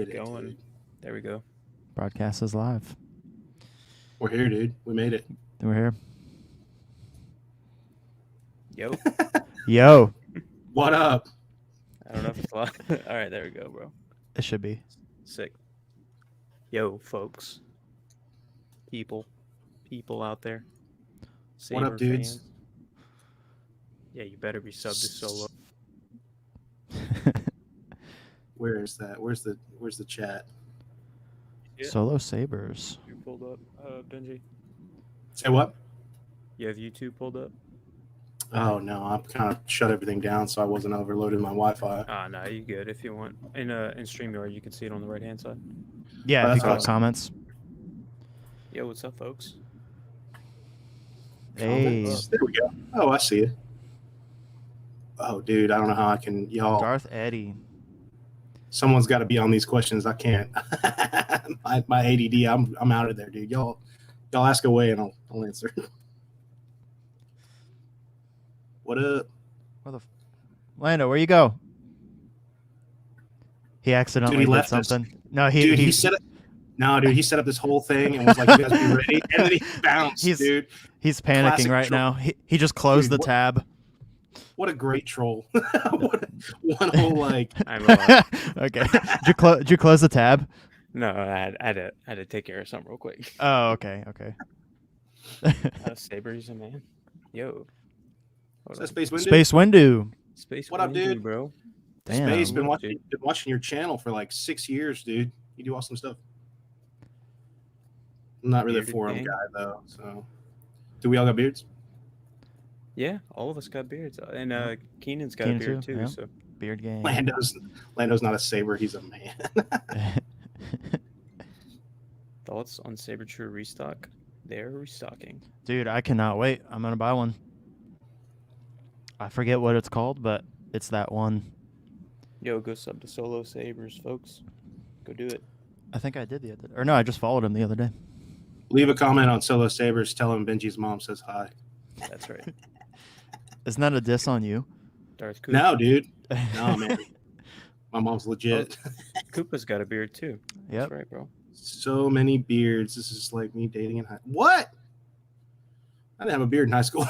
Hit it, going. dude. There we go. Broadcast is live. We're here, dude. We made it. We're here. Yo. Yo. What up? I don't know if it's live. All right, there we go, bro. It should be. Sick. Yo, folks. People out there. What up, Saber dudes? fans. Yeah, you better be subbed to Solo. Where is that? Where's the chat? Yeah. Solo Sabers. You pulled up, Benji? Say what? You have YouTube pulled up? Oh no, I kind of shut everything down so I wasn't overloading my Wi-Fi. Ah, no, you good if you want. In StreamYard, you can see it on the right-hand side. Yeah, Oh, if you that's click awesome. comments. Yo, what's up, folks? Hey. Comments. There we go. Oh, I see it. Oh, dude, I don't know how I can. Y'all, Darth Eddie. someone's got to be on these questions. I can't. my ADD. I'm out of there, dude. Y'all ask away and I'll answer. What up? Lando, where you go? He accidentally Dude, he did left us. something. No, Dude, he he set it. No, dude, he set up this whole thing and was like, "You guys be ready," and then he bounced, dude. He's panicking Classic right troll. now. He just closed Dude, the tab. What a great troll! One whole like. I'm Okay. Did you close the tab? No, I had to take care of something real quick. Oh, okay. Saber, he's a man. Yo. Is that Space Window? Space Windu. Space What up, Windu, dude? bro? Damn. Space, been Look, dude. watching your channel for like 6 years, dude. You do awesome stuff. I'm not really a Bearded forum gang. guy though, so. Do we all got beards? Yeah, all of us got beards, and Keenan's got Keenan a beard too, too. yeah. So Beard gang. Lando's not a saber, he's a man. thoughts on Saber True restock? They're restocking. Dude, I cannot wait. I'm gonna buy one. I forget what it's called, but it's that one. Yo, go sub to Solo Sabers, folks. Go do it. I think I did the other day. Or no, I just followed him the other day. Leave a comment on Solo Sabers. Tell him Benji's mom says hi. That's right. Isn't that a diss on you? Darth Coop. No, dude. No, man. My mom's legit. Koopa's got a beard too. Yep. That's right, bro. So many beards. This is like me dating in high. What? I didn't have a beard in high school.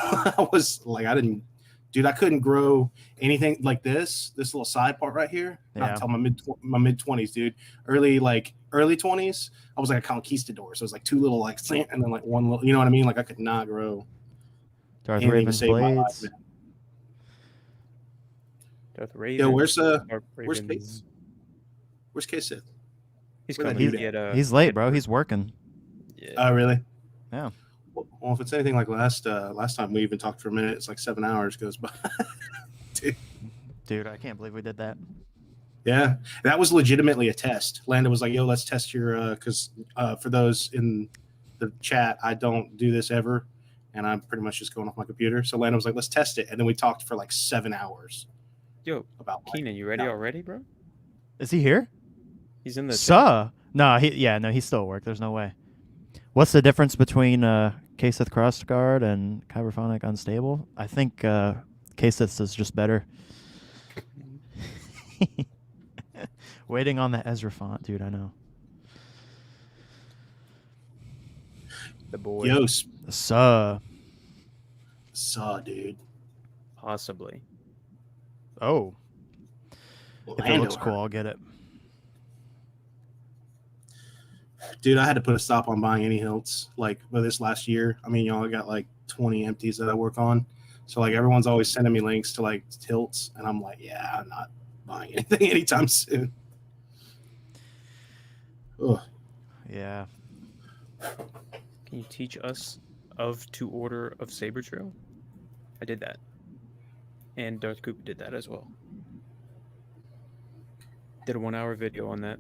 I couldn't grow anything like this little side part right here. Not Yeah. until my mid 20s, dude. Early 20s, I was like a conquistador. So it was like two little like slant and then like one little, you know what I mean? Like I could not grow Darth anything to Raven's save my life, blades. man. Darth Raven. Yo, where's Raven's- KSith? He's where'd that coming. dude at? He's late, bro. He's working. Yeah. Oh, really? Yeah. Well, if it's anything like last time we even talked for a minute, it's like 7 hours goes by. Dude, I can't believe we did that. Yeah, that was legitimately a test. Lando was like, "Yo, let's test your," because for those in the chat, I don't do this ever, and I'm pretty much just going off my computer. So Lando was like, "Let's test it," and then we talked for like 7 hours Yo, about like, Keenan, you ready no. already, bro? Is he here? He's in the. No, he's still at work. There's no way. What's the difference between KSith Crossguard and Kyberphonic Unstable? I think KSith is just better. Waiting on the Ezra font, dude. I know. The boy. Yo, Saw, dude. Possibly. Oh, if it Lando looks cool, I'll get it. Dude, I had to put a stop on buying any hilts like for this last year. I mean, y'all got like 20 empties that I work on. So like everyone's always sending me links to like hilts, and I'm like, yeah, I'm not buying anything anytime soon. Ugh. Yeah. Can you teach us to order of Saber Trail? I did that. And Darth Coop did that as well. Did a 1 hour video on that.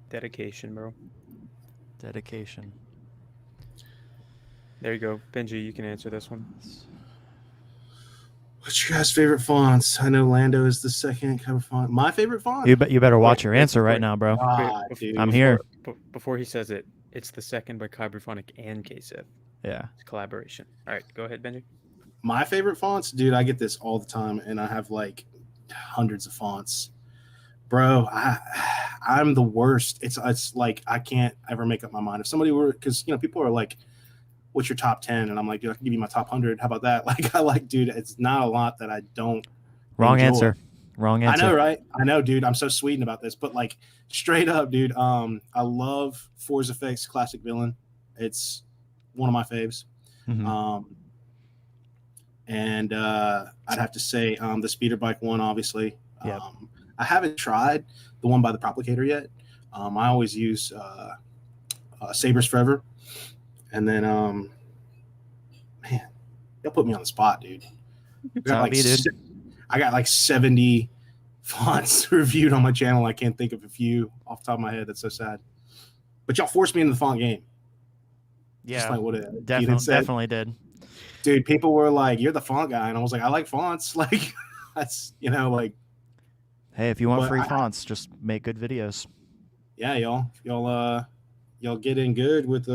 Dedication, bro. Dedication. There you go. Benji, you can answer this one. What's your guys' favorite fonts? I know Lando is the second cover font. My favorite font? You better watch your wait, answer right wait. now, bro. Wait, Dude. I'm here. Before he says it, it's the second by Kyberphonic and KSith. Yeah. It's collaboration. All right, go ahead, Benji. My favorite fonts, dude, I get this all the time, and I have like hundreds of fonts. Bro, I'm the worst. It's like I can't ever make up my mind. If somebody were, because people are like, "What's your top 10?" And I'm like, "Dude, I can give you my top 100. How about that?" Like I like, dude, it's not a lot that I don't Wrong enjoy. answer. Wrong answer. I know, right? I know, dude. I'm so sweet about this, but like straight up, dude. I love Force Effects Classic Villain. It's one of my faves. Mhm. And I'd have to say the speeder bike one, obviously. Yep. I haven't tried the one by the Proplicator yet. I always use Sabers Forever. And then, man, they'll put me on the spot, dude. I got like 70 fonts reviewed on my channel. I can't think of a few off the top of my head. That's so sad. But y'all forced me into the font game. Yeah, Just like what Keaton said. definitely did. Dude, people were like, "You're the font guy," and I was like, "I like fonts." Like, that's like. Hey, if you want But free fonts, just make good videos. Yeah, y'all get in good with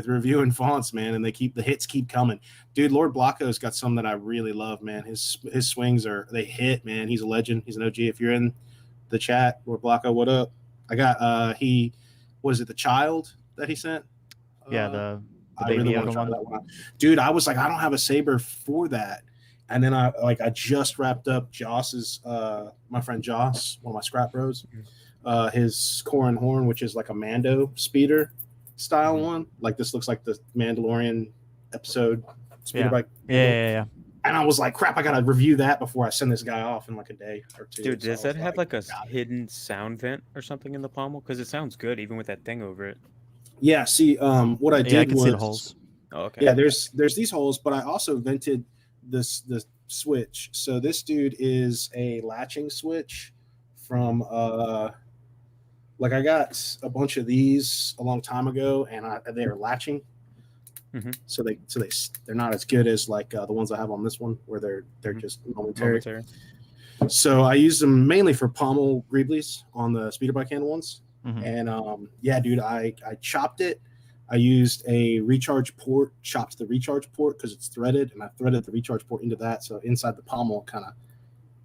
reviewing fonts, man, and the hits keep coming. Dude, Lord Blocko's got some that I really love, man. His swings they hit, man. He's a legend. He's an OG. If you're in the chat, Lord Blocko, what up? I got was it the child that he sent? Yeah, the I Baby really want Yoda to try one. that one out. Dude, I was like, I don't have a Saber for that. And then I just wrapped up Joss's my friend Joss, one of my scrap bros, his Corin Horn, which is like a Mando speeder style one. Like this looks like the Mandalorian episode speeder bike. Yeah. And I was like, crap, I gotta review that before I send this guy off in like a day or two. Dude, So does that have like a got it. hidden sound vent or something in the pommel? Because it sounds good even with that thing over it. Yeah, see, what I did I can was see the holes. Oh, okay. Yeah, there's these holes, but I also vented the switch. So this dude is a latching switch from like I got a bunch of these a long time ago, and they are latching. Mm-hmm. So they're not as good as like the ones I have on this one, where they're just momentary. So I use them mainly for pommel greeblies on the speeder bike handle ones. Mm-hmm. And yeah, dude, I chopped it. I used a recharge port, chopped the recharge port because it's threaded, and I threaded the recharge port into that. So inside the pommel,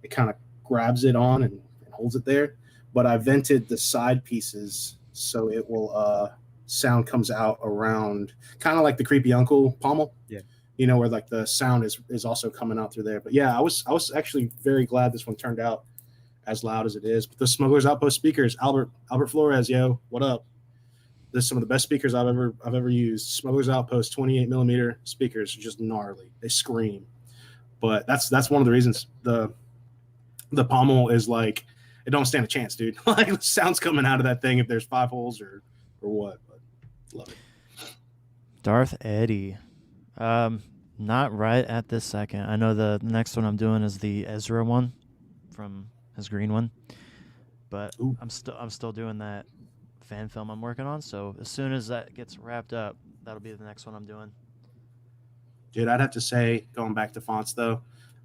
it kind of grabs it on and holds it there. But I vented the side pieces so it will sound comes out around, kind of like the creepy uncle pommel. Yeah. Where like the sound is also coming out through there. But yeah, I was actually very glad this one turned out as loud as it is. But the Smuggler's Outpost speakers, Albert Flores, yo, what up? This is some of the best speakers I've ever used. Smuggler's Outpost 28 millimeter speakers, just gnarly. They scream. But that's one of the reasons the pommel is like, it don't stand a chance, dude. Like the sound's coming out of that thing if there's 5 holes or what. But love it. Darth Eddie. Not right at this second. I know the next one I'm doing is the Ezra one from his green one. But Ooh. I'm still doing that fan film I'm working on, so as soon as that gets wrapped up, that'll be the next one I'm doing. Dude, I'd have to say, going back to fonts though,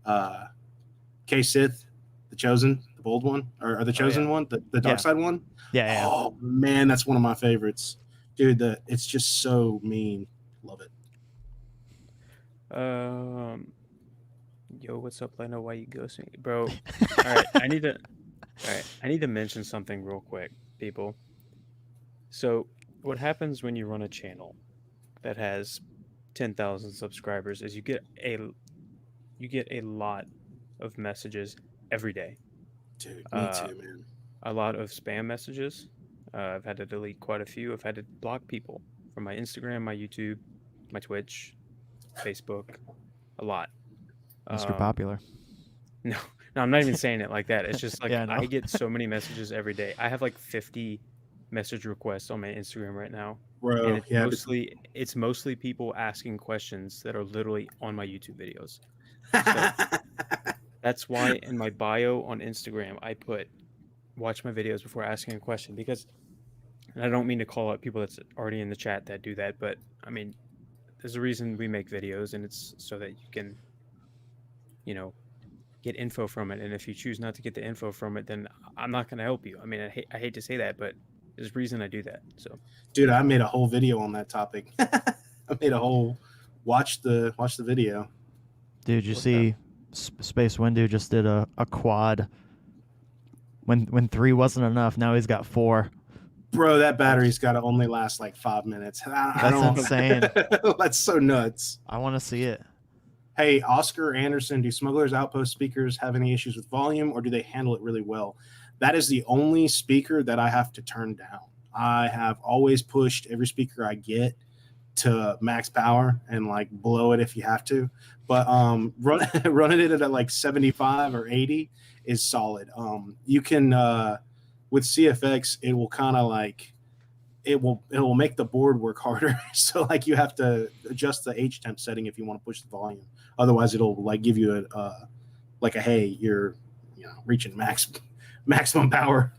KSith, the Chosen, the bold one, or the Chosen one, the dark side one. Yeah. Oh man, that's one of my favorites, dude. It's just so mean. Love it. Yo, what's up, Lando? Why you ghosting, bro? All right, I need to mention something real quick, people. So, what happens when you run a channel that has 10,000 subscribers is you get a lot of messages every day. Dude, me too, man. A lot of spam messages. I've had to delete quite a few. I've had to block people from my Instagram, my YouTube, my Twitch, Facebook, a lot. Mr. Popular. No, I'm not even saying it like that. It's just like Yeah, I get so many messages every day. I have like 50 message requests on my Instagram right now. Bro, and it's mostly people asking questions that are literally on my YouTube videos. So that's why in my bio on Instagram I put watch my videos before asking a question, because, and I don't mean to call out people that's already in the chat that do that, but I mean, there's a reason we make videos, and it's so that you can, get info from it. And if you choose not to get the info from it, then I'm not going to help you. I mean, I hate to say that, but there's a reason I do that. So, dude, I made a whole video on that topic. I made a whole watch the video. Dude, you see Space Windu just did a quad When 3 wasn't enough, now he's got 4. Bro, that battery's got to only last like 5 minutes. I That's don't. insane. That's so nuts. I want to see it. Hey, Oscar Anderson, do Smuggler's Outpost speakers have any issues with volume, or do they handle it really well? That is the only speaker that I have to turn down. I have always pushed every speaker I get to max power and like blow it if you have to. But running it at like 75 or 80 is solid. You can with CFX, it will kind of like it will make the board work harder. So like you have to adjust the H temp setting if you want to push the volume. Otherwise, it'll like give you a hey, you're reaching maximum power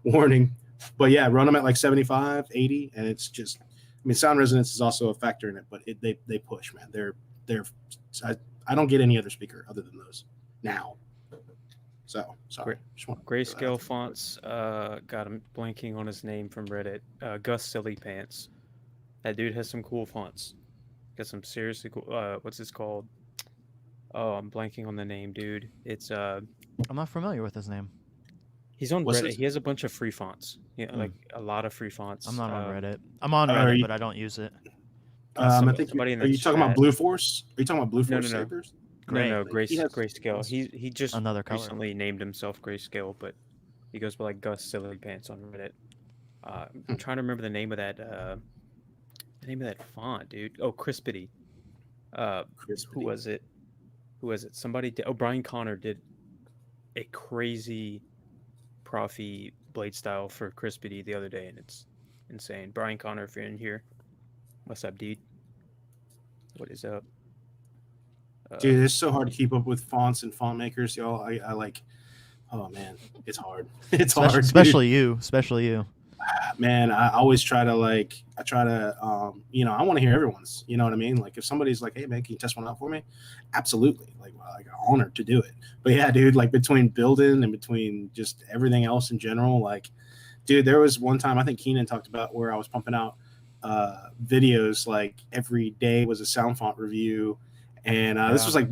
warning. But yeah, run them at like 75, 80, and it's just. I mean, sound resonance is also a factor in it, but they push, man. They're I don't get any other speaker other than those now. So sorry. Grayscale fonts. Got him blanking on his name from Reddit. Gus Silly Pants. That dude has some cool fonts. Got some seriously cool. What's this called? Oh, I'm blanking on the name, dude. It's I'm not familiar with his name. He's on What's Reddit. his- He has a bunch of free fonts. Yeah, like a lot of free fonts. I'm not on Reddit. I'm on Reddit, but I don't use it. I think. somebody in Are the you talking about chat- Blue Force? Are you talking about Blue No, Force no. Sabers? No, He has- Grayscale. He just Another color. recently named himself Grayscale, but he goes by like Gus Silly Pants on Reddit. I'm trying to remember the name of that font, dude. Oh, Crispity. Who was it? Somebody did. Oh, Brian Connor did a crazy Profi blade style for Crispity the other day, and it's insane. Brian Connor, if you're in here, what's up, dude? What is up? Dude, it's so hard to keep up with fonts and font makers, y'all. I like. Oh man, it's hard. It's hard, dude. Especially you. Man, I always try to I want to hear everyone's, you know what I mean? Like if somebody's like, hey man, can you test one out for me? Absolutely. Like I'm honored to do it. But yeah, dude, like between building and between just everything else in general, like, dude, there was one time I think Keenan talked about where I was pumping out videos like every day was a sound font review. And this was like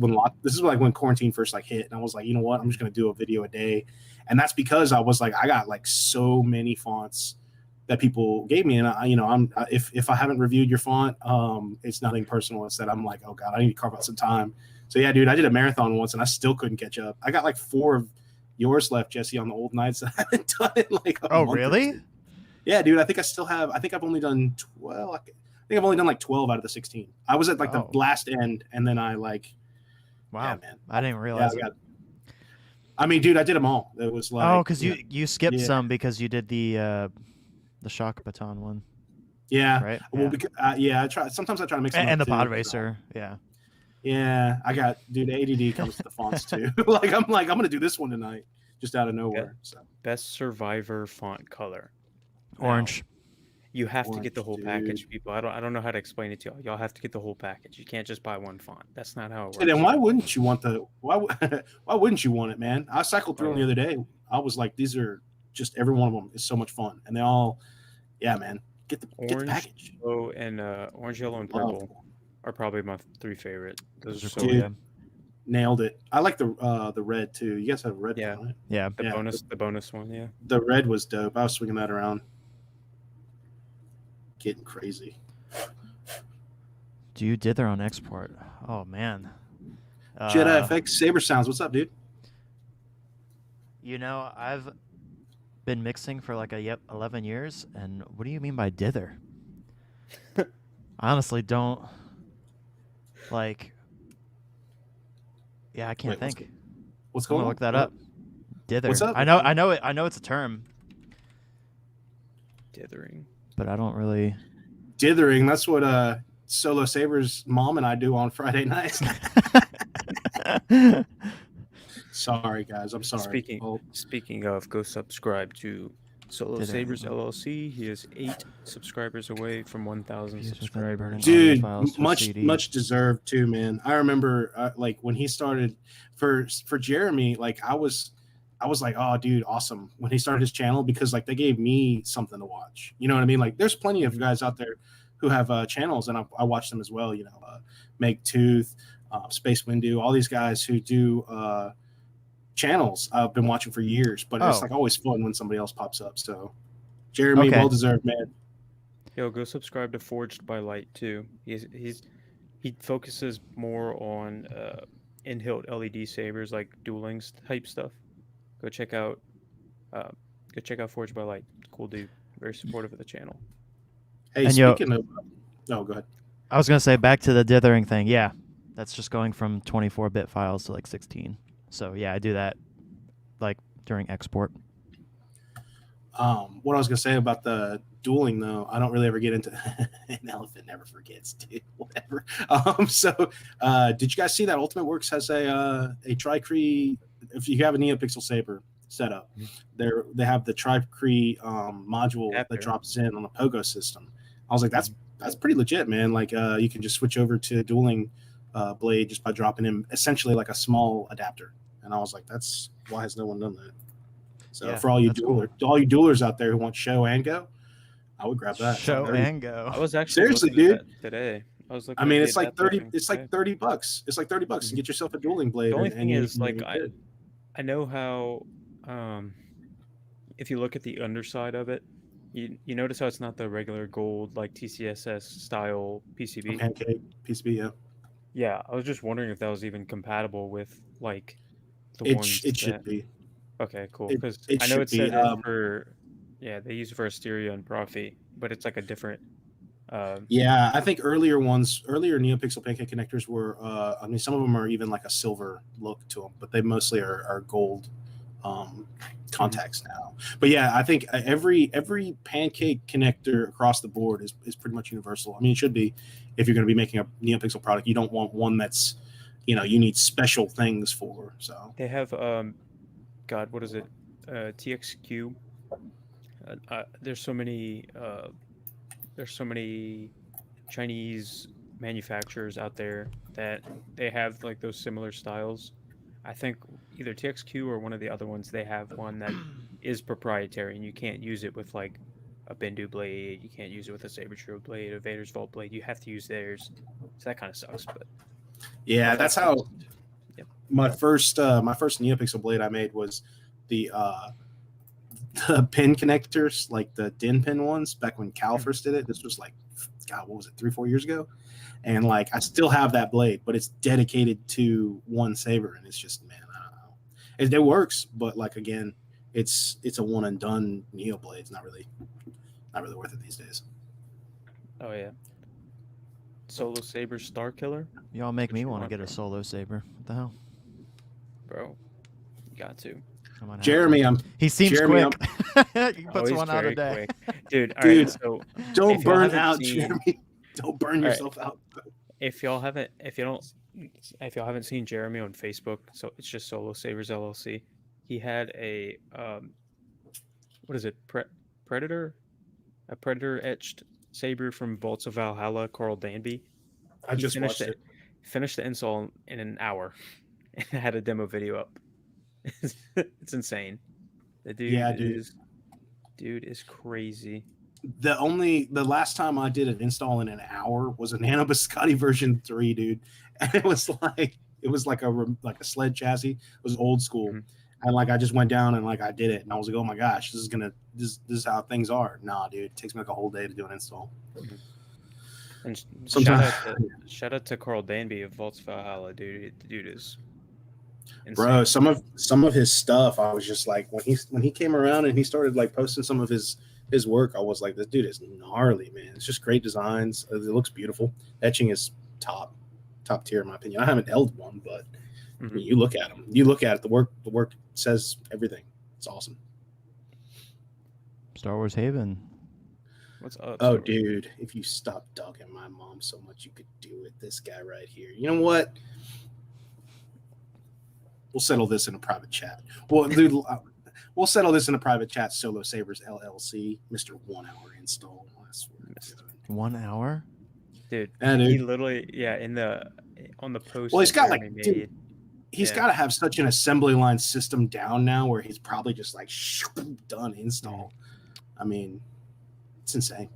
when quarantine first like hit, and I was like, you know what, I'm just gonna do a video a day. And that's because I was like, I got like so many fonts that people gave me, and if I haven't reviewed your font, it's nothing personal. It's that I'm like, oh god, I need to carve out some time. So yeah, dude, I did a marathon once, and I still couldn't catch up. I got like 4 of yours left, Jesse, on the old nights that I haven't done it like. Oh really? Yeah, dude. I think I still have. I think I've only done 12. I think I've only done like 12 out of the 16. I was at like the last end, and then I like. Wow, yeah, man. I didn't realize. I mean, dude, I did them all. It was like because you skipped some because you did the shock baton one. Yeah. Right. Well, because, I try. Sometimes I try to mix them and up the too, pod racer. Yeah. Yeah, I got dude. ADD comes to the fonts too. I'm gonna do this one tonight, just out of nowhere. So Best Survivor font color. Orange. You have to get the whole Orange, package, dude. people. I don't know how to explain it to y'all. Y'all have to get the whole package. You can't just buy one font. That's not how it works. And then why wouldn't you want why wouldn't you want it, man? I cycled through them the other day. I was like, these are just every one of them is so much fun, and they all, yeah, man. Get the package. Yellow, and orange, yellow, and purple are probably my 3 favorite. Those are so Dude, good. Nailed it. I like the red too. You guys have red, Yeah. one, right? Yeah. The bonus one, yeah. The red was dope. I was swinging that around, getting crazy. Do you dither on export? Oh man. Jedi FX Saber sounds. What's up, dude? You know, I've been mixing for like 11 years, and what do you mean by dither? I honestly don't like. Yeah, I can't think. What's I'm going gonna on? look that up. Dither. What's up? I know it's a term, Dithering. but I don't really. Dithering. That's what Solo Sabers mom and I do on Friday nights. Sorry, guys. I'm sorry. Speaking of, go subscribe to Solo Did it. Sabers LLC. He is 8 subscribers away from 1,000 subscribers. Dude, files for CD. much deserved too, man. I remember like when he started for Jeremy, like I was like, oh, dude, awesome when he started his channel, because like they gave me something to watch. You know what I mean? Like there's plenty of guys out there who have channels, and I watch them as well. You know, Make Tooth, Space Windu, all these guys who do channels I've been watching for years, but it's Oh. like always fun when somebody else pops up. So, Jeremy, Okay. well deserved, man. Yo, go subscribe to Forged by Light too. He focuses more on in-hilt LED sabers, like dueling type stuff. Go check out Forged by Light. Cool dude, very supportive of the channel. Hey, And yo- speaking of, no, go ahead. I was gonna say back to the dithering thing. Yeah, that's just going from 24-bit files to like 16. So yeah, I do that like during export. What I was gonna say about the dueling though, I don't really ever get into. An elephant never forgets, dude. Whatever. Did you guys see that Ultimate Works has a Tri-Cree? If you have a NeoPixel Saber setup, they have the Tri-Cree module After. that drops in on the Pogo system. I was like, that's pretty legit, man. Like, you can just switch over to dueling blade just by dropping in essentially like a small adapter. And I was like, why has no one done that? So Yeah, for all you that's cool. duelers out there who want show and go, I would grab that. Show and go. I was actually Seriously, looking at dude. that today. I was looking. I mean, at it's the like adapter 30. thing It's like today. $30. It's like $30 and get yourself a dueling blade. The only and thing is, like, you're good. I know how, if you look at the underside of it, you notice how it's not the regular gold, like TCSS style PCB. Pancake PCB, yeah. Yeah, I was just wondering if that was even compatible with like the It ones should that. be. Okay, cool. It- Because it I know should it said be, it for, yeah, they use it for Asteria and Profi, but it's like a different. Yeah, I think earlier NeoPixel Pancake connectors were. I mean, some of them are even like a silver look to them, but they mostly are gold contacts now. But yeah, I think every Pancake connector across the board is pretty much universal. I mean, it should be if you're going to be making a NeoPixel product. You don't want one that's, you need special things for. So They have God, what is it? TXQ. There's so many Chinese manufacturers out there that they have like those similar styles. I think either TXQ or one of the other ones, they have one that is proprietary and you can't use it with like a Bendu blade, you can't use it with a Saber Trio blade, a Vader's Vault blade. You have to use theirs. So that kind of sucks, but yeah, that's how Yep. my first NeoPixel blade I made was the pin connectors, like the DIN pin ones, back when Cal first did it. This was like, God, what was it, 3-4 years ago? And like, I still have that blade, but it's dedicated to one saber, and it's just, man, I don't know. It works, but like again, it's a one and done Neo blade. It's not really worth it these days. oh yeah. Solo Saber Star Killer, Y'all make What me you want to want, get a bro? solo saber. What the hell? bro. You got to. I might have Jeremy, to. He seems Jeremy, quick. He puts Always one out a very day. quick. Dude, all Dude, right, so don't if y'all burn haven't out, seen- Jeremy. Don't burn All right. yourself out. if y'all haven't seen Jeremy on Facebook, so it's just Solo Sabers LLC. He had a what is it? Predator? A Predator etched saber from Vaults of Valhalla, Carl Danby. I He just finished watched it. Finished the install in an hour and had a demo video up. It's insane. The dude Yeah, dude. dude is crazy. The last time I did an install in an hour was a Nano Biscotti version 3, dude. And it was like a sled chassis. It was old school. Mhm. And like I just went down and like I did it and I was like, oh my gosh, this is how things are. Nah, dude, it takes me like a whole day to do an install. And Sometimes- shout out to Carl Danby of Vaults of Valhalla, dude. The dude is insane. Bro, some of his stuff, I was just like, when he came around and he started like posting some of his work, I was like, this dude is gnarly, man. It's just great designs. It looks beautiful. Etching is top tier in my opinion. I haven't held one, but I mean, you look at them. You look at it. The work says everything. It's awesome. Star Wars Haven. What's up? Oh, Saber? dude, if you stop dogging my mom so much, you could do it. This guy right here. You know what? We'll settle this in a private chat. Well, dude, we'll settle this in a private chat. Solo Sabers LLC, Mr. 1 hour install. I swear to God. 1 hour? Dude, Yeah, he dude. literally, on the post. Well, he's that got like, Jeremy dude, made, he's Yeah. got to have such an assembly line system down now where he's probably just like done install. I mean, it's insane.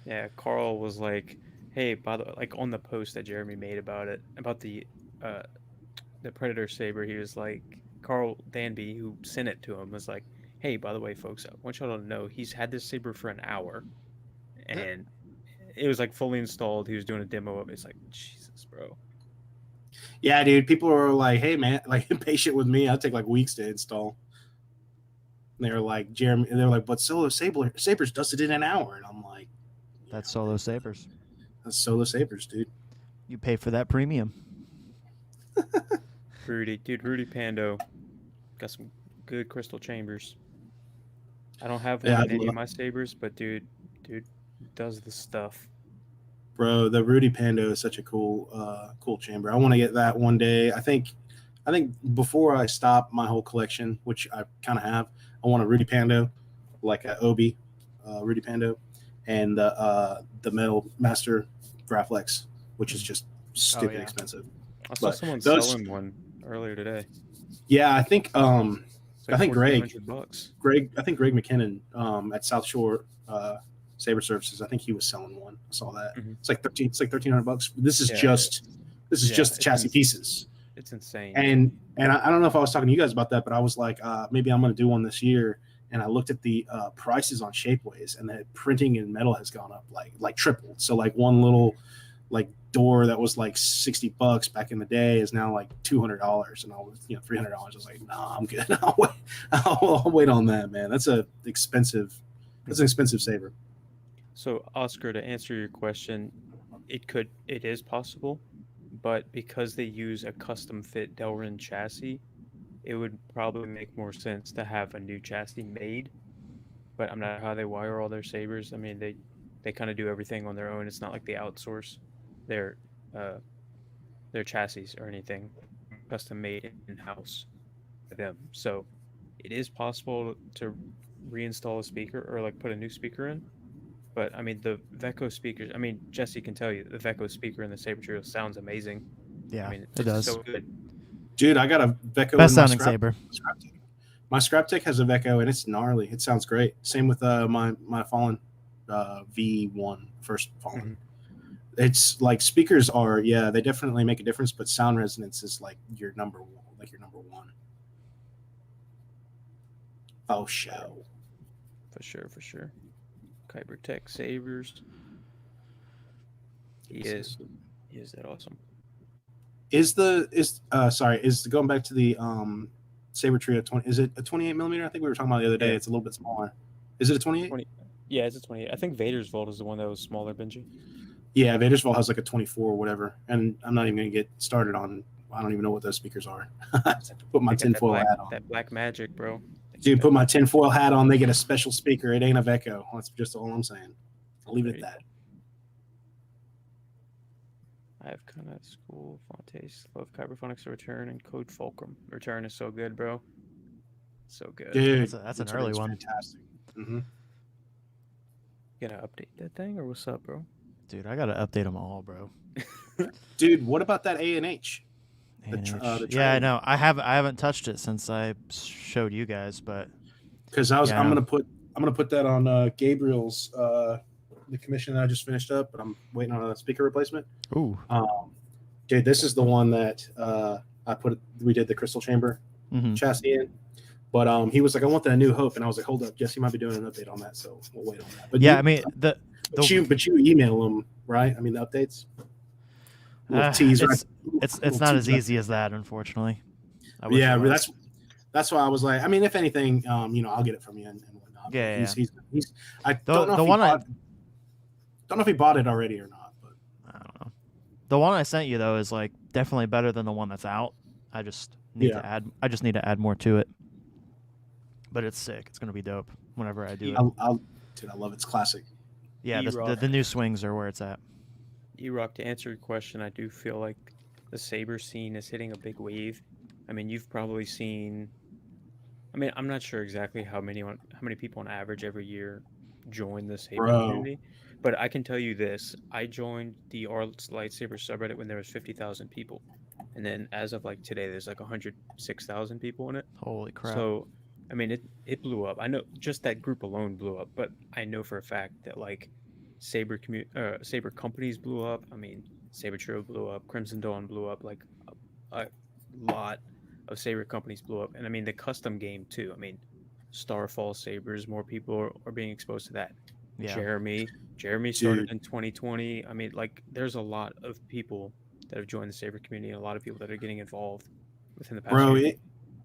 Yeah, Carl was like, "Hey, by the like on the post that Jeremy made about it, about the Predator Saber, he was like, Carl Danby, who sent it to him, was like, "Hey, by the way, folks, I want y'all to know he's had this saber for an hour, and it was like fully installed. He was doing a demo of it. It's like, Jesus, bro. Yeah, dude. People were like, "Hey, man, like patient with me. I'll take like weeks to install." And they were like, "Jeremy," and they were like, "But Sabers does it in an hour," and I'm like, That's Solo Sabers. "That's Solo Sabers, dude." You pay for that premium. Rudy Pando got some good crystal chambers. I don't have one Yeah, in any of my sabers, but dude does the stuff. Bro, the Rudy Pando is such a cool chamber. I want to get that one day. I think before I stop my whole collection, which I kind of have, I want a Rudy Pando, like a Obi Rudy Pando, and the Metal Master Graflex, which is just stupid expensive. I saw someone selling one earlier today. Yeah, I think It's like Greg McKinnon at South Shore Saber Services. I think he was selling one. I saw that. Mhm. It's like $1,300. This is Yeah, just the chassis pieces. It's insane. And I don't know if I was talking to you guys about that, but I was like, maybe I'm going to do one this year. And I looked at the prices on Shapeways, and the printing in metal has gone up like tripled. So like one little like door that was like $60 back in the day is now like $200, and I was $300. I was like, nah, I'm good. I'll wait on that, man. That's an expensive saber. So Oscar, to answer your question, it is possible, but because they use a custom fit Delrin chassis, it would probably make more sense to have a new chassis made. But I'm not how they wire all their sabers. I mean, they kind of do everything on their own. It's not like they outsource their chassis or anything, custom made in house for them. So it is possible to reinstall a speaker or like put a new speaker in. But I mean, the Vecco speakers. I mean, Jesse can tell you the Vecco speaker in the Saber Trio sounds amazing. Yeah, I mean, it does. So good. Dude, I got a Vecco. Best sounding saber. My scrap tech has a Vecco, and it's gnarly. It sounds great. Same with my Fallen V1 first Fallen. Mhm. It's like speakers are, they definitely make a difference, but sound resonance is like your number one. Oh, show. For sure. Kyber Tech Sabers. He is that awesome. Is going back to the Saber Trio 20? Is it a 28 millimeter? I think we were talking about the other day. Yeah. It's a little bit smaller. Is it a 28? Yeah, it's a 28. I think Vader's Vault is the one that was smaller, Benji. Yeah, Vader's Vault has like a 24 or whatever. And I'm not even going to get started on. I don't even know what those speakers are. I have to put my tinfoil hat on. That black magic, bro. Dude, put my tinfoil hat on. They get a special speaker. It ain't a Vecco. That's just all I'm saying. I'll leave it at that. I have kind of school Fontes. Love Kyberphonic's Return and Code Fulcrum. Return is so good, bro. So good. Dude, that's an early one. Fantastic. Mm-hmm. You gonna update that thing or what's up, bro? Dude, I gotta update them all, bro. Dude, what about that A&H? Yeah, I know. I haven't touched it since I showed you guys, but because I'm gonna put that on Gabriel's the commission that I just finished up, but I'm waiting on a speaker replacement. Ooh, dude, this is the one that we did the crystal chamber chassis in. But he was like, I want that New Hope, and I was like, hold up, Jesse might be doing an update on that, so we'll wait on that. But yeah, I mean but you email them, right? I mean the updates. It's not as easy as that, unfortunately. Yeah, that's why I was like, I mean, if anything, I'll get it from you and whatnot. Yeah, he's I don't know if he bought it already or not, but I don't know. The one I sent you though is like definitely better than the one that's out. I just need to add more to it. But it's sick. It's gonna be dope whenever I do it. Dude, I love it's classic. Yeah, the new swings are where it's at. E-Rock, to answer your question, I do feel like the Saber scene is hitting a big wave. I mean, you've probably seen. I mean, I'm not sure exactly how many people on average every year join the Saber community, but I can tell you this: I joined the Arts Lightsaber subreddit when there was 50,000 people, and then as of like today, there's like 106,000 people in it. Holy crap! So, I mean, it blew up. I know just that group alone blew up, but I know for a fact that like Saber companies blew up. I mean, Saber Trio blew up, Crimson Dawn blew up, like a lot of Saber companies blew up. And I mean, the custom game too. I mean, Starfall Sabers, more people are being exposed to that. Yeah. Jeremy started Dude. in 2020. I mean, like, there's a lot of people that have joined the Saber community, and a lot of people that are getting involved within the past Bro, year.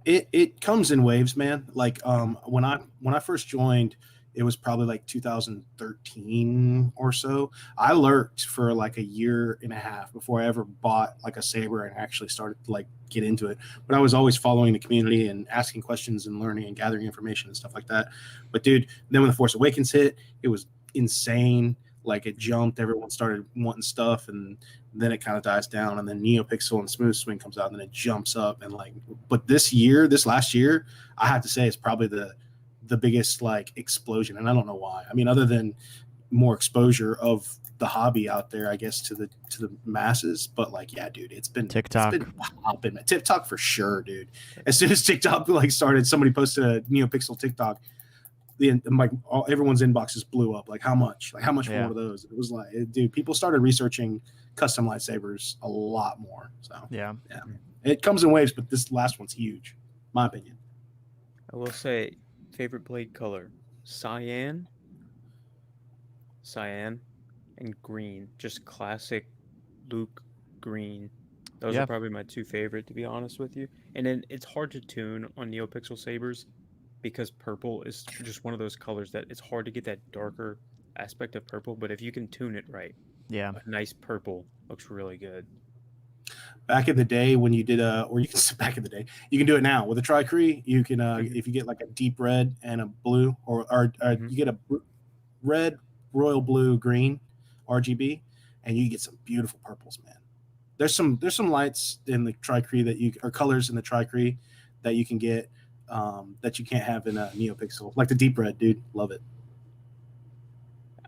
it comes in waves, man. Like when I first joined, it was probably like 2013 or so. I lurked for like a year and a half before I ever bought like a Saber and actually started to like get into it. But I was always following the community and asking questions and learning and gathering information and stuff like that. But dude, then when the Force Awakens hit, it was insane. Like it jumped, everyone started wanting stuff, and then it kind of dies down, and then NeoPixel and Smooth Swing comes out, and then it jumps up, and like, but this last year, I have to say it's probably the biggest like explosion, and I don't know why. I mean, other than more exposure of the hobby out there, I guess to the masses, but like, yeah, dude, it's been TikTok. it's been hopping. TikTok for sure, dude. As soon as TikTok like started, somebody posted a NeoPixel TikTok. Everyone's inboxes blew up. Like how much? Like how much for Yeah. one of those? It was like, dude, people started researching custom lightsabers a lot more. So Yeah. it comes in waves, but this last one's huge, my opinion. I will say, favorite blade color: cyan, and green. Just classic Luke green. Those Yeah. are probably my two favorite, to be honest with you. And then it's hard to tune on NeoPixel Sabers because purple is just one of those colors that it's hard to get that darker aspect of purple. But if you can tune it right, Yeah. a nice purple looks really good. Back in the day when you did or you can back in the day, you can do it now with a Tri-Cree. You can if you get like a deep red and a blue, or you get a red, royal blue, green, RGB, and you get some beautiful purples, man. There's some lights in the Tri-Cree or colors in the Tri-Cree that you can get that you can't have in a NeoPixel, like the deep red, dude. Love it.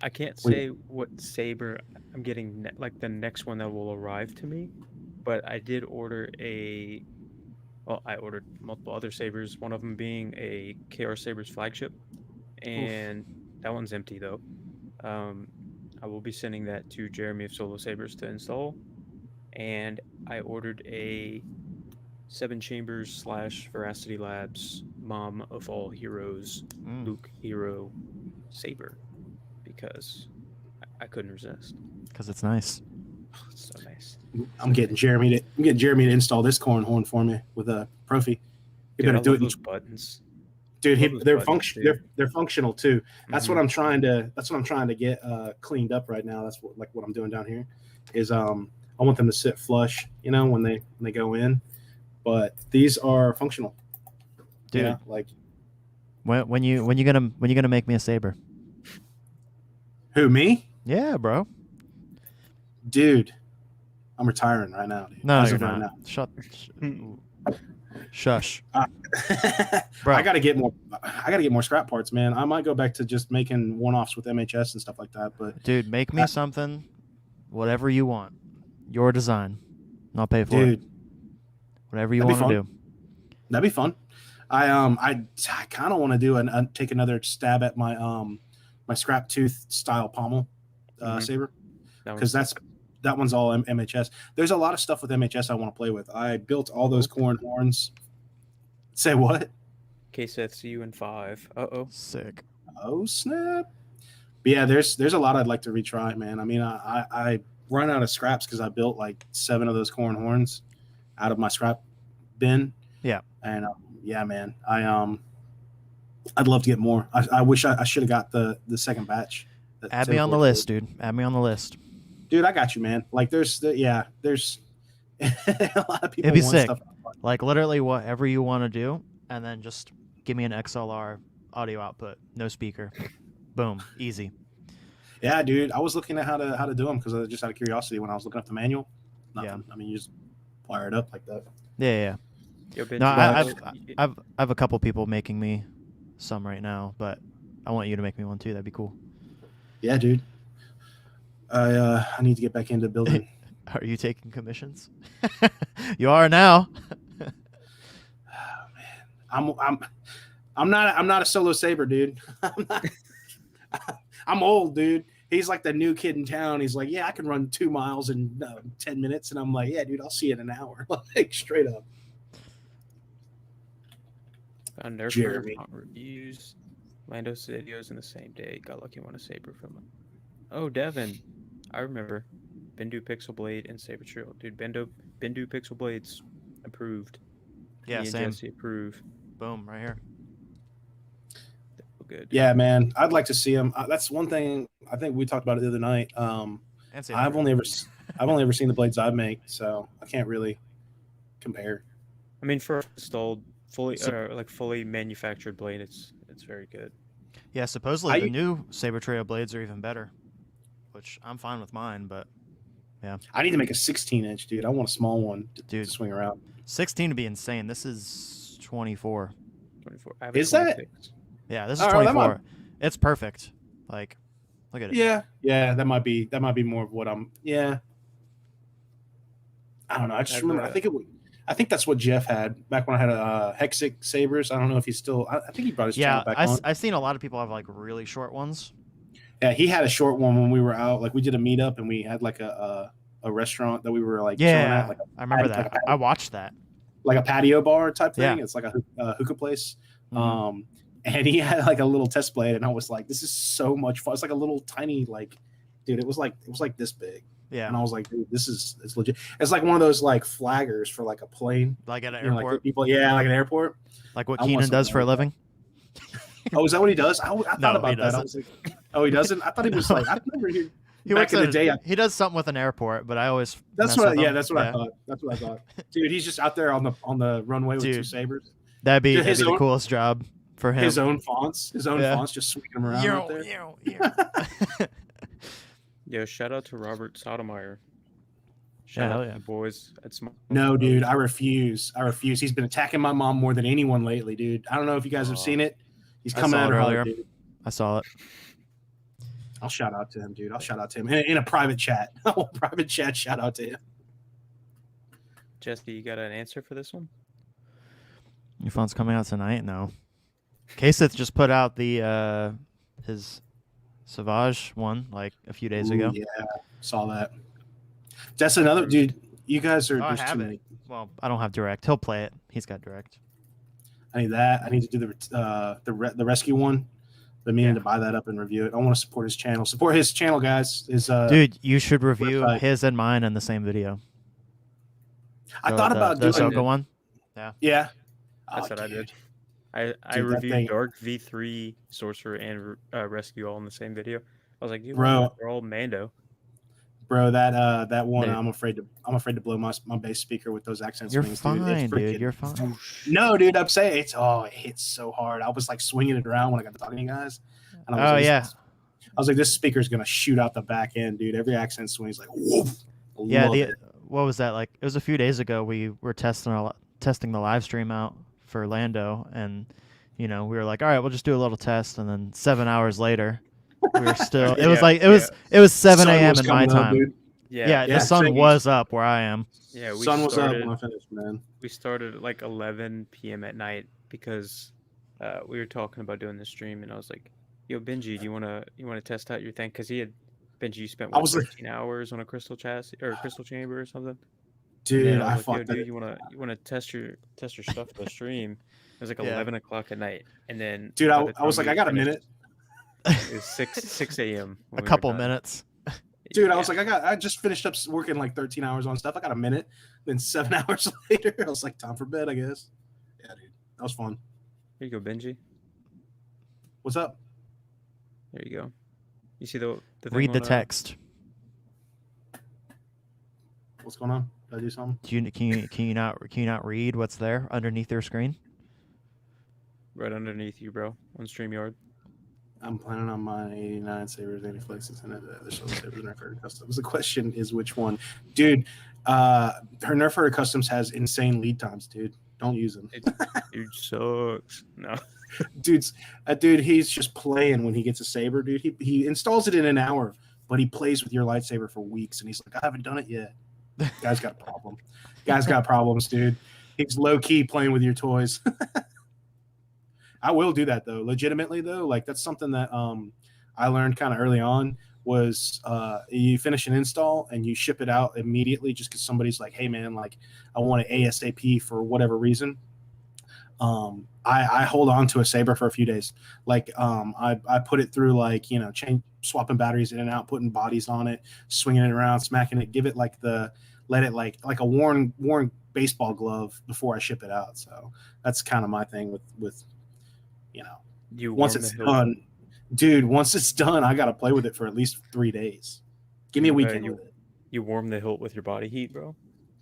I can't say what Saber I'm getting, like the next one that will arrive to me, but I did order I ordered multiple other Sabers, one of them being a KR Sabers flagship, and that one's empty though. I will be sending that to Jeremy of Solo Sabers to install, and I ordered a 7 Chambers / Veracity Labs Mom of All Heroes Luke Hero Saber because I couldn't resist. Because it's nice. It's so nice. I'm getting Jeremy to install this corn horn for me with a Profi. You better do it. Those buttons, dude. They're functional too. That's what I'm trying to get cleaned up right now. That's what I'm doing down here. Is I want them to sit flush, when they go in. But these are functional, dude. Yeah, like when you gonna make me a Saber? Who, me? Yeah, bro. Dude, I'm retiring right now. Dude. No, you're not. Right now. Shush. Bro. I gotta get more scrap parts, man. I might go back to just making one-offs with MHS and stuff like that. But dude, make me something, whatever you want, your design, and I'll pay for it. Whatever you want to do. That'd be fun. I kind of want to do take another stab at my my scrap tooth style pommel saber, because that one's all MHS. There's a lot of stuff with MHS I want to play with. I built all those corn horns. Say what? KSith, see you in 5. Sick. Oh snap! But yeah, there's a lot I'd like to retry, man. I mean, I run out of scraps because I built like 7 of those corn horns out of my scrap bin. Yeah. And yeah, man, I'd love to get more. I wish I should have got the second batch. Add me on the list, dude. Add me on the list. Dude, I got you, man. Like there's a lot of people. It'd be want sick. Stuff. Like literally whatever you want to do, and then just give me an XLR audio output, no speaker. Boom, easy. Yeah, dude. I was looking at how to do them because just out of curiosity when I was looking up the manual. Nothing. Yeah. I mean, you just wire it up like that. Yeah. No, I have a couple people making me some right now, but I want you to make me one too. That'd be cool. Yeah, dude. I need to get back into building. Are you taking commissions? You are now. Oh, man. I'm not a solo saber, dude. I'm old, dude. He's like the new kid in town. He's like, yeah, I can run 2 miles in 10 minutes. And I'm like, yeah, dude, I'll see you in an hour. Like, straight up. Found Nerfherder Jeremy. reviews. Lando videos in the same day. Got lucky on a Saber from him. Oh, Devin. I remember. Bendu Pixel Blade and Saber Trail. Dude, Bendu Pixel Blades approved. Yeah, Me and same. Jesse approve. Boom, right here. Good. Yeah, man. I'd like to see him. That's one thing. I think we talked about it the other night. And Saber I've Trail. only ever seen the blades I make, so I can't really compare. I mean, for installed fully manufactured blade, it's very good. Yeah, supposedly the new Saber Trail blades are even better, which I'm fine with mine, but yeah. I need to make a 16-inch, dude. I want a small one to swing around. 16 would be insane. This is 24. 24. I have a Is that? 26. Yeah, this is Oh, that 24. It's perfect. Like, look at it. Yeah. That might be more of what I'm. Yeah. I don't know. I just remember. I think that's what Jeff had back when I had a Hexic Sabers. I don't know if he's still. I think he brought his channel back on. I've seen a lot of people have like really short ones. Yeah, he had a short one when we were out. Like we did a meetup and we had like a restaurant that we were like chilling at. Like I remember that. I watched that. Like a patio bar type thing. Yeah. It's like a hookah place. Mm-hmm. And he had like a little test blade, and I was like, "This is so much fun." It's like a little tiny, like, dude. It was like this big. Yeah. And I was like, "Dude, it's legit." It's like one of those like flaggers for like a plane, Like at an like airport. people, like an airport. Like what I want Keenan does something for a like that. living. Oh, is that what he does? I thought No, about he that. I doesn't. was like, oh, he doesn't. I thought he was No. like. I remember he He back works in at the day. he does something with an airport, but I always That's mess what. with Yeah, him. that's what I thought. That's what I thought. Dude, he's just out there on the runway with two Dude. sabers. That'd be His the own- coolest job for him. His own fonts, just swinging them around out there. Yo, shout out to Robert Sotomayor. Yeah, Shout hell out yeah. to the boys at Small. No, dude, I refuse. He's been attacking my mom more than anyone lately, dude. I don't know if you guys have seen it. He's I coming saw at it her earlier. hard, dude. I saw it. I'll shout out to him, dude. I'll shout out to him in a private chat. Private chat. Shout out to him. Jesse, you got an answer for this one? Your phone's coming out tonight? No. KSith just put out the his Savage one like a few days ago. Yeah, saw that. That's another dude. You guys are. Oh, I there's have too it. many. Well, I don't have direct. He'll play it. He's got direct. I need that. I need to do the rescue one. Been meaning to buy that up and review it. I want to support his channel. Support his channel, guys. Dude, you should review website. his and mine in the same video. I thought about the doing Ahsoka one. Yeah. That's what I did. I Dude, that reviewed thing- Dark V3 Sorcerer and Rescue all in the same video. I was like, you Bro. they're all Mando. Bro, that one, Dude. I'm afraid to blow my bass speaker with those accent You're swings, fine, dude. It's dude. You're fine. No, dude, I'm saying it hits so hard. I was like swinging it around when I got to talking to you guys. And I was like, yeah. I was like, this speaker's gonna shoot out the back end, dude. Every accent swing is like, woof. I Yeah, love it. what was that like? It was a few days ago. We were testing the live stream out for Lando, and we were like, all right, we'll just do a little test, and then 7 hours later, we were still. It was like it was 7 Sun a.m. was in my coming up, time. dude. Yeah, Yeah, the sun same. was up where I am. Yeah, we Sun was up started. when I finished, man. We started at like 11 p.m. at night because we were talking about doing the stream, and I was like, "Yo, Benji, do you wanna test out your thing?" Because Benji, you spent I was like- 13 hours on a crystal chassis or a crystal chamber or something. Dude, And I was like, fucked "Yo, it. dude, you wanna test your stuff for the stream?" It was like Yeah. 11 o'clock at night, and then Dude, by the I was time like, we I got a finished, minute. It was 6 a.m. when A we were couple done. minutes. Dude, I Yeah. was like, I just finished up working like 13 hours on stuff. I got a minute. Then 7 hours later, I was like, time for bed, I guess. Yeah, dude. That was fun. Here you go, Benji. What's up? There you go. You see the thing Read the on, text. What's going on? Did I do something? Can you not read what's there underneath your screen? right underneath you, bro, on StreamYard. I'm planning on my 89 Sabers, 80 Flexes, and additional Sabers and Nerfherder Customs. The question is which one? Dude, her Nerfherder Customs has insane lead times, dude. Don't use them. Dude sucks. No. Dude, he's just playing when he gets a Saber, dude. He installs it in an hour, but he plays with your lightsaber for weeks, and he's like, I haven't done it yet. Guy's got a problem. Guy's got problems, dude. He's low-key playing with your toys. I will do that, though. Legitimately, though, like that's something that I learned kind of early on was you finish an install and you ship it out immediately just because somebody's like, hey, man, like I want it ASAP for whatever reason. I hold on to a Saber for a few days. Like I put it through like chain swapping batteries in and out, putting bodies on it, swinging it around, smacking it, give it like let it like a worn baseball glove before I ship it out. So that's kind of my thing with once it's done, dude. Once it's done, I gotta play with it for at least 3 days. Give me a weekend with it. You warm the hilt with your body heat, bro?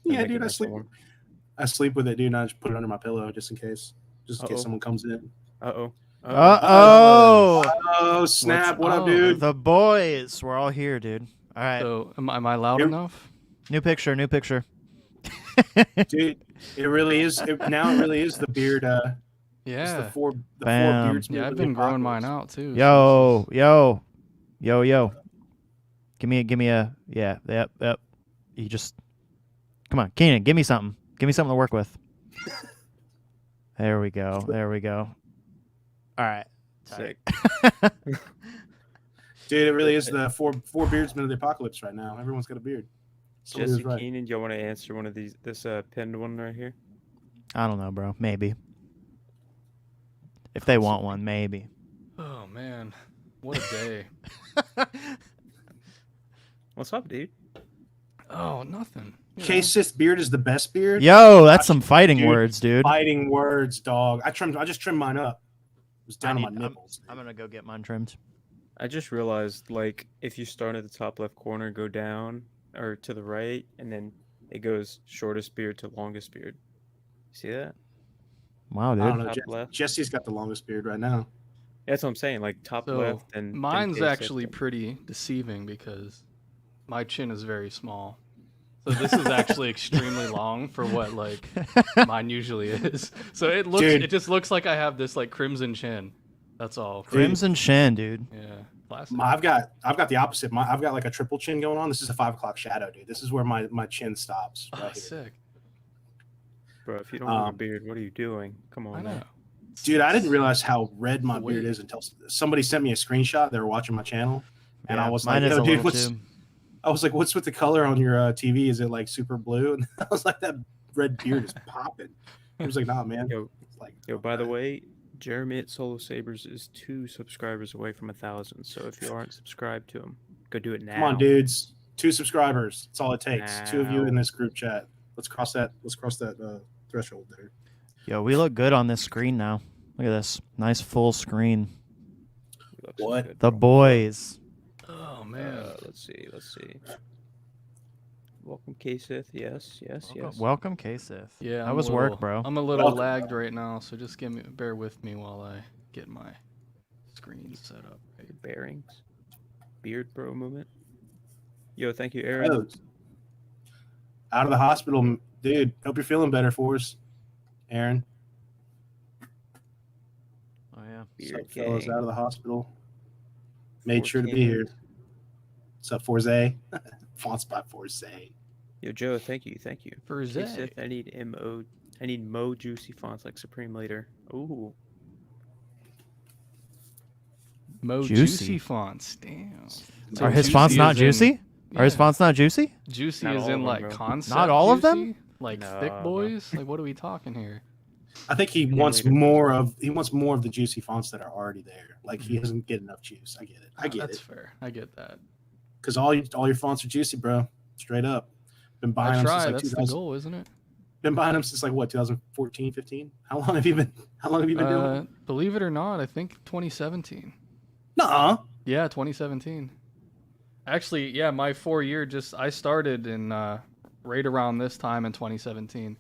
Yeah, dude. I sleep with it, dude. And I just put it under my pillow just in case someone comes in. Uh-oh. Oh, snap. What up, dude? The boys. We're all here, dude. All right. So, am I loud enough? New picture. Dude, it really is. Now it really is the beard. Yeah. The four Bam. beards. Yeah, I've been growing mine out, too. Yo. Give me a, yep. You just, come on, Keenan, give me something. Give me something to work with. There we go. All right. Sick. Dude, it really is the four beardsmen of the apocalypse right now. Everyone's got a beard. Jesse Keenan, do you want to answer one of this pinned one right here? I don't know, bro. Maybe. If they want one, maybe. Oh, man. What a day. What's up, dude? Oh, nothing. KSith beard is the best beard. Yo, that's some fighting words, dude. Fighting words, dog. I just trimmed mine up. It was down on my nipples. I'm gonna go get mine trimmed. I just realized, like, if you start at the top left corner, go down or to the right, and then it goes shortest beard to longest beard. See that? Wow, dude. I don't know. Top left. Jesse's got the longest beard right now. That's what I'm saying. Like top left and mine's actually pretty deceiving because my chin is very small. So this is actually extremely long for what like mine usually is. So it just looks like I have this like crimson chin. That's all. Crimson chin, dude. Yeah. Classic. I've got the opposite. I've got like a triple chin going on. This is a 5 o'clock shadow, dude. This is where my chin stops. Right here. Sick. Bro, if you don't have a beard, what are you doing? Come on, man. Dude, I didn't realize how red my beard is until somebody sent me a screenshot. They were watching my channel, and I was like, "Yo, dude, I was like, what's with the color on your TV? Is it like super blue?" And I was like, "That red beard is popping." He was like, "Nah, man." Yo, by the way, Jeremy at Solo Sabers is 2 subscribers away from 1,000. So if you aren't subscribed to him, go do it now. Come on, dudes. 2 subscribers. That's all it takes. Now. 2 of you in this group chat. Let's cross that threshold there. Yo, we look good on this screen now. Look at this. Nice full screen. What? Good, the boys. Oh, man. Let's see. Welcome, KSith. Yes. Welcome, KSith. Yeah, that was work, bro. I'm a little lagged right now, so just bear with me while I get my screen set up. Your bearings. Beard bro movement. Yo, thank you, Aaron. Oh, out of the hospital, dude. Hope you're feeling better for us, Aaron. Oh yeah. Beard fellas out of the hospital. Made sure to be here. What's up, Forze? Fonts by Forze. Yo, Joe, thank you. Forze. I need Mo juicy fonts like Supreme Leader. Ooh. Mo juicy fonts. Damn. So are his fonts not juicy? Are his fonts not juicy? Juicy is in like concept. Not all of them? Like thick boys? Like what are we talking here? I think he wants more of the juicy fonts that are already there. Like he doesn't get enough juice. I get it. That's fair. I get that. Because all your fonts are juicy, bro. Straight up. Been buying them since like that's the goal, isn't it? Been buying them since like what, 2014, 15? How long have you been doing it? Believe it or not, I think 2017. Nuh-uh. Yeah, 2017. Actually, yeah, my 4-year I started in right around this time in 2017.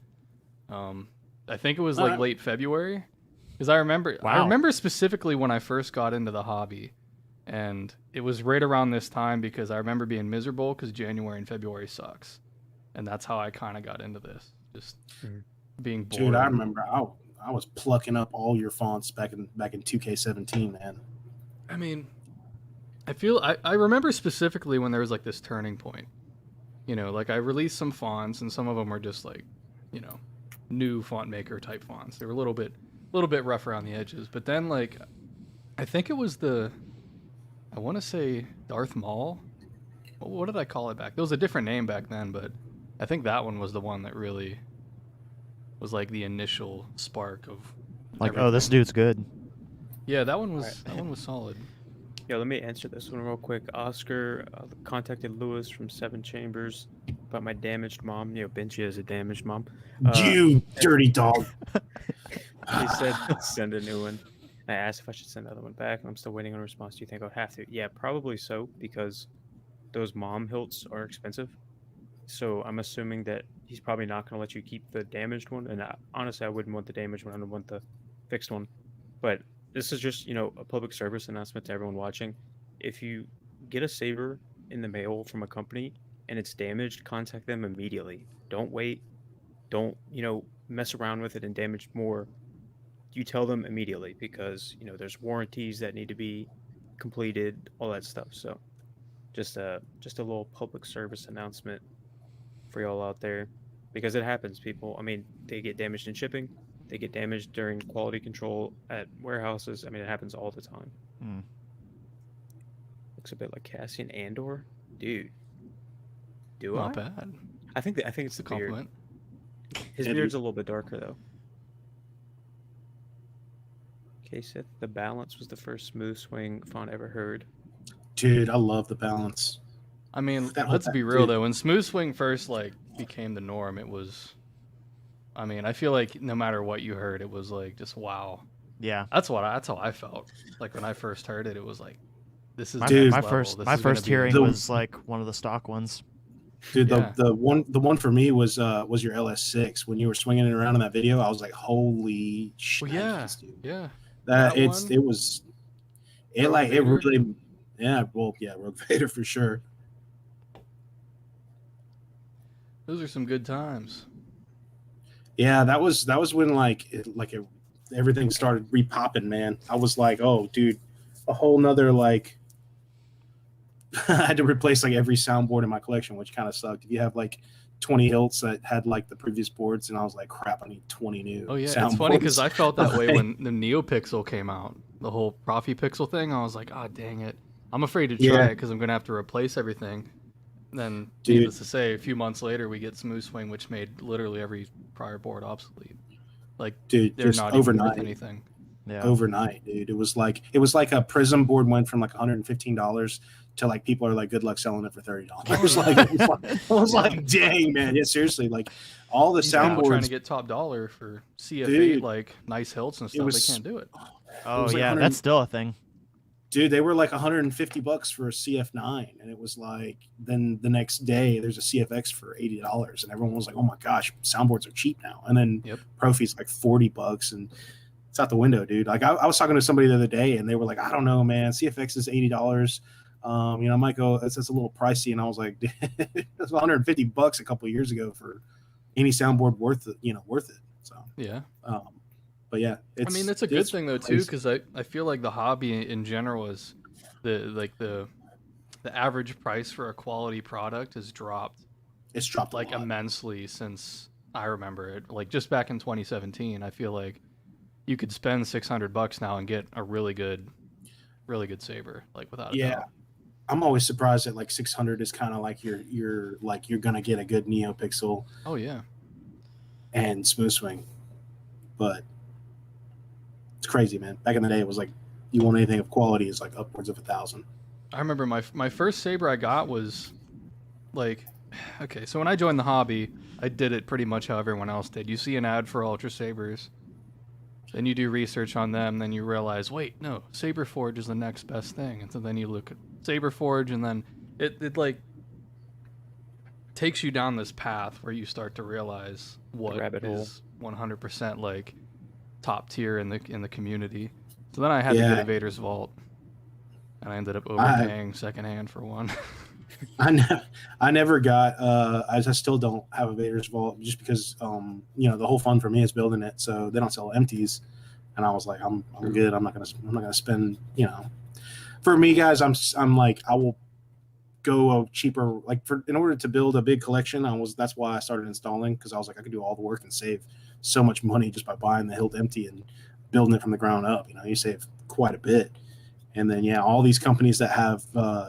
I think it was like late February. Because I remember specifically when I first got into the hobby. And it was right around this time because I remember being miserable because January and February sucks. And that's how I kind of got into this. Just being bored. Dude, I remember I was plucking up all your fonts back in 2K17, man. I mean, I remember specifically when there was like this turning point. You know, like I released some fonts and some of them were just like, you know, new font maker type fonts. They were a little bit rough around the edges. But then like, I think it was I want to say Darth Maul. What did I call it back? There was a different name back then, but I think that one was the one that really was like the initial spark of Like, oh, this dude's good. Yeah, that one was Alright. that one was solid. Yeah, let me answer this one real quick. Oscar contacted Lewis from Seven Chambers about my damaged mom. You know, Benji has a damaged mom. You dirty dog. He said send a new one. I asked if I should send another one back. I'm still waiting on a response. Do you think I would have to? Yeah, probably so, because those mom hilts are expensive. So I'm assuming that he's probably not going to let you keep the damaged one. And honestly, I wouldn't want the damaged one. I would want the fixed one. But this is just, a public service announcement to everyone watching. If you get a Saber in the mail from a company and it's damaged, contact them immediately. Don't wait. Don't, mess around with it and damage more. You tell them immediately, because, there's warranties that need to be completed, all that stuff. So just a little public service announcement for y'all out there, because it happens, people. I mean, they get damaged in shipping. They get damaged during quality control at warehouses. I mean, it happens all the time. Hmm. Looks a bit like Cassian Andor, dude. Do Not I? bad. I think it's the It's a beard. compliment. His Yeah, beard's dude. a little bit darker though. KSith, the balance was the first smooth swing font ever heard. Dude, I love the balance. I mean, That whole let's be thing, real dude. though. When smooth swing first became the norm, it was. I mean, I feel like no matter what you heard, it was like just wow. Yeah. That's how I felt. Like when I first heard it, it was like, this is My, Dude. next my level. first This my is gonna first be- hearing The- was like one of the stock ones. Dude, Yeah. the one for me was your LS6. When you were swinging it around in that video, I was like, holy shit, Well, yeah, dude. yeah. That That it one, was it Rogue like Vader. it really Rogue Vader for sure. Those are some good times. Yeah, that was when everything started repopping, man. I was like, oh dude, a whole nother like I had to replace like every soundboard in my collection, which kind of sucked. If you have like 20 hilts that had like the previous boards, and I was like, crap, I need 20 new. Oh yeah, soundboards. it's funny because I felt that way Like, when the NeoPixel came out. The whole Profi Pixel thing. I was like, oh dang it, I'm afraid to try Yeah. it because I'm gonna have to replace everything. Then, Dude. needless to say, a few months later, we get Smooth Swing, which made literally every prior board obsolete. Like dude, they're just not even overnight. worth anything. Yeah. Overnight, dude. It was like a Prism board went from like $115 to like people are like, good luck selling it for $30. I was like, dang, man. Yeah, seriously. Like all the These people trying soundboards. to get top dollar for CF8, Dude. like nice hilts and stuff. was- They can't do it. Oh was like yeah, 100 that's still a thing. Dude, they were like $150 for a CF9, and it was like then the next day there's a CFX for $80, and everyone was like, "Oh my gosh, soundboards are cheap now." And then Yep. Profi's like $40, and it's out the window, dude. Like I was talking to somebody the other day, and they were like, "I don't know, man. CFX is $80. I might go. That's a little pricey." And I was like, "That's $150 a couple of years ago for any soundboard worth it. Worth it." So, Yeah. but yeah, I mean, it's a good thing though too, crazy. because I feel like the hobby in general is the average price for a quality product has dropped It's dropped like a lot. immensely since I remember it. Like just back in 2017, I feel like you could spend $600 now and get a really good Saber, like without a Yeah. doubt. I'm always surprised that like 600 is kind of like you're gonna get a good NeoPixel Oh yeah. and smooth swing, but it's crazy, man. Back in the day, it was like you want anything of quality is like upwards of 1,000. I remember my first Saber I got was like, okay, so when I joined the hobby, I did it pretty much how everyone else did. You see an ad for Ultra Sabers, then you do research on them, then you realize, wait, no, Saber Forge is the next best thing. And so then you look at Saber Forge, and then it like takes you down this path where you start to realize what rabbit hole. is 100% like top tier in the community. So then I had to Yeah. get a Vader's Vault, and I ended up overpaying secondhand for one. I never got. I still don't have a Vader's Vault just because the whole fun for me is building it. So they don't sell empties, and I was like, I'm good. I'm not gonna spend. For me, guys, I'm like I will go a cheaper in order to build a big collection. That's why I started installing, because I was like I could do all the work and save so much money just by buying the hilt empty and building it from the ground up. You save quite a bit. And then all these companies that have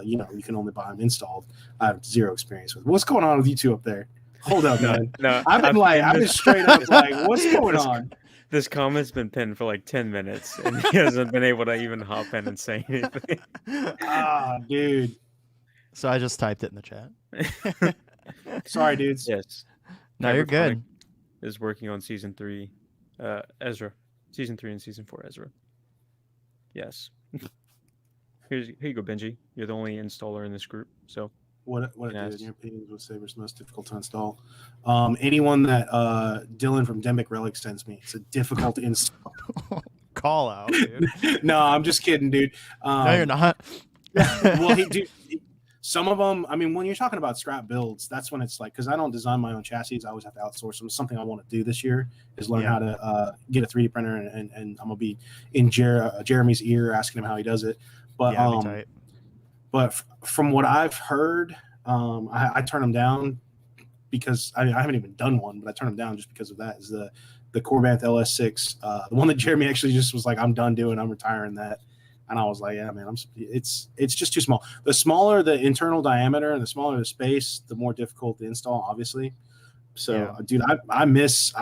you can only buy them installed, I have zero experience with. What's going on with you two up there? Hold up, man. No, I've been straight up like, what's going on? This comment's been pinned for like 10 minutes, and he hasn't been able to even hop in and say anything. Ah, dude. So I just typed it in the chat. Sorry, dudes. Yes. No, you're Kyberphonic good. Is working on season 3, Ezra. Season 3 and season 4, Ezra. Yes. Here you go, Benji. You're the only installer in this group, so. What Yes. in your opinion was Saber's most difficult to install? Anyone that Dylan from Demic Relic sends me. It's a difficult install. Call out, dude. No, I'm just kidding, dude. No, you're not. Well, some of them, I mean, when you're talking about scrap builds, that's when it's like, because I don't design my own chassis, I always have to outsource them. Something I want to do this year is learn how to get a 3D printer, and I'm gonna be in Jeremy's ear asking him how he does it. But Yeah, tight. but from what I've heard, I turn them down because I haven't even done one, but I turn them down just because of that. Is the Corbanth LS6, the one that Jeremy actually just was like, I'm done doing, I'm retiring that. And I was like, yeah, man, it's just too small. The smaller the internal diameter and the smaller the space, the more difficult to install, obviously. So, Yeah. dude, I miss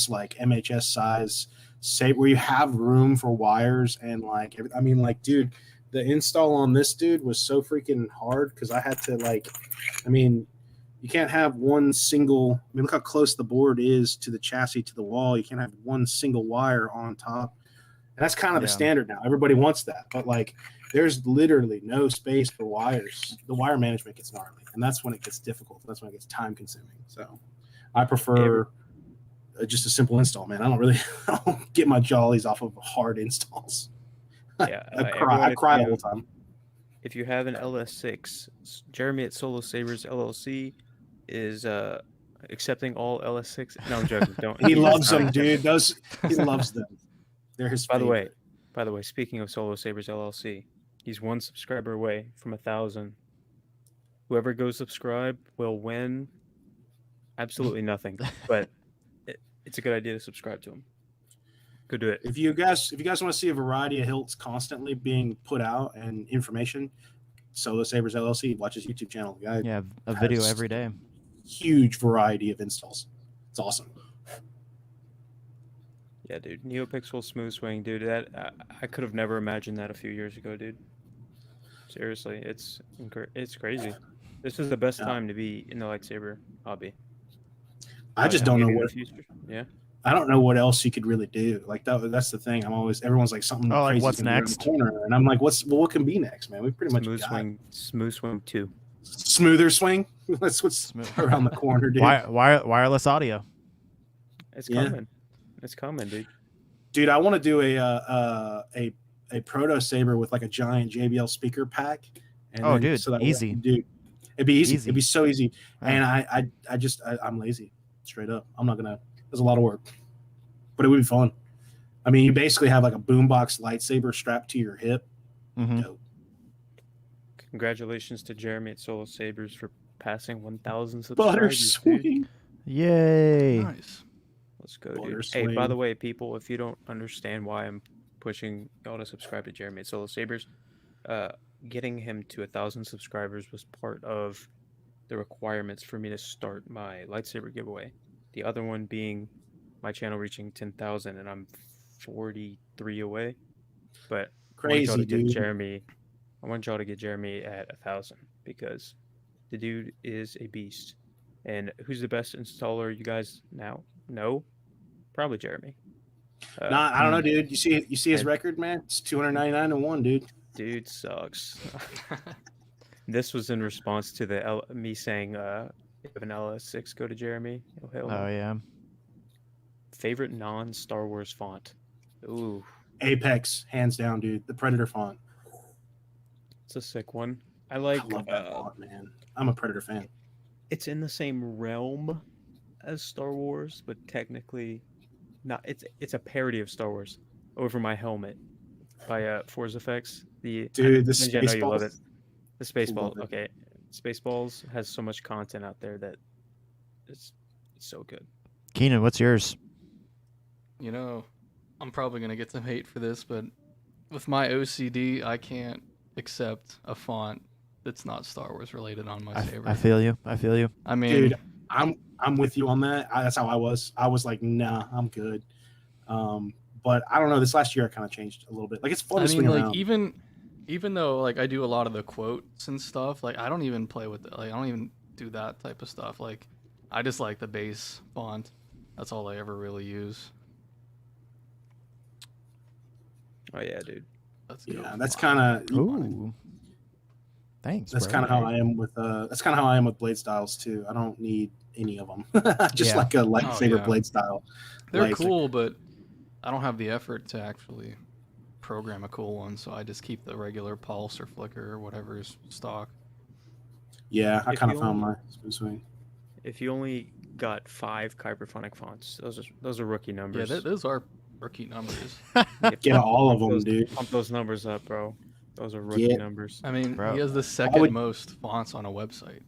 like MHS size Saber where you have room for wires and like, I mean, like, dude, the install on this dude was so freaking hard because I had to like, I mean, you can't have one single. I mean, look how close the board is to the chassis to the wall. You can't have one single wire on top. And that's kind of the standard now. Everybody wants that. But, like, there's literally no space for wires. The wire management gets gnarly. And that's when it gets difficult. That's when it gets time-consuming. So I prefer just a simple install, man. I don't get my jollies off of hard installs. Yeah, I cry all the time. If you have an LS6, Jeremy at Solo Sabers LLC is accepting all LS6. No, I'm joking. Don't. He loves them, dude. He loves them. They're his favorite. By the way, speaking of Solo Sabers LLC, he's 1 subscriber away from 1,000. Whoever goes subscribe will win absolutely nothing, but it's a good idea to subscribe to him. Go do it. If you guys want to see a variety of hilts constantly being put out and information, Solo Sabers LLC, watch his YouTube channel. The guy Yeah, a video every day. Huge variety of installs. It's awesome. Yeah, dude. NeoPixel smooth swing, dude. That I could have never imagined that a few years ago, dude. Seriously, it's crazy. This is the best time to be in the lightsaber hobby. I just don't know what. Yeah. I don't know what else you could really do. Like that's the thing. Everyone's like something like crazy. What's next? Corner, and I'm like, what can be next, man? We pretty much smooth swing 2. Smoother swing. That's what's around the corner, dude. Wireless audio. It's coming. It's coming, dude. Dude, I want to do a proto saber with like a giant JBL speaker pack. And dude, easy. Dude, it'd be easy. It'd be so easy. Yeah. And I'm lazy, straight up. I'm not gonna. There's a lot of work, but it would be fun. I mean, you basically have like a boombox lightsaber strapped to your hip. Mm-hmm. Dope. Congratulations to Jeremy at Solo Sabers for passing 1,000 Butter subscribers. swing. Yay! Nice. Let's go, Butter dude. swing. Hey, by the way, people, if you don't understand why I'm pushing y'all to subscribe to Jeremy at Solo Sabers, getting him to 1,000 subscribers was part of the requirements for me to start my lightsaber giveaway. The other one being my channel reaching 10,000, and I'm 43 away. But Crazy, dude. I want y'all to get Jeremy at 1,000 because the dude is a beast. And who's the best installer you guys now know? Probably Jeremy. I don't know, dude. You see his record, man? It's 299-1, dude. Dude sucks. This was in response to me saying, if an LS6 go to Jeremy. Oh yeah. Favorite non-Star Wars font. Ooh. Apex, hands down, dude. The Predator font. It's a sick one. I love that font, man. I'm a Predator fan. It's in the same realm as Star Wars, but technically not. It's a parody of Star Wars. Over My Helmet by Force Effects. The Spaceballs. I know you love it. The Spaceballs. Okay. Spaceballs has so much content out there that it's so good. Keenan, what's yours? You know, I'm probably going to get some hate for this, but with my OCD, I can't accept a font that's not Star Wars related on my Saber. I feel you. I mean, dude, I'm with you on that. That's how I was. I was like, nah, I'm good. But I don't know. This last year, I kind of changed a little bit. Like it's fun I to mean, swing like around. even though like I do a lot of the quotes and stuff, like I don't even play with it. Like I don't even do that type of stuff. Like I just like the base font. That's all I ever really use. Oh yeah, dude. Let's Yeah, go. that's kind of. Ooh. Thanks, That's bro. kind of how I am with. That's kind of how I am with blade styles too. I don't need any of them. Just Yeah. like a lightsaber yeah. blade style. They're Like, cool, but I don't have the effort to actually program a cool one, so I just keep the regular pulse or flicker or whatever is stock. Yeah, I If kind of you found only- my smooth swing. If you only got 5 Kyberphonic fonts, those are rookie numbers. Yeah, those are rookie numbers. Get all of Pump them, those- dude. Pump those numbers up, bro. Those are rookie Get- numbers. I mean, Bro, he has the would- second most fonts on a website.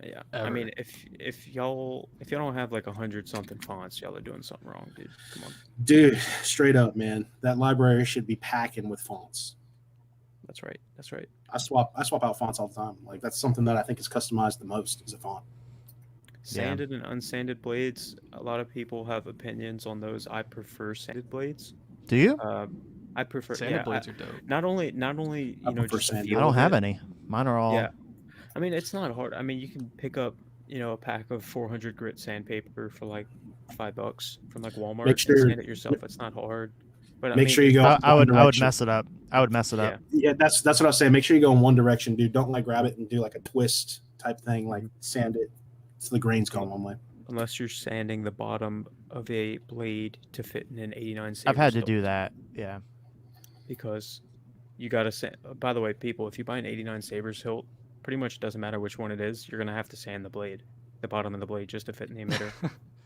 Yeah. Ever. I mean, if y'all don't have like 100 something fonts, y'all are doing something wrong, dude. Come on. Dude, straight up, man. That library should be packing with fonts. That's right. That's right. I swap out fonts all the time. Like that's something that I think is customized the most is a font. Sanded and unsanded blades. A lot of people have opinions on those. I prefer sanded blades. Do you? I prefer Sanded blades are dope. not only I you know prefer just the sanded. feel I don't of have it. any. Mine are all. Yeah. I mean, it's not hard. I mean, you can pick up, a pack of 400 grit sandpaper for like $5 from like Walmart Make sure- and sand it yourself. It's not hard. But Make sure you go. I would one I would direction. mess it up. I would mess it Yeah. up. Yeah, that's what I was saying. Make sure you go in one direction, dude. Don't like grab it and do like a twist type thing, like sand it so the grain's going one way. Unless you're sanding the bottom of a blade to fit in an 89 Saber I've had to hilt, do that. Yeah. because you got to sand. By the way, people, if you buy an 89 Sabers hilt, pretty much doesn't matter which one it is, you're gonna have to sand the bottom of the blade just to fit in the emitter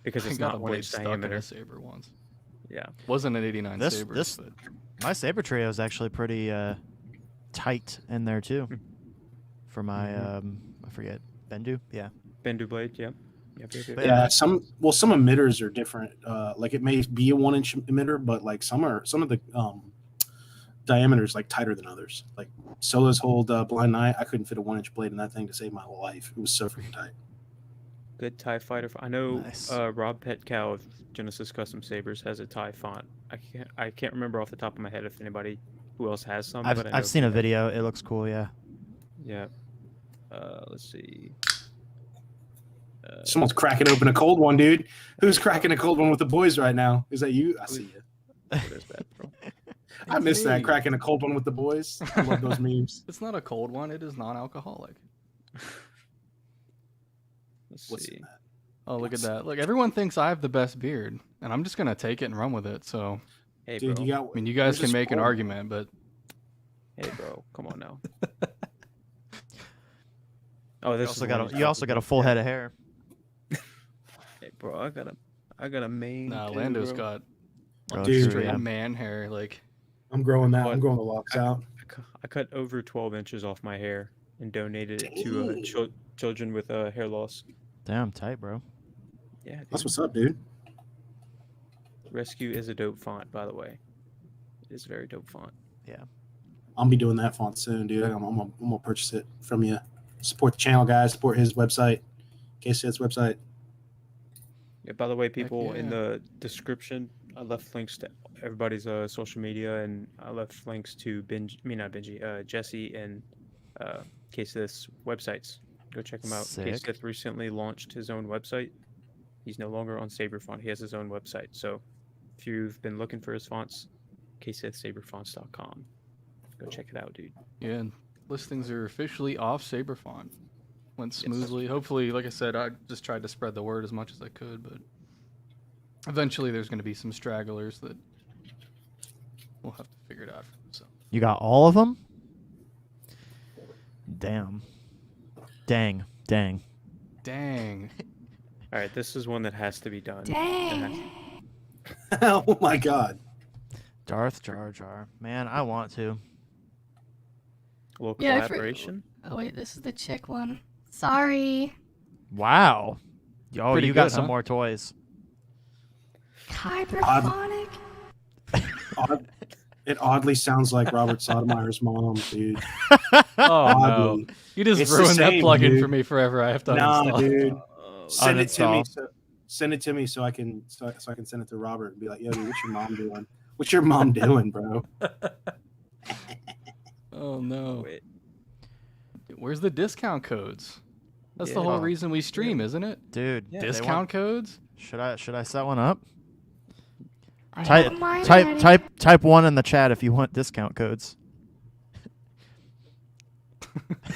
because I it's got not a 1 blade inch stuck in diameter. a saber once. Yeah. Wasn't an 89 This- Sabers, this- but My Saber trio is actually pretty tight in there too. For my I forget Bendu. Yeah. Bendu blade. Yep. Yep. But Yeah, some emitters are different. Like it may be a 1 inch emitter, but like some of the diameters like tighter than others. Like Solo's hold Blind Knight, I couldn't fit a 1 inch blade in that thing to save my life. It was so freaking tight. Good TIE fighter. I know Nice. Rob Petcow of Genesis Custom Sabers has a TIE font. I can't remember off the top of my head if anybody who else has some. but I know I've seen a he- video. It looks cool. Yeah. Yeah. Let's see. Someone's cracking open a cold one, dude. Who's cracking a cold one with the boys right now? Is that you? I see you. What is that, bro? I miss that me. cracking a cold one with the boys. I love those memes. it's not a cold one. It is non-alcoholic. Let's What's see. in that? Oh, look at that! Look, everyone thinks I have the best beard, and I'm just gonna take it and run with it. So, Hey, Dude, bro. you got. I mean, you guys you're can just make an spoiled. argument, but Hey, bro. Come on now. Oh, You this also is got one a, you also got a full head of hair. Hey, bro. I got a main. nah, too, Lando's bro. got Oh, Dude, straight yeah. man hair. Like, I'm growing that. I'm What? growing the locks out. I cut over 12 inches off my hair and donated it to Dang. children with hair loss. Damn tight, bro. Yeah, dude. That's what's up, dude. Rescue is a dope font, by the way. It is a very dope font. I'll be doing that font soon, dude. I'm gonna purchase it from you. Support the channel, guys. Support his website, KSith's website. Yeah, by the way, people, in yeah. the description, I left links to everybody's social media, and I left links to Jesse and KSith's websites. Go check them out. Sick. KSith recently launched his own website. He's no longer on Saber Font. He has his own website. So if you've been looking for his fonts, KSithSaberfonts.com. Go check it out, dude. yeah, and listings are officially off Saberfont. Went Yes. smoothly. Hopefully, like I said, I just tried to spread the word as much as I could, but eventually there's going to be some stragglers that we'll have to figure it out. So You got all of them? Damn. Dang. dang. All right, this is one that has to be done. Dang. Oh my god. Darth Jar Jar. Man, I want to. A little Yeah, I for- collaboration. Oh wait, this is the chick one. Sorry. Wow. Oh, Pretty you got good, some huh? more toys. Kyberphonic. It oddly sounds like Robert Sotomayer's mom, dude. Oh no! Oddly. You just It's the ruined that same, plugin dude. for me forever. I have to Nah, uninstall. dude. Send it to me. Uninstall. Send it to me so I can send it to Robert and be like, yo, dude, what's your mom doing? What's your mom doing, bro? Oh no. Wait. Where's the discount codes? That's the Yeah. whole Oh. reason we stream, isn't it? Dude, Yeah. they want- Discount codes? Should I set one up? I Type have mine type ready. type one in the chat if you want discount codes.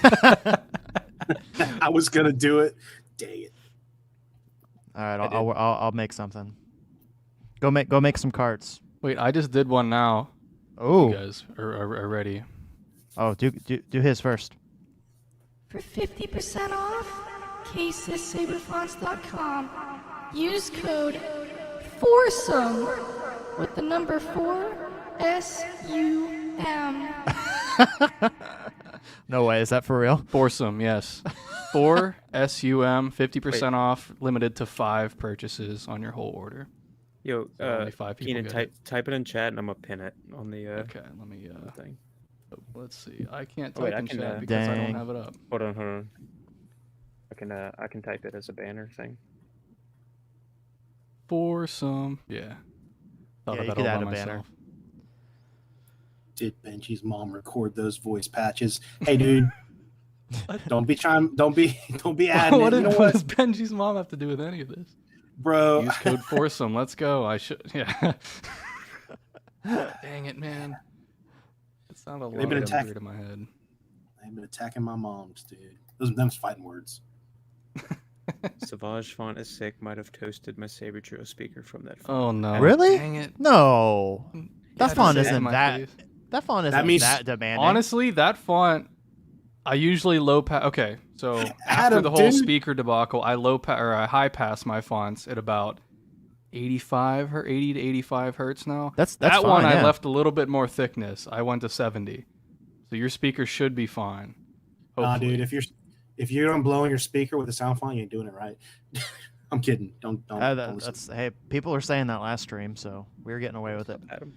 I was gonna do it. Dang it. All right, I I'll make something. Go make some cards. Wait, I just did one now. You Oh, guys are ready. do his first. For 50% off, KSithSaberfonts.com. Use code FOURSOME with the number 4 SUM. No way, is that for real? Foursome, yes. 4 SUM, 50% off, limited to 5 purchases on your whole order. Yo, So only 5 people Keenan, get it. type it in chat and I'm gonna pin it on the Okay, let me thing. let's see. I can't Oh, wait, type I in can, chat because I Dang. don't have it up. Hold on. I can type it as a banner thing. Foursome. Yeah. Thought Yeah, of you that could all add by a banner. myself. Did Benji's mom record those voice patches? Hey, dude. Don't be adding what, it. You know what what, does Benji's mom have to do with any of this? bro? Use code Foursome. Let's go. I should. Yeah. Dang it, man. It sounded a They've lot been attacked- weird in my head. They've been attacking my moms, dude. Them's fighting words. Savage font is sick. Might have toasted my Saber Trio speaker from that font. Oh no. Really? Dang it. No, that Yeah, font just say it in isn't my that. face. That font isn't That means- that demanding. Honestly, that font, I usually low pass. Okay, so after Adam, the whole dude. speaker debacle, I I high pass my fonts at about 85 or 80 to 85 hertz now. that's that fine, one I yeah. left a little bit more thickness. I went to 70, so your speaker should be fine. Nah, Hopefully. dude. If you're blowing your speaker with a sound font, you ain't doing it right. I'm kidding. Don't listen. That's hey, people are saying that last stream, so we were getting away with it. Adam.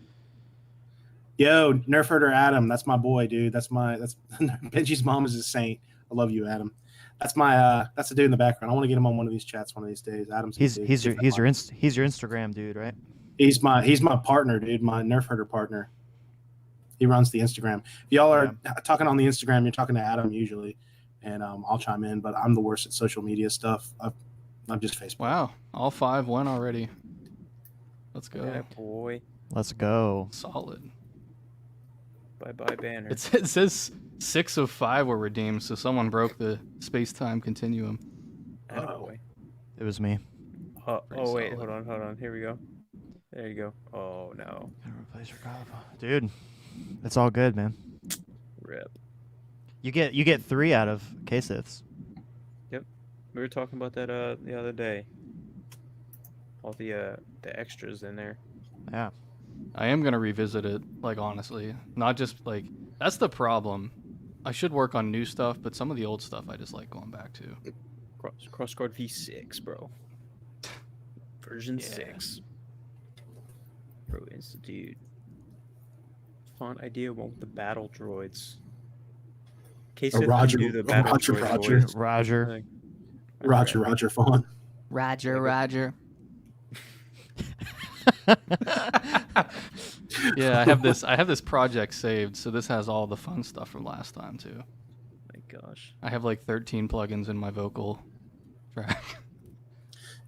Yo, Nerfherder Adam, that's my boy, dude. That's Benji's mom is a saint. I love you, Adam. That's that's the dude in the background. I want to get him on one of these chats one of these days. Adam's He's dude. your Instagram dude, right? He's my partner, dude. My Nerfherder partner. He runs the Instagram. If y'all are talking on the Instagram, you're talking to Adam usually, and I'll chime in. But I'm the worst at social media stuff. I'm just Facebook. Wow, all 5 went already. Let's go. Yeah, boy. Let's go. Solid. Bye banner. It says 6 of 5 were redeemed, so someone broke the space-time continuum. Attaboy. It was me. Pretty Oh wait, solid. hold on. Here we go. There you go. Oh no. Gotta replace your dude. It's all good, man. Rip. You get 3 out of KSiths. We were talking about that the other day. All the extras in there. Yeah. I am gonna revisit it, like honestly, not just like that's the problem. I should work on new stuff, but some of the old stuff I just like going back to. Crossguard V6, bro. Version Yeah. 6. Bro, Institute. Font idea one with the battle droids. KSith Roger- do the battle Roger, droid Roger. voice. Roger. Like, Roger Fawn. Roger. Yeah, I have this project saved, so this has all the fun stuff from last time too. My gosh. I have like 13 plugins in my vocal track.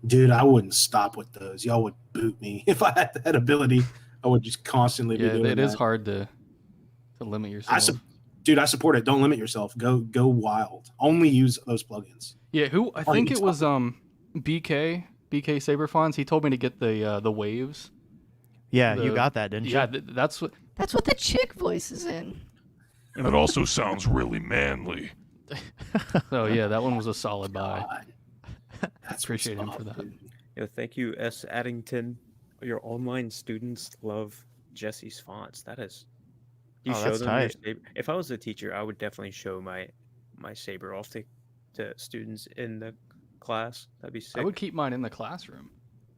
Dude, I wouldn't stop with those. Y'all would boot me if I had that ability. I would just constantly be Yeah, doing it is that. hard to limit yourself. Dude, I support it. Don't limit yourself. Go wild. Only use those plugins. Yeah, I Funny think it was stuff. BK Saber Fonts. He told me to get the waves. Yeah, you The- got that, didn't you? Yeah, that's what. That's what the chick voice is in. And it also sounds really manly. So yeah, that one was a solid buy. God. That's Appreciate him what's for up, that. dude. Yo, thank you, S. Addington. Your online students love Jesse's fonts. That is. Do you Oh, show that's them your tight. Saber? If I was a teacher, I would definitely show my Saber off to students in the class. That'd be sick. I would keep mine in the classroom.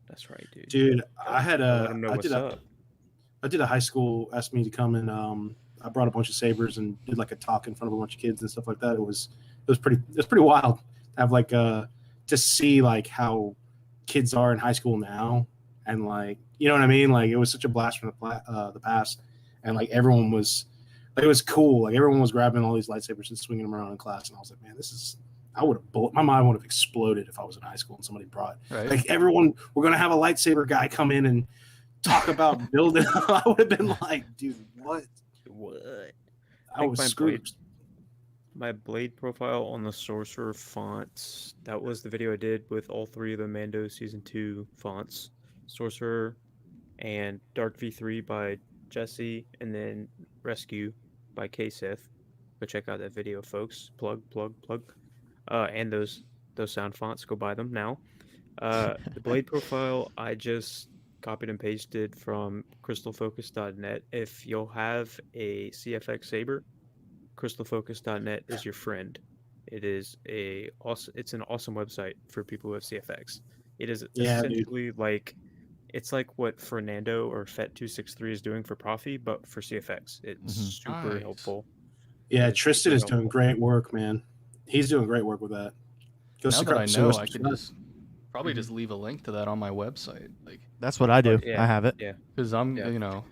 That's right, dude. Dude, I had Let them know I what's up. did a high school asked me to come and I brought a bunch of sabers and did like a talk in front of a bunch of kids and stuff like that. It was pretty wild to have like to see like how kids are in high school now, and like, you know what I mean? Like, it was such a blast from the past, and like everyone was, like, it was cool. Like everyone was grabbing all these lightsabers and swinging them around in class, and I was like, man, this is. I would have my mind would have exploded if I was in high school and somebody brought like everyone. We're gonna have a lightsaber guy come in and talk about building. I would have been like, dude, what? I was screwed. My blade profile on the sorcerer fonts. That was the video I did with all 3 of the Mando season 2 fonts: sorcerer and Dark V3 by Jesse, and then Rescue by KSith. Go check out that video, folks. Plug. And those sound fonts, go buy them now. The blade profile, I just copied and pasted from crystalfocus.net. If you'll have a CFX Saber, crystalfocus.net is your friend. It's an awesome website for people who have CFX. It is essentially like, it's like what Fernando or Fet263 is doing for Profi, but for CFX. It's super helpful. Yeah, Tristan is doing great work, man. He's doing great work with that. Now that I know, I could probably just leave a link to that on my website. Like, that's what I do. Yeah, I have it. Yeah, because I'm, you know,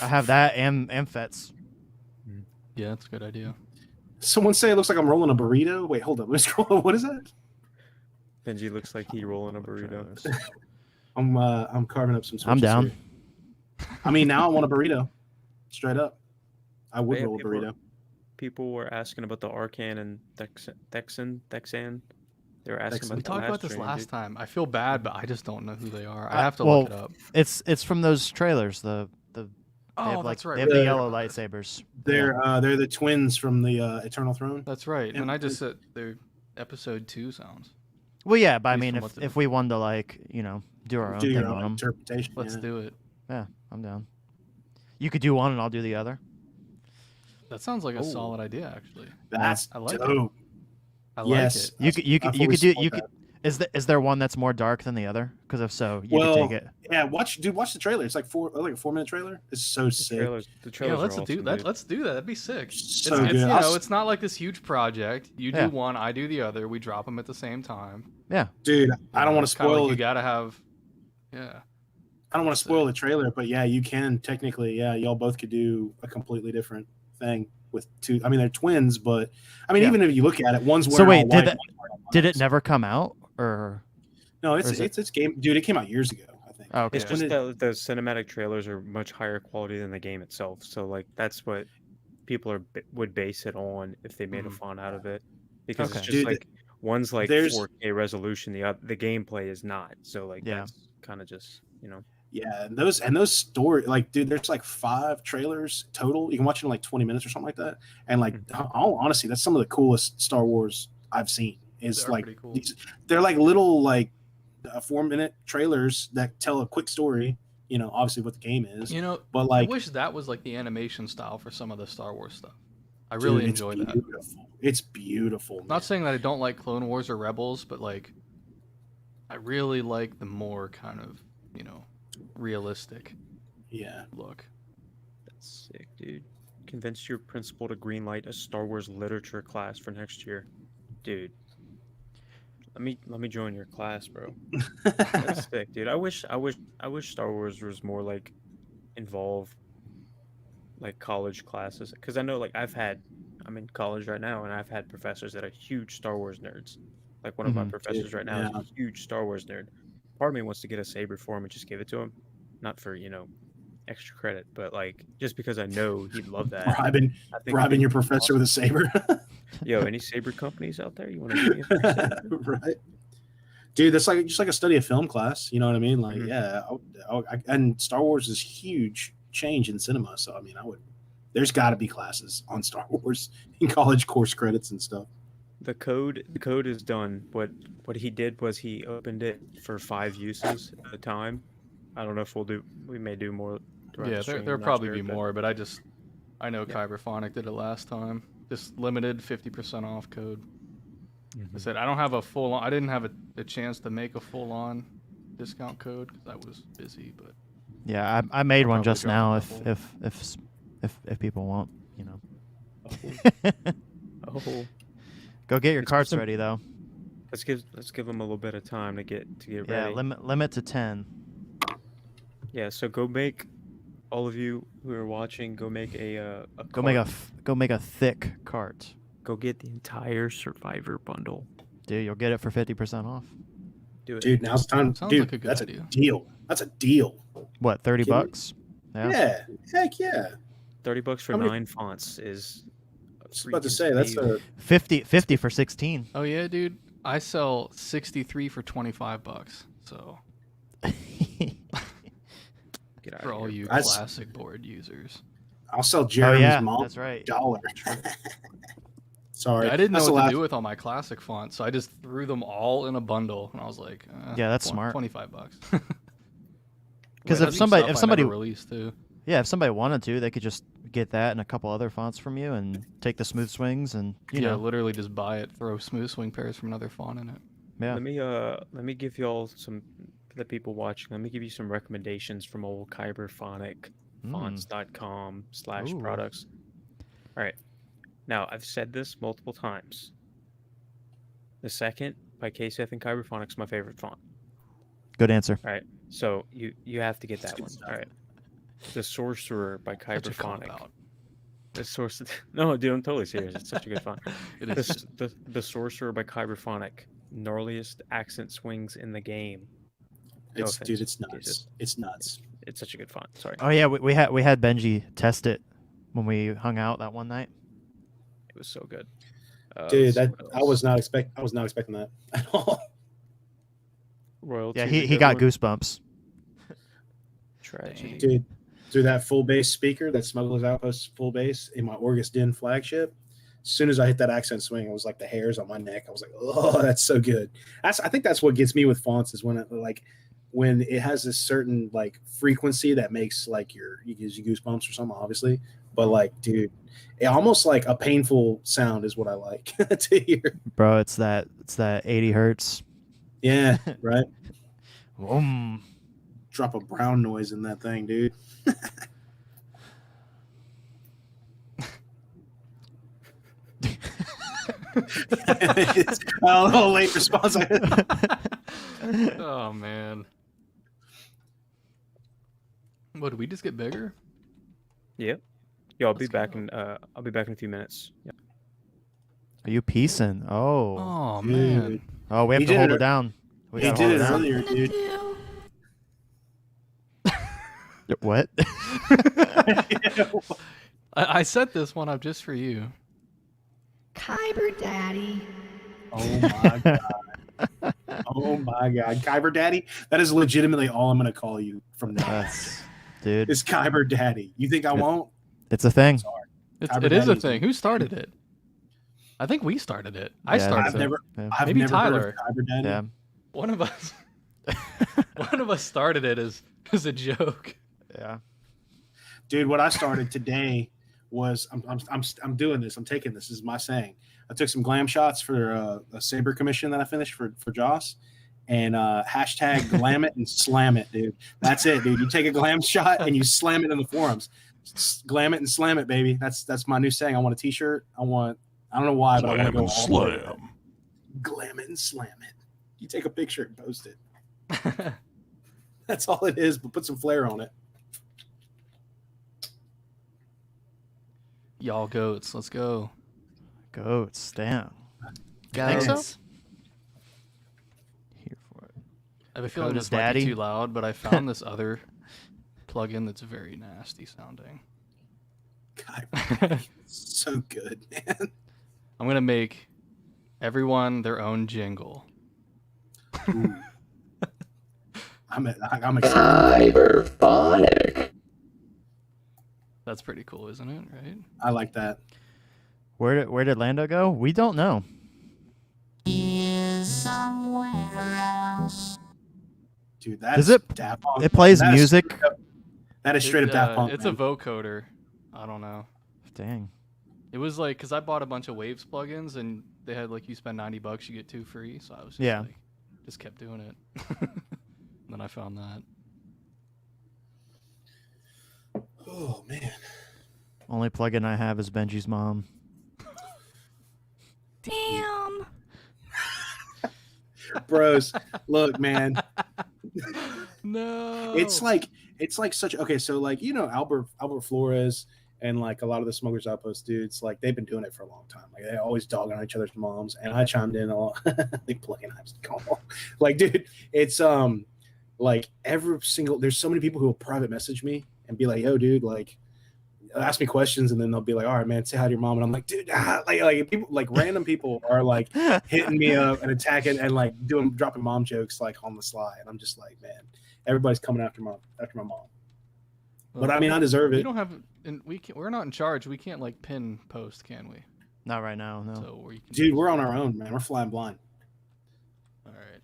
I have that and Fets. Yeah, that's a good idea. Someone say it looks like I'm rolling a burrito. Wait, hold up. Let's scroll. What is that? Benji looks like he rolling a burrito. I'm carving up some. I'm down. Here. I mean, now I want a burrito. Straight up, I would roll a burrito. People were asking about the Arcan and Thexan. They were asking about. We talked about this last time. I feel bad, but I just don't know who they are. I have to well, look it up. It's from those trailers. They have, that's right. They have the yellow lightsabers. They're the twins from the Eternal Throne. That's right. And I just said they're episode 2 sounds. Well, yeah, but I mean, if we wanted to, like, you know, do our own thing on them, interpretation, let's do it. Yeah, I'm down. You could do one, and I'll do the other. That sounds like a solid idea, actually. That's I like dope. it. I like it. You could do. Is there one that's more dark than the other? Because if so, you could take it. Yeah, watch the trailer. It's like a 4-minute trailer. It's so sick. The trailers let's are do awesome, that. dude. Let's do that. That'd be sick. So it's, good. you know, it's not like this huge project. You do one, I do the other. We drop them at the same time. Yeah, dude. I don't want to spoil. Like you gotta have. Yeah. I don't want to spoil the trailer, but yeah, you can technically. Yeah, y'all both could do a completely different thing with 2. I mean, they're twins, but I mean, even if you look at it, one's wearing. So wait, all white, did it never come out or? No, it's game, dude. It came out years ago, I think. Oh, okay. It's just that the cinematic trailers are much higher quality than the game itself. So like that's what people would base it on if they made a font out of it, because it's just like one's like 4K resolution, the gameplay is not. So like that's kind of just, you know. Yeah, and those story, like, dude, there's like 5 trailers total. You can watch it in like 20 minutes or something like that. And like, all honesty, that's some of the coolest Star Wars I've seen. Is like cool. They're like little like 4-minute trailers that tell a quick story. You know, obviously what the game is. You know, but like, I wish that was like the animation style for some of the Star Wars stuff. I really enjoy that. It's beautiful. Man. Not saying that I don't like Clone Wars or Rebels, but like, I really like the more kind of, you know, realistic look. That's sick, dude. Convince your principal to greenlight a Star Wars literature class for next year. Dude, let me join your class, bro. That's sick, dude. I wish Star Wars was more like involved, like college classes, because I know like I'm in college right now, and I've had professors that are huge Star Wars nerds. Like one of my professors right now is a huge Star Wars nerd. Part of me wants to get a Saber for him and just give it to him, not for, you know, extra credit, but like just because I know he'd love that. Bribing your professor with a Saber. Yo, any Saber companies out there? You want to give me a free Saber? Right, dude. That's like just like a study of film class. You know what I mean? Like, and Star Wars is huge change in cinema. So I mean, there's got to be classes on Star Wars in college course credits and stuff. The code is done. What he did was he opened it for 5 uses at a time. I don't know if we may do more. Yeah, there'll probably be more, but I know Kyberphonic did it last time. Just limited 50% off code. I said I don't have a full on. I didn't have a chance to make a full on discount code because I was busy. But yeah, I made one just now. If people want, you know. Oh. Go get your carts ready though. let's give them a little bit of time to get Yeah, ready. limit to 10. Yeah, so go make, all of you who are watching, go make a Go make cart. go make a thick cart. Go get the entire Survivor bundle. Dude, you'll get it for 50% off. Do it. Dude, now's the time. Sounds Dude, like a good that's idea. a deal. That's a deal. What, 30 Kidding me? bucks? Yeah. Heck yeah. $30 for How many- 9 fonts is. I was about to say that's a 50 for 16. Oh yeah, dude. I sell 63 for $25. So Get out for of all here. you That's- classic board users. I'll sell Jeremy's yeah, mom that's right. $1. Sorry. I didn't know That's the what to last- do with all my classic fonts, so I just threw them all in a bundle, and I was like, Yeah, that's smart. $25. 'Cause Wait, if that's somebody- stuff if I somebody- never released too. Yeah, if somebody wanted to, they could just get that and a couple other fonts from you and take the smooth swings and, you Yeah, know. literally just buy it, throw smooth swing pairs from another font in it. Yeah. Let me give y'all some, for the people watching, let me give you some recommendations from old Kyberphonic fonts.com/products. All right. Now, I've said this multiple times. The second by KSith and Kyberphonic is my favorite font. Good answer. All right. So you have to get that one. All right. The Sorcerer by Such a cop Kyberphonic. out. The source. No, dude, I'm totally serious. It's such a good font. It is. The Sorcerer by Kyberphonic. Gnarliest accent swings in the game. No It's, offense, dude, it's KSith. nuts. It's nuts. It's such a good font. Sorry. Oh yeah, we had Benji test it when we hung out that one night. It was so good. Dude, let's see that what I else. was not expecting that at all. Royalty. Yeah, is a he good got one. goosebumps. Tragedy. Dude, through that full bass speaker, that Smuggler's Outpost full bass in my Orgus Den flagship, as soon as I hit that accent swing, it was like the hairs on my neck. I was like, oh, that's so good. I think that's what gets me with fonts is when it has this certain like frequency that makes like you gives you goosebumps or something, obviously. But like, dude, it almost like a painful sound is what I like to hear. Bro, it's that 80 hertz. Yeah, right. Drop Drop a brown noise in that thing, dude. It's a little late response. Oh man. What, did we just get bigger? Yep. Yeah, I'll be Let's back go. in I'll be back in a few minutes. Yeah. Are you piecing? Oh. Oh Dude. man. Oh, we have He to did hold it- it down. We he gotta did hold it down. earlier, dude. What? I set this one up just for you. Kyber Daddy. Oh my god. Oh my god. Kyber Daddy? That is legitimately all I'm gonna call you from now on. That's, dude, It's Kyber Daddy. You think I won't? it's a thing. Kyber It is a Daddy's- thing. Who started it? I think we started it. I Yeah, started I've it. never Yeah. I've Maybe never Tyler. heard of Kyber Daddy. Yeah. One of us. One of us started it as a joke. Yeah. Dude, what I started today was I'm doing this. I'm taking this. This is my saying. I took some glam shots for a Saber commission that I finished for Joss, and hashtag glam it and slam it, dude. That's it, dude. You take a glam shot and you slam it in the forums. Glam it and slam it, baby. That's my new saying. I want a T-shirt. I don't know why, but I want to Slam go and all the way with it. slam. Glam it and slam it. You take a picture and post it. That's all it is, but put some flair on it. Y'all goats, let's go. Goats. Damn. Think so? Here for it. I have a feeling Coda's this might be daddy. too loud, but I found this other plugin that's very nasty sounding. God, so good, man. I'm gonna make everyone their own jingle. Ooh. I'm excited. Cyberphonic. That's pretty cool, isn't it? Right? I like that. Where did Lando go? We don't know. Dude, that's Does it- Daft Punk. It plays That is music. straight up- That is straight up Daft Punk. It's man. a vocoder. I don't know. Dang. It was like, because I bought a bunch of Waves plugins and they had like, you spend $90, you get 2 free. So I was just Yeah. like, just kept doing it. And then I found that. Oh man. Only plugin I have is Benji's mom. Damn. Bros, look, man. No. It's like such okay. So like Albert Flores and like a lot of the Smokers Outpost dudes, like they've been doing it for a long time. Like they always dogging on each other's moms, and I chimed in all like playing. I was like, dude, it's like every single. There's so many people who will private message me and be like, yo, dude, like ask me questions, and then they'll be like, all right, man, say hi to your mom, and I'm like, dude, like people, like random people are like hitting me up and attacking and like dropping mom jokes like on the sly, and I'm just like, man, everybody's coming after my mom. But I mean, I deserve it. We don't have, and we're not in charge. We can't like pin post, can we? Not right now, no. So we can Dude, we're on our own, man. We're flying blind. All right.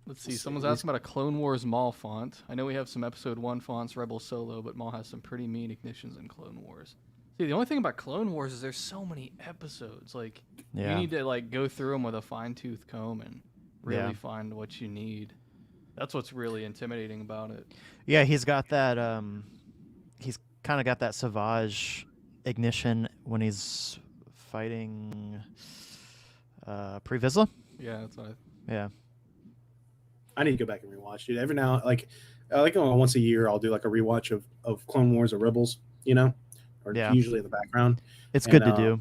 Let's see. Someone's asking about a Clone Wars Maul font. I know we have some Episode 1 fonts, Rebel Solo, but Maul has some pretty mean ignitions in Clone Wars. See, the only thing about Clone Wars is there's so many episodes. Like, you need to like go through them with a fine-tooth comb and really find what you need. That's what's really intimidating about it. Yeah, he's got that. He's kind of got that Savage ignition when he's fighting Pre Vizsla. Yeah, that's what Yeah. I need to go back and rewatch, dude. Every now, like once a year, I'll do like a rewatch of Clone Wars or Rebels, or usually in the background. It's good to do,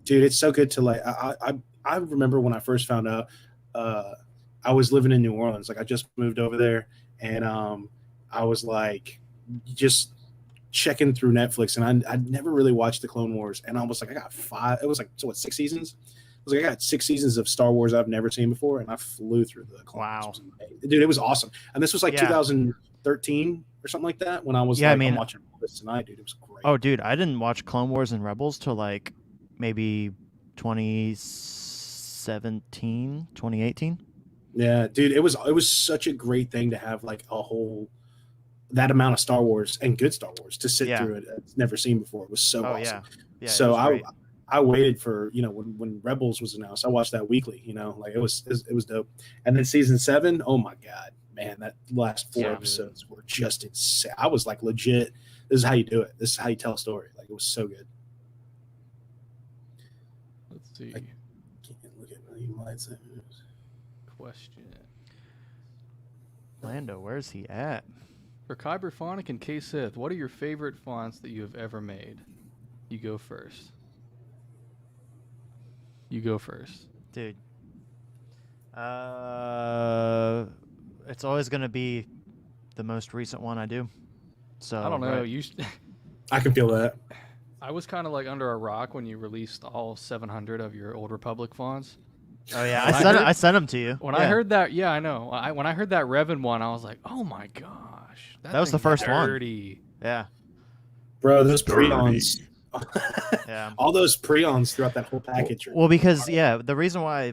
dude. It's so good to like. I remember when I first found out. I was living in New Orleans, like I just moved over there, and I was like just checking through Netflix, and I'd never really watched the Clone Wars, and I was like, I got 5. It was like 6 seasons. I was like, I got 6 seasons of Star Wars I've never seen before, and I flew through the Clone Wars. Dude, it was awesome. And this was like 2013 or something like that when I was I'm watching this tonight, dude. It was great. Oh, dude, I didn't watch Clone Wars and Rebels till like maybe 2017, 2018. Yeah, dude, it was such a great thing to have like that amount of Star Wars and good Star Wars to sit through it. It's never seen before. It was so awesome. Yeah. So I waited for when Rebels was announced. I watched that weekly. Like it was dope. And then season 7, oh my god, man, that last 4 episodes were just insane. I was like legit. This is how you do it. This is how you tell a story. Like it was so good. Let's see. I can't look at my lightsabers. Question. Lando, where's he at? For Kyberphonic and KSith, what are your favorite fonts that you have ever made? You go first. Dude. It's always going to be the most recent one I do. So I don't know. I can feel that. I was kind of like under a rock when you released all 700 of your Old Republic fonts. Oh yeah, I sent them to you. When I heard that, I know. When I heard that Revan one, I was like, "Oh my gosh, that was the first dirty. one." Yeah, bro, those Prions. Yeah, all those Prions throughout that whole package. Well, because the reason why I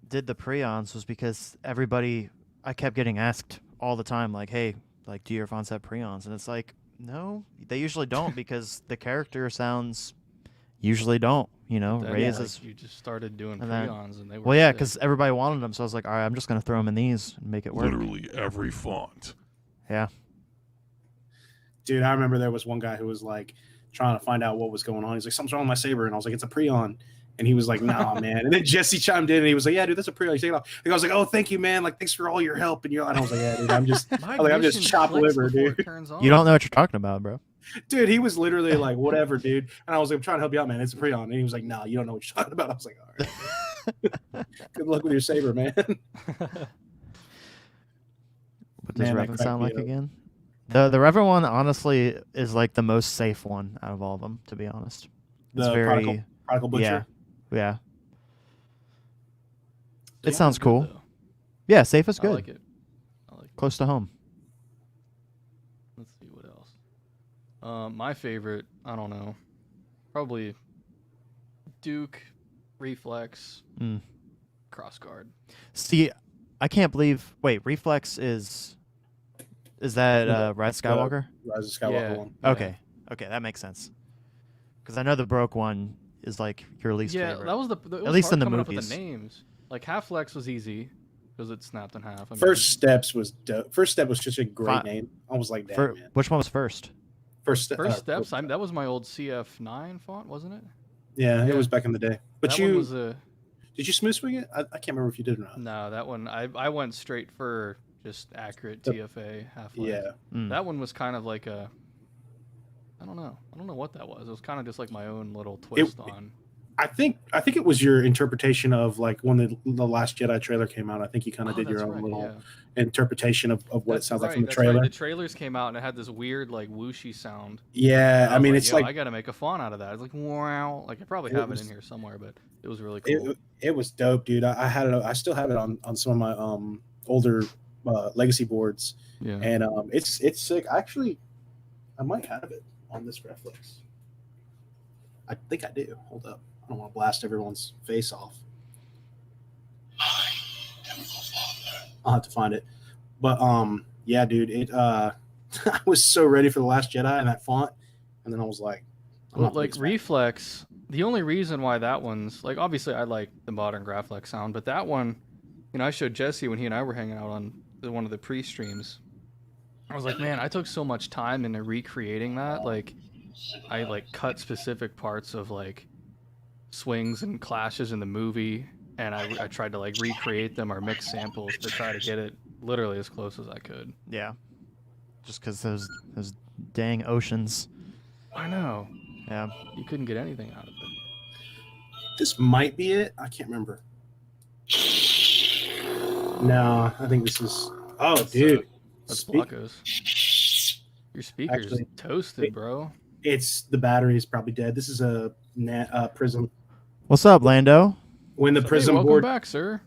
did the Prions was because I kept getting asked all the time, like, "Hey, like, do your fonts have Prions?" And it's like, no, they usually don't because the character sounds usually don't. Raises. You just started doing Prions, and they were. Well, yeah, because everybody wanted them, so I was like, all right, I'm just gonna throw them in these and make it work. Literally every font. Yeah. Dude, I remember there was one guy who was like trying to find out what was going on. He's like, something's wrong with my Saber, and I was like, it's a Prion. And he was like, nah, man. And then Jesse chimed in, and he was like, yeah, dude, that's a Prion. He's taking it off. And I was like, oh, thank you, man. Like, thanks for all your help. And I was like, yeah, dude, I'm just chopped liver, dude. You don't know what you're talking about, bro. Dude, he was literally like, whatever, dude. And I was like, I'm trying to help you out, man. It's a Prion. And he was like, no, you don't know what you're talking about. I was like, all right. Good luck with your Saber, man. What does Revan sound like again? The Revan one, honestly, is like the most safe one out of all of them, to be honest. It's very... Prodigal Butcher? Yeah. It sounds cool. Though. Yeah, safe is good. I like it. Close to home. Let's see what else. My favorite, I don't know, probably Duke, Reflex, Crossguard. See, I can't believe. Wait, Reflex is that Rise of Skywalker? Rise of Skywalker one. Okay, that makes sense. Because I know the broke one is like your least favorite. Yeah, that was at least in the movies. Up with the names. Like Half Flex was easy because it snapped in half. First Steps was dope. First Step was just a great name. I was like, damn, man. Which one was first? First Steps. That was my old CF9 font, wasn't it? Yeah, it was back in the day. But one was Did you smooth swing it? I can't remember if you did or not. No, that one I went straight for just accurate TFA half-life. Yeah. That one was kind of like a, I don't know what that was. It was kind of just like my own little twist on. I think it was your interpretation of like when the Last Jedi trailer came out. I think you kind of did your own little interpretation of what it sounds like from the trailer. Right. The trailers came out and it had this weird like whooshy sound. Yeah, I mean it's like I got to make a font out of that. It's like wow, like I probably have it in here somewhere, but it was really cool. It was dope, dude. I had it. I still have it on some of my older legacy boards. Yeah, and it's sick. Actually, I might have it on this reflex. I think I do. Hold up. I don't want to blast everyone's face off. I'll have to find it. But yeah, dude, it I was so ready for The Last Jedi and that font, and then I was like, Reflex. The only reason why that one's like, obviously I like the modern Graflex sound, but that one, I showed Jesse when he and I were hanging out on one of the pre-streams. I was like, man, I took so much time into recreating that. Like, I like cut specific parts of like swings and clashes in the movie, and I tried to like recreate them or mix samples to try to get it literally as close as I could. Yeah. Just because those dang oceans. I know. Yeah. You couldn't get anything out of it. This might be it. I can't remember. No, I think this is. Oh, dude. That's Blocko's. Your speaker's Actually, toasted, bro. It's the battery is probably dead. This is a Prism. What's up, Lando? When the Prism welcome board back, sir.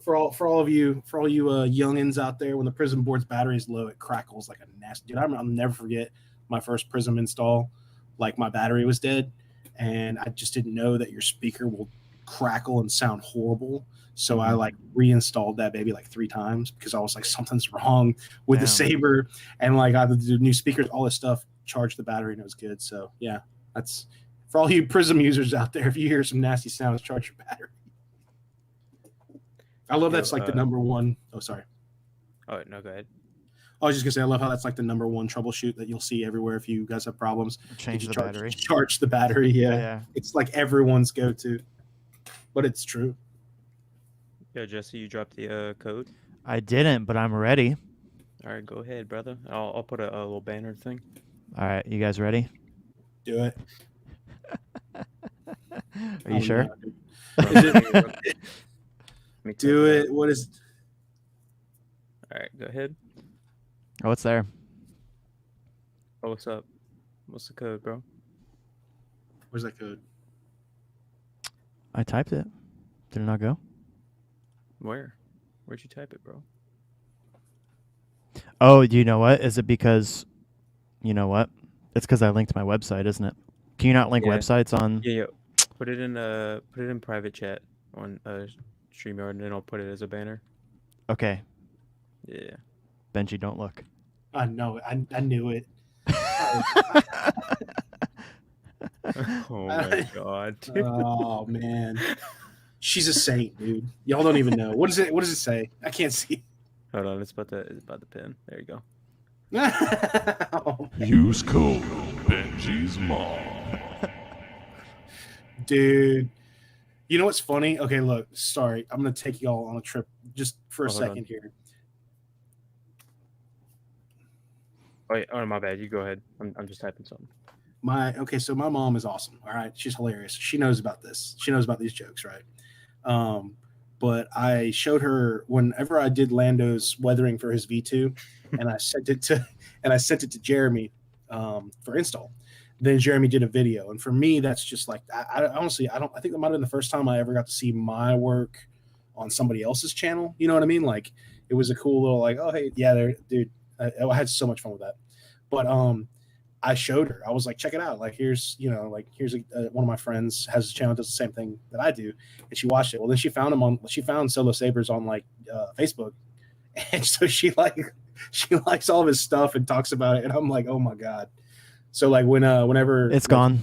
for all you youngins out there, when the Prism board's battery is low, it crackles like a nasty. Dude, I'll never forget my first Prism install. Like my battery was dead, and I just didn't know that your speaker will crackle and sound horrible. So I like reinstalled that baby like 3 times because I was like, something's wrong with the Saber, and like I had to do new speakers, all this stuff, charged the battery, and it was good. So yeah, that's for all you Prism users out there. If you hear some nasty sounds, charge your battery. I love that's like the number one. Oh, sorry. Oh no, go ahead. I was just gonna say, I love how that's like the number one troubleshoot that you'll see everywhere if you guys have problems. Change the battery. Charge the battery. Yeah, it's like everyone's go-to, but it's true. Yo, Jesse, you dropped the code. I didn't, but I'm ready. All right, go ahead, brother. I'll put a little banner thing. All right, you guys ready? Do it. Are you sure? Do it. What is? All right, go ahead. Oh, it's there. Oh, what's up? What's the code, bro? Where's that code? I typed it. Did it not go? Where? Where'd you type it, bro? Oh, you know what? Is it because, you know what? It's because I linked my website, isn't it? Can you not link websites on? Yeah. Put it in private chat on StreamYard, and then I'll put it as a banner. Okay. Yeah. Benji, don't look. I know it. I knew it. Oh my god. Dude. Oh man. She's a saint, dude. Y'all don't even know. What does it say? I can't see. Hold on, it's about the pin. There you go. Oh, Use code Benji's Mom. dude. You know what's funny? Okay, look. Sorry, I'm gonna take y'all on a trip just for a second here. Wait, oh my bad. You go ahead. I'm just typing something. So my mom is awesome. All right, she's hilarious. She knows about this. She knows about these jokes, right? But I showed her whenever I did Lando's weathering for his V2, and I sent it to Jeremy for install. Then Jeremy did a video, and for me, that's just like I honestly I think that might have been the first time I ever got to see my work on somebody else's channel. You know what I mean? Like it was a cool little like, oh hey, yeah, there, dude. I had so much fun with that. But I showed her. I was like, check it out. Like here's one of my friends has a channel that does the same thing that I do, and she watched it. Well, then she found Solo Sabers on like Facebook, and so she likes all of his stuff and talks about it, and I'm like, oh my god. So like whenever it's gone.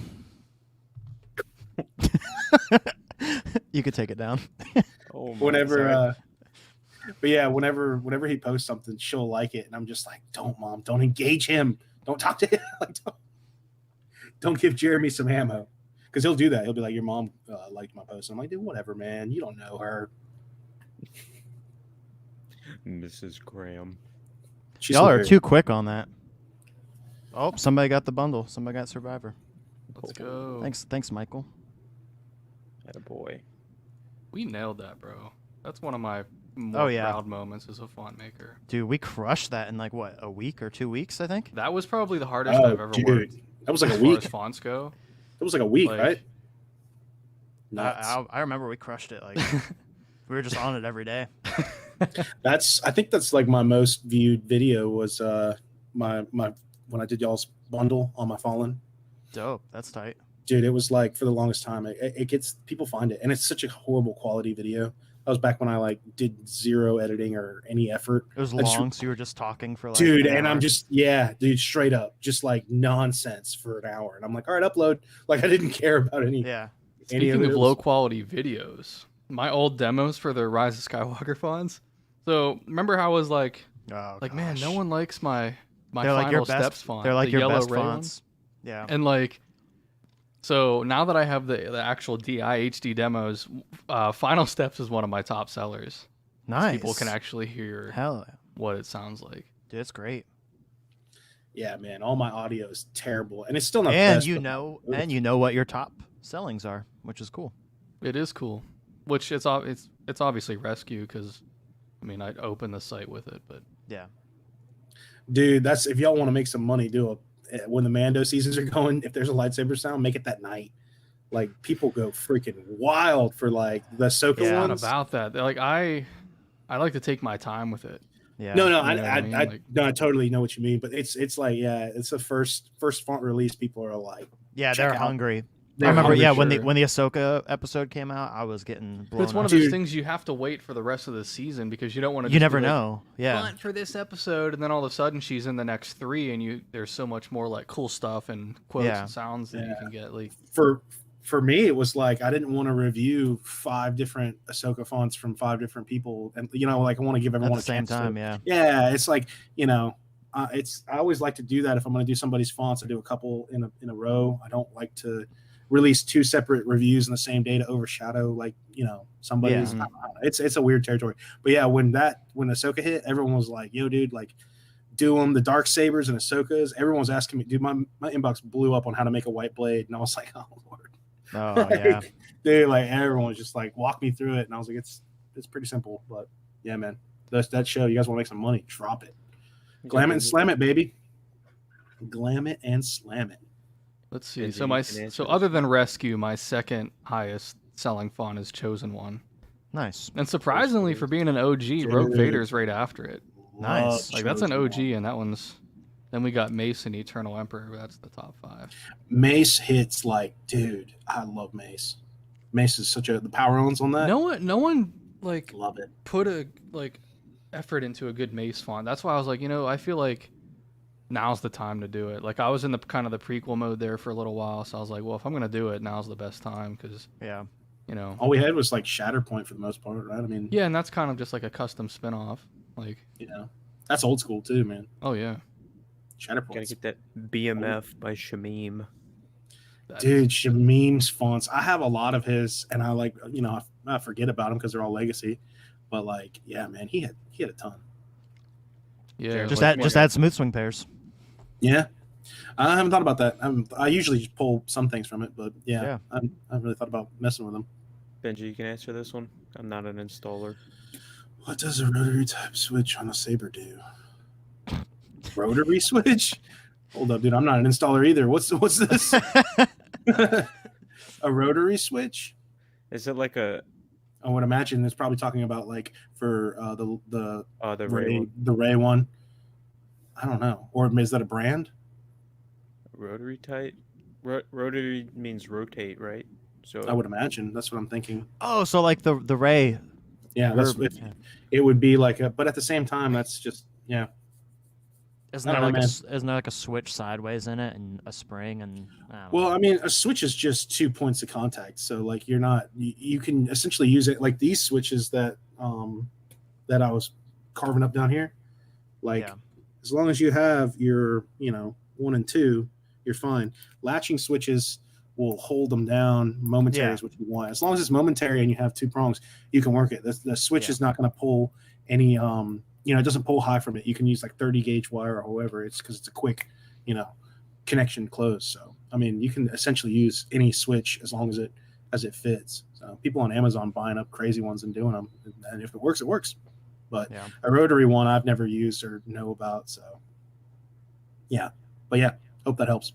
You could take it down. Oh, whenever but yeah, whenever he posts something, she'll like it, and I'm just like, don't, Mom, don't engage him, don't talk to him, like, don't give Jeremy some ammo. because he'll do that. He'll be like, "Your mom liked my post." I'm like, "Dude, whatever, man. You don't know her." Mrs. Graham. She's Y'all are hilarious. too quick on that. Oh, somebody got the bundle. Somebody got Survivor. Let's go. Thanks, Michael. Attaboy. We nailed that, bro. That's one of my more proud moments as a font maker. Dude, we crushed that in like what, a week or 2 weeks, I think. That was probably the hardest I've ever worked. That was like as a far week. as fonts go. It was like a week, Like- right? Nuts. I remember we crushed it. Like we were just on it every day. I think that's like my most viewed video was my when I did y'all's bundle on my Fallen. Dope. That's tight. Dude, it was like for the longest time it gets people find it, and it's such a horrible quality video. That was back when I like did zero editing or any effort. It was I just- long, so you were just talking for like Dude, an and hour. I'm just dude, straight up just like nonsense for an hour, and I'm like, all right, upload. Like I didn't care about any. Yeah. any Speaking of it. low quality videos, my old demos for the Rise of Skywalker fonts. So remember how I was like, Oh, man, no gosh. one likes my They're like your Final best Steps font. They're like the your yellow best ray one. fonts. Yeah. And like, so now that I have the actual DI HD demos, Final Steps is one of my top sellers. Nice. People can actually hear Hell yeah. what it sounds like. Dude, it's great. Yeah, man, all my audio is terrible, and it's still not. the And best, you but- know what your top sellings are, which is cool. It is cool, which it's obviously Rescue because, I mean, I'd open the site with it, but Yeah. Dude, that's if y'all want to make some money, when the Mando seasons are going. If there's a lightsaber sound, make it that night. Like people go freaking wild for like the Ahsoka Yeah, not ones. about that. They're like I like to take my time with it. Yeah. No, You know what I mean? Like- I totally know what you mean, but it's like it's the first font release. People are like, Yeah, check they're out. hungry. They're I remember, hungry, yeah, sure. when the Ahsoka episode came out, I was getting But blown it's one up. of those Dude. things you have to wait for the rest of the season because you don't want to. You never know. Yeah. But for this episode, and then all of a sudden she's in the next 3, and there's so much more like cool stuff and quotes Yeah. and sounds that you Yeah. can get. Like for me, it was like I didn't want to review 5 different Ahsoka fonts from 5 different people, and like I want to give At everyone the a same chance to- time, yeah. Yeah, it's like I always like to do that if I'm going to do somebody's fonts. I do a couple in a row. I don't like to release 2 separate reviews in the same day to overshadow somebody's. Yeah. I don't know. It's a weird territory. But yeah, when Ahsoka hit, everyone was like, "Yo, dude, like do them the dark sabers and Ahsokas." Everyone was asking me, dude. My inbox blew up on how to make a white blade, and I was like, "Oh Lord." Oh, yeah. Dude, like everyone was just like walk me through it, and I was like, it's pretty simple, but yeah, man, that show. You guys want to make some money? Drop it, glam it and slam it, baby. Glam it and slam it. let's see. Benji, So you can answer other this. than Rescue, my second highest selling font is Chosen One, Nice. and surprisingly for being an OG, Rogue Dude. Vader's right after it. Nice. Like that's an Chosen OG, One. and that one's. Then we got Mace and Eternal Emperor. That's the top 5. Mace hits like, dude, I love Mace. Mace is such the power owns on that. No one like Love it. put a effort into a good Mace font. That's why I was like, I feel like now's the time to do it. Like I was in the kind of the prequel mode there for a little while, so I was like, well, if I'm gonna do it, now's the best time because Yeah. All we had was like Shatterpoint for the most part, right? I mean, yeah, and that's kind of just like a custom spin-off. Like, that's old school too, man. oh yeah, Gotta Shatterpoint. get that BMF by Shamim. Dude, Shamim's fonts. I have a lot of his, and I like, I forget about them because they're all legacy. But like, yeah, man, he had a ton. yeah. Just like, add smooth swing pairs. Yeah, I haven't thought about that. I usually just pull some things from it, but yeah, Yeah. I haven't really thought about messing with them. Benji, you can answer this one. I'm not an installer. What does a rotary type switch on a Saber do? Rotary switch? Hold up, dude. I'm not an installer either. What's this? A rotary switch? Is it like a I would imagine it's probably talking about like for the Ray one? the Ray one. I don't know. Or is that a brand? Rotary type? Rotary means rotate, right? So I would imagine. That's what I'm thinking. Oh, so like the Ray. Yeah, that's Verb, if, it would be like but at the same time, that's just yeah. Isn't I there don't like know, isn't there like a switch sideways in it and a spring and I don't Well, know. I mean, a switch is just 2 points of contact, so like you can essentially use it like these switches that that I was carving up down here. Like Yeah. as long as you have your 1 and 2, you're fine. Latching switches will hold them down. Momentary Yeah. is what you want. As long as it's momentary and you have 2 prongs, you can work it. The switch Yeah. is not going to pull any it doesn't pull high from it. You can use like 30 gauge wire or however. It's because it's a quick connection close. So I mean, you can essentially use any switch as long as it fits. So people on Amazon buying up crazy ones and doing them, and if it works, it works. But Yeah. a rotary one I've never used or know about. So yeah, but yeah, hope that helps.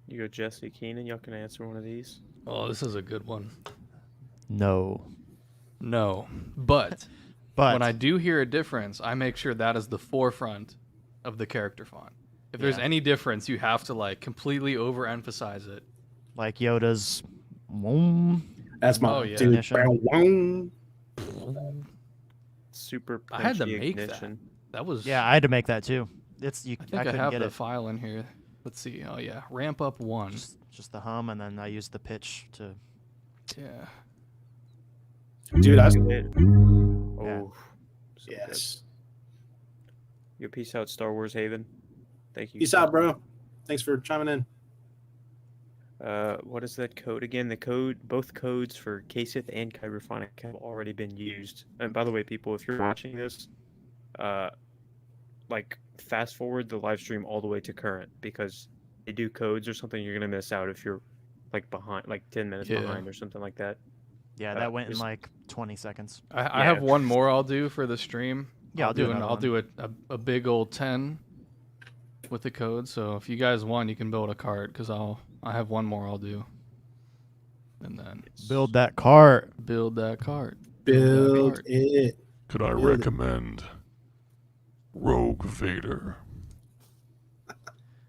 You go Jesse Keenan. Y'all can answer one of these. Oh, this is a good one. No. No, but But when I do hear a difference, I make sure that is the forefront of the character font. If there's Yeah. any difference, you have to like completely overemphasize it. like Yoda's, Wom. That's my Oh, yeah. dude. Ignition. Super. I had to punchy make that. ignition. That was Yeah, I had to make that too. It's you. I think I couldn't have get the it. file in here. Let's see. Oh yeah, ramp up 1. Just the hum, and then I used the pitch to. Yeah. Dude, I Oh, Yeah. so good. yes. Yo, peace out, Star Wars Haven. Thank you. Peace out, bro. Thanks for chiming in. What is that code again? Both codes for KSith and Kyberphonic have already been used. And by the way, people, if you're watching this, fast forward the live stream all the way to current, because they do codes or something. You're gonna miss out if you're behind, 10 minutes Yeah. behind or something like that. Yeah, that went in just- like 20 seconds. I have one more I'll do for the stream. Yeah, I'll do another I'll one. do a big old 10 with the code. So if you guys want, you can build a cart because I have one more I'll do. And then Build that cart. build that cart. Build cart. it. Could I Build it. recommend Rogue Vader?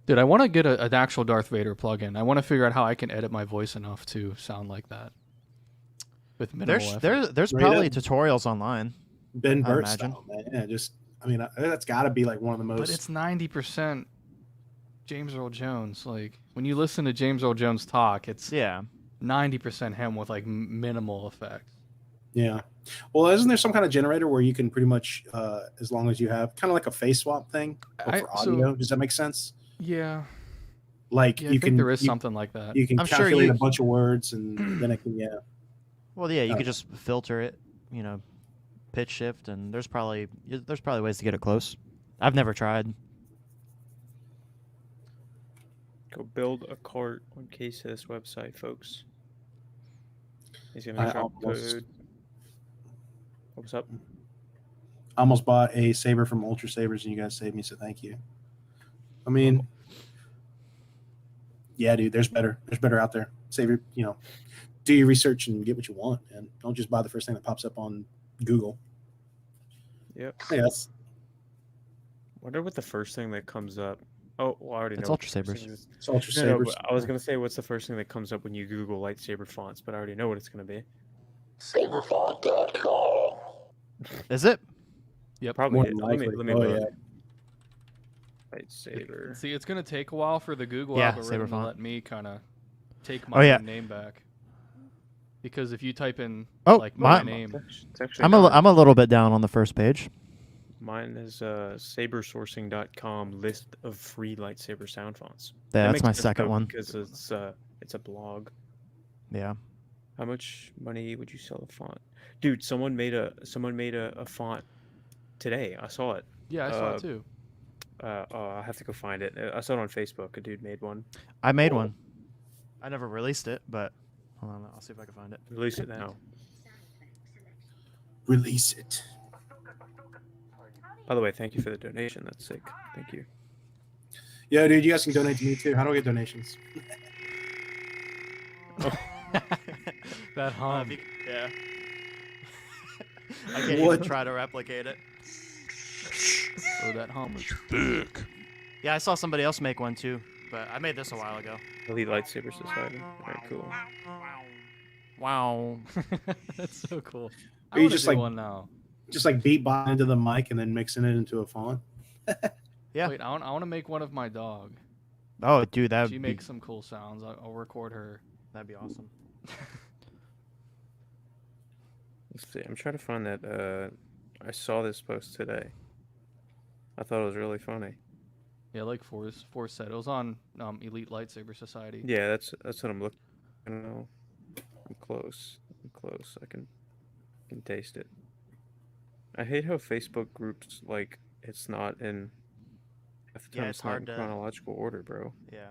Dude, I want to get an actual Darth Vader plugin. I want to figure out how I can edit my voice enough to sound like that. With minimal effort. There's Right probably up. tutorials online. Ben I Burt imagine. style, man. Yeah, just that's got to be like one of the most. But it's 90% James Earl Jones. Like when you listen to James Earl Jones talk, it's Yeah. 90% him with like minimal effects. Yeah. Well, isn't there some kind of generator where you can pretty much, as long as you have kind of like a face swap thing but for audio? Does that make sense? Yeah, Like yeah, you I think can there is you, something like that. you can I'm sure calculate you- a bunch of words and then it can Well, yeah, you Oh. could just filter it, pitch shift, and there's probably ways to get it close. I've never tried. Go build a cart on KSith's website, folks. He's I gonna drop almost- code. What's up? I almost bought a Saber from Ultra Sabers and you guys saved me, so thank you. I mean, yeah, dude, there's better out there. Saber, do your research and get what you want, and don't just buy the first thing that pops up on Google. Yep. Hey, that's Wonder what the first thing that comes up. Oh, well, I already It's know. what Ultra the first Sabers. thing is. it's Ultra No, Sabers. but I was gonna say, what's the first thing that comes up when you Google lightsaber fonts? But I already know what it's gonna be. Saberfont.com. Is it? Yep. Probably. More Is. than Let me likely. look. Yeah. Lightsaber. See, it's gonna take a while for the Google Yeah, algorithm Saber to font. let me kind of take Oh, my yeah. name back. Because if you type in Oh, like my my- name, It's actually I'm a little bit down on the first page. Mine is sabersourcing.com list of free lightsaber sound fonts. Yeah, That that's makes my sense, second though, one. because it's a blog. Yeah. How much money would you sell a font? Dude, someone made a font today. I saw it. yeah, I saw it too. I have to go find it. I saw it on Facebook. A dude made one. I made one. I never released it, but hold on, I'll see if I can find it. Release it now. Release it. By the way, thank you for the donation. That's sick. Thank you. Yeah, dude, you guys can donate to me too. How do I get donations? That hum. Yeah. I can't What? even try to replicate it. Oh, that hum. Thick. Yeah, I saw somebody else make one too, but I made this a while ago. Elite Lightsaber Society. Very cool. Wow. That's so cool. Are I you want to just do like- one now. Just like beatbox into the mic and then mixing it into a font. Yeah. Wait, I want to make one of my dog. Oh, dude, that'd She be makes some cool sounds. I'll record her. that'd be awesome. Let's see. I'm trying to find that. I saw this post today. I thought it was really funny. Yeah, like four set. It was on Elite Lightsaber Society. Yeah, that's what I'm looking. I don't know. I'm close. I'm close. I can taste it. I hate how Facebook groups like it's not in. Half the Yeah, time it's it's not hard in to- chronological order, bro. Yeah.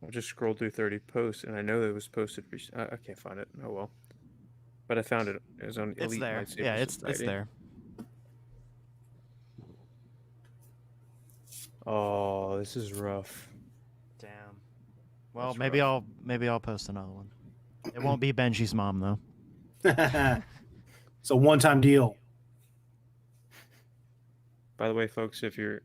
I'll just scroll through 30 posts, and I know it was posted. I can't find it. Oh well. But I found it. It was on It's Elite there. Lightsaber Yeah, it's Society. there. Oh, this is rough. Damn. Well, That's maybe rough. I'll post another one. It won't be Benji's mom though. It's a one-time deal. By the way, folks, if you're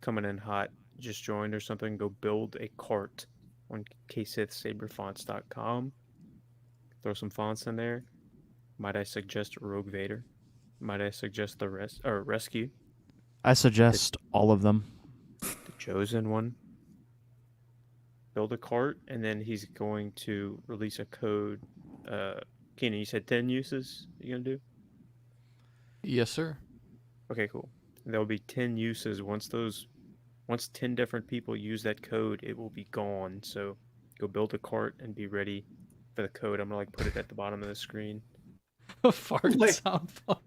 coming in hot, just joined or something, go build a cart on KSithSaberfonts.com. Throw some fonts in there. Might I suggest Rogue Vader? Might I suggest the Rescue, I suggest all of them. the Chosen One? Build a cart, and then he's going to release a code. Keenan, you said 10 uses you gonna do? Yes, sir. Okay, cool. There'll be 10 uses. Once 10 different people use that code, it will be gone. So go build a cart and be ready for the code. I'm gonna like put it at the bottom of the screen. Fart Wait. sound fun.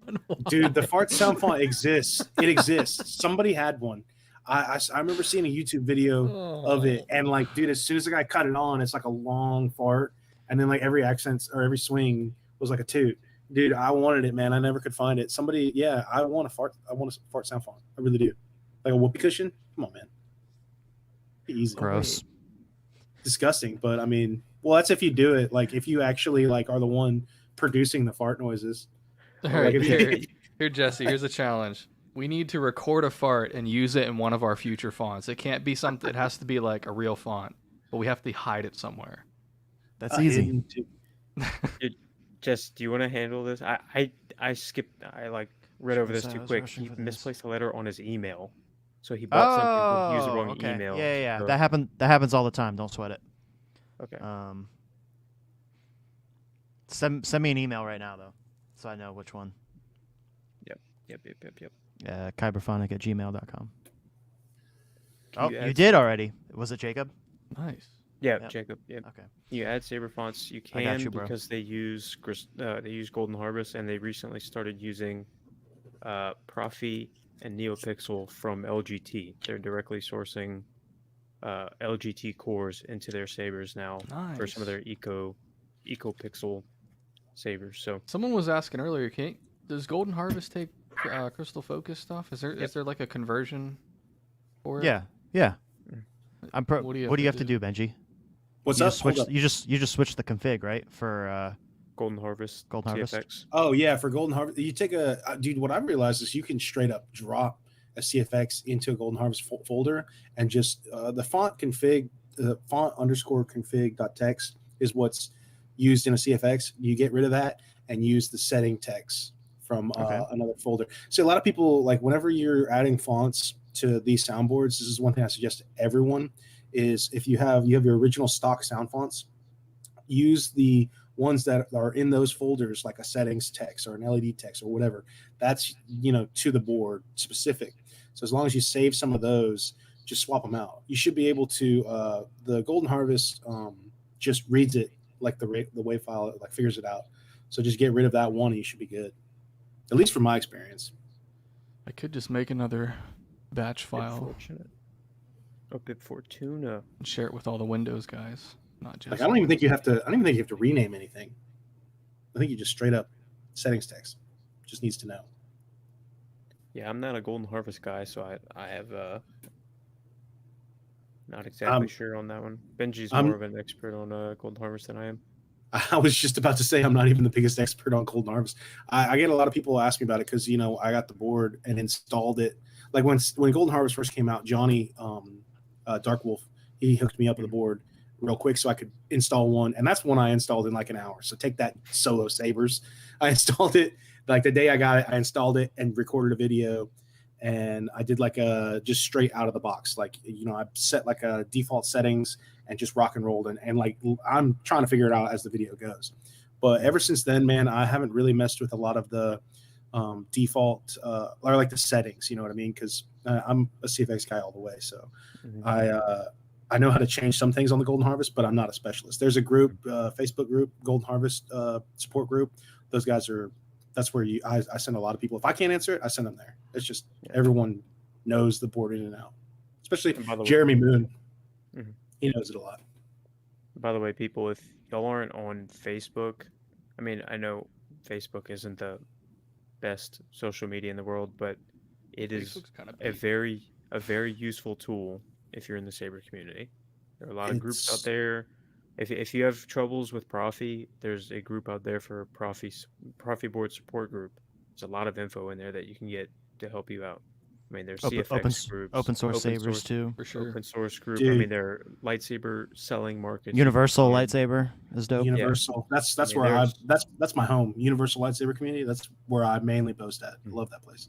Dude, the fart sound font exists. It exists. Somebody had one. I remember seeing a YouTube video of it, and like, dude, as soon as the guy cut it on, it's like a long fart, and then like every accent or every swing was like a toot. Dude, I wanted it, man. I never could find it. Somebody, yeah, I want a fart sound font. I really do. Like a whoopee cushion. Come on, man. Be easy. Gross. Disgusting, but I mean, well, that's if you do it. Like if you actually like are the one producing the fart noises. All Like, right, if you- here, Jesse. Here's a challenge. We need to record a fart and use it in one of our future fonts. It can't be something. It has to be like a real font, but we have to hide it somewhere. That's easy. hidden too. Jess, do you want to handle this? I skipped. I like read over this Sorry, I too was quick. rushing He for this. misplaced a letter on his email, so he bought something but used the wrong okay. email. Yeah. So- That happens all the time. Don't sweat it. Okay. Send me an email right now though, so I know which one. Yep. Kyberphonic@gmail.com. Can Oh, you you add did already. Was it Jacob? Nice. Yeah, Yep. Jacob. Yeah. Okay. You add Saber fonts. You I can got you, bro. because they use Golden Harvest, and they recently started using Profi and NeoPixel from LGT. They're directly sourcing LGT cores into their sabers now for some of Nice. their eco pixel sabers. So Someone was asking earlier, does Golden Harvest take Crystal Focus stuff? Is Yep. there like a conversion for it? Yeah. What What do do you you have have to to do, Benji? What's you up? just switch. Hold up. You just switch the config, right? For Golden Harvest, Golden Harvest? TFX. Oh yeah, for Golden Harvest, you take dude. What I've realized is you can straight up drop a CFX into a Golden Harvest folder and just the font config, the font underscore config.txt is what's used in a CFX. You get rid of that and use the setting text from Okay. another folder. So a lot of people like whenever you're adding fonts to these soundboards, this is one thing I suggest to everyone is if you have your original stock sound fonts, use the ones that are in those folders like a settings text or an LED text or whatever. That's to the board specific. So as long as you save some of those, just swap them out. You should be able to the Golden Harvest just reads it like the WAV file, it like figures it out. So just get rid of that one and you should be good. At least from my experience. I could just make another batch file Fortunate. Oh, Bib Fortuna. and share it with all the Windows guys, not just. Like I don't even think you have to rename anything. I think you just straight up settings text. Just needs to know. Yeah, I'm not a Golden Harvest guy, so I have not exactly sure on that one. Benji's I'm- more of an expert on Golden Harvest than I am. I was just about to say I'm not even the biggest expert on Golden Harvest. I get a lot of people ask me about it because I got the board and installed it. Like when Golden Harvest first came out, Johnny Dark Wolf, he hooked me up with a board real quick so I could install one, and that's one I installed in like an hour. So take that, Solo Sabers. I installed it like the day I got it. I installed it and recorded a video, and I did like a just straight out of the box. Like I set like a default settings and just rock and rolled, and like I'm trying to figure it out as the video goes. But ever since then, man, I haven't really messed with a lot of the default or like the settings. You know what I mean? Because I'm a CFX guy all the way, so I know how to change some things on the Golden Harvest, but I'm not a specialist. There's a group, Facebook group, Golden Harvest support group. Those guys are. That's where I send a lot of people. If I can't answer it, I send them there. It's just everyone knows the board in and out, especially Jeremy Moon. He knows it a lot. By the way, people, if y'all aren't on Facebook, I mean, I know Facebook isn't the best social media in the world, but it is a very useful tool if you're in the Saber community. There are a lot of groups out there. If you have troubles with Profi, there's a group out there for Profi board support group. There's a lot of info in there that you can get to help you out. I mean, there's CFX groups, open source sabers too, for sure. Open source group. Dude. I mean, there are lightsaber selling markets. Universal lightsaber is dope. Universal. That's I mean, where that's my home. Universal lightsaber community. That's where I mainly post at. I love that place.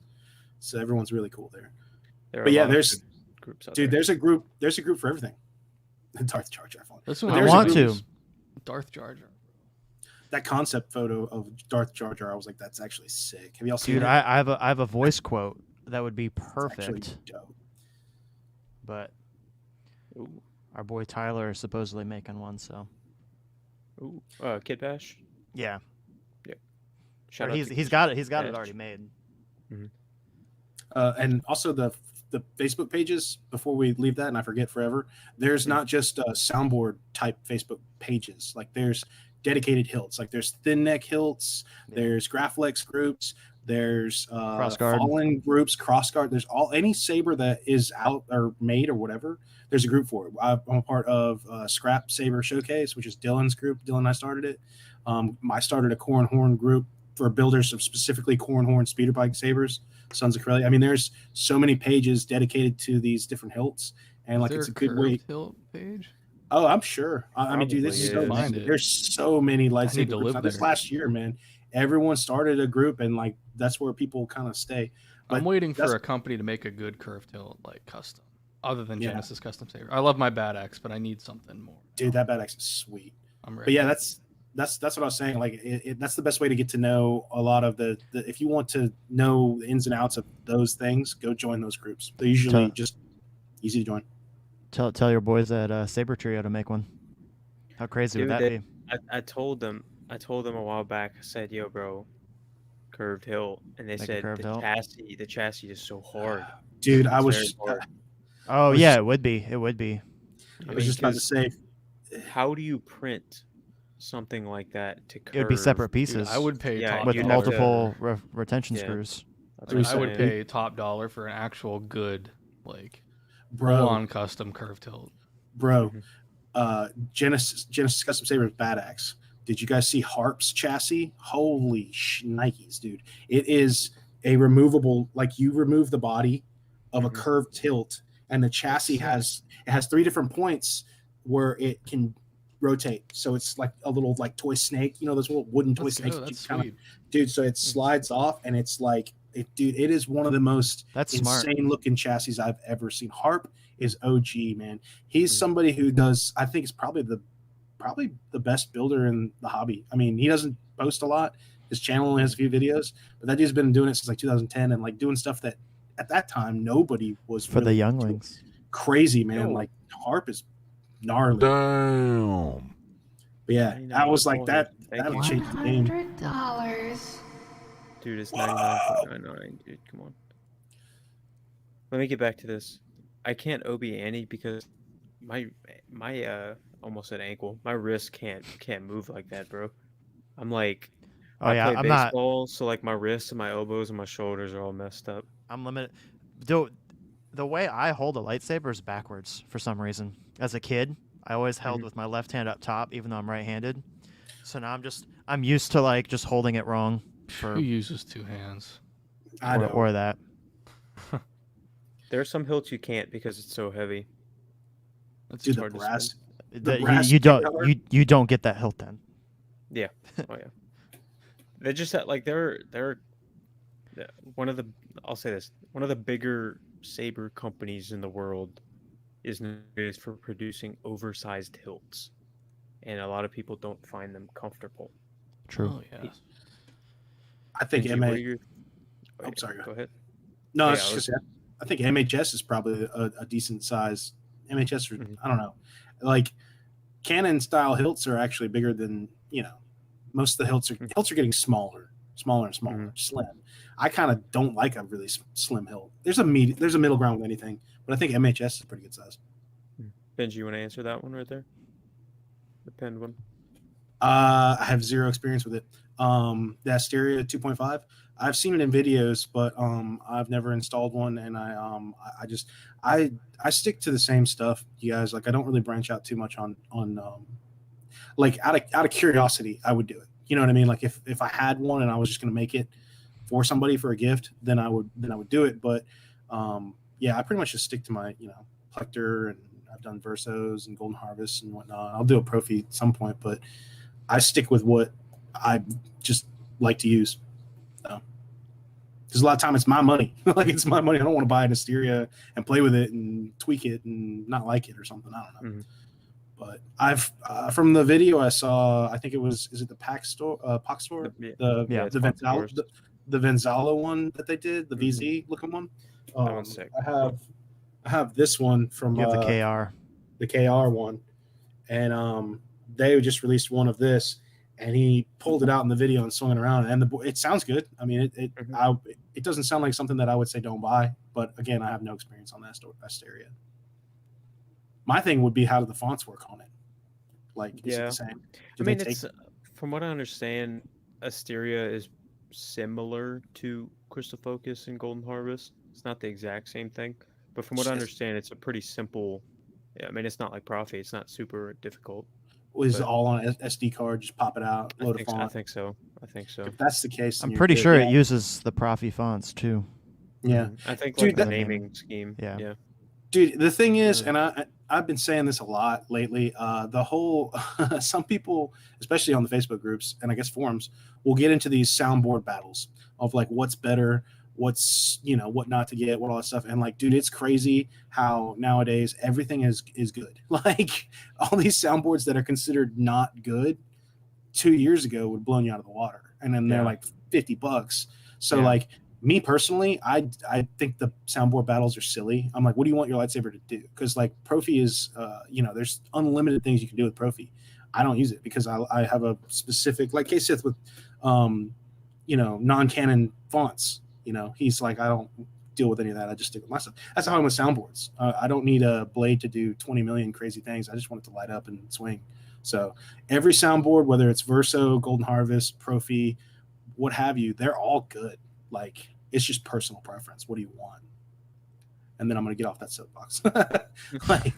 So everyone's really cool there. But yeah, there's groups out dude. there. There's a group for everything. Darth Jar Jar. I want to. Darth Jar Jar. That concept photo of Darth Jar Jar, I was like, that's actually sick. Have y'all seen Dude, it? I have a voice quote that would be It's actually perfect. dope. But our boy Tyler is supposedly making one, so Kid Bash. yeah. Shout Or out he's to he's got it. He's got it Bash. already made. And also the Facebook pages, before we leave that and I forget forever, there's not just soundboard type Facebook pages. Like there's dedicated hilts. Like there's thin neck hilts, there's Graflex groups, there's Crossguard. Fallen groups, Crossguard. There's any saber that is out or made or whatever. There's a group for it. I'm a part of Scrap Saber Showcase, which is Dylan's group. Dylan and I started it. I started a Corn Horn group for builders of specifically Corn Horn speeder bike sabers, Sons of Corellia. I mean, there's so many pages dedicated to these different hilts, and like it's a good way. Hilt page? Oh, I'm sure. I mean, dude, this is Probably so, is. there's so many I need lightsaber to groups. live This there. last year, man, everyone started a group, and like that's where people kind of stay. But I'm waiting that's- for a company to make a good curved hilt, like custom, other than Yeah. Genesis Custom Saber. I love my Bad Axe, but I need something more. Dude, that bad axe is sweet. I'm ready. But yeah, that's what I was saying. Like, that's the best way to get to know a lot of the. If you want to know the ins and outs of those things, go join those groups. They're usually just easy to join. Tell your boys at Saber Trio to make one. How crazy would Dude, that be? I told them a while back. I said, "Yo, bro, curved hilt," and they Make a said curved the hilt? chassis is so hard. Dude, I It's was very hard. Oh was- yeah, it would be. It would be. I was just about to say, How do you print something like that to curve? It would be separate Dude, pieces. I would pay Yeah, top with you'd dollar. have to- multiple retention Yeah. screws. That's I what was I'm I would saying. pay top dollar for an actual good, like, bro, full-on custom curved hilt. bro, Mhm. Genesis Custom Saber's Bad Axe. Did you guys see Harp's chassis? Holy Nikes, dude! It is a removable. Like you remove the body of a Mhm. curved tilt, and the chassis has 3 different points where it can rotate. So it's like a little like toy snake. You know those little wooden toy Let's snakes. go. that you That's kinda- sweet. dude. So it slides off, and it's like, dude, it is one of the most That's smart. insane looking chassis I've ever seen. Harp is OG, man. He's Mhm. somebody who does. I think is probably the best builder in the hobby. I mean, he doesn't post a lot. His channel only has a few videos, but that dude's been doing it since like 2010 and like doing stuff that at that time nobody was For the really younglings. crazy, man. Yo. Like Harp is gnarly. Damn. But yeah, I was like that. Thank That'll you. change the game. $100. Dude, it's 99.99, dude. Come on. Let me get back to this. I can't OB Annie because my almost said ankle. My wrist can't move like that, bro. I'm like, Oh I yeah, play I'm not. baseball, so like my wrists and my elbows and my shoulders are all messed up. I'm limited. The way I hold a lightsaber is backwards for some reason. As a kid, I always held Mhm. with my left hand up top, even though I'm right-handed. So now I'm used to like just holding it wrong for Who uses 2 hands? I know. or that. There are some hilts you can't because it's so heavy. That's Dude, It's the hard to brass. spin. That brass you don't color? you don't get that hilt then. Yeah. Oh yeah. They just had like they're one of the I'll say this, one of the bigger saber companies in the world is notorious for producing oversized hilts, and a lot of people don't find them comfortable. True. Oh yeah. I think Benji, MA. what are your Oh, sorry. Go ahead. No, Yeah, it's just I think MHS is probably a decent size. MHS, I don't know, like Canon style hilts are actually bigger than most of the hilts are getting smaller and smaller, slim. I kind of don't like a really slim hilt. There's a middle ground with anything, but I think MHS is a pretty good size. Benji, you want to answer that one right there? The pinned one. I have zero experience with it. The Asteria 2.5. I've seen it in videos, but I've never installed one, and I stick to the same stuff, you guys. Like I don't really branch out too much on like out of curiosity, I would do it. You know what I mean? Like if I had one and I was just gonna make it for somebody for a gift, then I would do it. But yeah, I pretty much just stick to my Plector, and I've done Versos and Golden Harvest and whatnot. I'll do a Profi at some point, but I stick with what I just like to use. Because a lot of time it's my money. Like it's my money. I don't want to buy an Asteria and play with it and tweak it and not like it or something. I don't know. But I've from the video I saw, I think is it the PAX store? The Venzala one that they did, the VZ looking one. That one's sick. I have this one from You have the KR one, and they just released one of this, and he pulled it out in the video and swung it around, and it sounds good. I mean, it doesn't sound like something that I would say don't buy, but again, I have no experience on that Asteria. My thing would be, how do the fonts work on it? Like, is it the same? It's from what I understand, Asteria is similar to Crystal Focus and Golden Harvest. It's not the exact same thing, but from what I understand, it's a pretty simple. Yeah, I mean, it's not like Profi. It's not super difficult. Is it all on SD card? Just pop it out, load a font. I think so. If that's the case, I'm pretty sure it uses the Profi fonts too. Yeah, I think like the naming scheme. Yeah. Dude, the thing is, and I've been saying this a lot lately. The whole some people, especially on the Facebook groups and I guess forums, will get into these soundboard battles of like what's better, what's what not to get, what all that stuff. And like, dude, it's crazy how nowadays everything is good. Like all these soundboards that are considered not good 2 years ago would have blown you out of the water, and then they're like $50. So like, me personally, I think the soundboard battles are silly. I'm like, what do you want your lightsaber to do? Because like Profi is, there's unlimited things you can do with Profi. I don't use it because I have a specific, like KSith with, non-canon fonts. He's like, I don't deal with any of that. I just stick with my stuff. That's how I'm with soundboards. I don't need a blade to do 20 million crazy things. I just want it to light up and swing. So every soundboard, whether it's Verso, Golden Harvest, Profi, what have you, they're all good. Like, it's just personal preference. What do you want? And then I'm going to get off that soapbox. Like,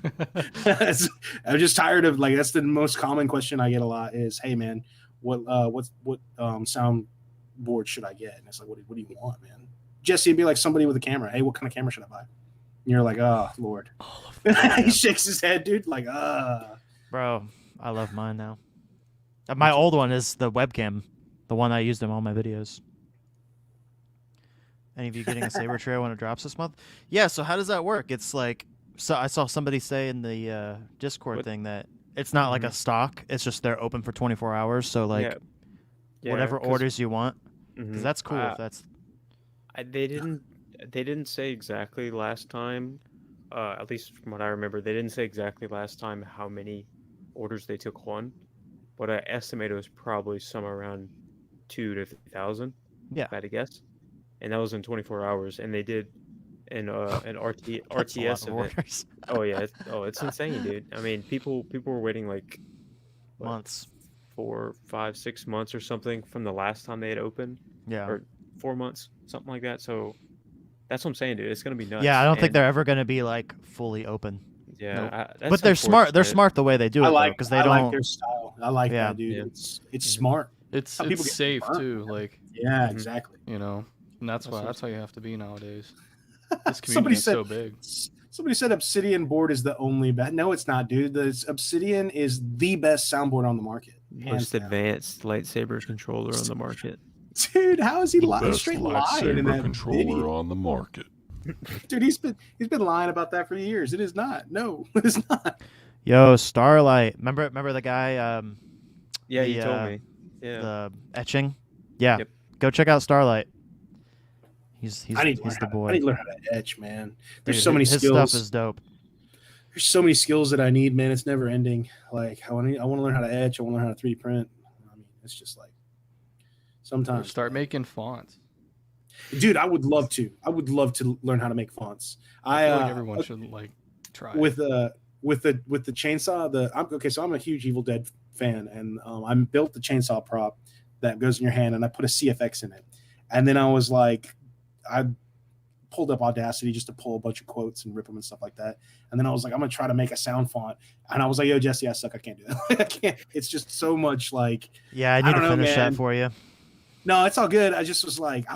I'm just tired of, like, that's the most common question I get a lot is, hey man, what sound board should I get? And it's like, what do you want, man? Jesse would be like somebody with a camera. Hey, what kind of camera should I buy? And you're like, oh Lord. He shakes his head, dude. Like, Bro, I love mine now. My old one is the webcam, the one I used in all my videos. Any of you getting a Saber tray when it drops this month? Yeah, so how does that work? It's like, so I saw somebody say in the Discord thing that it's not like a stock. It's just they're open for 24 hours. So like, whatever orders you want. Because that's cool. If that's they didn't say exactly last time. At least from what I remember, they didn't say exactly last time how many orders they took on, but I estimate it was probably somewhere around 2,000 to 3,000. Yeah, if I had to guess. And that was in 24 hours, and they did an RTS event. Oh yeah, it's insane, dude. I mean, people were waiting like months, 4, 5, 6 months or something from the last time they had opened. Yeah, or 4 months, something like that. So that's what I'm saying, dude. It's gonna be nuts. Yeah, I don't think they're ever gonna be like fully open. Yeah, but they're smart. They're smart the way they do it, because they don't. I like their style. I like that, dude. Yeah. It's smart. It's safe too. Like exactly. And that's how you have to be nowadays. This community is so big. Somebody said Obsidian board is the only best. No, it's not, dude. The Obsidian is the best soundboard on the market. Most advanced lightsaber controller on the market. Dude, how is he straight lying in that controller video on the market? Dude, he's been lying about that for years. It is not. No, it is not. Yo, Starlight. Remember the guy? Yeah, you told me. Yeah. The etching. Yeah. Yep. Go check out Starlight. He's I need the boy. I need to learn how to etch, man. There's Dude, so many his skills. stuff is dope. There's so many skills that I need, man. It's never ending. Like I want to learn how to etch. I want to learn how to 3D print. I mean, it's just like sometimes. Start making fonts. Dude, I would love to. I would love to learn how to make fonts. I feel like everyone should like try with the chainsaw. So I'm a huge Evil Dead fan, and I built the chainsaw prop that goes in your hand, and I put a CFX in it. And then I was like, I pulled up Audacity just to pull a bunch of quotes and rip them and stuff like that. And then I was like, I'm gonna try to make a sound font. And I was like, yo, Jesse, I suck. I can't do that. I can't. It's just so much like. Yeah, I need to finish that for you. No, it's all good. I just was like,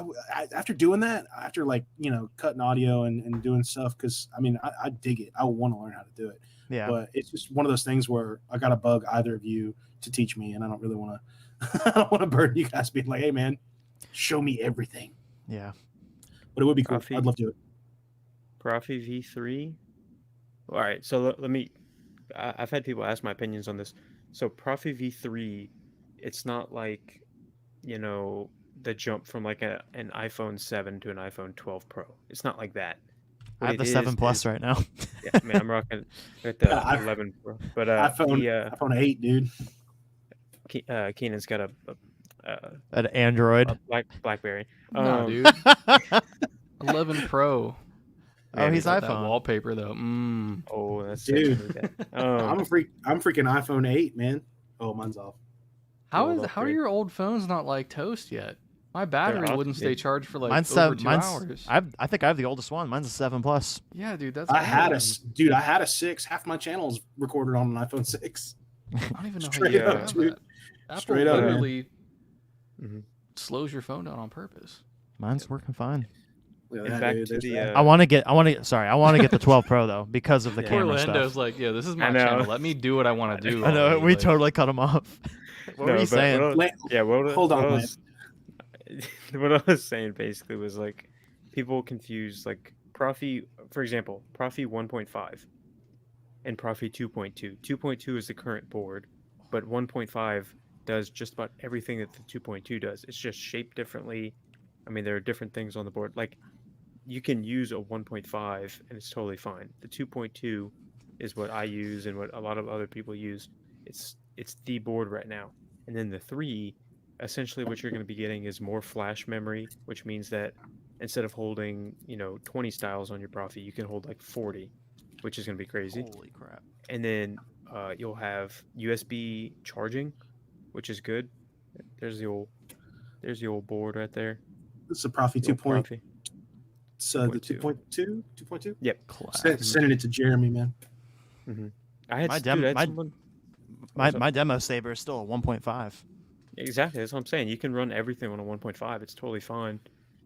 after doing that, after like, cutting audio and doing stuff, because I mean, I dig it. I want to learn how to do it. Yeah. But it's just one of those things where I got to bug either of you to teach me, and I don't really want to. I don't want to burden you guys being like, hey, man, show me everything. Yeah. But it would be cool. I'd love to do it. Profi V3. All right, so let me. I've had people ask my opinions on this. So Profi V3, it's not like, the jump from like an iPhone 7 to an iPhone 12 Pro. It's not like that. I have the 7 Plus right now. Yeah, man, I'm rocking at the 11 Pro. But iPhone 8, dude. Keenan's got an Android. A BlackBerry. No, dude. 11 Pro. Oh, he's iPhone. That wallpaper though. Oh, that's dude. I'm freaking iPhone 8, man. Oh, mine's off. How are your old phones not like toast yet? My battery wouldn't stay charged for like over 2 hours. I think I have the oldest one. Mine's a 7 Plus. Yeah, dude, that's. I had a 6. Half my channels recorded on an iPhone 6. I don't even know Straight how you up, have dude. that. Apple Straight up, literally slows your phone down on purpose. Mine's working fine. Back to the, I want to get the 12 Pro though because of the Poor camera Lando's stuff. like, yeah, this is my channel. Let me do what I want to do. I know we totally cut him off. What were you saying? Hold on. What I was saying basically was like, people confuse like Profi, for example, Profi 1.5 and Profi 2.2. 2.2 is the current board, but 1.5 does just about everything that the 2.2 does. It's just shaped differently. I mean, there are different things on the board. Like, you can use a 1.5 and it's totally fine. The 2.2 is what I use and what a lot of other people use. It's the board right now. And then the 3, essentially what you're going to be getting is more flash memory, which means that instead of holding 20 styles on your Profi, you can hold like 40, which is going to be crazy. Holy crap. And then you'll have USB charging, which is good. There's the old board right there. This is a Profi 2.2. So the 2.2? 2.2? Yep. Sending it to Jeremy, man. Mm-hmm. I had my demo Saber is still a 1.5. Exactly, that's what I'm saying. You can run everything on a 1.5. It's totally fine.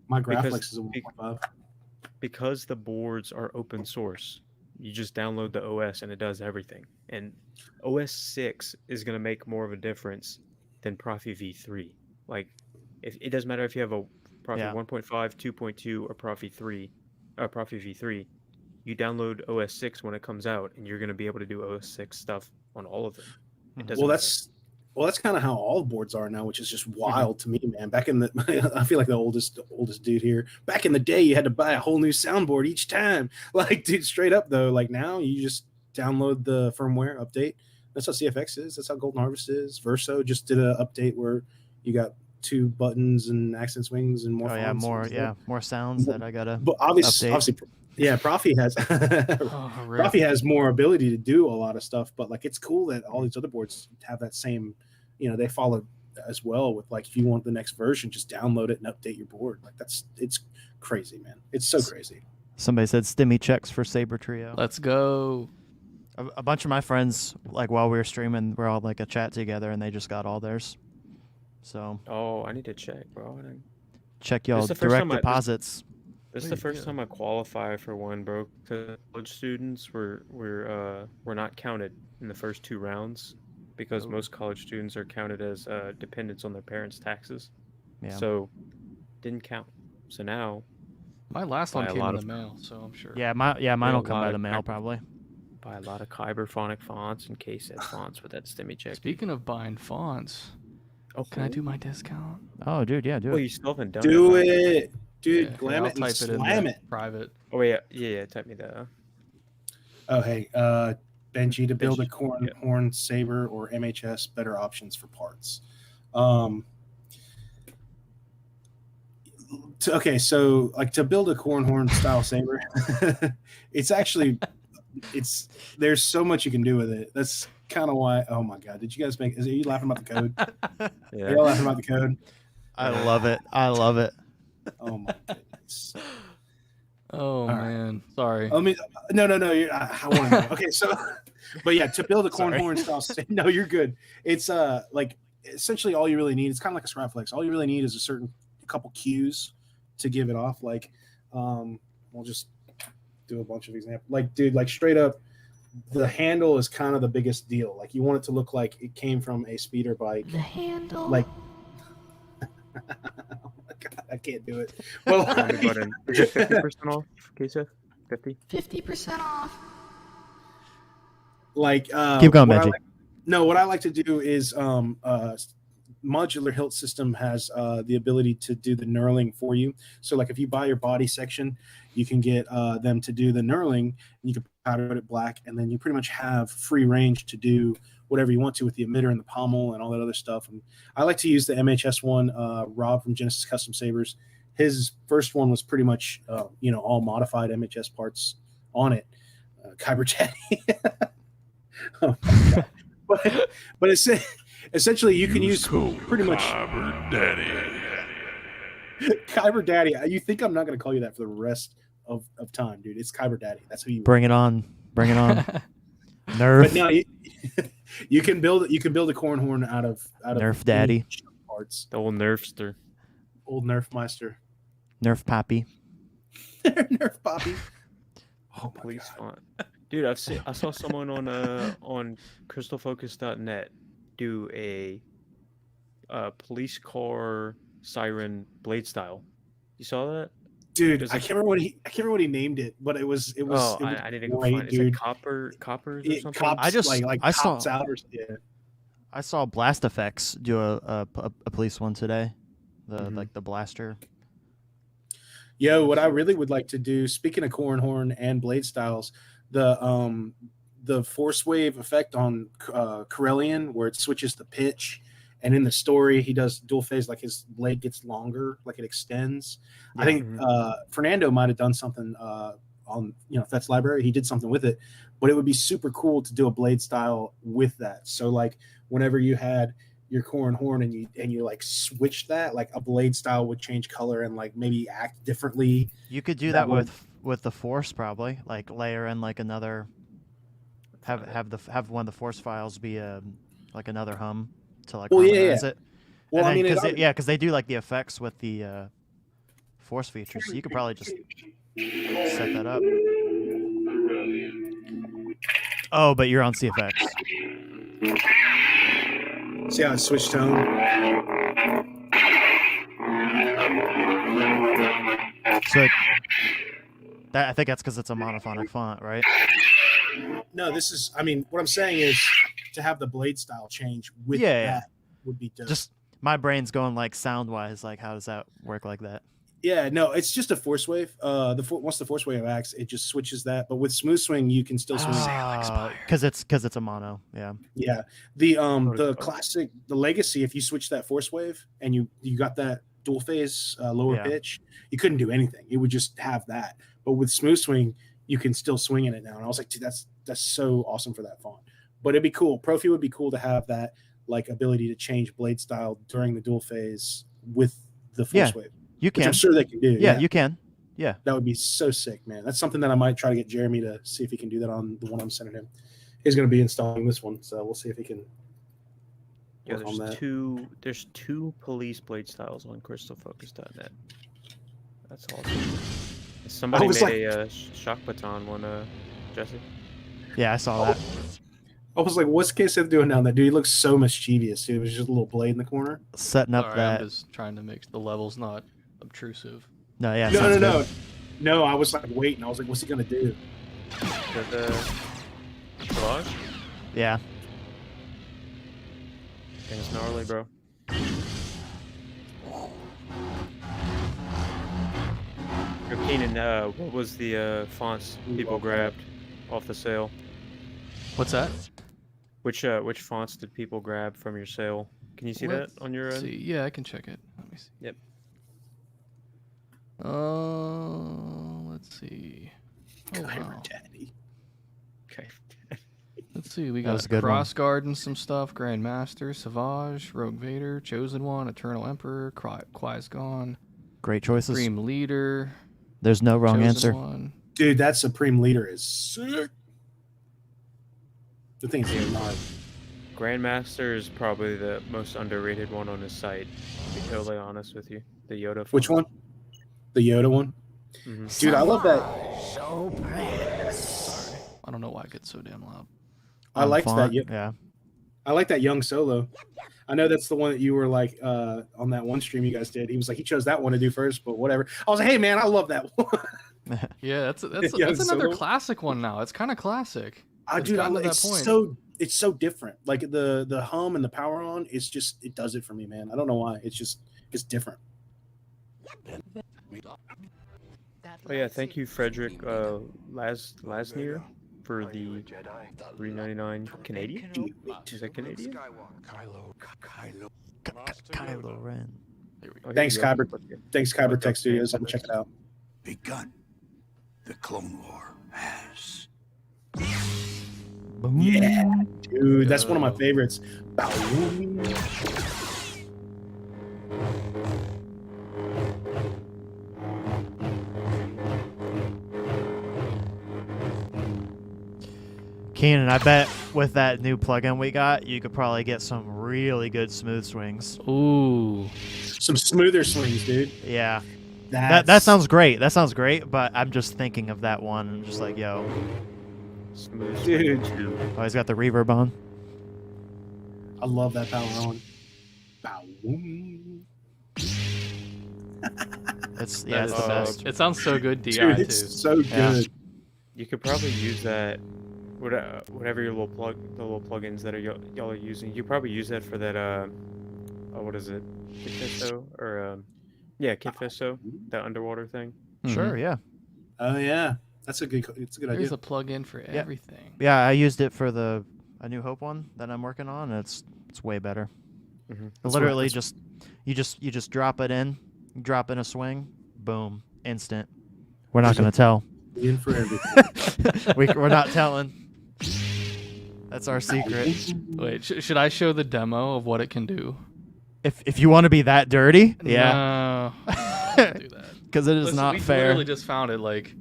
My graphics is a 1.5. Because the boards are open source, you just download the OS and it does everything. And OS 6 is going to make more of a difference than Profi V3. Like, it doesn't matter if you have a Profi 1.5, 2.2, or Profi V3. You download OS 6 when it comes out, and you're going to be able to do OS 6 stuff on all of them. Well, that's kind of how all boards are now, which is just wild to me, man. Back in I feel like the oldest dude here. Back in the day, you had to buy a whole new soundboard each time. Like, dude, straight up though. Like now, you just download the firmware update. That's how CFX is. That's how Golden Harvest is. Verso just did an update where you got 2 buttons and accent swings and more. Oh yeah, more sounds that I gotta. But obviously. Yeah, Profi has Profi has more ability to do a lot of stuff, but like it's cool that all these other boards have that same, they follow as well with like if you want the next version, just download it and update your board. Like it's crazy, man. It's so crazy. Somebody said stimmy checks for Saber Trio. Let's go. A bunch of my friends, like while we were streaming, we're all like a chat together, and they just got all theirs. So. Oh, I need to check, bro. Check y'all direct deposits. This is the first time I qualify for one, bro. Because college students were not counted in the first 2 rounds because most college students are counted as dependents on their parents' taxes. Yeah. So didn't count. So now my last one came in the mail, so I'm sure. Yeah, mine will come by the mail probably. Buy a lot of Kyberphonic fonts and KSith fonts with that stimmy check. Speaking of buying fonts, can I do my discount? Oh, dude, yeah, do it. Well, you still haven't done it. Dude, Yeah, glam I'll it and type it in slam the it. private. Oh yeah. Type me that. Oh, hey, Benji, to build a Benji, horn Saber or MHS, better options for parts. Okay, so like to build a horn style Saber, there's so much you can do with it. That's kind of why. Oh my god, did you guys are you laughing about the code? Yeah. Are you all laughing about the code? I love it. I love it. Oh my goodness. Oh right. man, sorry. No. I want to know. Okay, so, but yeah, to build a horn style. No, you're good. It's like essentially all you really need. It's kind of like a scrap flex. All you really need is a couple cues to give it off. Like, we'll just do a bunch of examples. Like, dude, like straight up, the handle is kind of the biggest deal. Like, you want it to look like it came from a speeder bike. The handle. Like, oh my god, I can't do it. Well, Is it 50% off, KSith? 50? 50% off. like, Keep going, what I Benji. what I like to do is modular hilt system has the ability to do the knurling for you. So like if you buy your body section, you can get them to do the knurling, and you can powder it black, and then you pretty much have free range to do whatever you want to with the emitter and the pommel and all that other stuff. And I like to use the MHS one. Rob from KSith Custom Sabers, his first one was pretty much all modified MHS parts on it. Kyber Daddy. Oh my God. But it's essentially you can use pretty much Kyber Daddy. Kyber Daddy. You think I'm not going to call you that for the rest of time, dude? It's Kyber Daddy. That's who you. Bring it on. Bring it on. Nerf. But no, you can build a corn horn out of Nerf Daddy. parts. The old Nerfster. Old Nerfmeister. Nerf Pappy. Nerf Poppy. Oh my Police God. font. Dude, I saw someone on crystalfocus.net do a police car siren blade style. You saw that? Dude, I can't remember what he named it, but it was I need to go find it. It's like coppers or something. I saw- cops out or yeah. I saw Blast Effects do a police one today. Like the blaster. Yo, what I really would like to do, speaking of corn horn and blade styles, the force wave effect on Corellian, where it switches the pitch, and in the story he does dual phase, like his blade gets longer, like it extends. I think Fernando might have done something on Fet's library. He did something with it, but it would be super cool to do a blade style with that. So like whenever you had your corn horn and you like switch that, like a blade style would change color and like maybe act differently. You could do that with the force, probably, like layer in like another have one of the force files be like another hum to like harmonize it. Well, and I mean, because they do like the effects with the force features, so you could probably just set that up. Oh, but you're on CFX. See how it switched tone? So I think that's because it's a monophonic font, right? No, what I'm saying is to have the blade style change with that would be dope. Just my brain's going like sound wise, like how does that work like that? Yeah, no, it's just a force wave. Once the force wave acts, it just switches that. But with smooth swing, you can still swing. Because it's a mono. Yeah. Yeah. The classic, the legacy, if you switch that force wave and you got that dual phase lower pitch, you couldn't do anything. It would just have that. But with smooth swing, you can still swing in it now. And I was like, dude, that's so awesome for that font. But it'd be cool. Profi would be cool to have that like ability to change blade style during the dual phase with the force wave. You can. Which I'm sure they can do. Yeah, you can. Yeah. That would be so sick, man. That's something that I might try to get Jeremy to see if he can do that on the one I'm sending him. He's going to be installing this one, so we'll see if he can. Yeah, there's two police blade styles on crystalfocus.net. That's awesome. Somebody made a shock baton one, Jesse. Yeah, I saw that. I was like, what's KSith doing down there? Dude, he looks so mischievous. Dude, it was just a little blade in the corner. Setting up that. I'm just trying to make the levels not obtrusive. No, yeah. No. No, I was like waiting. I was like, what's he going to do? The garage? Yeah. It's gnarly, bro. Keenan, what was the fonts people grabbed off the sale? What's that? Which fonts did people grab from your sale? Can you see that on your end? See, yeah, I can check it. Let me see. Yep. Let's see. Oh, Kyber wow. Daddy. Okay. Let's see. We That was got a good one. Crossguard and some stuff. Grandmaster, Savage, Rogue Vader, Chosen One, Eternal Emperor, Qui-Gon's Gone, Great choices. Supreme Leader. There's no wrong Chosen answer. One. Dude, that Supreme Leader is sick. The thing's not. Grandmaster is probably the most underrated one on his site. To be totally honest with you, the Yoda. Which font. one? The Yoda one? Mhm. Dude, I love that. Sorry. I don't know why it gets so damn loud. I liked that. Font, Yep. yeah. I like that young Solo. I know that's the one that you were like on that one stream you guys did. He was like, he chose that one to do first, but whatever. I was like, hey man, I love that one. Yeah, that's Yeah, that's another Solo. classic one now. It's kind of classic. It's Dude, gotten to that it's point. it's so different. Like the hum and the power on, it does it for me, man. I don't know why. It's different. Oh yeah, thank you, Frederick Lasnier, for the $3.99 Canadian. Is that Canadian? Kylo Ren. There we go. Oh, Thanks, here we go. Kyber. Thanks, Kyber Tech Studios. I can check it out. Begun. The Clone War has. Boom. Yeah, dude, that's one of my favorites. Keenan, I bet with that new plugin we got, you could probably get some really good smooth swings. Ooh. Some smoother swings, dude. Yeah. That's, That sounds great. That sounds great, but I'm just thinking of that one and just like, yo. Smooth Dude. swing. Oh, he's got the reverb on. I love that power on. It's the best. It sounds so good, DI Dude, too. it's so good. Yeah. You could probably use that, whatever your little plugins that y'all are using. You probably use that for that. What is it? Kitfisto or Kitfisto, that underwater thing. Sure, yeah. Oh yeah, it's a good idea. There's a plug-in for everything. Yeah, I used it for the A New Hope one that I'm working on. It's way better. Mhm. Literally, you just drop it in, drop in a swing, boom, instant. We're not gonna tell. In for everything. We're not telling. That's our secret. Wait, should I show the demo of what it can do? If you want to be that dirty, yeah, No, I don't do that. because it is Listen, not we fair. literally just found it. Like,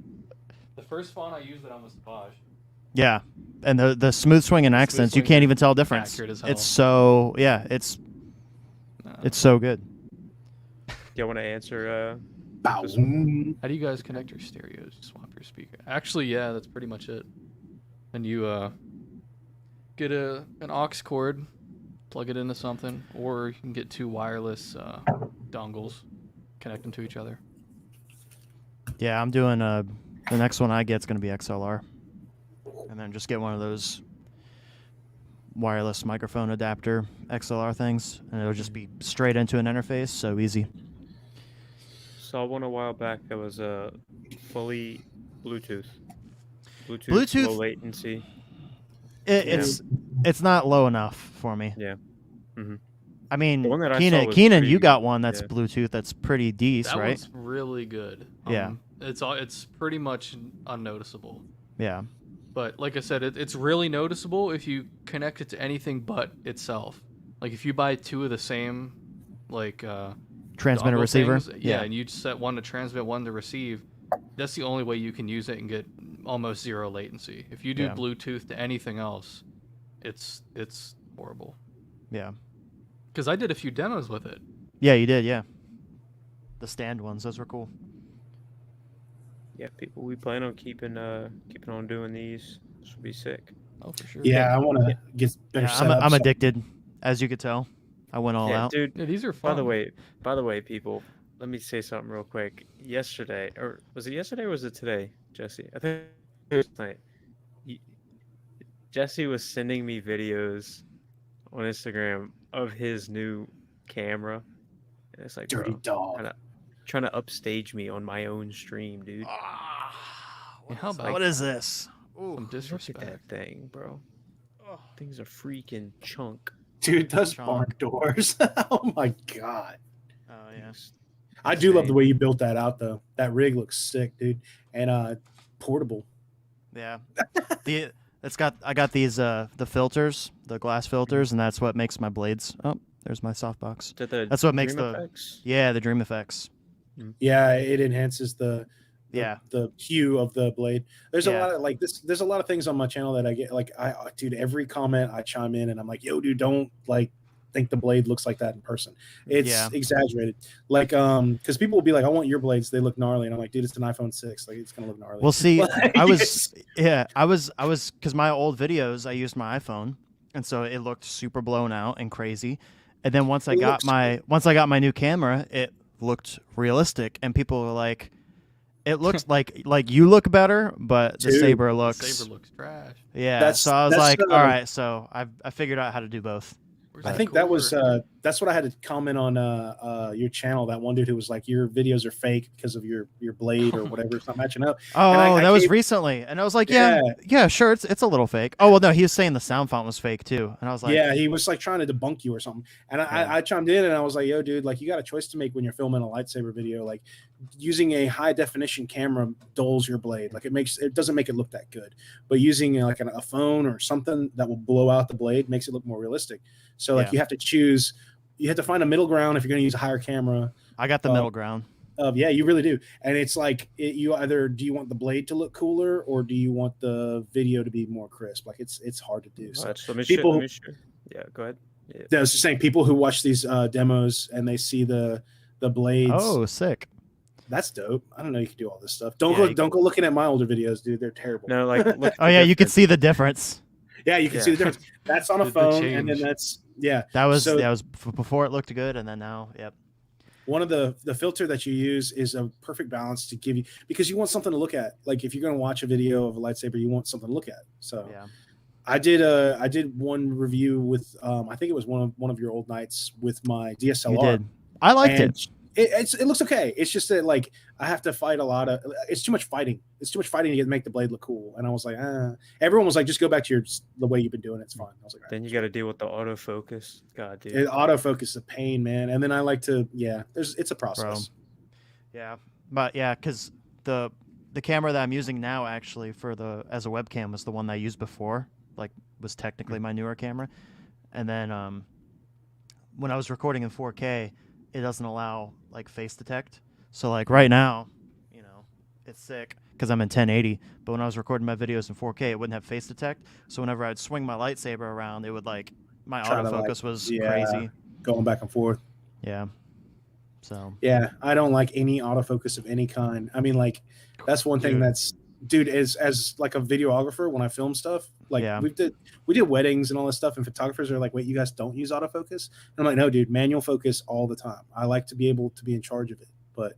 the first font I used it on was Savage. Yeah, and the smooth swing and accents, you swing can't even tell difference. accurate as hell. It's so it's so good. Do y'all want to answer? Bow. How do you guys connect your stereos? Swap your speaker. Actually, yeah, that's pretty much it. And you get an aux cord, plug it into something, or you can get two wireless dongles, connect them to each other. Yeah, I'm doing the next one I get's gonna be XLR, and then just get one of those wireless microphone adapter XLR things, and it'll just be straight into an interface, so easy. Saw one a while back that was fully Bluetooth. Bluetooth- low latency. It's not low enough for me. Yeah. Mhm. I mean, The one that I saw Keenan, was you pretty- got one that's yeah. Bluetooth that's pretty decent, That right? one's really good. Yeah. It's pretty much unnoticeable. Yeah. But like I said, it's really noticeable if you connect it to anything but itself. Like if you buy two of the same, like Transmitter dongle receiver. things, and you set one to transmit, one to receive. That's the only way you can use it and get almost zero latency. If you do Yeah. Bluetooth to anything else, it's horrible. Yeah. Because I did a few demos with it. Yeah, you did. Yeah. The stand ones, those were cool. Yeah, people. We plan on keeping on doing these. This will be sick. Oh, for sure. Yeah, I want to get better Yeah, setups. I'm addicted, as you could tell. I went all Yeah, out. dude. Yeah, these are fun. By the way, people. Let me say something real quick. Yesterday, or was it yesterday or was it today, Jesse? I think it was tonight. Jesse was sending me videos on Instagram of his new camera, and it's like, Dirty bro, dog. trying to upstage me on my own stream, dude. Yeah, how about What is this? some Look at disrespect? that thing, bro. Things are freaking chunk. Dude, those Chonk. barn doors. Oh my god. Oh yeah. I do love the Insane. way you built that out though. That rig looks sick, dude. And portable. Yeah. I got these the filters, the glass filters, and that's what makes my blades. Oh, there's my softbox. Is that the That's what makes Dream the Effects? yeah, the dream effects. Yeah, it enhances the Yeah. the hue of the blade. There's a Yeah. lot of like this. There's a lot of things on my channel that I get like dude, every comment I chime in and I'm like, yo, dude, don't like think the blade looks like that in person. It's Yeah. exaggerated. Like because people will be like, I want your blades, they look gnarly, and I'm like, dude, it's an iPhone 6, like it's gonna look gnarly. Well, see, Like, I was because my old videos I used my iPhone, and so it looked super blown out and crazy. And then once I It got looks my new camera, it looked realistic, and people were like, "It looks like you look better, but the Dude, Saber The looks Saber looks trash. yeah." That's- So I was that's, like, "All right," so I figured out how to do both. Where's I the think that was cooler? that's what I had to comment on your channel. That one dude who was like, your videos are fake because of your blade or whatever. It's not matching up. Oh, I that was gave- recently, and I was like, yeah, sure, it's a little fake. Oh well, no, he was saying the sound font was fake too, and I was like, Yeah, he was like trying to debunk you or something. And I chimed in and I was like, yo, dude, like you got a choice to make when you're filming a lightsaber video. Like using a high definition camera dulls your blade. Like it doesn't make it look that good. But using like a phone or something that will blow out the blade makes it look more realistic. So like Yeah. you have to choose, you have to find a middle ground if you're going to use a higher camera. I got the middle ground. Yeah, you really do. And it's like you either do you want the blade to look cooler or do you want the video to be more crisp? Like it's hard to do. So Let me people- show. Yeah, go ahead. Yeah. I was just saying, people who watch these demos and they see the blades. Oh, sick. That's dope. I don't know you can do all this stuff. Don't Yeah, go don't go looking at my older videos, dude. They're terrible. No, like look at Oh the yeah, you could difference. see the difference. Yeah, you can Yeah. see the difference. That's on a The phone, and then change. that's yeah. That was So- before it looked good, and then now, yep. One of the filter that you use is a perfect balance to give you, because you want something to look at. Like if you're going to watch a video of a lightsaber, you want something to look at. So Yeah. I did one review with I think it was one of your old nights with my DSLR. You did. I liked And it. It looks okay. It's just that like I have to fight a lot of. It's too much fighting. It's too much fighting to make the blade look cool. And I was like, everyone was like, just go back to the way you've been doing it. It's fine. I was like, all right. Then you got to deal with the autofocus. God, dude. Autofocus is a pain, man. And then I like to it's a process. Yeah, but yeah, because the camera that I'm using now actually as a webcam was the one that I used before. Like was technically my newer camera, and then when I was recording in 4K, it doesn't allow like face detect. So like right now, it's sick because I'm in 1080. But when I was recording my videos in 4K, it wouldn't have face detect. So whenever I'd swing my lightsaber around, it would like my Try to, autofocus was crazy. Going back and forth. Yeah. So Yeah, I don't like any autofocus of any kind. I mean, like that's one thing Dude. that's as like a videographer when I film stuff, like Yeah. we did weddings and all this stuff, and photographers are like, wait, you guys don't use autofocus? And I'm like, no, dude, manual focus all the time. I like to be able to be in charge of it, but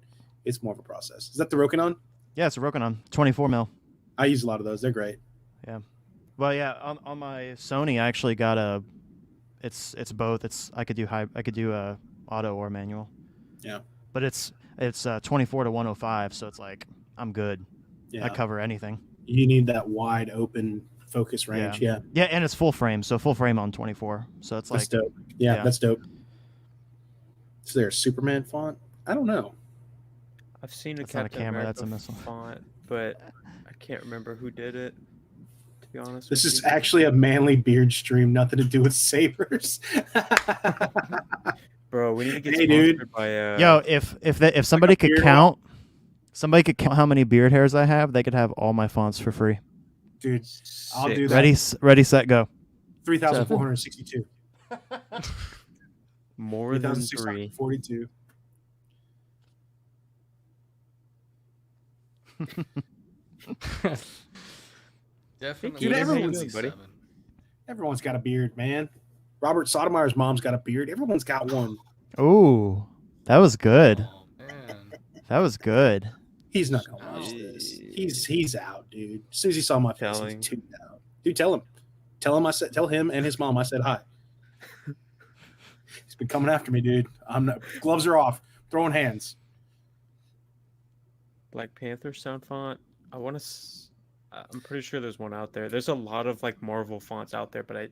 it's more of a process. Is that the Rokinon? yeah, it's a Rokinon 24 mil. I use a lot of those. They're great. Well, yeah, on my Sony, I actually got it's both. I could do auto or manual. Yeah. But it's 24 to 105, so it's like I'm good. Yeah, I cover anything. you need that wide open focus range. Yeah, Yeah, and it's full frame, so full frame on 24. So it's that's like dope. Yeah, yeah. that's dope. Is there a Superman font? I don't know. I've seen a That's not a Captain camera, America that's a missile. font, but I can't remember who did it. To be honest, This with is you. actually a manly beard stream, nothing to do with sabers. Bro, we need to get Hey, sponsored dude. by yo, if somebody could beard count how many beard hairs I have, they could have all my fonts for free. Dude, I'll Sick. do that. Ready, set, go. 3,462. More than 3. 3,642. Definitely. Dude, everyone's- 67. Everyone's got a beard, man. Robert Sotomayor's mom's got a beard. Everyone's got one. Ooh, that was good. Oh, man. That was good. He's not gonna watch this. He's out, dude. As soon as he saw my face, Telling. he's tuned out. Dude, tell him. Tell him and his mom I said hi. He's been coming after me, dude. I'm not. Gloves are off. Throwing hands. Black Panther sound font. I want to. I'm pretty sure there's one out there. There's a lot of like Marvel fonts out there, but I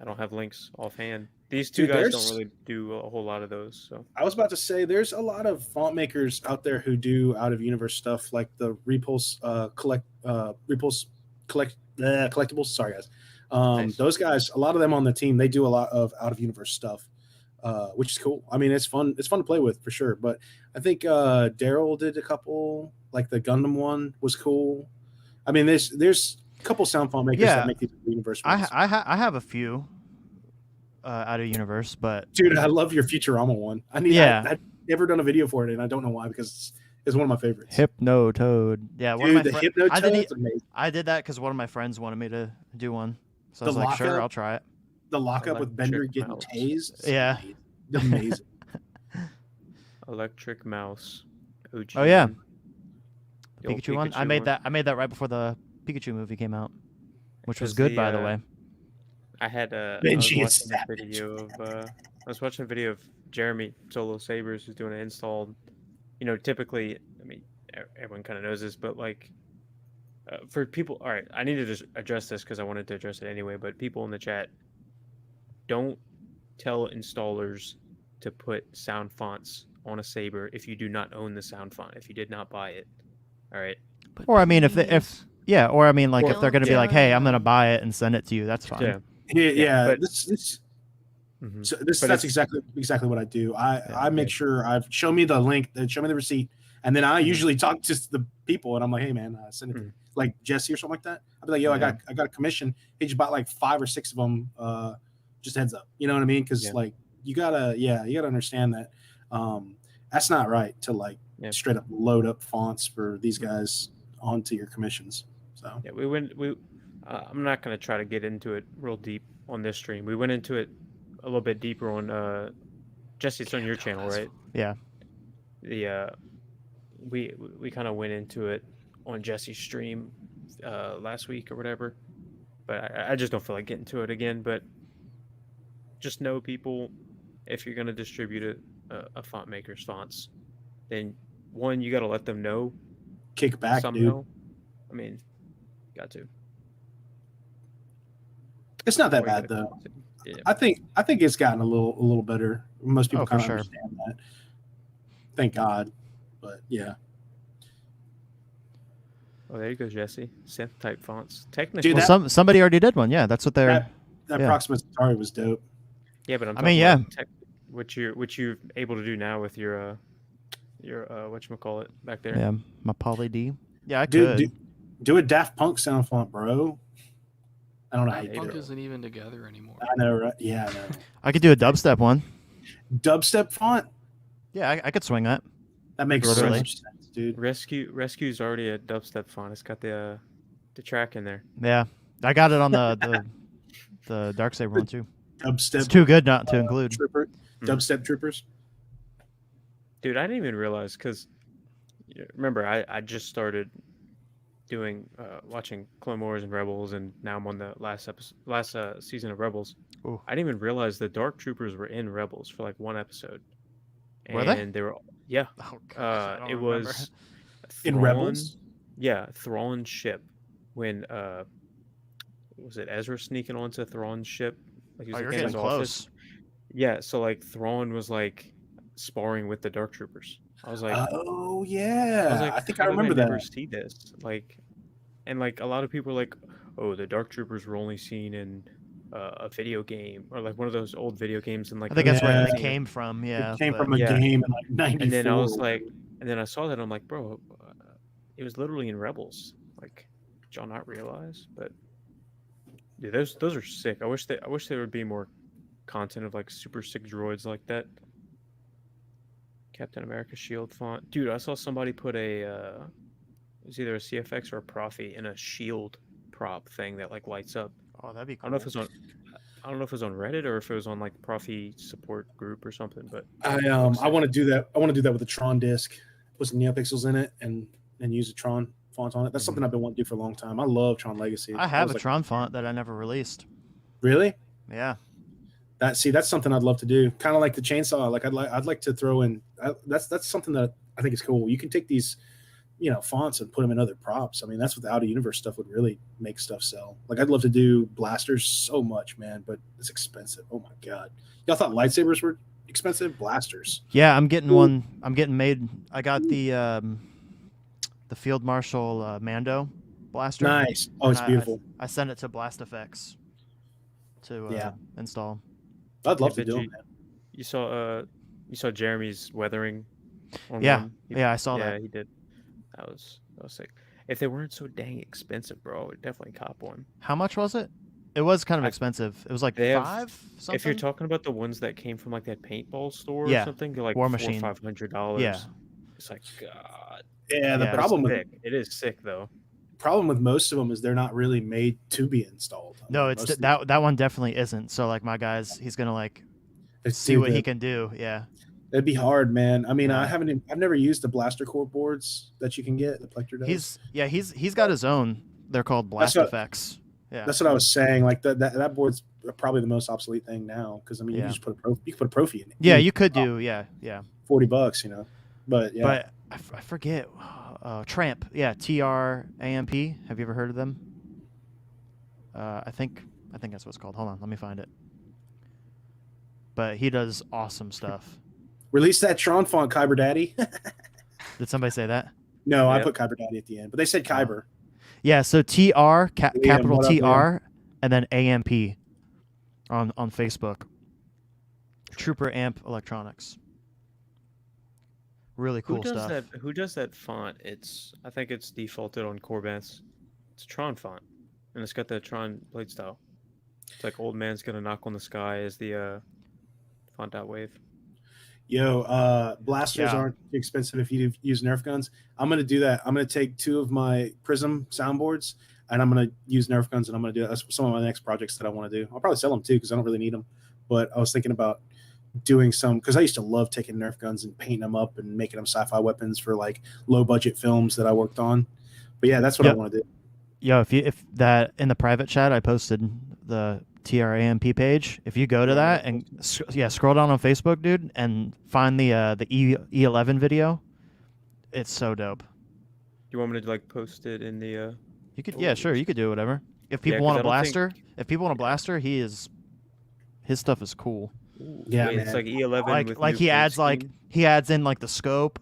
don't have links offhand. These two Dude, guys there's- don't really do a whole lot of those. So I was about to say there's a lot of font makers out there who do out of universe stuff like the Repulse collectibles. Sorry guys. Nice. Those guys, a lot of them on the team, they do a lot of out of universe stuff. Which is cool. I mean, it's fun. It's fun to play with for sure. But I think Daryl did a couple. Like the Gundam one was cool. I mean, there's a couple sound font makers Yeah. that make these universe ones. I have a few out of universe, but Dude, I love your Futurama one. I've never done a video for it, and I don't know why because it's one of my favorites. Hypno Toad. Yeah, one Dude, of the my Hypno I didn't. Toad's amazing. I did that because one of my friends wanted me to do one, so I The was like, sure, lockup? I'll try it. The lockup with Bender Electric getting mouse. tased. is Yeah. amazing. Electric Mouse. OG Oh, yeah. one. The old Pikachu one. I made that right before the Pikachu movie came out, which was Because good, by the way. I had Benji is I was watching a video of Jeremy Solo Sabers who's doing an install. You know, typically, I mean, everyone kind of knows this, but like for people, all right, I need to just address this because I wanted to address it anyway. But people in the chat, don't tell installers to put sound fonts on a Saber if you do not own the sound font. If you did not buy it, all right. Or I mean, if or I mean, like if they're gonna be Yeah. like, hey, I'm gonna buy it and send it to you, that's fine. Yeah. Yeah, but- this Mhm. So But that's it's- exactly what I do. I make yeah. sure show me the link, show me the receipt, and then I Mhm. usually talk to the people, and I'm like, hey man, send it to Mhm. me. Like Jesse or something like that. I'd be like, yo, Yeah. I got a commission. He just bought like 5 or 6 of them. Just heads up, you know what I mean? Because Yeah. like you gotta understand that that's not right to like Yeah. straight up load up fonts for these guys onto your commissions. So Yeah, I'm not gonna try to get into it real deep on this stream. We went into it a little bit deeper on Jesse. It's on your channel, right? Yeah. The we kind of went into it on Jesse's stream last week or whatever. But I just don't feel like getting to it again. But just know, people, if you're gonna distribute a font maker's fonts, then one, you gotta let them know kick back, somehow. dude. I mean, got to. It's not that Or you bad gotta- though. Yeah. I think it's gotten a little better. Most people Oh, for kind of sure. understand that. Thank God. But yeah, Oh, there you go, Jesse. Synth type fonts. Technically, Dude, Well, somebody already did one. Yeah, that's what they're. that Yeah. Proxima Centauri was dope. yeah, but I'm I talking mean, about what you're able to do now with your whatchamacallit back there. Yeah, my Poly D. Yeah, I Dude, could. do a Daft Punk sound font, bro. I don't know how you do Punk it. isn't even together anymore. I know, right? Yeah, I know. I could do a dubstep one. Dubstep font? Yeah, I could swing that. That makes so Literally. much sense, dude. Rescue's already a dubstep font. It's got the track in there. Yeah, I got it on the Darksaber one too. Dubstep It's too good not to include. Trooper. Mhm. Dubstep Troopers. Dude, I didn't even realize because remember I just started doing watching Clone Wars and Rebels, and now I'm on the last season of Rebels. Ooh. I didn't even realize the Dark Troopers were in Rebels for like one episode. Were they? And they were yeah. Oh, gosh, I don't It remember. was In Thrawn- Rebels? Yeah, Thrawn's ship when was it Ezra sneaking onto Thrawn's ship? Like he Oh, was you're like, in getting his office. close. Yeah, so like Thrawn was like sparring with the Dark Troopers. I was like, Oh I yeah. was like, I think how I did remember never that. see this. Like, and like a lot of people are like, oh, the Dark Troopers were only seen in a video game or like one of those old video games in like. I think that's where Yeah. they came from. Yeah, It came but- from a Yeah. game in like 94. And then I was like, and then I saw that I'm like, bro, it was literally in Rebels. Like, did y'all not realize? But yeah, those are sick. I wish there would be more content of like super sick droids like that. Captain America shield font, dude. I saw somebody put it was either a CFX or a Profi in a shield prop thing that like lights up. Oh, that'd be I cool. don't know if it was on Reddit or if it was on like Profi support group or something. But I want to do that. I want to do that with a Tron disc. Put some NeoPixels in it and use a Tron font on it. That's something I've been wanting to do for a long time. I love Tron Legacy. I That have was a like- Tron font that I never released. Really? Yeah. That's something I'd love to do. Kind of like the chainsaw. Like I'd like to throw in. That's something that I think is cool. You can take these fonts and put them in other props. I mean, that's what the out of universe stuff would really make stuff sell. Like, I'd love to do blasters so much, man, but it's expensive. Oh my god, y'all thought lightsabers were expensive? Blasters. Yeah, I'm getting one. I'm getting made. I got the Field Marshal Mando blaster. Nice. Oh, it's beautiful. I sent it to Blast Effects to install. I'd love to bet do you- it, man. You saw Jeremy's weathering. On Yeah, one? yeah, I saw Yeah, that. he did. That was sick. If they weren't so dang expensive, bro, I would definitely cop one. How much was it? It was kind of I- expensive. It was like They have- five something. If you're talking about the ones that came from like that paintball store Yeah, or something, they're like War $400 Machine. or $500. Yeah. It's like God. Yeah, the Yeah, But it's problem with sick. It is sick though. most of them is they're not really made to be installed. I No, mean, it's most of that one definitely isn't. So like my guys, he's gonna like them- see what dude, he can do. Yeah. It'd be hard, man. I mean, Yeah. I've never used the blaster core boards that you can get. The Plector does. He's got his own. They're called Blast what- Effects. Yeah. That's what I was saying. Like that board's probably the most obsolete thing now because I mean, Yeah. you just put you can put a Profi in it. Yeah, you could do. Yeah. $40, But yeah, But I forget. Tramp. Yeah, TRAMP. Have you ever heard of them? I think that's what it's called. Hold on, let me find it. But he does awesome stuff. release that Tron font, Kyber Daddy. Did somebody say that? No, I Yep. put Kyber Daddy at the end, but they said Kyber. Yeah. So TR Liam, capital what up, TR and then AMP on Facebook. Trooper Amp Electronics. Really cool Who does stuff. that? Who does that font? I think it's defaulted on Corvette. It's Tron font, and it's got the Tron blade style. It's like old man's gonna knock on the sky as the font.wave. Yo, blasters Yeah. aren't too expensive if you use Nerf guns. I'm gonna do that. I'm gonna take 2 of my Prism soundboards and I'm gonna use Nerf guns and I'm gonna do that. That's some of my next projects that I want to do. I'll probably sell them too because I don't really need them. But I was thinking about doing some because I used to love taking Nerf guns and painting them up and making them sci-fi weapons for like low budget films that I worked on. But yeah, that's what I Yep. want to do. Yo, if that in the private chat, I posted the TRAMP page. If you go to that and scroll down on Facebook, dude, and find the E11 video, it's so dope. You want me to like post it in the? You could, Oh, yeah, sure, you could do whatever. If people 'cause want I a don't think- blaster, his stuff is cool. Yeah, Wait, it's man. like E11. with Like new he paint adds scheme? he adds in like the scope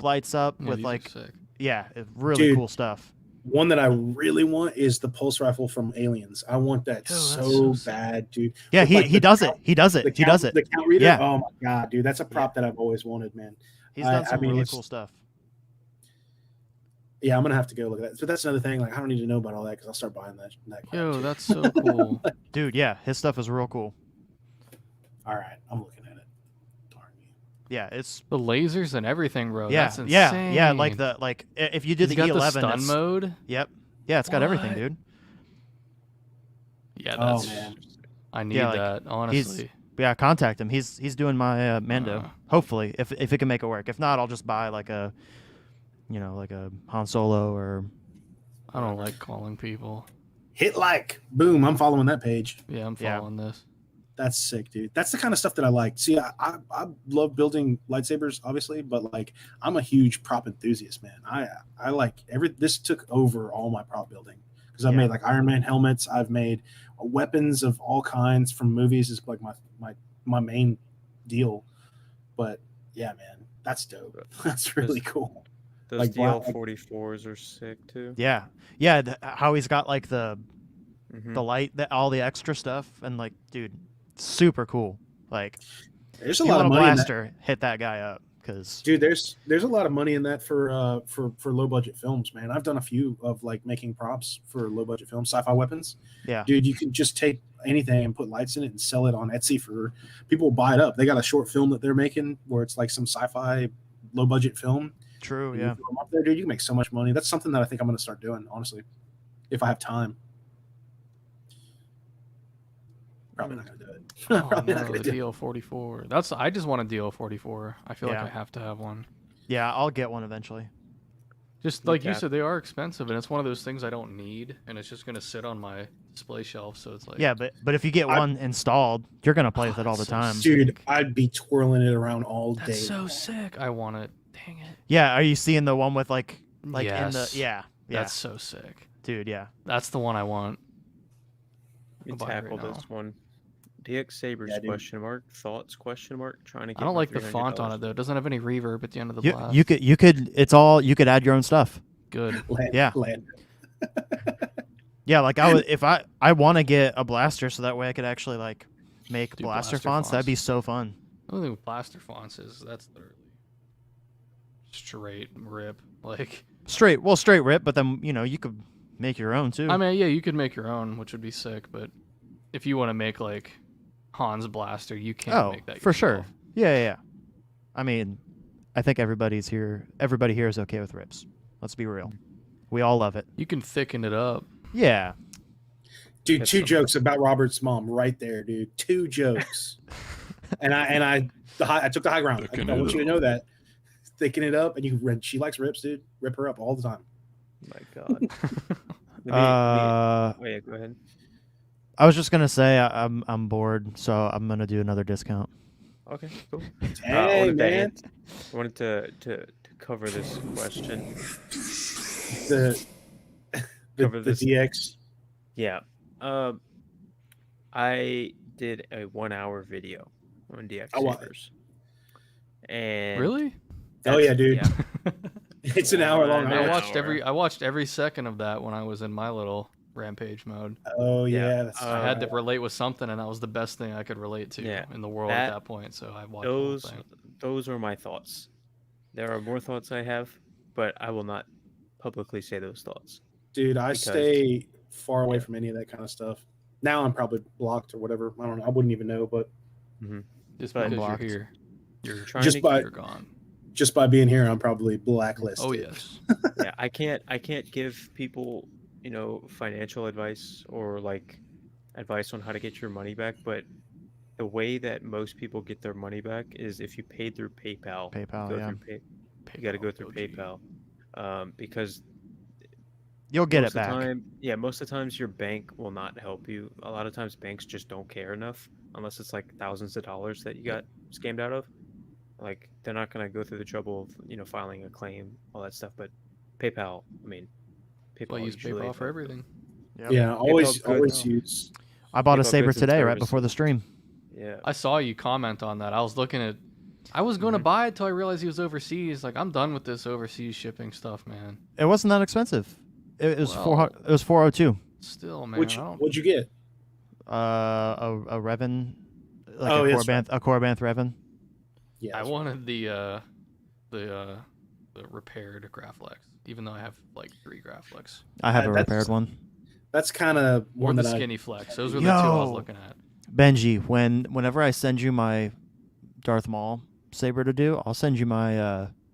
lights up Yeah, with these are like sick. it's really Dude. cool stuff. One that I really want is the pulse rifle from Aliens. I want that Yo, that's so so sick. bad, dude. Yeah, With, he like, he the does it. count- He does it. He does it. The count reader. Yeah. Oh my god, dude, that's a prop that I've always wanted, man. He's done I some mean, really it's- cool stuff. Yeah, I'm gonna have to go look at that. But that's another thing. Like, I don't need to know about all that because I'll start buying that. Crap Yo, too. that's so cool. Dude, yeah, his stuff is real cool. All right, I'm looking at it. Darn you. Yeah, it's The lasers and everything, bro. yeah, That's insane. yeah, like if you did He's the got E11, the stun it's- mode. Yep. Yeah, it's got everything, What? dude. Yeah, Oh that's. man, I need Yeah, like, that honestly. Yeah, contact him. He's doing my Mando. Uh. Hopefully, if it can make it work. If not, I'll just buy like a Han Solo or I don't like calling people. hit like, boom. I'm following that page. Yeah, I'm Yeah. following this. That's sick, dude. That's the kind of stuff that I like. See, I love building lightsabers, obviously, but like I'm a huge prop enthusiast, man. I like this took over all my prop building because I've Yeah. made like Iron Man helmets. I've made weapons of all kinds from movies. Is like my main deal. But yeah, man, that's dope. That's really cool. Those like, wow. DL44s are sick too. yeah, how he's got like the Mhm. the light, all the extra stuff, and like, dude, super cool. Like, There's if a you lot want of a money in that. blaster, hit that guy up because Dude, there's a lot of money in that for low budget films, man. I've done a few of like making props for low budget films, sci-fi weapons. yeah, Dude, you can just take anything and put lights in it and sell it on Etsy for people will buy it up. They got a short film that they're making where it's like some sci-fi low budget film. true, And you yeah. throw 'em up there, dude, you can make so much money. That's something that I think I'm going to start doing, honestly, if I have time. Probably not going to do it. Oh, Probably not no, going the to do it. DL44. I just want a DL44. I feel Yeah. like I have to have one. Yeah, I'll get one eventually. Just like you Cap. said, they are expensive, and it's one of those things I don't need, and it's just gonna sit on my display shelf. So it's like, Yeah, but if you get I- one installed, you're gonna play with it all the that's so time. sick. Dude, I'd be twirling it around all day. that's so sick. I want it. Dang it. Yeah, are you seeing the one with like Like in the yeah. That's so sick, dude. Yeah. That's the one I want. We I'll buy it tackle right this one. DX Sabers Yeah, dude. question mark thoughts question mark trying to get I don't my like the font on $300. it though. It doesn't have any reverb at the end of the You blast. you could it's all you could add your own stuff. Good. Yeah. Yeah, like I would if I want to get a blaster so that way I could actually like make Do blaster blaster fonts. That'd be fonts. so fun. The only thing with blaster fonts is that's literally straight rip. Like, Straight rip, but then you could make your own too. I mean, yeah, you could make your own, which would be sick. But if you want to make like Han's blaster, you can't make that for sure. yourself. Yeah. I mean, I think everybody here is okay with rips. Let's be real. We all love it. You can thicken it up. Yeah. Dude, That's two something. jokes about Robert's mom right there, dude. 2 jokes. I took the high ground. Thicken I it want you to up. know that. Thicken it up, and she likes rips, dude. Rip her up all the time. My God. Wait, go ahead. I was just gonna say I'm bored, so I'm gonna do another discount. Okay, cool. Hey, man. I wanted to cover this question. The Cover this. DX. Yeah. I did a 1-hour video on DX Oh, wow. Sabers. And Really? Oh yeah, dude. Yeah. It's an hour long. An I hour. watched every second of that when I was in my little rampage mode. Oh Yeah. yeah. That's I had to relate with something, and that was the best thing I could relate to Yeah, in the world at that- that point. So I watched the whole those thing. those are my thoughts. There are more thoughts I have, but I will not publicly say those thoughts. Dude, I because- stay far away yeah. from any of that kind of stuff. Now I'm probably blocked or whatever. I don't know. I wouldn't even know, but Just but- because Blocked. you're here, you're Trying Just to by- you're gone. just by being here, I'm probably blacklisted. Oh yes. yeah, I can't give people, financial advice or like advice on how to get your money back, but the way that most people get their money back is if you paid through PayPal. PayPal, go yeah. through you got to go through PayPal, because You'll get most it of the back. time, yeah, most of the times your bank will not help you. A lot of times banks just don't care enough unless it's like thousands of dollars that you got scammed out of. Like they're not gonna go through the trouble of filing a claim, all that stuff. But PayPal, I mean, Well, I PayPal use usually PayPal for everything. Yep. Yeah, always good always now. use. I bought a PayPal Saber goods and today right services. before the stream. Yeah, I saw you comment on that. I was looking at. I was going to buy it till I realized he was overseas. Like, I'm done with this overseas shipping stuff, man. It wasn't that expensive. It was Well- it was 402. Still, man. Which I don't. what'd you get? A Revan, like Oh, a yes, Korbanth, a Korbanth Revan. Yeah, I that's wanted the repaired Graflex, even though I have like 3 Graflex. I have a that's- repaired one. That's kind of Or one the that skinny flex. Those were the 2 I was Yo. looking at. Benji, whenever I send you my Darth Maul Saber to do, I'll send you my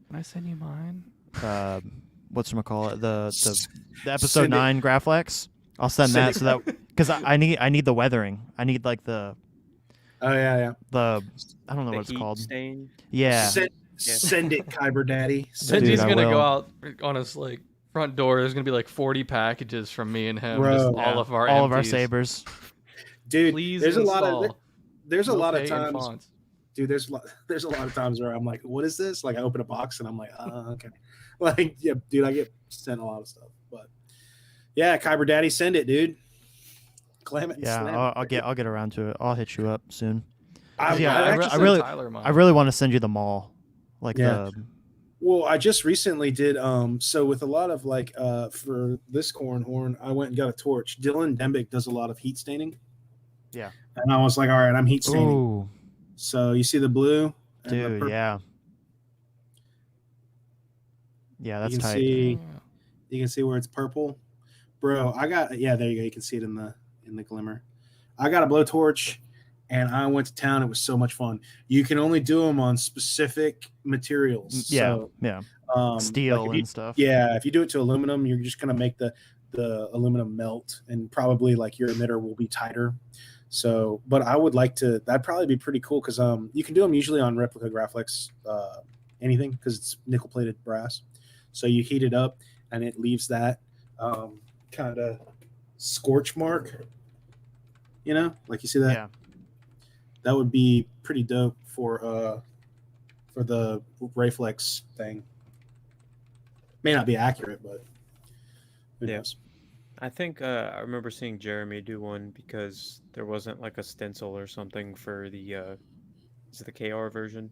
Can I send you mine? whatchamacallit, the episode Send it- 9 Graflex. I'll send Send that it- so that because I need the weathering. I need like the Oh yeah. I don't know the what it's heat called. stain. Yeah. Send it, Kyber Daddy. Send Dude, Benji's I gonna will. go out on his like front door. There's gonna be like 40 packages from me and him. Bro. Just Yeah. all of our all of our empties. Sabers. Dude, Please there's install. a lot of there's a lot of Mopay and times, fonts. dude. There's a lot of times where I'm like, what is this? Like I open a box and I'm like, okay. Like, yeah, dude, I get sent a lot of stuff. But yeah, Kyber Daddy, send it, dude. Clam it. and Yeah, slam it. I'll get around to it. I'll hit you up soon. I, Yeah, I I actually- sent really- Tyler mine. I really want to send you the mall, like Yeah. Well, I just recently did so with a lot of like for this corn horn, I went and got a torch. Dylan Dembick does a lot of heat staining. Yeah. And I was like, all right, I'm heat the. staining. Ooh, So you see the blue? and the dude, purple? yeah. Yeah, that's you can tight. see Yeah. you can see where it's purple. Bro, I got there you go. You can see it in the glimmer. I got a blowtorch and I went to town. It was so much fun. You can only do them on specific materials. Yeah, So, yeah. like Steel if you- and stuff. Yeah, if you do it to aluminum, you're just gonna make the aluminum melt, and probably like your emitter will be tighter. So, but I would like to. That'd probably be pretty cool because you can do them usually on replica Graflex, anything because it's nickel plated brass. So you heat it up, and it leaves that kind of scorch mark. You know, like you see that. Yeah. That would be pretty dope for the Rayflex thing. May not be accurate, but who Yeah. knows? I think I remember seeing Jeremy do one because there wasn't like a stencil or something for the is it the KR version?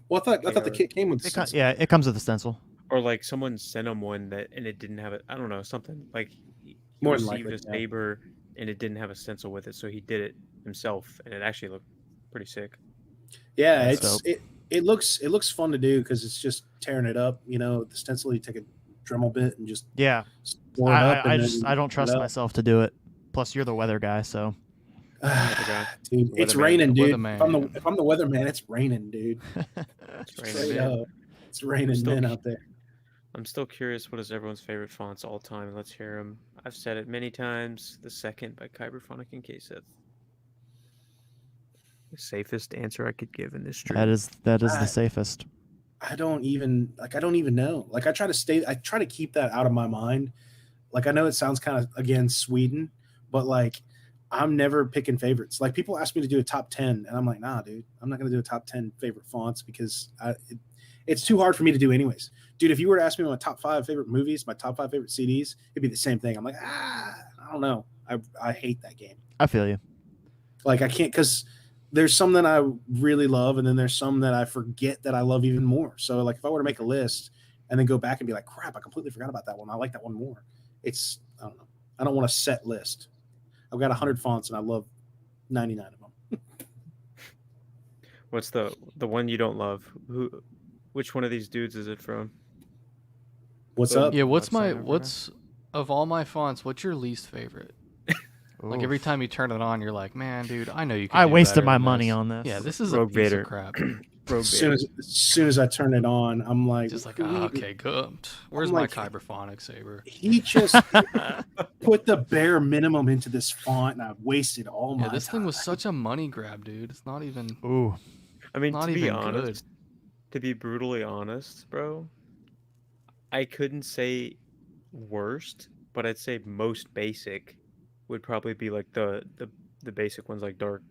Well, I thought the KR. kit came with. Yeah, it comes with a stencil. Or like someone sent him one that and it didn't have it. I don't know, something like he More than received likely, a Saber and it didn't have a stencil with it, so he did it himself, and it actually looked pretty sick. Yeah, That's it looks fun to do because it's just tearing it up. You know, the stencil, you take a Dremel bit and just Yeah, pour it up. I don't trust myself to do it. Plus, you're the weather guy, so. Dude, it's Weatherman. raining, dude. Weatherman. If I'm the weatherman, it's raining, dude. It's raining. Straight up. It's raining Still- men out there. I'm still curious what is everyone's favorite fonts all time, and let's hear them. I've said it many times. The second by Kyberphonic and KSith. The safest answer I could give in this stream. That is the safest. I don't even know. Like I try to keep that out of my mind. Like I know it sounds kind of again Sweden, but like I'm never picking favorites. Like people ask me to do a top 10 and I'm like, nah, dude, I'm not going to do a top 10 favorite fonts because it's too hard for me to do anyways. Dude, if you were to ask me my top 5 favorite movies, my top 5 favorite CDs, it'd be the same thing. I'm like, I don't know. I hate that game. I feel you. Like I can't, because there's some that I really love and then there's some that I forget that I love even more. So like if I were to make a list and then go back and be like, crap, I completely forgot about that one. I like that one more. I don't know. I don't want a set list. I've got 100 fonts and I love 99 of them. What's the one you don't love? Which one of these dudes is it from? What's up? Yeah, what's Website of all my fonts, what's your least favorite? Like every time you turn it on, you're like, man, dude, I know you can I do wasted better my than money this." on this. Yeah, this is Rogue a piece Vader. of crap. As soon as I turn it on, I'm like, Just like, okay, good. Where's I'm my like- Kyberphonic Saber? he just put the bare minimum into this font and I've wasted all my Yeah, this time. thing was such a money grab, dude. It's not even. Ooh. I mean, Not to be even honest, to be brutally honest, bro, I couldn't say worst, but I'd say most basic would probably be like the basic ones like dark,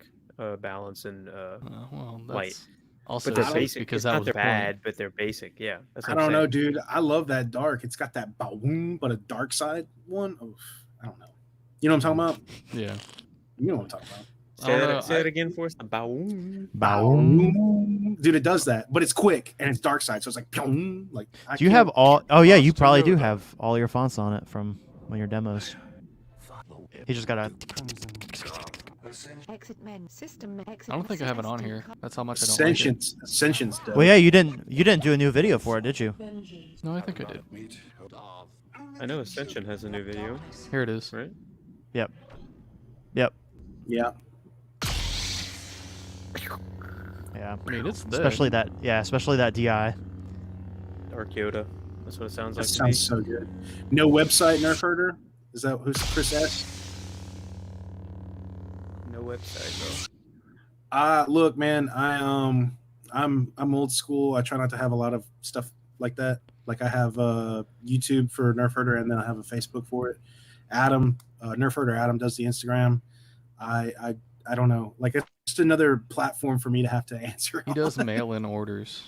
balance, and Well, that's light. also But they're safe basic because it's that not was the bad, point. but they're basic. Yeah, that's I what I'm don't know, saying. dude. I love that dark. It's got that boom, but a dark side one. Oof, I don't know. You know what I'm talking about? Yeah. You know what I'm talking about. I don't know, Say that again for us. The boom. Boom. Dude, it does that, but it's quick and it's dark side, so it's like, pyong, like. I Do you have can't- all? Oh yeah, you Lost to probably do know, though. have all your fonts on it from one of your demos. He just got a. Exit men. System exit. I don't think I have it on here. That's how much I don't Ascension's dope. Well, yeah, you didn't do a new video for it, did you? like it. No, I think I did. I know Ascension has a new video, Here it is. right? Yep. Yeah. Yeah. I mean, it's there. Especially that DI. Dark Yoda. That's what it sounds That like. sounds so good. No website, Nerfherder? Is that who's Chris S? No website, Look, man, I'm old school. I try not to have a lot of stuff like that. Like I have YouTube for Nerfherder, and then I have a Facebook for it. Adam, Nerfherder Adam does the Instagram. I don't know. Like it's just another platform for me to have to answer. He does mail-in orders.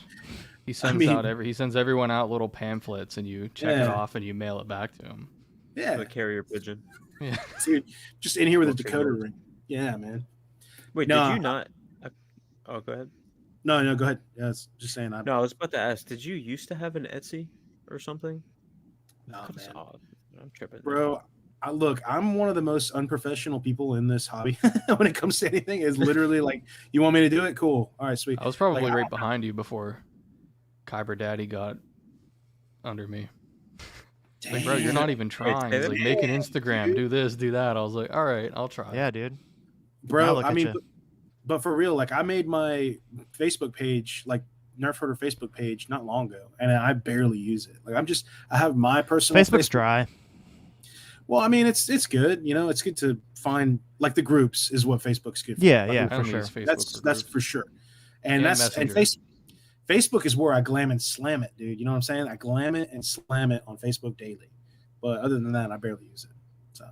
He sends he sends everyone out little pamphlets, and you check it Yeah. off, and you mail it back to him. though. Yeah, The carrier pigeon. Yeah. dude, just in here with a Okay, decoder Lord. ring. Yeah, man. Wait, No, did you not? Oh, go ahead. No, go ahead. Yeah, it's just saying. No, I was about to ask. Did you used to have an Etsy or something? No, Could've man. saw it. I'm tripping. Bro, look, I'm one of the most unprofessional people in this hobby when it comes to anything. It's literally like, you want me to do it? Cool. All right, sweet. I was probably Like, right behind you before Kyber Daddy got under me. Like, bro, you're not even trying. say He's that like, make an Instagram, do this, do that. I was like, all right, I'll try. Yeah, dude. Now Bro, look I at mean, ya. but for real, like I made my Facebook page, like Nerfherder Facebook page, not long ago, and I barely use it. Like I have my personal Facebook's Facebook. dry. Well, I mean, it's good. You know, it's good to find like the groups is what Facebook's good for. Yeah, Like, yeah, I for don't sure. use Facebook That's groups. for sure. And And that's and Messenger. Facebook is where I glam and slam it, dude. You know what I'm saying? I glam it and slam it on Facebook daily. But other than that, I barely use it. So,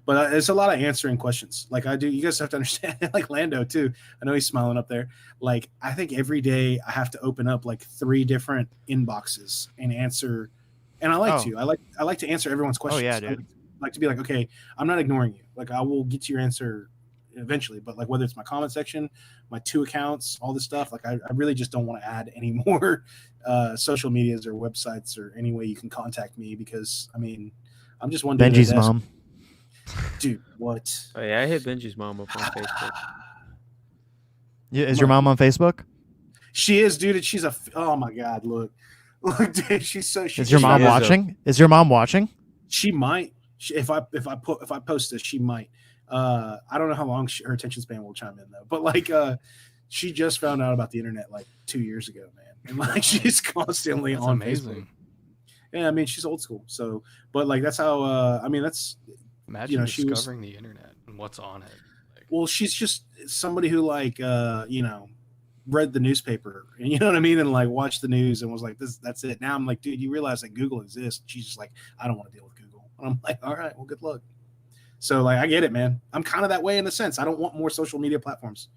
but it's a lot of answering questions. Like I do, you guys have to understand. Like Lando too. I know he's smiling up there. Like I think every day I have to open up like 3 different inboxes and answer and I like Oh. to. I like to answer everyone's questions. yeah, I dude. like to be like, okay, I'm not ignoring you. Like, I will get to your answer eventually. But like, whether it's my comment section, my 2 accounts, all this stuff, like I really just don't want to add any more social medias or websites or any way you can contact me, because I mean, I'm just one dude at a Benji's desk. mom. Dude, what? Oh, yeah, I hit Benji's mom up on Facebook. Yeah, is your mom on Facebook? She is, dude. And she's oh my god, look, dude, she's so. Is your she mom is a- watching? Is your mom watching? She might. If I post this, she might. I don't know how long her attention span will chime in though. But like, she just found out about the internet like 2 years ago, man, and like she's constantly That's on amazing. Facebook. Yeah, I mean, she's old school. So, but like that's how. I mean, that's Imagine she was- discovering the internet and what's on it. Like, well, she's just somebody who like read the newspaper, and you know what I mean, and like watched the news and was like, that's it. Now I'm like, dude, you realize that Google exists. She's just like, I don't want to deal with Google. And I'm like, all right, well, good luck. So like, I get it, man. I'm kind of that way in the sense I don't want more social media platforms.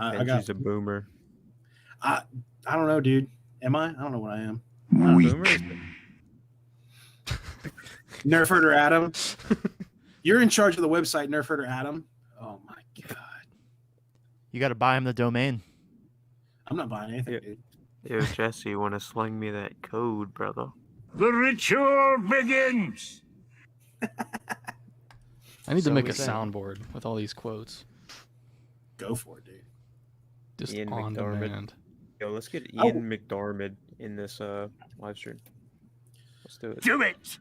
Benji's a boomer. I don't know, dude. Am I? I don't know what I am. Boomer is Nerfherder Adam. You're in charge of the website, Nerfherder Adam. Oh my god. You got to buy him the domain. I'm not buying anything, Yeah. dude. Yo, Jesse, you want to sling me that code, brother? The ritual begins. I need So to make we a think. soundboard with all these quotes. Go for it, dude. Just Ian on McDermott. demand. Yo, let's get Oh. Ian McDermott in this live stream. Let's do it. Do it.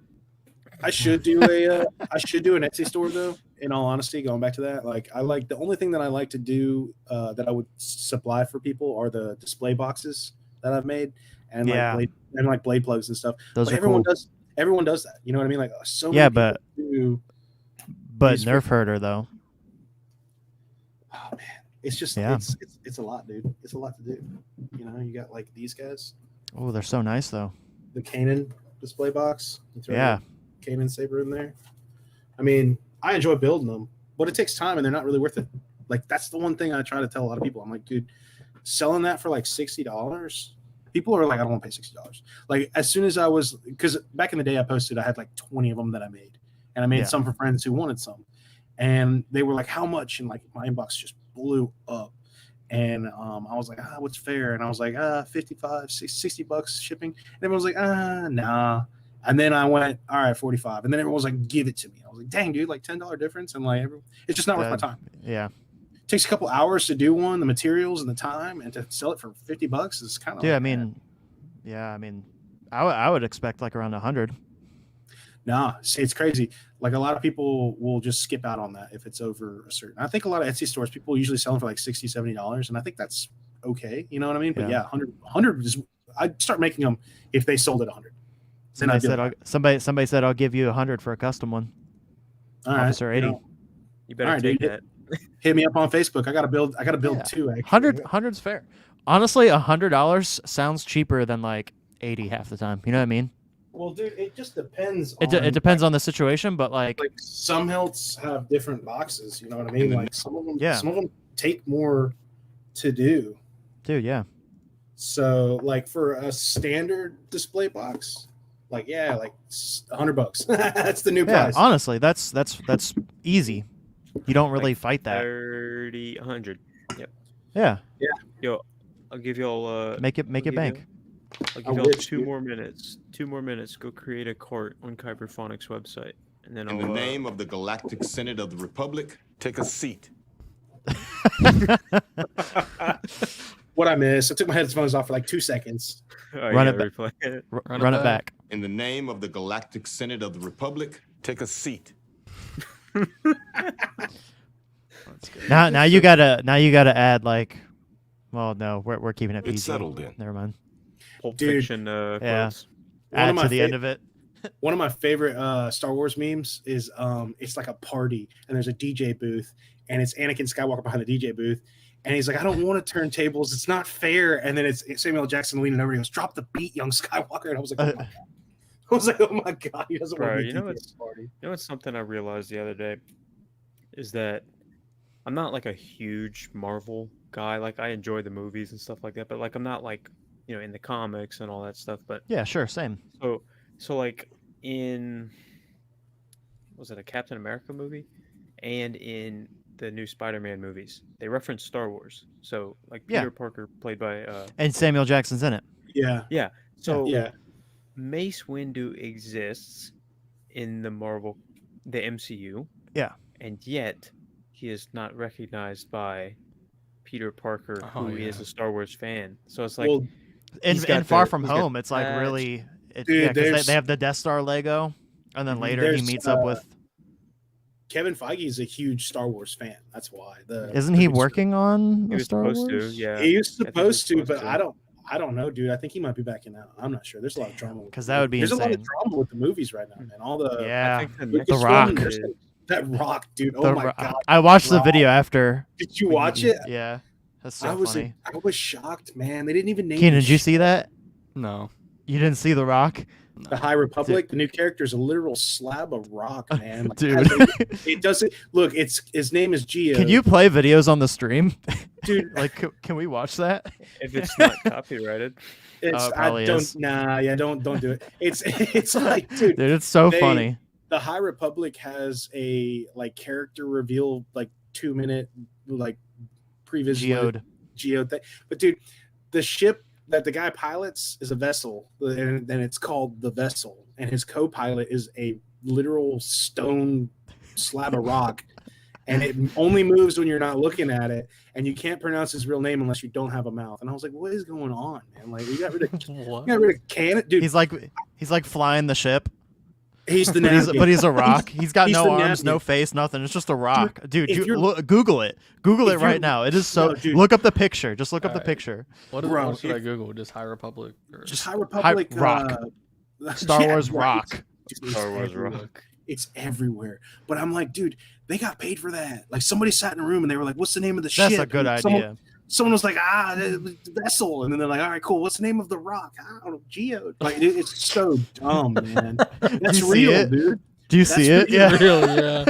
I should do an Etsy store though. In all honesty, going back to that, like the only thing that I like to do that I would supply for people are the display boxes that I've made and Yeah. like blade plugs and stuff. Those But are cool. everyone does that. You know what I mean? Like so many Yeah, people but- do. But These- Nerf herder though. Oh man, it's just Yeah. it's a lot, dude. It's a lot to do. You know, you got like these guys, Oh, they're so nice though. the Kanan display box. You throw Yeah. the Kanan Saber in there. I mean, I enjoy building them, but it takes time and they're not really worth it. Like that's the one thing I try to tell a lot of people. I'm like, dude, selling that for like $60. People are like, I don't want to pay $60. Like as soon as I was, because back in the day I posted, I had like 20 of them that I made, and I made Yeah. some for friends who wanted some, and they were like, how much? And like my inbox just blew up. And I was like, what's fair? And I was like, $55, $60 shipping. And everyone was like, nah. And then I went, all right, 45. And then everyone was like, give it to me. I was like, dang, dude, like $10 difference. And like, it's just not worth my time. Yeah. It takes a couple hours to do one, the materials and the time, and to sell it for $50 is kind of. Dude, like, I mean, yeah, I mean, I would expect like around 100. nah, see, it's crazy. Like a lot of people will just skip out on that if it's over a certain. I think a lot of Etsy stores, people usually sell them for like $60, $70, and I think that's okay. You know what I mean? But Yeah. yeah, 100 is. I'd start making them if they sold at 100. Then Somebody I'd be said, like, somebody said I'll give you 100 for a custom one. all right, Officer you 80. know, You better All right, take dude. that. hit me up on Facebook. I gotta build Yeah. 2. Actually. 100's fair. Honestly, $100 sounds cheaper than like 80 half the time. You know what I mean? Well, dude, it just depends. It depends on the situation, but like, Like some hilts have different boxes. You know what I mean? Like some of them, Yeah. some of them take more to do. dude, yeah. So, like for a standard display box, like yeah, like $100. That's the new Yeah, price. honestly, that's easy. You don't really Like fight that. 30, 100. Yep. Yeah, Yo, I'll give y'all make it I'll give bank. I'll I give y'all wish, 2 dude. more minutes. 2 more minutes. Go create a cart on Kyberphonic's website, and then In I'll the name of the Galactic Senate of the Republic, take a seat. What I missed, I took my headphones off for like 2 seconds. Run it replay it. Run it back. In the name of the Galactic Senate of the Republic, take a seat. That's good. Now you gotta add like, well, no, we're keeping it PG. It's settled in. Never mind. Pulp Dude. Fiction Yeah. quotes. One Add of my to the fa- end of it. One of my favorite Star Wars memes is it's like a party and there's a DJ booth and it's Anakin Skywalker behind the DJ booth and he's like, I don't want to turn tables, it's not fair. And then it's Samuel Jackson leaning over and he goes, drop the beat, young Skywalker. And I was like, oh my god. I was like, oh my god, he doesn't Bro, want to be you know DJ what's- at the party. You know what's something I realized the other day is that I'm not like a huge Marvel guy. Like I enjoy the movies and stuff like that, but like I'm not like, in the comics and all that stuff. But Yeah, sure, same. so So like in was it a Captain America movie, and in the new Spider-Man movies, they reference Star Wars. So like Yeah. Peter Parker, played by And Samuel Jackson's in it. Yeah. yeah. So Yeah. Mace Windu exists in the MCU. Yeah. And yet he is not recognized by Peter Parker, Oh, who yeah. is a Star Wars fan. So it's like Well, In he's got Far the- From he's got Home, it's like badge. really, Dude, yeah, because there's- they have the Death Star Lego, and then later he There's, meets up with. Kevin Feige is a huge Star Wars fan. That's why. Isn't he working on He a was Star supposed Wars? to, yeah. He was I think he was supposed to, but supposed to. I don't know, dude. I think he might be backing out. I'm not sure. There's a lot of drama. with 'Cause the that would be There's a lot of insane. drama with the movies right now, man. All the Yeah. I think the Lucasfilm, next The Rock. there's that Rock, dude. Oh The my Ro- god. I watched the Rock. video after. Did you watch it? Yeah, that's so I was funny. I was shocked, man. They didn't even name Keenan, the did you see that? No. You didn't see The Rock, The High Republic. The new character is a literal slab of rock, man. Like, dude? it doesn't look. It's his name is Geo. Can you play videos on the stream, dude? like, can we watch that? If it's not copyrighted. It's Oh, it I probably don't. is. Nah, yeah, don't do it. It's like, dude. Dude, it's so They- funny. The High Republic has a like character reveal, like 2-minute, like previous Geode thing. But dude, the ship that the guy pilots is a vessel, and then it's called the Vessel, and his co-pilot is a literal stone slab of rock, and it only moves when you're not looking at it, and you can't pronounce his real name unless you don't have a mouth. And I was like, what is going on, man? Like, we got rid of What? Cannon, dude. He's like flying the ship, He's the but he's a rock. He's got He's no the arms, no navigator. face, nothing. It's just a rock, dude. if you're- Google it. Google if it right you're- now. It is so. No, dude. Look up the picture. Just look up the Alright. picture. Bro, What should I if- Google? Just High Republic? Or... just High Republic Rock. Star Yeah, Wars right. rock. Dude, Star it's Wars everywhere. Rock. It's everywhere. But I'm like, dude, they got paid for that. Like, somebody sat in a room and they were like, what's the name of the That's ship? a good And idea. Someone was like, the Vessel. And then they're like, all right, cool. What's the name of the rock? I don't know, Geo. Like, it's so dumb, man. That's you see real, it? dude. Do you That's see it? real. Yeah. Really? Yeah.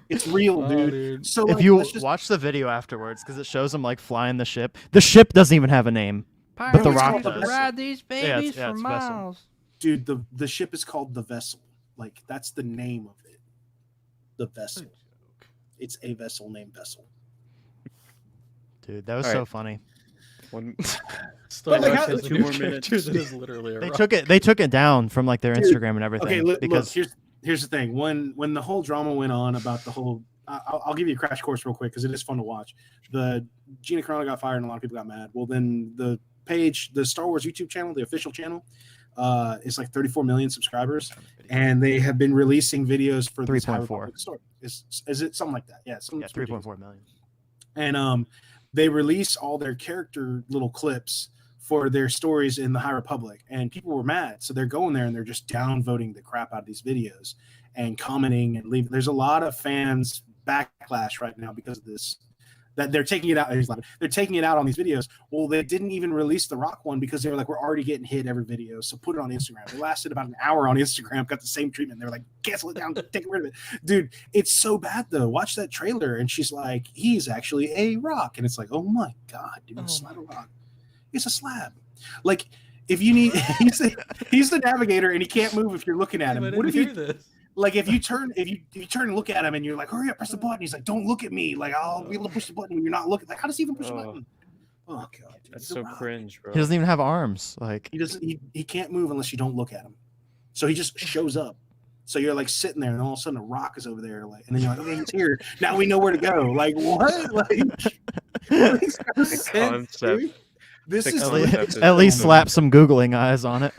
It's real, Oh, dude. dude. So If like, you let's just, watch the video afterwards, because it shows him like flying the ship doesn't even have a name. But the it's Rock called the does. Vessel. Ride these babies yeah, for it's Vessel. miles. Dude, the ship is called the Vessel. Like, that's the name of it. The Vessel. It's a vessel named Vessel. Dude, that was All so right. funny. One, Still But, like, watch how- this 2 new more character minutes. that is literally a They rock. took it down from like their Dude, Instagram and everything. Okay, look, because here's the thing. When the whole drama went on about the whole, I'll give you a crash course real quick because it is fun to watch. The Gina Carano got fired and a lot of people got mad. Well, then the Star Wars YouTube channel, the official channel, is like 34 million subscribers, and they have been releasing videos for this High 3.4. Republic story. Is it something like that? Yeah, yeah, 3.4 million. and they release all their character little clips for their stories in the High Republic, and people were mad, so they're going there and they're just downvoting the crap out of these videos and commenting and leaving. There's a lot of fans backlash right now because of this, that they're taking it out. They're taking it out on these videos. Well, they didn't even release the Rock one because they were like, we're already getting hit every video, so put it on Instagram. It lasted about an hour on Instagram, got the same treatment. They were like, cancel it down, take rid of it. Dude, it's so bad though. Watch that trailer, and she's like, he's actually a rock, and it's like, oh my god, dude, it's not a rock. It's a slab. Like, if you need, he's the navigator, and he can't move if you're looking at him. What if you this? like if you turn and look at him and you're like, hurry up, press the button. He's like, don't look at me. Like, I'll be able to push the button when you're not looking. Like, how does he even push the Oh. button? Oh god, dude, that's he's a so rock. cringe, bro. He doesn't even have arms. Like, He doesn't. He can't move unless you don't look at him. So he just shows up. So you're like sitting there, and all of a sudden a rock is over there, like, and then you're like, okay, he's here. Now we know where to go. Like, what? Like, makes no sense, Concept. dude. This The is at concept least, is at least awesome. slap some Googling eyes on it.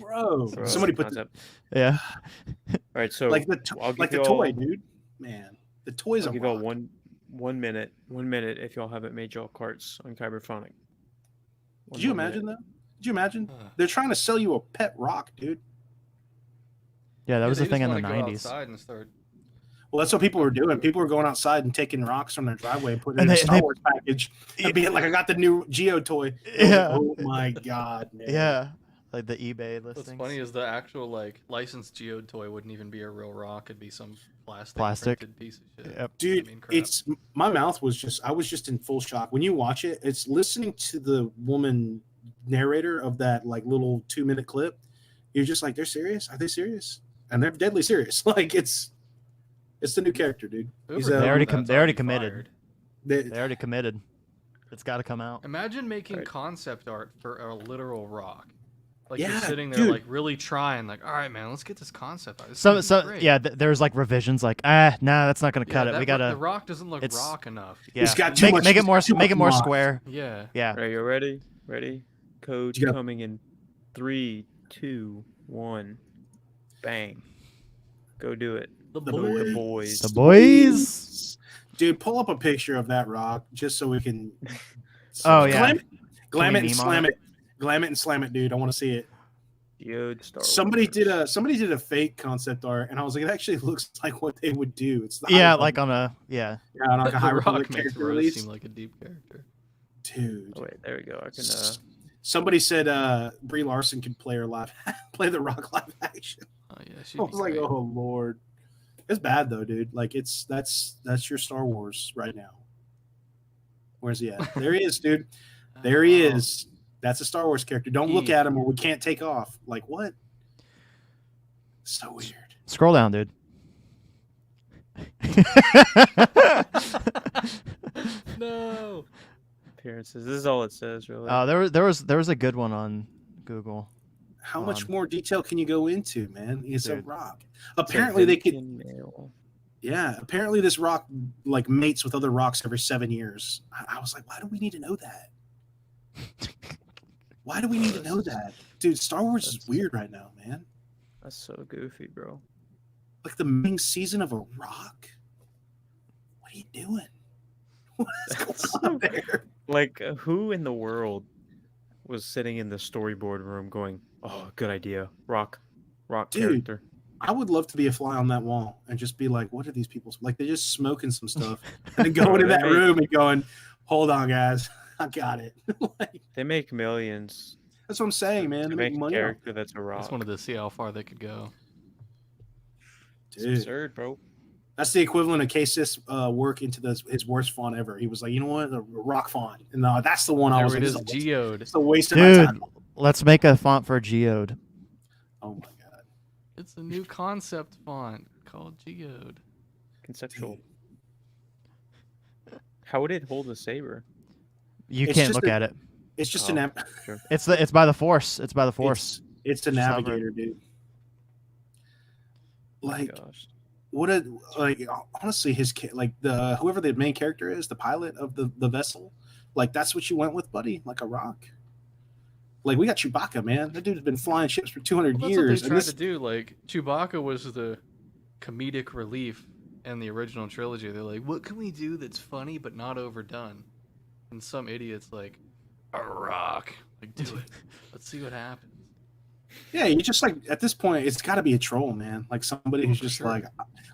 bro. So Somebody that's put the the, concept. Yeah. All right, so like I'll give like the y'all- toy, dude. Man, the toy's I'll a give y'all rock. one minute if y'all haven't made y'all carts on Kyberphonic. Did you imagine that? Did you imagine? They're trying to sell you a pet rock, dude. Yeah, that was they the thing just in the wanna go 90s. outside and start. Well, that's what people were doing. People were going outside and taking rocks from their driveway and putting it And in a they- Star they- Wars package and being like, I got the new Geo toy. And I was like, Yeah. oh my god, man. Yeah. Like the eBay listings. What's funny is the actual like licensed Geode toy wouldn't even be a real rock; it'd be some Plastic. printed piece of shit. Yep. Dude, I mean, crap. it's my mouth was just I was just in full shock. When you watch it, it's listening to the woman narrator of that like little 2-minute clip. You're just like, they're serious? Are they serious? And they're deadly serious. Like it's the new character, dude. He's, They already committed. fired. They already committed. It's got to come out. Imagine making Right. concept art for a literal rock. Like Yeah, you're sitting there, dude. like really trying, like, all right, man, let's get this concept art. This So, is great. yeah, there's like revisions, like, nah, that's not gonna cut it. that We the gotta, rock doesn't look it's- rock enough. yeah, He's got too make, much- make it he's more, got too make it much more moss. square. Yeah. Yeah, Are you ready? Ready? Code You got- coming in 3, 2, 1. Bang. Go do it. The The boy. The boys. the boys. Dude, pull up a picture of that rock just so we can. Oh, yeah. Glam Can it we and meme on slam it? it. Glam it and slam it, dude. I want to see it. Geode Star Somebody Wars. did a fake concept art, and I was like, it actually looks like what they would do. It's the Yeah, High like Republic- on a, yeah. yeah, on like a The High rock Republic makes character Rose release. seem like a deep character. Dude, Oh, wait, there we go. I can. somebody said Brie Larson could play her live, play the Rock live action. Oh yeah, she'd I be was like, great. oh lord, it's bad though, dude. Like that's your Star Wars right now. Where's he at? There he is, dude. There he Wow. is. That's a Star Wars character. Don't look He- at him or we can't take off. Like what? So weird. Scroll down, dude. No. Appearances. This is all it says, really. there was a good one on Google. How much Um, more detail can you go into, man? It's a dude. rock. It's a Apparently they could. Vinkin male. Yeah, apparently this rock like mates with other rocks every 7 years. I was like, why do we need to know that? Why do we need to know that, dude? Star Wars is That's- weird right now, man. That's so goofy, bro. Like the main season of a rock. What are you doing? What is That's going on there? Like, who in the world was sitting in the storyboard room going, "Oh, good idea, rock Dude. character." I would love to be a fly on that wall and just be like, what are these people like? They're just smoking some stuff and then going in that Right. room and going, hold on, guys, I got it. Like, They make millions that's what I'm saying, man. to They make make a money. Off. character that's a I rock. just wanted to see how far they could go. It's Dude. absurd, bro. That's the equivalent of KSith's work into his worst font ever. He was like, you know what, the rock font, and that's the one I There was it like, is, Geode. it's a waste of my Dude, time. let's make a font for Geode. Oh my god, It's a new concept font called Geode. Conceptual. How would it hold a saber? You It's can't just look a- at it. it's just Oh. an Sure. It's by the Force. It's by the Force. It's a Just hover. navigator, dude. Like Gosh. what a like honestly like the whoever the main character is, the pilot of the vessel, like that's what you went with, buddy, like a rock. Like we got Chewbacca, man. That dude's been flying ships for 200 Well, that's years. what they and tried this, to do. Like Chewbacca was the comedic relief in the original trilogy. They're like, what can we do that's funny but not overdone? And some idiot's like, a rock. Like, do it. Let's see what happens. yeah, you just like at this point, it's got to be a troll, man. Like somebody who's for just sure.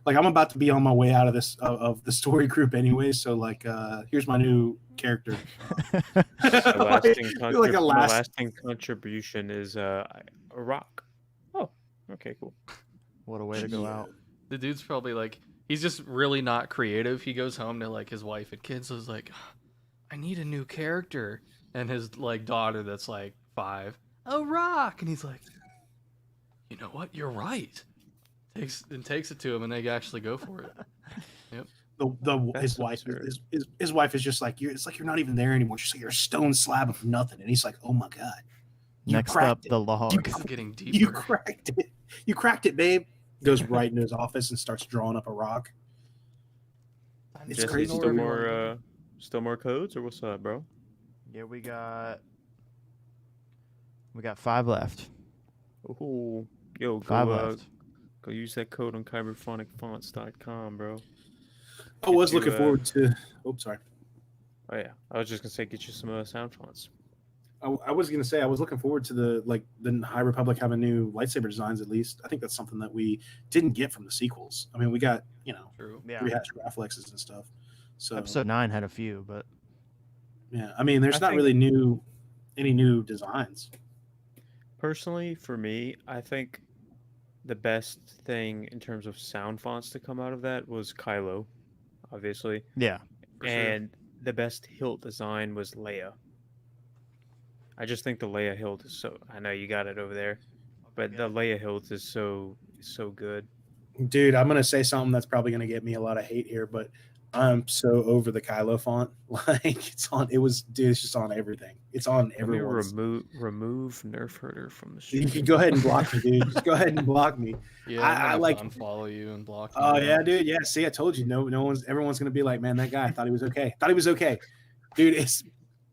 like I'm about to be on my way out of this of the story group anyway. So like, here's my new character. The Like a last. lasting contribution is a rock. Oh, okay, cool. What a way to go Yeah. out. The dude's probably like, he's just really not creative. He goes home to like his wife and kids. Is like, I need a new character. And his like daughter that's like 5, a rock. And he's like, you know what? You're right. Takes it to him, and they actually go for it. His That's wife absurd. his wife is just like it's like you're not even there anymore. She's like you're a stone slab of nothing, and he's like, oh my god, you Next cracked up, it. the log. This is getting You deeper. cracked it. You cracked it, babe. Goes right into his office and starts drawing up a rock. It's Jesse, crazy. still more codes, or what's up, bro? Yeah, we got 5 left. Ooh, yo, 5 go left. go use that code on kyberphonicfonts.com, bro. I was you, looking forward to. Oh, sorry. Oh yeah, I was just gonna say get you some sound fonts. I was gonna say I was looking forward to the High Republic having new lightsaber designs. At least I think that's something that we didn't get from the sequels. I mean, we got True. Yeah. rehashed reflexes and stuff. So Episode 9 had a few, but yeah, I mean, there's I not think- really any new designs. Personally, for me, I think the best thing in terms of sound fonts to come out of that was Kylo, obviously, yeah. For sure. and the best hilt design was Leia. I just think the Leia hilt is so. I know you got it over there. but the Leia hilt is so good. Dude, I'm gonna say something that's probably gonna get me a lot of hate here, but I'm so over the Kylo font. Like it's just on everything. It's on Let me everyone's. remove Nerfherder from the You stream. can go ahead and block me, dude. Just go ahead and block me. Yeah, I I'm gonna like. have to unfollow you and block you. Oh now. yeah, dude. Yeah, see, I told you. Everyone's gonna be like, man, that guy. I thought he was okay. Thought he was okay, dude.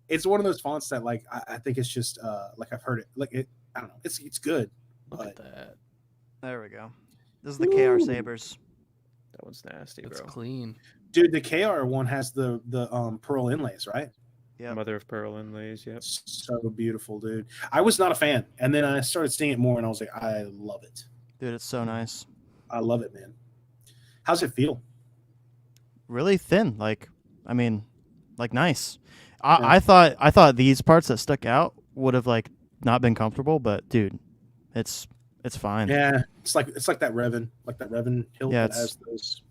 It's one of those fonts that like I think it's just like I've heard it. Like it. I don't know. It's good. Look at But that. There we go. This is the KR Sabers. That one's nasty, It's bro. clean. dude, the KR one has the pearl inlays, right? Yep. Mother of pearl inlays. Yep. So beautiful, dude. I was not a fan, and then I started seeing it more, and I was like, I love it. Dude, it's so nice. I love it, man. How's it feel? Really thin. Like, I mean, like nice. Yeah. I thought these parts that stuck out would have like not been comfortable, but dude, it's fine. Yeah, it's like that Revan hilt Yeah, that has those.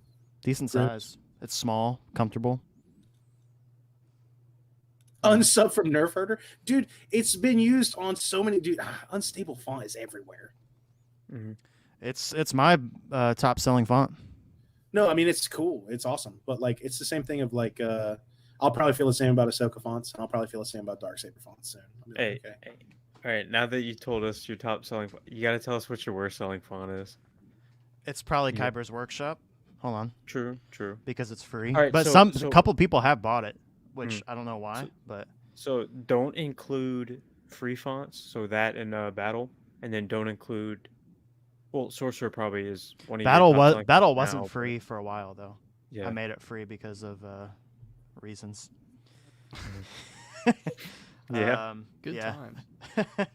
Decent Grips. size. It's small, comfortable. Unsub from Nerfherder, dude. It's been used on so many. Dude, unstable font is everywhere. Mm-hmm. It's my top selling font. No, I mean it's cool. It's awesome, but like it's the same thing of like I'll probably feel the same about Ahsoka fonts, and I'll probably feel the same about Dark Saber fonts soon. I'll be like, Hey, okay. hey, all right. Now that you told us your top selling, you got to tell us what your worst selling font is. It's probably Yeah. Kyber's Workshop. Hold on, True. because it's free. All right, but so- a couple people have bought it, which Hmm. I don't know why. So- But So don't include free fonts. So that in battle, and then don't include. Well, Sorcerer probably is one of Battle your top was selling Battle fonts wasn't now, but- free for a while though. Yeah. I made it free because of reasons. Yeah. Good yeah. times.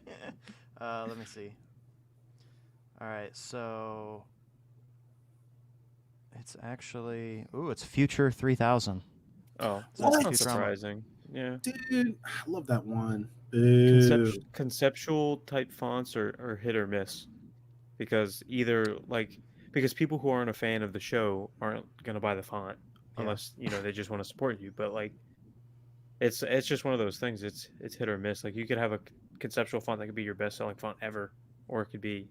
Let me see. All right, so it's actually it's Future 3000. Oh, So that's What? not Futurama. surprising. Yeah. Dude, I love that one. Boo. Conceptual type fonts are hit or miss, because because people who aren't a fan of the show aren't gonna buy the font Yeah. unless they just want to support you. But like, it's just one of those things. It's hit or miss. Like you could have a conceptual font that could be your best selling font ever, or it could be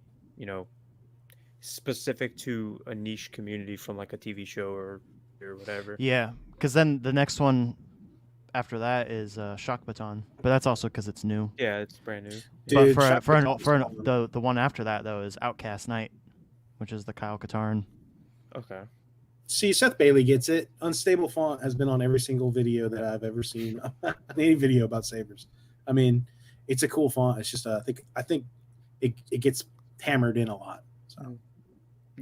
specific to a niche community from like a TV show or whatever. Yeah, because then the next one after that is Shock Baton, but that's also because it's new. Yeah, it's brand new. Dude, but Shock for Baton's fun. the one after that though is Outcast Knight, which is the Kyle Katarn. Okay. See, Seth Bailey gets it. Unstable font has been on every single video that I've ever seen. Any video about sabers. I mean, it's a cool font. It's just I think it gets hammered in a lot. So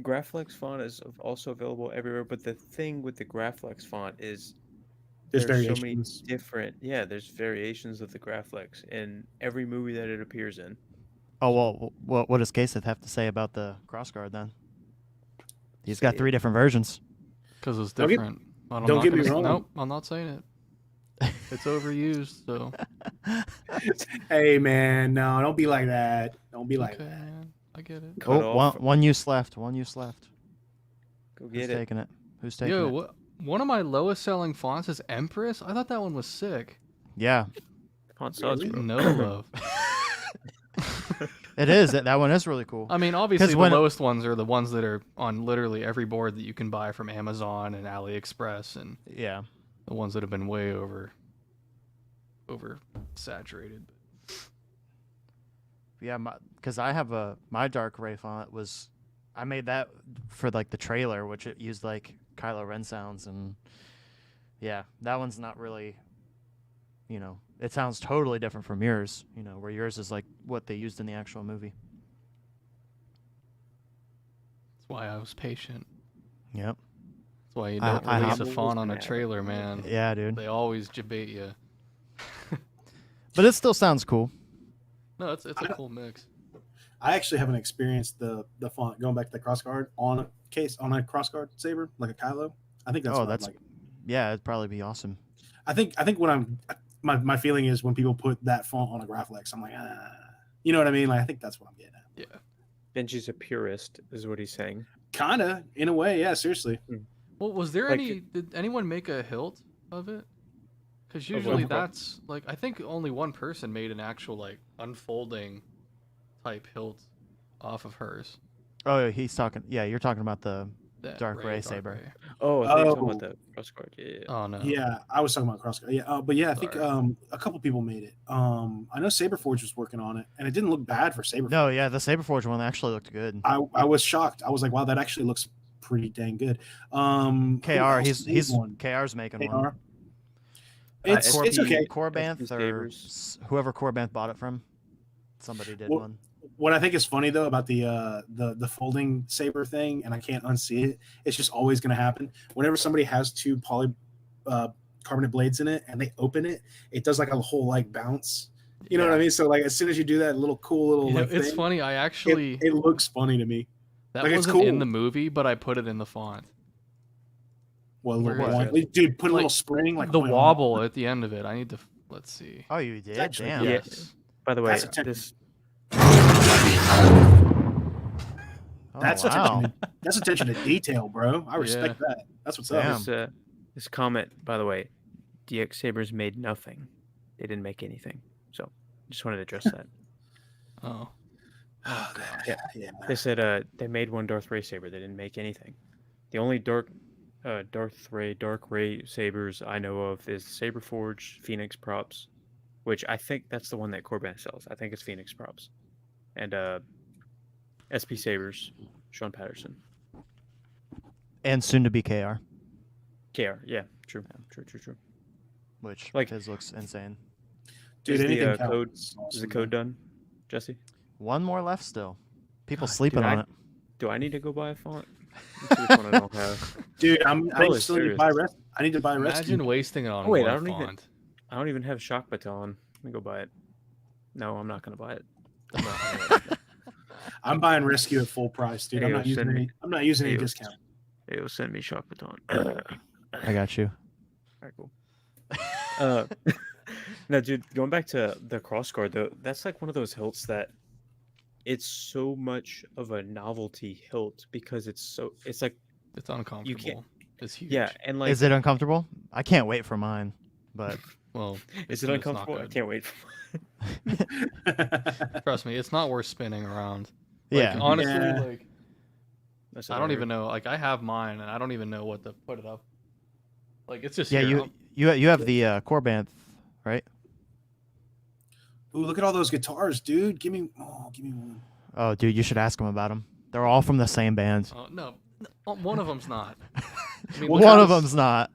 Graflex font is also available everywhere, but the thing with the Graflex font is there's so many variations. different. Yeah, there's variations of the Graflex in every movie that it appears in. Oh well, what does KSith have to say about the crossguard then? He's got Say 3 different versions. Because it's Don't get- different. But I'm don't not get me gonna- wrong. Nope, I'm not saying it. It's overused, so Hey man, no, don't be like that. Don't be like okay, that. man. I get it. Cut Oh, off. one use left. One use left. Go Who's get it. taking it? Who's taking Yo, it? one of my lowest selling fonts is Empress. I thought that one was sick. Yeah, Font sucks, Really? bro. No love. it is. That one is really cool. I mean, obviously 'Cause the when- lowest ones are the ones that are on literally every board that you can buy from Amazon and AliExpress, and Yeah. the ones that have been way over saturated. Yeah, because I have my dark ray font was, I made that for like the trailer, which it used like Kylo Ren sounds, and yeah, that one's not really, it sounds totally different from yours, where yours is like what they used in the actual movie. That's why I was patient. Yep. That's why you I- don't I release have- a font on a trailer, man. Yeah, dude. They always debate you. But it still sounds cool. No, it's a cool mix. I actually haven't experienced the font going back to the crossguard on a crossguard saber like a Kylo. I think that's what I'd like. Yeah, it'd probably be awesome. I think when my feeling is when people put that font on a Graflex, I'm like, you know what I mean? Like I think that's what I'm getting at. Yeah. Benji's a purist, is what he's saying. Kinda, in a way, yeah. Seriously, Well, was there Like- did anyone make a hilt of it? Because Of usually what? that's I think only one person made an actual unfolding type hilt. off of hers. Oh, he's talking. Yeah, you're talking about the That Dark Ray Saber. Ray. Oh, I thought you were talking Oh. about the crossguard. Yeah. Oh no. Yeah, I was talking about crossguard. Yeah, but yeah, I think Sorry. a couple people made it. I know Saberforge was working on it, and it didn't look bad for Saberforge. No, yeah, the Saberforge one actually looked good. I was shocked. I was like, wow, that actually looks pretty dang good. KR, he's KR's making one. It's okay. Corbanth or whoever Corbanth bought it from, somebody did one. What I think is funny though about the folding saber thing, and I can't unsee it. It's just always going to happen. Whenever somebody has two carbonate blades in it and they open it, it does like a whole like bounce. You know what I mean? So like as soon as you do that little cool little You know, like it's thing, funny. I actually it looks funny to me. that like, it's wasn't in cool. the movie, but I put it in the font. Well, Where is one, it? dude, put a Like, little spring like the boing. wobble at the end of it. I need to let's see. Oh, you did? actually Damn. good. Yes. By the way, That's a this Oh, That's wow. That's attention to detail, bro. I respect that. That's what's Damn. up. this comment, by the way, DX Sabers made nothing. They didn't make anything. So just wanted to address that. Oh. Oh, God. Yeah. They said they made one Darth Ray Saber. They didn't make anything. The only Dark Ray Sabers I know of is Saberforge, Phoenix Props, which I think that's the one that Corban sells. I think it's Phoenix Props. And SP Sabers, Sean Patterson. And soon to be KR, KR, yeah, true. which Like- his looks insane. Dude, Is anything the counts. code It's is awesome, the code done, Jesse? One more left still. People God, sleeping dude, on it. Do I need to go buy a font? Let's see which one I don't have. Dude, I Totally still need to serious. buy I need to buy rescue. Imagine wasting it on Oh, wait, one I don't even- font. I don't even have Shock Baton. Let me go buy it. No, I'm not gonna buy it. I'm not. I'm buying rescue at full price, dude. Hey, I'm yo, not using send me- any. I'm not using any hey, yo, discount. Hey, it'll send me Shock Baton. I got you. Alright, cool. No, dude, going back to the crossguard though, that's like one of those hilts that it's so much of a novelty hilt because it's like It's uncomfortable. It's huge. yeah, and like Is it uncomfortable? I can't wait for mine, but Well, is it's it not uncomfortable? I good. can't wait. Trust me, it's not worth spinning around. Like, yeah. honestly, Yeah. like That's I what don't heard. even know. Like I have mine, and I don't even know what to put it up. Like it's just Yeah, here. you have the Corbanth, right? Ooh, look at all those guitars, dude. Give me one. Oh, dude, you should ask them about them. They're all from the same band. Oh no, one of them's not. I mean, One look at of this- them's not.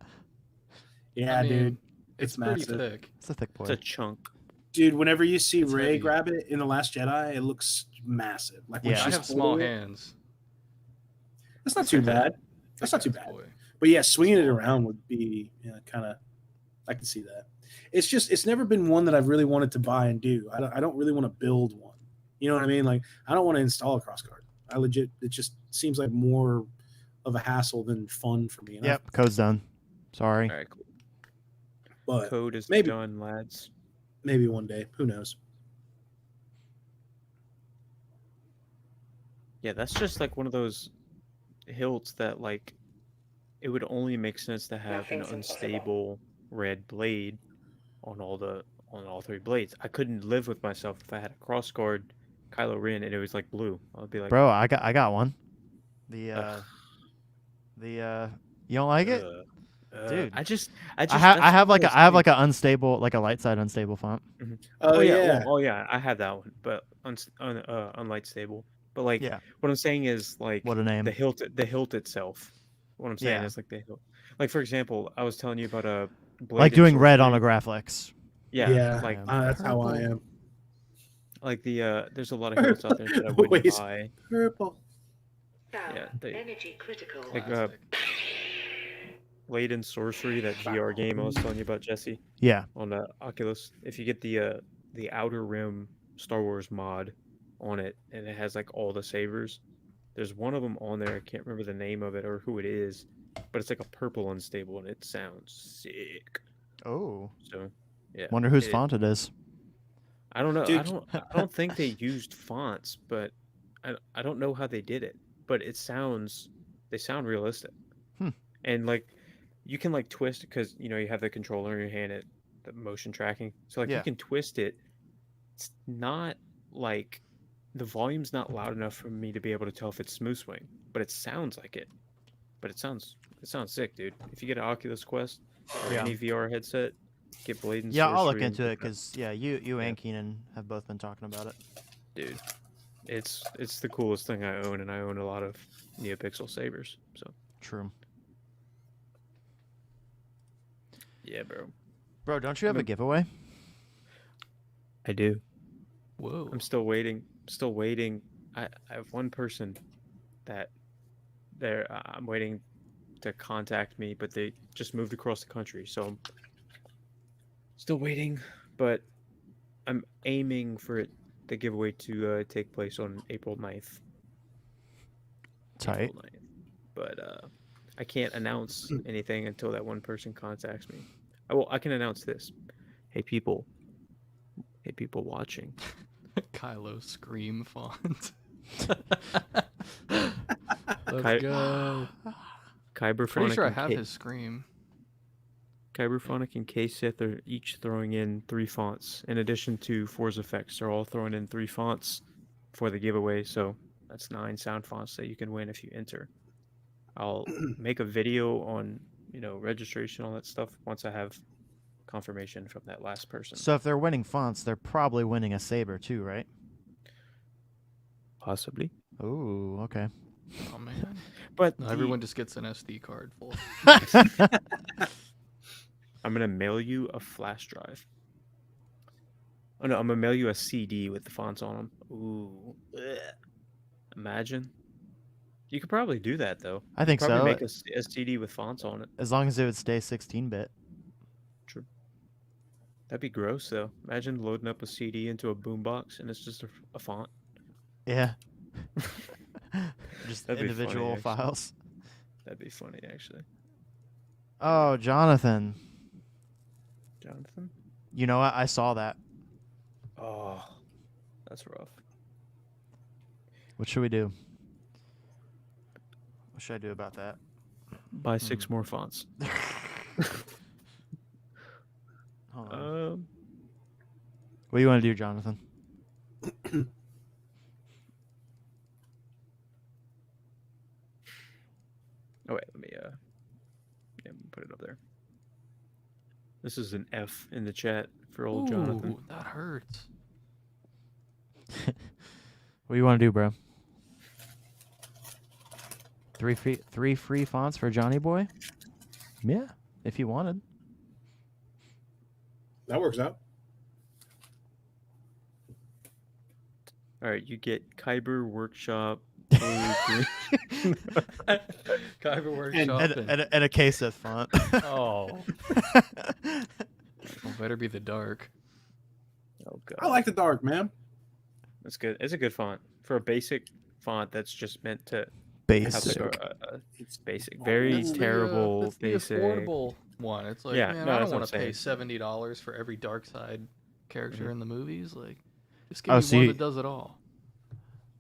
Yeah, I mean, dude. It's It's pretty massive. thick. It's a thick boy. It's a chunk. Dude, whenever you see It's Rey heavy. grab it in The Last Jedi, it looks massive. Like when Yeah. I she's have small holding it, hands. That's not too bad. That's not too bad. Boy. But yeah, swinging it around would be kind of. I can see that. It's never been one that I've really wanted to buy and do. I don't really want to build one. You know what I mean? Like I don't want to install a crossguard. It just seems like more of a hassle than fun for me. And Yep, code's done. Sorry. All right, cool. But Code is maybe- done, lads. maybe one day. Who knows? Yeah, that's just like one of those hilts that like it would only make sense to have an unstable red blade on all three blades. I couldn't live with myself if I had a crossguard Kylo Ren and it was like blue. I'd be like, Bro, I got one. The you don't like it? Dude. I just I that's have one like of I have those like a unstable, like a light side unstable font. things- Oh, yeah. oh yeah, I have that one, but unlight stable. But like, Yeah. what I'm saying is like What a name. the hilt itself. What I'm saying Yeah. is like the hilt. Like for example, I was telling you about a blade Like and doing red on sorcery. a Graphics. Yeah, like That's how I am. like the there's a lot of hilts out there that I wouldn't Wait. buy. Purple. Yeah, Energy critical. like Plastic. blade and sorcery, that VR game I was telling you about, Jesse, Yeah. on the Oculus. If you get the Outer Rim Star Wars mod on it, and it has like all the sabers. There's one of them on there. I can't remember the name of it or who it is, but it's like a purple unstable, and it sounds sick. Oh. So, yeah. Wonder whose it- font it is. I don't know. Dude. I don't think they used fonts, but I don't know how they did it. But they sound realistic. Hmm. And like you can like twist because you have the controller in your hand, the motion tracking. So like Yeah. you can twist it. It's not like the volume's not loud enough for me to be able to tell if it's smooth swing, but it sounds like it. But it sounds sick, dude. If you get an Oculus Quest or Yeah. any VR headset, get Blade and Yeah, I'll look Sorcery and into it look up. because you and Keenan have both been talking about it. Dude, it's the coolest thing I own, and I own a lot of NeoPixel Sabers. So True. yeah, bro. Bro, don't you have a giveaway? I do. Whoa. I'm still waiting. I have one person that I'm waiting to contact me, but they just moved across the country, so I'm still waiting. But I'm aiming for the giveaway to take place on April 9th. Tight. April 9th. But I can't announce anything until that one person contacts me. I can announce this. Hey people watching. Kylo Scream font. Let's Ky- go. Kyberphonic Pretty sure I and have K- his Scream. Kyberphonic and KSith are each throwing in 3 fonts. In addition to Force Effects, they're all throwing in 3 fonts for the giveaway. So that's 9 sound fonts that you can win if you enter. I'll make a video on, registration, all that stuff once I have confirmation from that last person. So if they're winning fonts, they're probably winning a Saber too, right? Possibly. Ooh, okay. Oh man. But No, everyone just gets an SD card full. I'm going to mail you a flash drive. Oh, no, I'm going to mail you a CD with the fonts on them. Ooh. Ugh. Imagine. You could probably do that, though. I think Probably so. make a CD with fonts on it. As long as it would stay 16-bit. True. That'd be gross, though. Imagine loading up a CD into a boombox and it's just a font. Yeah. Just That'd be funny, individual actually. files. That'd be funny, actually. Oh, Jonathan. Jonathan? You know what? I saw that. Oh, that's rough. What should we do? What should I do about that? Buy 6 more fonts. Hold on. Um, What do you want to do, Jonathan? Oh wait, let me put it up there. This is an F in the chat for old Jonathan. Ooh, that hurts. What do you want to do, bro? 3 free fonts for Johnny Boy? Yeah, if you wanted. That works out. All right, you get Kyber Workshop. Kyber Workshop. And a KSith font. Oh. Well, better be the dark. Oh god, I like the dark, man. that's good. It's a good font for a basic font that's just meant to have Basic. like it's basic, very That's terrible, That's the basic. affordable one. It's like, Yeah, man, no, I that's don't what want to I'm pay saying. $70 for every dark side character Mhm. in the movies. Like, just give Oh, me so one you- that does it all.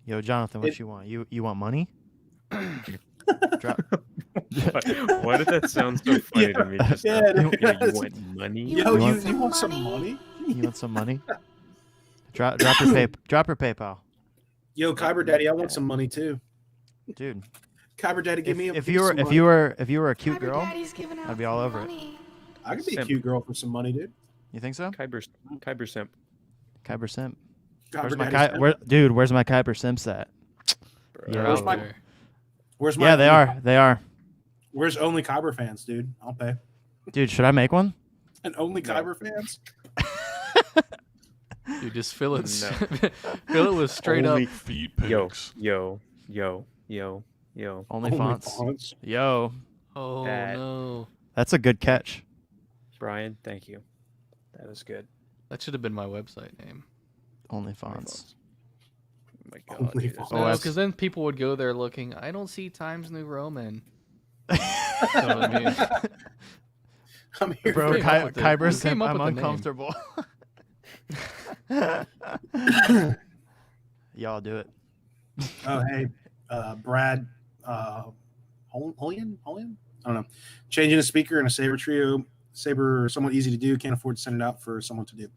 Yo, Jonathan, what you want? You want money? Drop. Why did that sound so funny to me? Just Yeah, now? dude, you yes. want money? Yo, You you want want some some money? money? You want some money? Drop your PayPal, Yo, Kyber Daddy, I want some money too. dude. Kyber Daddy, give me a. If give you me were some if money. you were a cute Cyber girl, Daddy's giving out I'd be all free over it. money. I could be a Simp. cute girl for some money, dude. you think so? Kyber simp. Kyber simp. Kyber Where's my Daddy's simp. dude? Where's my Kyber simps at? Bro. Yeah. Where's Out my- there. Where's my? Yeah, they only- are. They are. Where's only Kyber fans, dude? I'll pay. Dude, should I make one? And only No. Kyber fans? You just fill it, No. fill it with straight Only- up. Feet Yo, pics. yo. Only fonts. Yo, Oh That- no, that's a good catch. Brian, thank you. That is good. that should have been my website name. Only fonts. Oh my god. Only dude, that's fonts. Oh, No, that's- because then people would go there looking. I don't see Times New Roman. You know what I mean? I'm here Bro, for came up with the- who Kyber simp. came up I'm with the name? uncomfortable. Y'all do it. Oh, hey, Brad Holian? I don't know. Changing a speaker in a Saber trio. Saber, somewhat easy to do. Can't afford to send it out for someone to do.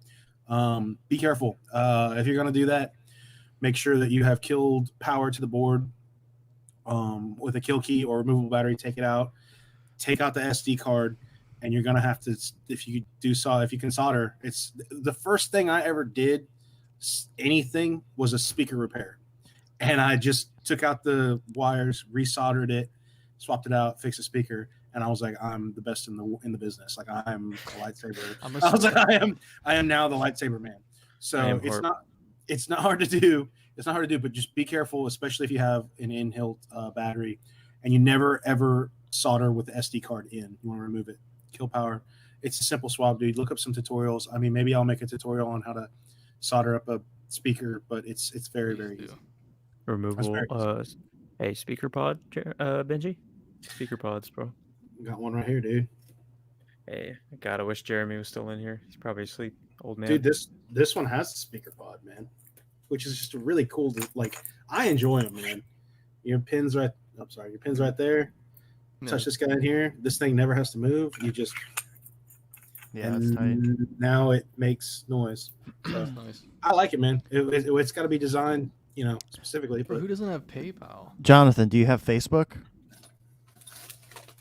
Be careful. If you're going to do that, Make sure that you have killed power to the board with a kill key or removable battery. Take it out. Take out the SD card, and you're gonna have to, if you can solder. It's the first thing I ever did. Anything was a speaker repair, and I just took out the wires, resoldered it, swapped it out, fixed the speaker, and I was like, I'm the best in the business. Like I'm a lightsaber. I was like, I am now the lightsaber man. So it's not hard to do. It's not hard to do, but just be careful, especially if you have an in-hilt battery, and you never ever solder with the SD card in. You want to remove it. Kill power. It's a simple swap, dude. Look up some tutorials. I mean, maybe I'll make a tutorial on how to solder up a speaker, but it's very, very easy. Removable hey, speaker pod, Benji? Speaker pods, bro. Got one right here, dude. Hey, God, I wish Jeremy was still in here. He's probably asleep, old man. Dude, this one has the speaker pod, man, which is just really cool. I enjoy them, man. Your pin's right. I'm sorry, your pin's right there. Touch this guy in here. This thing never has to move. You just that's tight. Now it makes noise. So, Nice. I like it, man. It's got to be designed, specifically. But who doesn't have PayPal? Jonathan, do you have Facebook?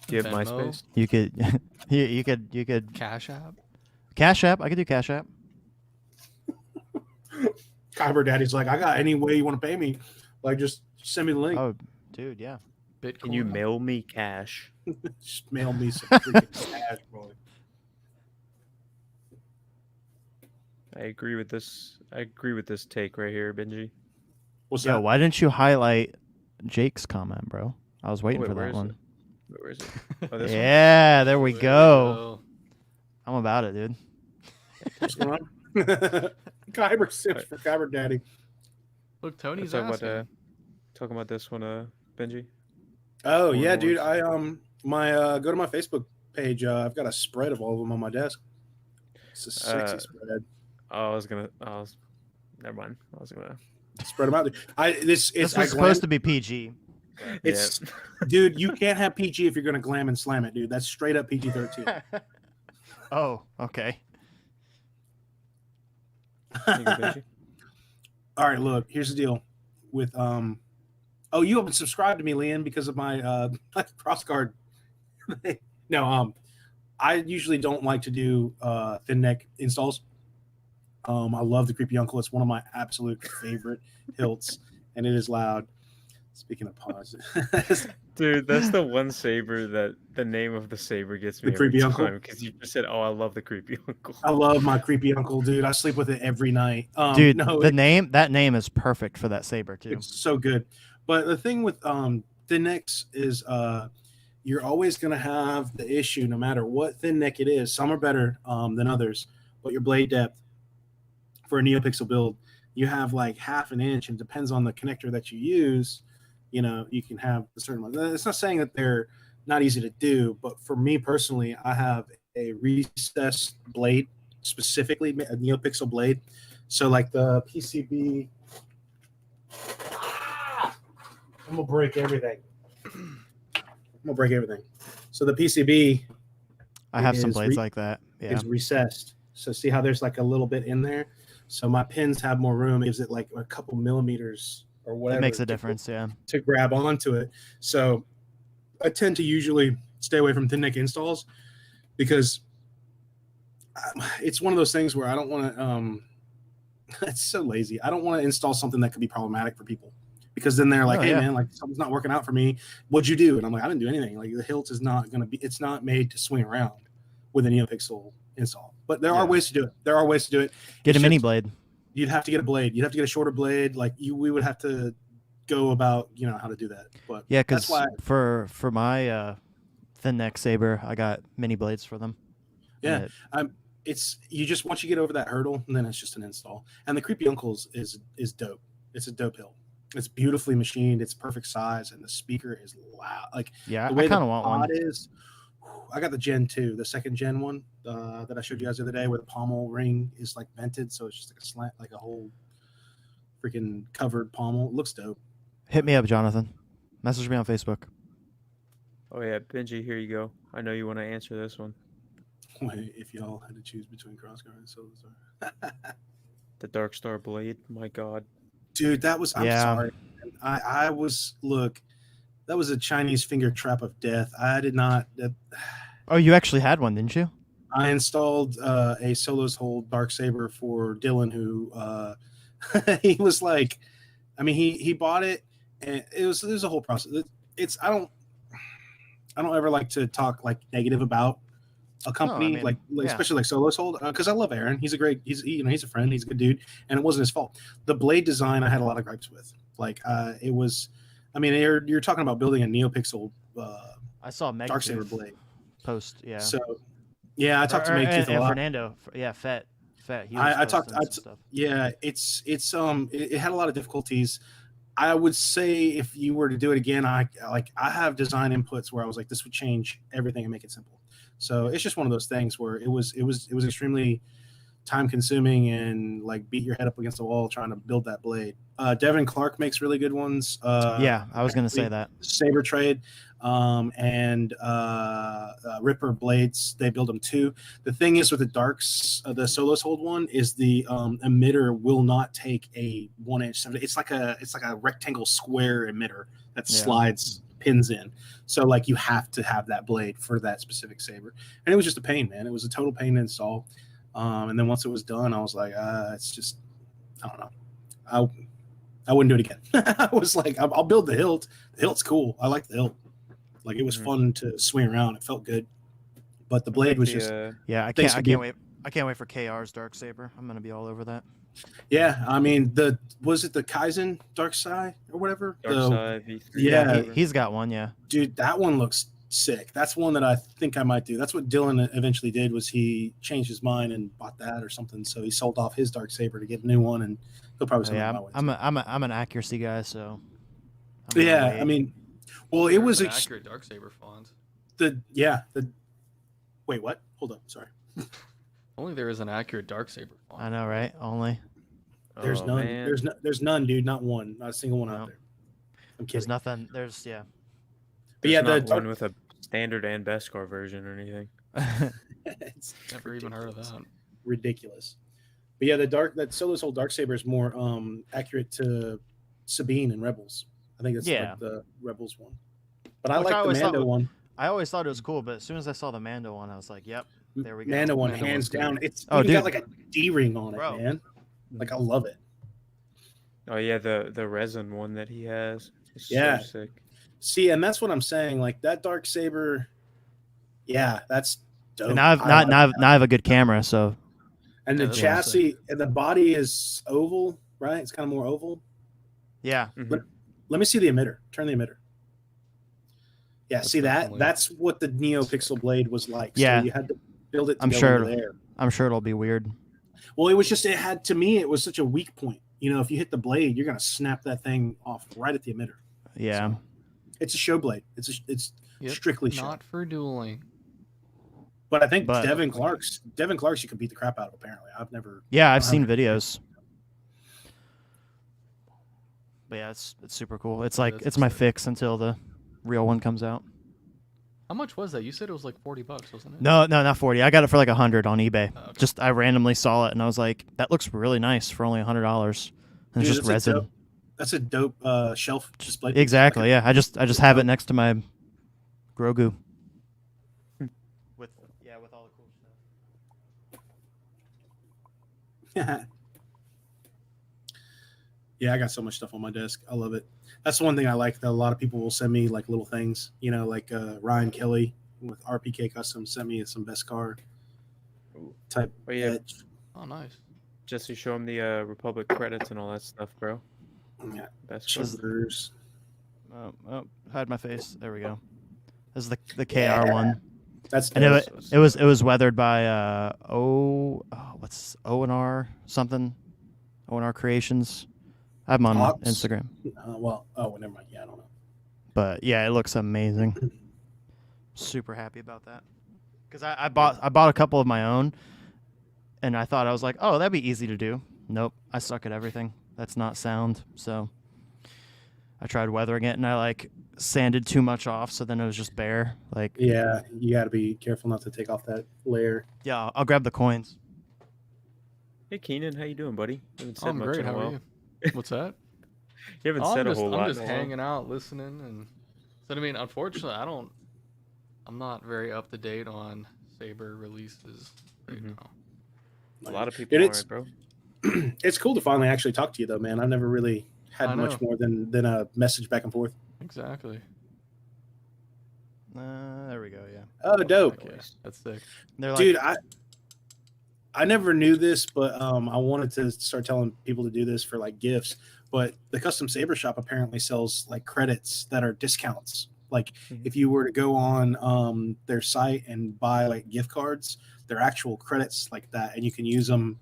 Do you have Venmo? MySpace? You could, you could Cash App? Cash App. I could do Cash App. Kyber Daddy's like, I got any way you want to pay me. Like, just send me the link. Oh, dude, yeah. Bitcoin? Can you mail me cash? Just mail me some freaking cash, bro. I agree with this take right here, Benji. What's Yo, that? why didn't you highlight Jake's comment, bro? I was waiting Wait, for where that is one. Where is it? Oh, this one? Yeah, there we There go. I'm about it, dude. What's going on? Kyber sips for Kyber Daddy. Look, Tony's Talking asking. talking about this one, Benji. Oh yeah, Warlords. dude. I go to my Facebook page. I've got a spread of all of them on my desk. It's a sexy spread. Never mind. I was gonna. Spread them out. This was supposed to be PG. It's dude. You can't have PG if you're gonna glam and slam it, dude. That's straight up PG-13. Oh, okay. There you go, Benji. All right, look. Here's the deal. With oh, you haven't subscribed to me, Leanne, because of my cross guard. No, I usually don't like to do thin neck installs. I love the Creepy Uncle. It's one of my absolute favorite hilts, and it is loud. Speaking of pause, Dude, that's the one saber that the name of the saber gets me The Creepy Uncle? because you just said, "Oh, I love the Creepy Uncle." I love my Creepy Uncle, dude. I sleep with it every night. Dude, no, that name is perfect for that saber too. it's so good. But the thing with thin necks is you're always going to have the issue no matter what thin neck it is. Some are better than others, but your blade depth for a NeoPixel build, you have like half an inch, and depends on the connector that you use. You can have a certain amount. It's not saying that they're not easy to do, but for me personally, I have a recessed blade, specifically a NeoPixel blade. So like the PCB, I'm gonna break everything. So the PCB I have some is blades like that. Yeah. is recessed. So see how there's like a little bit in there. So my pins have more room. It gives it like a couple millimeters or whatever. It makes a difference, yeah. To grab onto it. So I tend to usually stay away from thin neck installs because it's one of those things where I don't want to. It's so lazy. I don't want to install something that could be problematic for people because then they're like, "Hey man, like something's not working out for me. What'd you do?" And I'm like, "I didn't do anything. Like the hilt is not going to be. It's not made to swing around with a NeoPixel install. But there are ways to do it. Get a mini blade. You'd have to get a blade. You'd have to get a shorter blade. Like we would have to go about how to do that. But Yeah, because for my thin neck saber, I got mini blades for them. Yeah, it's you just once you get over that hurdle, and then it's just an install. And the Creepy Uncles is dope. It's a dope hilt. It's beautifully machined. It's perfect size, and the speaker is loud. Like yeah, the way I kind of want one. is. I got the Gen 2, the second Gen one that I showed you guys the other day, where the pommel ring is like vented, so it's just like a slant, like a whole freaking covered pommel. It looks dope. Hit me up, Jonathan. Message me on Facebook. Oh yeah, Benji, here you go. I know you want to answer this one. Wait, if y'all had to choose between crossguard and Solar Star. The Dark Star blade. My God. Dude, that was. I'm Yeah. sorry. I was look. That was a Chinese finger trap of death. I did not. Oh, you actually had one, didn't you? I installed a Solos Hold Dark Saber for Dylan, who he was like, I mean, he bought it, and it was a whole process. It's I don't ever like to talk like negative about a company, mean, like yeah. especially like Solos Hold, because I love Aaron. He's a great, he's a friend. He's a good dude, and it wasn't his fault. The blade design I had a lot of gripes with. Like it was, I mean, you're talking about building a NeoPixel I saw Dark Saber Megatooth blade. post. Yeah. So yeah, I talked to Megatooth a and lot. Fernando. Yeah, Fett. He was I posting talked. some stuff. Yeah, it had a lot of difficulties. I would say if you were to do it again, I have design inputs where I was like, this would change everything and make it simple. So it's just one of those things where it was extremely time consuming and like beat your head up against the wall trying to build that blade. Devin Clark makes really good ones. Yeah, I was gonna say that. Saber Trade and Ripper blades, they build them too. The thing is with the darks, the Solos Hold one is the emitter will not take a 1-inch. It's like a rectangle square emitter that slides pins in. So like you have to have that blade for that specific saber, and it was just a pain, man. It was a total pain to install. And then once it was done, I was like, it's just, I don't know. I wouldn't do it again. I was like, I'll build the hilt. The hilt's cool. I like the hilt. Like it was fun to swing around. It felt good, but the blade was just. Yeah, I can't wait. I can't wait for KR's Dark Saber. I'm gonna be all over that. Yeah, I mean was it the Kaizen Dark Side or whatever? Dark Side V3. Yeah, he's got one. Yeah, dude, that one looks sick. That's one that I think I might do. That's what Dylan eventually did. Was he changed his mind and bought that or something? So he sold off his Dark Saber to get a new one, and he'll probably send it my way. I'm an accuracy guy, so. I mean, well, it was an accurate Dark Saber font. Wait, what? Hold up, sorry. Only there is an accurate Dark Saber font. I know, right? Only. There's none. Man. There's none, dude. Not one. Not a single one out there. I'm kidding. There's nothing. There's But yeah, not one with a standard and Beskar version or anything. It's never even heard of that. Ridiculous. But yeah, that Solos Hold Dark Saber is more accurate to Sabine and Rebels. I think that's like the Rebels one. But I like the Mando one. I always thought it was cool, but as soon as I saw the Mando one, I was like, "Yep, there we go." Mando one, hands down. It's dude, got like a D ring on it, man. Like I love it. Oh yeah, the resin one that he has. Is so sick. See, and that's what I'm saying. Like that Dark Saber, yeah, that's dope. And I have a good camera, so. And the chassis and the body is oval, right? It's kind of more oval. Yeah. Mm-hmm. Let me see the emitter. Turn the emitter. Yeah, see that? That's what the NeoPixel blade was like. Yeah. So you had to build it. I'm sure it'll be weird. Well, it was such a weak point. You know, if you hit the blade, you're gonna snap that thing off right at the emitter. Yeah. So, it's a show blade. It's strictly show. Not for dueling. But I think Devin Clark's you can beat the crap out of, apparently. I've seen videos. But yeah, it's super cool. It's like it's my fix until the real one comes out. How much was that? You said it was like $40, wasn't it? No, not 40. I got it for like 100 on eBay. Oh, okay. I randomly saw it and I was like, that looks really nice for only $100. And it's just resin. That's a dope shelf display. Exactly. Yeah, I just have it next to my Grogu. With all the cool stuff. Yeah, I got so much stuff on my desk. I love it. That's the one thing I like, that a lot of people will send me like little things, you know, like Ryan Kelly with RPK Customs sent me some Beskar type. Oh yeah. Oh, nice. Jesse, show him the Republic credits and all that stuff, bro. Yeah. Beskar. Oh, hide my face. There we go. This is the KR one. That's and it was weathered by what's O&R something? O&R Creations. I have them on Instagram. Never mind. Yeah, I don't know. But yeah, it looks amazing. Super happy about that. Because I bought a couple of my own, and I thought, I was like, oh, that'd be easy to do. Nope, I suck at everything. That's not sound. So I tried weathering it, and I like sanded too much off, so then it was just bare. Like, yeah, you got to be careful not to take off that layer. Yeah, I'll grab the coins. Hey Keenan, how you doing, buddy? I'm great. How are you? What's that? You haven't Oh, said a whole lot. I'm just in a while. hanging out, listening, and so I mean, unfortunately, I'm not very up to date on Saber releases right now. A lot of people Dude, aren't, bro. It's cool to finally actually talk to you, though, man. I've never really had I much know. more than a message back and forth. Exactly. There we go. Yeah. Oh, dope, Okay, that's sick. They're like, dude. I never knew this, but I wanted to start telling people to do this for like gifts. But the Custom Saber shop apparently sells like credits that are discounts. Like if you were to go on their site and buy like gift cards, they're actual credits like that, and you can use them.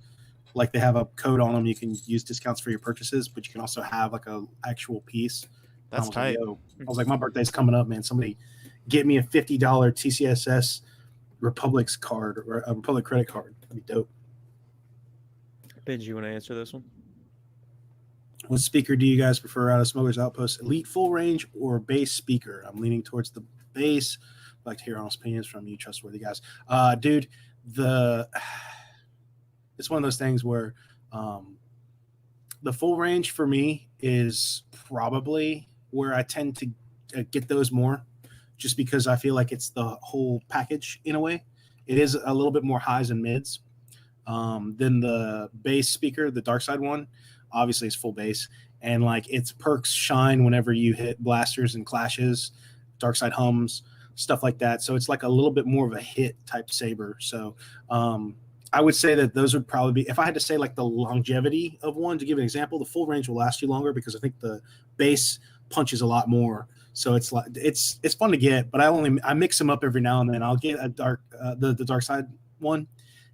Like they have a code on them. You can use discounts for your purchases, but you can also have like a actual piece. that's tight. I was like, my birthday's coming up, man. Somebody get me a $50 TCSS Republic's card or a Republic credit card. That'd be dope. Benji, you want to answer this one? What speaker do you guys prefer out of Smuggler's Outpost? Elite full range or bass speaker? I'm leaning towards the bass. I'd like to hear honest opinions from you, trustworthy guys. Dude, it's one of those things where the full range for me is probably where I tend to get those more, just because I feel like it's the whole package in a way. It is a little bit more highs and mids than the bass speaker. The dark side one, obviously, is full bass, and like its perks shine whenever you hit blasters and clashes, dark side hums, stuff like that. So it's like a little bit more of a hit type saber. So I would say that those would probably be, if I had to say like the longevity of one, to give an example, the full range will last you longer because I think the bass punches a lot more. So it's like it's fun to get, but I mix them up every now and then. I'll get a dark the dark side one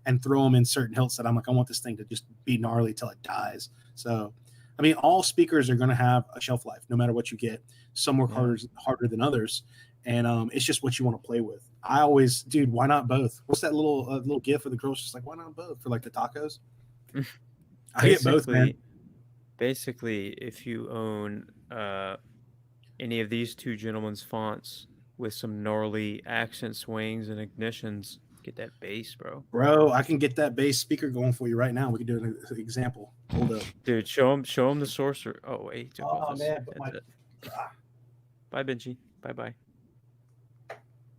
and throw them in certain hilts that I'm like, I want this thing to just be gnarly till it dies. So I mean, all speakers are going to have a shelf life, no matter what you get. Some work harder than others, and it's just what you want to play with. I always, dude, why not both? What's that little gif of the girls just like, why not both for like the tacos? I get both, man. Basically, if you own any of these two gentlemen's fonts with some gnarly accent swings and ignitions, get that bass, bro. Bro, I can get that bass speaker going for you right now. We can do an example. Hold up, dude. Show him the sorcerer. Oh wait. Oh man, Bye, Benji. Bye.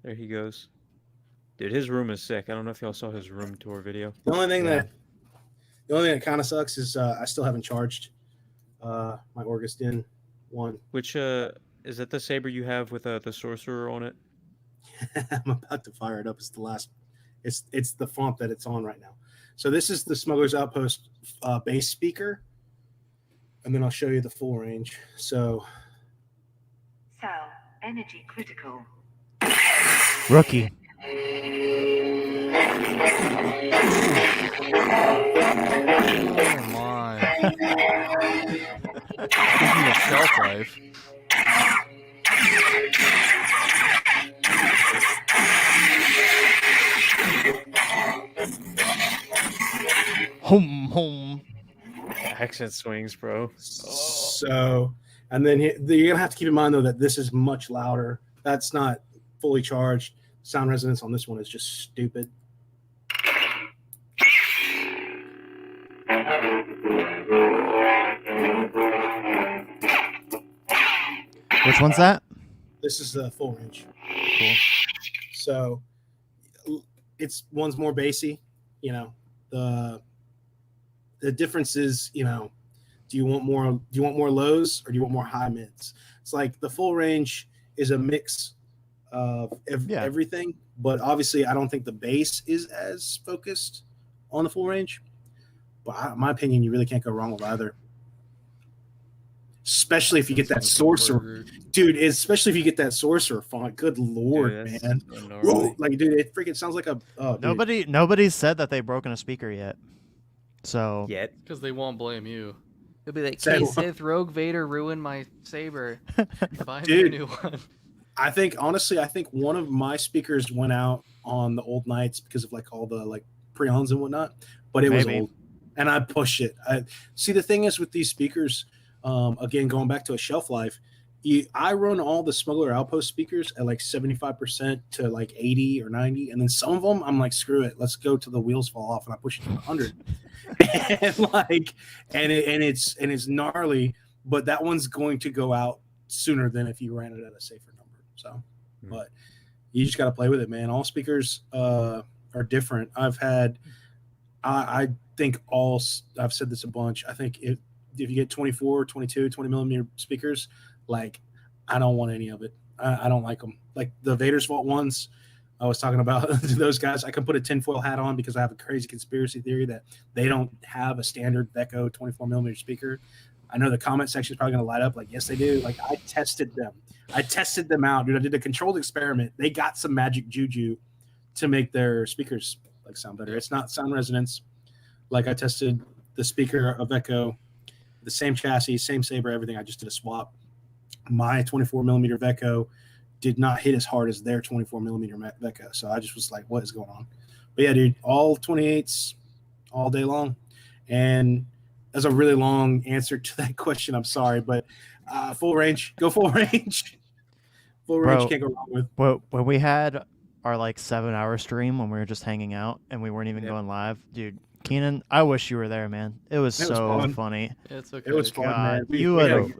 There he goes. Dude, his room is sick. I don't know if y'all saw his room tour video. The only thing that kind of sucks is I still haven't charged my Augustin one. Which is that the saber you have with the sorcerer on it? I'm about to fire it up. It's the last. It's the font that it's on right now. So this is the Smuggler's Outpost bass speaker, and then I'll show you the full range. So energy critical. Rookie. Oh my. Speaking of shelf life. Home. Accent swings, bro. So, and then you're gonna have to keep in mind though that this is much louder. That's not fully charged. Sound resonance on this one is just stupid. Which one's that? This is the full range. Cool. So it's one's more bassy. You know, the difference is, you know, do you want more lows or do you want more high mids? It's like the full range is a mix of everything, but obviously I don't think the bass is as focused on the full range. But in my opinion, you really can't go wrong with either. Especially if you get that sorcerer, dude. Especially if you get that sorcerer font. Good lord, dude, man! Whoa, like, dude, it freaking sounds like a Nobody's said that they've broken a speaker yet. So because they won't blame you. They'll be like, KSith, Rogue Vader ruined my saber. Buy me a new one. I think honestly, one of my speakers went out on the old nights because of like all the like preons and whatnot, but it was old, and I pushed it. See, the thing is with these speakers. Again, going back to a shelf life, I run all the Smuggler Outpost speakers at like 75% to like 80 or 90, and then some of them I'm like, screw it, let's go till the wheels fall off, and I push it to 100. And like, and it's gnarly, but that one's going to go out sooner than if you ran it at a safer number. So, but you just got to play with it, man. All speakers are different. I think I've said this a bunch. I think if you get 24, 22, 20 millimeter speakers, like, I don't want any of it. I don't like them. Like the Vader's Vault ones I was talking about, those guys, I can put a tinfoil hat on because I have a crazy conspiracy theory that they don't have a standard Vecco 24 millimeter speaker. I know the comment section is probably going to light up. Like, yes, they do. Like, I tested them out, dude. I did a controlled experiment. They got some magic juju to make their speakers like sound better. It's not sound resonance. Like, I tested the speaker of Vecco, the same chassis, same Saber, everything. I just did a swap. My 24 millimeter Vecco did not hit as hard as their 24 millimeter Vecco. So I just was like, what is going on? But yeah, dude, all 28s all day long. And that's a really long answer to that question. I'm sorry, but full range, go full range. Full range, Bro, can't go wrong with. Well, when we had our like 7-hour stream when we were just hanging out and we weren't even going live, dude, Keenan, I wish you were there, man. It was so funny. It's okay. It was fun, man. You would have.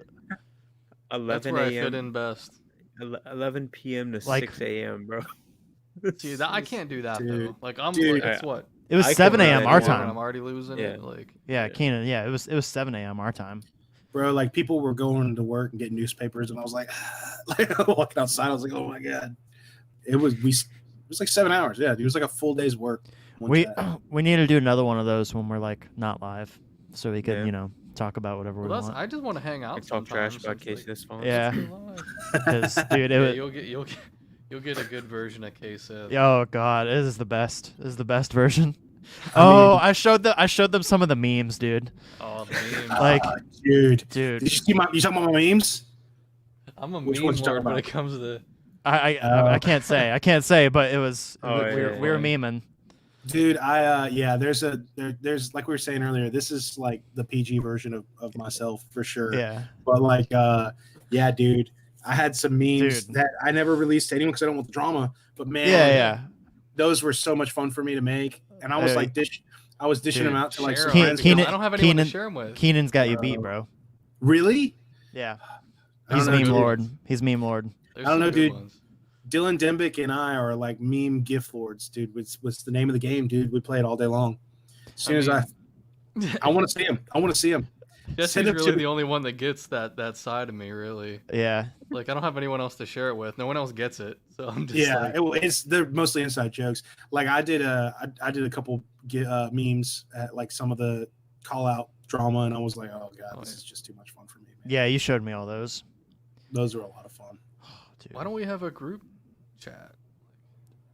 11 That's where I fit a.m. in best. 11 p.m. to Like- 6 a.m., bro. See, I can't do that Dude. though. Like I'm Dude. like, that's what. It was I 7 can a.m. run our anyone. I'm time. already losing Yeah. it. Like Yeah, Keenan. Yeah, it was 7 a.m. our time. Bro, like, people were going to work and getting newspapers, and I was like, like walking outside, I was like, oh my god, it was like 7 hours. Yeah, it was like a full day's work. We need to do another one of those when we're like not live, so we can Yeah. talk about whatever we well, want. I just want to hang out. Like, talk trash sometimes. about It's like, KSith phones. Yeah. let's go live. Because dude, Yeah, it you'll get a good version of KSith. oh god, it is the best. It is the best version. I showed them some of the memes, dude. Oh, the memes. Like, dude, dude, did you see you talking about my memes? I'm a Which meme ones you talking lord when about? it comes to. I can't say, but it was Oh, we yeah, were yeah. memeing. Dude, there's like we were saying earlier, this is like the PG version of myself for sure. Yeah, But like, yeah, dude, I had some memes Dude. that I never released to anyone because I don't want the drama. But man, yeah. those were so much fun for me to make, and I was Hey. like I was dishing Dude, them out to like Share some 'em. friends. Keenan- I don't have anyone Keenan- to share them with. Keenan's got you beat, bro. Really? Yeah, I he's don't know, meme dude. lord. He's meme lord. There's I don't some know, good dude. ones. Dylan Dembick and I are like meme gift lords, dude. What's the name of the game, dude? We play it all day long. As soon as I want to see him. I want to see him. Guess Send he's it to really me. the only one that gets that side of me, really. Yeah, Like I don't have anyone else to share it with. No one else gets it, so I'm just Yeah, like, they're mostly inside jokes. Like I did a couple memes at like some of the call out drama, and I was like, oh god, this is just too much fun for me, man. yeah. You showed me all those. Those were a lot of fun. Dude. why don't we have a group chat?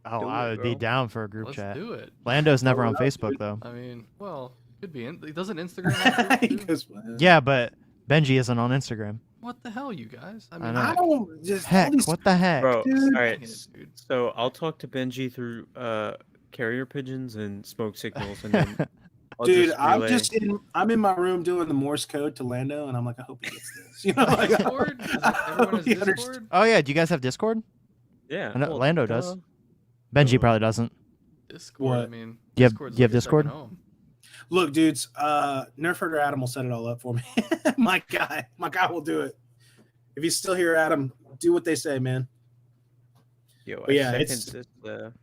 Oh, Do I it, would be bro. down for a group Let's chat. do it. Lando's never Oh, on no, Facebook dude. though. I mean, well, could be. Doesn't Instagram have groups He too? goes, well, Yeah, but Benji isn't on Instagram. What the hell, you guys? I I mean, know. I don't just all Heck, these- what the heck? Bro, Dude. all dang right. it, dude. So I'll talk to Benji through carrier pigeons and smoke signals, and then I'll Dude, just relay. I'm in my room doing the Morse code to Lando, and I'm like, I hope he gets this. You know, like, Discord? Everyone has He understood. Discord? Oh yeah, do you guys have Discord? Yeah, I know well, Lando does. duh. Benji Oh. probably doesn't. Discord. I What? mean, Do you have- Discord's do you have like a second Discord? home. Look, dudes, Nerfherder Adam will set it all up for me. my guy will do it. If he's still here, Adam, do what they say, man. Yo, But I yeah, second it's- this.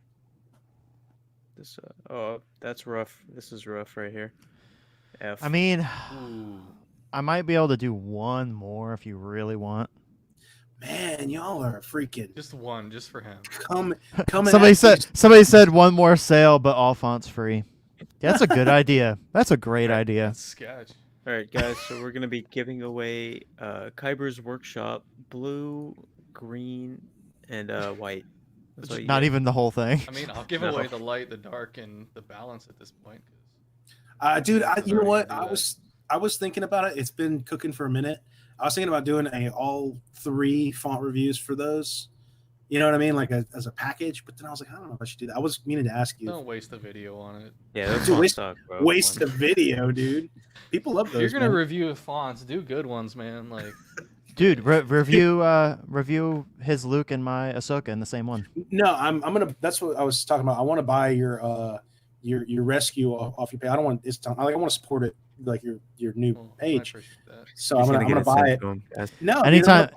Oh, that's rough. This is rough right here. F. I mean, Ooh. I might be able to do one more if you really want. Man, y'all are freaking Just one, just for him. come. Somebody said one more sale, but all fonts free. Yeah, that's a good idea. That's a great idea. That's sketch. All right, guys. So we're gonna be giving away Kyber's Workshop blue, green, and white. That's all you Not get. even the whole thing. I mean, I'll give No. away the light, the dark, and the balance at this point. Dude, Yeah, you know what? sorry to do that. I was thinking about it. It's been cooking for a minute. I was thinking about doing all 3 font reviews for those. You know what I mean? Like as a package. But then I was like, I don't know if I should do that. I was meaning to ask you. Don't waste the video on it. Yeah, that's Dude, all waste- suck, bro. Waste the video, dude. People love If those. you're gonna man. review fonts, do good ones, man. Like, Dude, review his Luke and my Ahsoka in the same one. No, I'm gonna. That's what I was talking about. I want to buy your rescue off your page. I don't want it's. I want to support it like your new Well, I page. appreciate that. So I'm gonna buy it. No, dude, Anytime.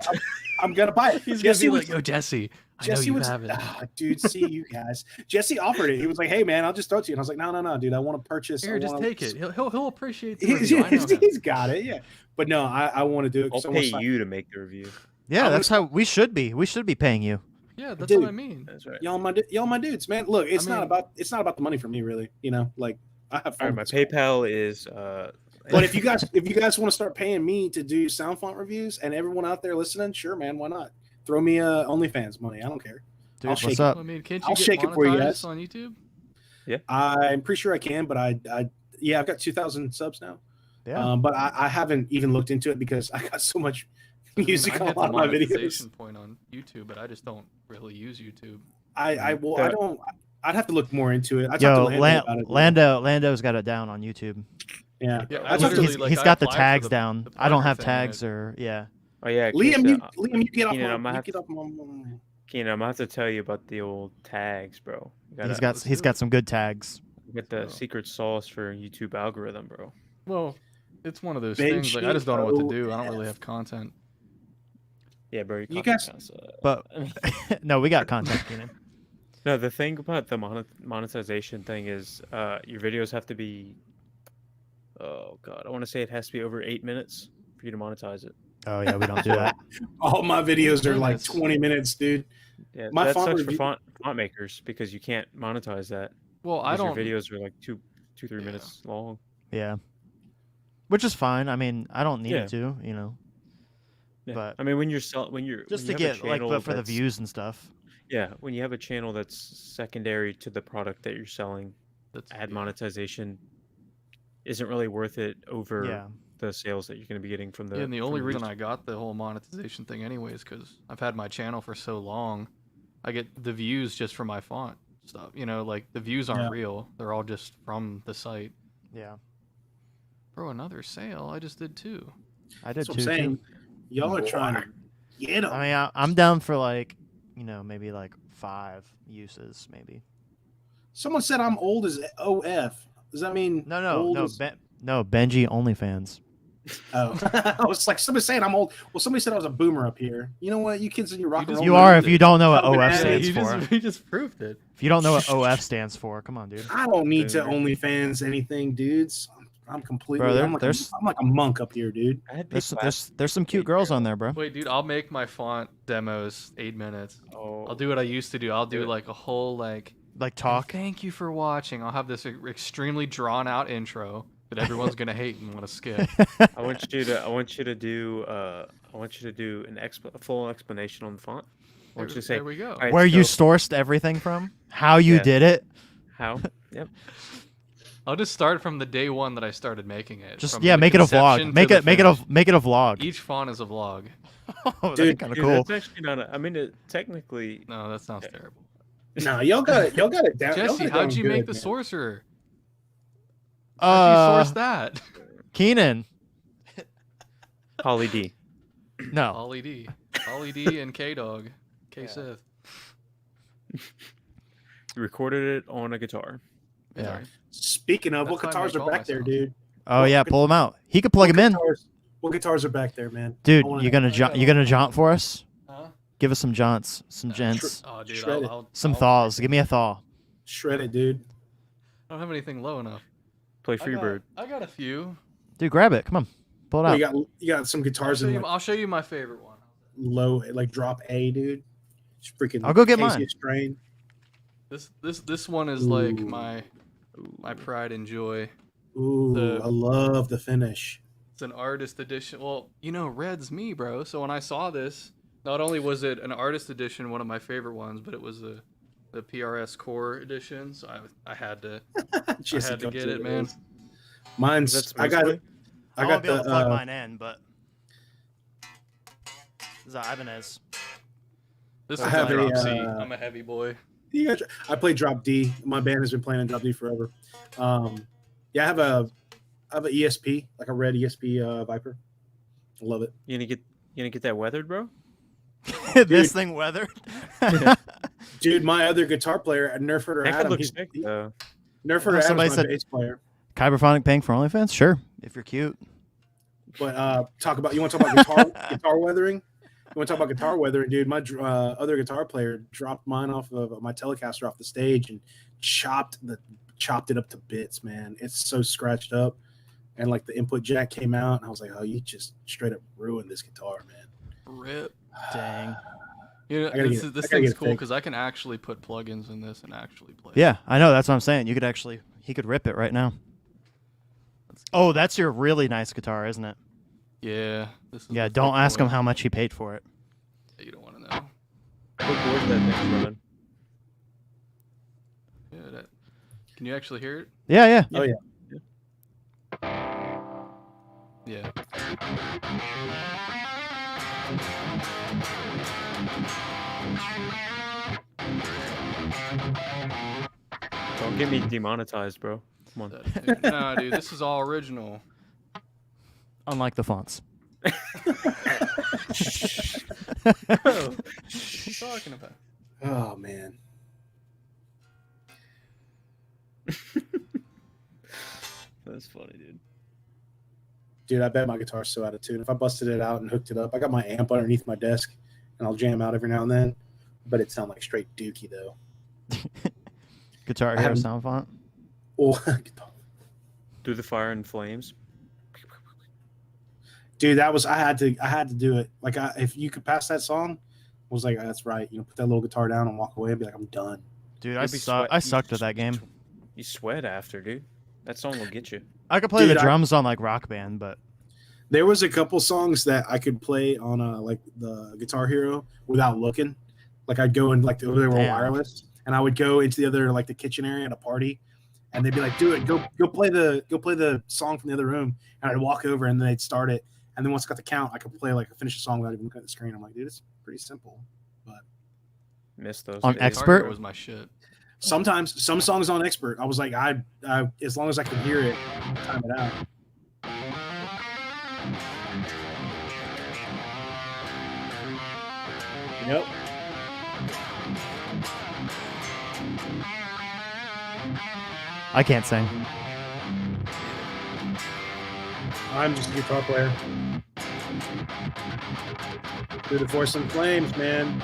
I'm gonna buy it. He's Jesse gonna be was like, "Yo, Jesse, I know Jesse you was, have it." dude. See you guys. Jesse offered it. He was like, "Hey man, I'll just throw it to you." And I was like, "No, dude. I want to purchase. Here, I just wanna- take it. He'll appreciate the review. I know him. He's got it. Yeah, but no, I want to do it. I'll 'cause I wanna pay sign- you to make the review. Yeah, I'm that's how we should be. We should be paying you. Yeah, that's Dude. what I mean. That's right. Y'all my dudes, man. Look, it's not mean- about the money for me, really. You know, like I have All fun. right, my with this. PayPal is. But if you guys want to start paying me to do sound font reviews, and everyone out there listening, sure, man, why not? Throw me OnlyFans money. I don't care. Dude, I'll shake what's it. up? I mean, can't I'll you get shake it for you guys. monetized on YouTube? I'm pretty sure I can, but I've got 2,000 subs now. Yeah. But I haven't even looked into it because I got so much music I on a hit the lot of my videos. monetization point on YouTube, but I just don't really use YouTube. I don't. I'd have to look more into it. I talked Yo, to Lando about it. Lando's got it down on YouTube. Yeah. Yeah, I I talked to literally, He's I got the applied for tags down. the I don't partner have thing, tags or yeah. Oh yeah, Liam, Kyth, you get off Keenan, my. I'm You get off my. Keenan, I'm gonna have to tell you about the old tags, bro. He's got some good tags. Get the secret sauce for YouTube algorithm, bro. Well, it's one of those Big things. Like I just don't know what to do. I don't sheet really have content. Yeah, bro. You guys- But no, we got content, Keenan. No, the thing about the monetization thing is your videos have to be. Oh god, I want to say it has to be over 8 minutes for you to monetize it. Oh yeah, we don't do that. All my videos are like Goodness. 20 minutes, dude. Yeah, My that font sucks review- for font makers because you can't monetize that. Well, I Because don't. Your videos are like 2-3 Yeah. minutes long. Yeah. Which is fine. I mean, I don't need Yeah. it to, you know. Yeah. But I mean, when you're when you're just when to you have a get like channel but for the that's- views and stuff. Yeah, when you have a channel that's secondary to the product that you're selling, That's, ad yeah. monetization isn't really worth it over Yeah. the sales that you're going to be getting from the. Yeah, and the from only the reason YouTube. I got the whole monetization thing anyway is because I've had my channel for so long. I get the views just from my font stuff. You know, like the views aren't Yeah. real. They're all just from the site. Yeah. Bro, another sale. I just did 2. I did That's what too. I'm saying. too. Y'all are trying to get them. I mean, I'm down for like, you know, maybe like 5 uses, maybe. Someone said I'm old as OF. Does that mean old as- No, Benji OnlyFans. Oh, I was like, somebody saying I'm old. Well, somebody said I was a boomer up here. You know what? You kids in your rock and roll. You are if you don't know what Oh, OF yeah, stands you for. you just proved it. If you don't know what OF stands for, come on, dude. I don't need to Boomer. OnlyFans anything, dudes. I'm completely. Bro, I'm like a monk up here, dude. I had There's some cute girls on there, bro. Wait, dude, I'll make my font demos 8 minutes. Oh, I'll do what I used to do. I'll do Do it. like a whole Like "And talk. thank you for watching. I'll have this extremely drawn out intro that everyone's gonna hate and want to skip. I want you to do a full explanation on the font. I want you to say There we go. "All right, Where you so sourced everything from, how you Yeah. did it. how. Yep. I'll just start from the day one that I started making it. Just from yeah, the make it a conception vlog. to Make the it finish. make it a vlog. Each font is a vlog. Oh, that'd Dude, be kind of Dude, cool. that's actually not. I mean, technically. No, that sounds terrible. No, y'all got it down. y'all Jesse, got it how'd down you make good, the man. sorcerer? How'd you source that? Keenan. Holly D. No. Ollie D, and K Dog, KSith. You recorded it on a guitar. Yeah. Sorry. Speaking of, what That's why I guitars make are all back there, my dude? Oh yeah, pull him out. He could plug him in. What guitars are back there, man? Dude, I wanna- you gonna jaunt for us? Huh? Give us some jaunts, some gents, Oh, dude, Shred it. some thaws. Give me a thaw. Shred it, dude. I don't have anything low enough. Play Freebird. I got a few. Dude, grab it. Come on, pull it Well, out. you got some guitars in like I'll show you my favorite one. low, like drop A, dude. It's freaking. I'll go get KSith mine. Strain. This one is like Ooh. my pride and joy. Ooh, The- I love the finish. It's an artist edition. Well, you know, red's me, bro. So when I saw this, not only was it an artist edition, one of my favorite ones, but it was the PRS Core edition. So I had to Just had to go get to it, man. Mine's. That's I got mostly- it. I got the. mine in, but this is Ibanez. This I is have a a, drop C. uh, I'm a heavy boy. I play drop D. My band has been playing in drop D forever. Yeah, I have a ESP, like a red ESP Viper. I love it. You gonna get You gonna get that weathered, bro? This thing weathered. Dude, my other guitar player, Nerfherder That could Adam, look he's sick, though. Nerfherder Somebody Adam's my said- bass player. Kyberphonic paying for OnlyFans? Sure, if you're cute. But you want to talk about guitar weathering? You want to talk about guitar weathering, dude? My other guitar player dropped mine off of my Telecaster off the stage and chopped it up to bits, man. It's so scratched up, and like the input jack came out, and I was like, oh, you just straight up ruined this guitar, man. Rip. Dang. You know, this thing's cool because I can actually put plugins in this and actually play. Yeah, I know. That's what I'm saying. He could rip it right now. Oh, that's your really nice guitar, isn't it? Yeah. This is Yeah, the don't thick ask boy. him how much he paid for it. Yeah, you don't want to know. What board that thing's running? Yeah, can you actually hear it? Yeah, yeah. Oh yeah. Yeah. Don't get me demonetized, bro. Come on. Nah, dude, this is all original. Unlike the fonts. What are you talking about? Oh man. That's funny, dude. Dude, I bet my guitar's so out of tune. If I busted it out and hooked it up, I got my amp underneath my desk, and I'll jam out every now and then. But it sound like straight dookie though. Guitar I Hero haven't- sound font. Oh, Through the fire and flames. dude, I had to do it. Like, if you could pass that song, I was like, that's right. You know, put that little guitar down and walk away and be like, I'm done. Dude, You'll be sweat- I you sucked at just- that game. You sweat after, dude. That song will get you. I could play Dude, the drums on like Rock Band, but There was a couple songs that I could play on like the Guitar Hero without looking. Like I'd go and like they were Damn. wireless, and I would go into the other like the kitchen area at a party, and they'd be like, "Do it, go play the song from the other room." And I'd walk over, and then they'd start it, and then once I got the count, I could play finish the song without even looking at the screen. I'm like, dude, it's pretty simple. Miss those. On days. Expert? Guitar Hero was my shit. Sometimes some songs on Expert, I was like, I as long as I can hear it, time it out. Yep. I can't sing. I'm just a guitar player. Through the force and flames, man.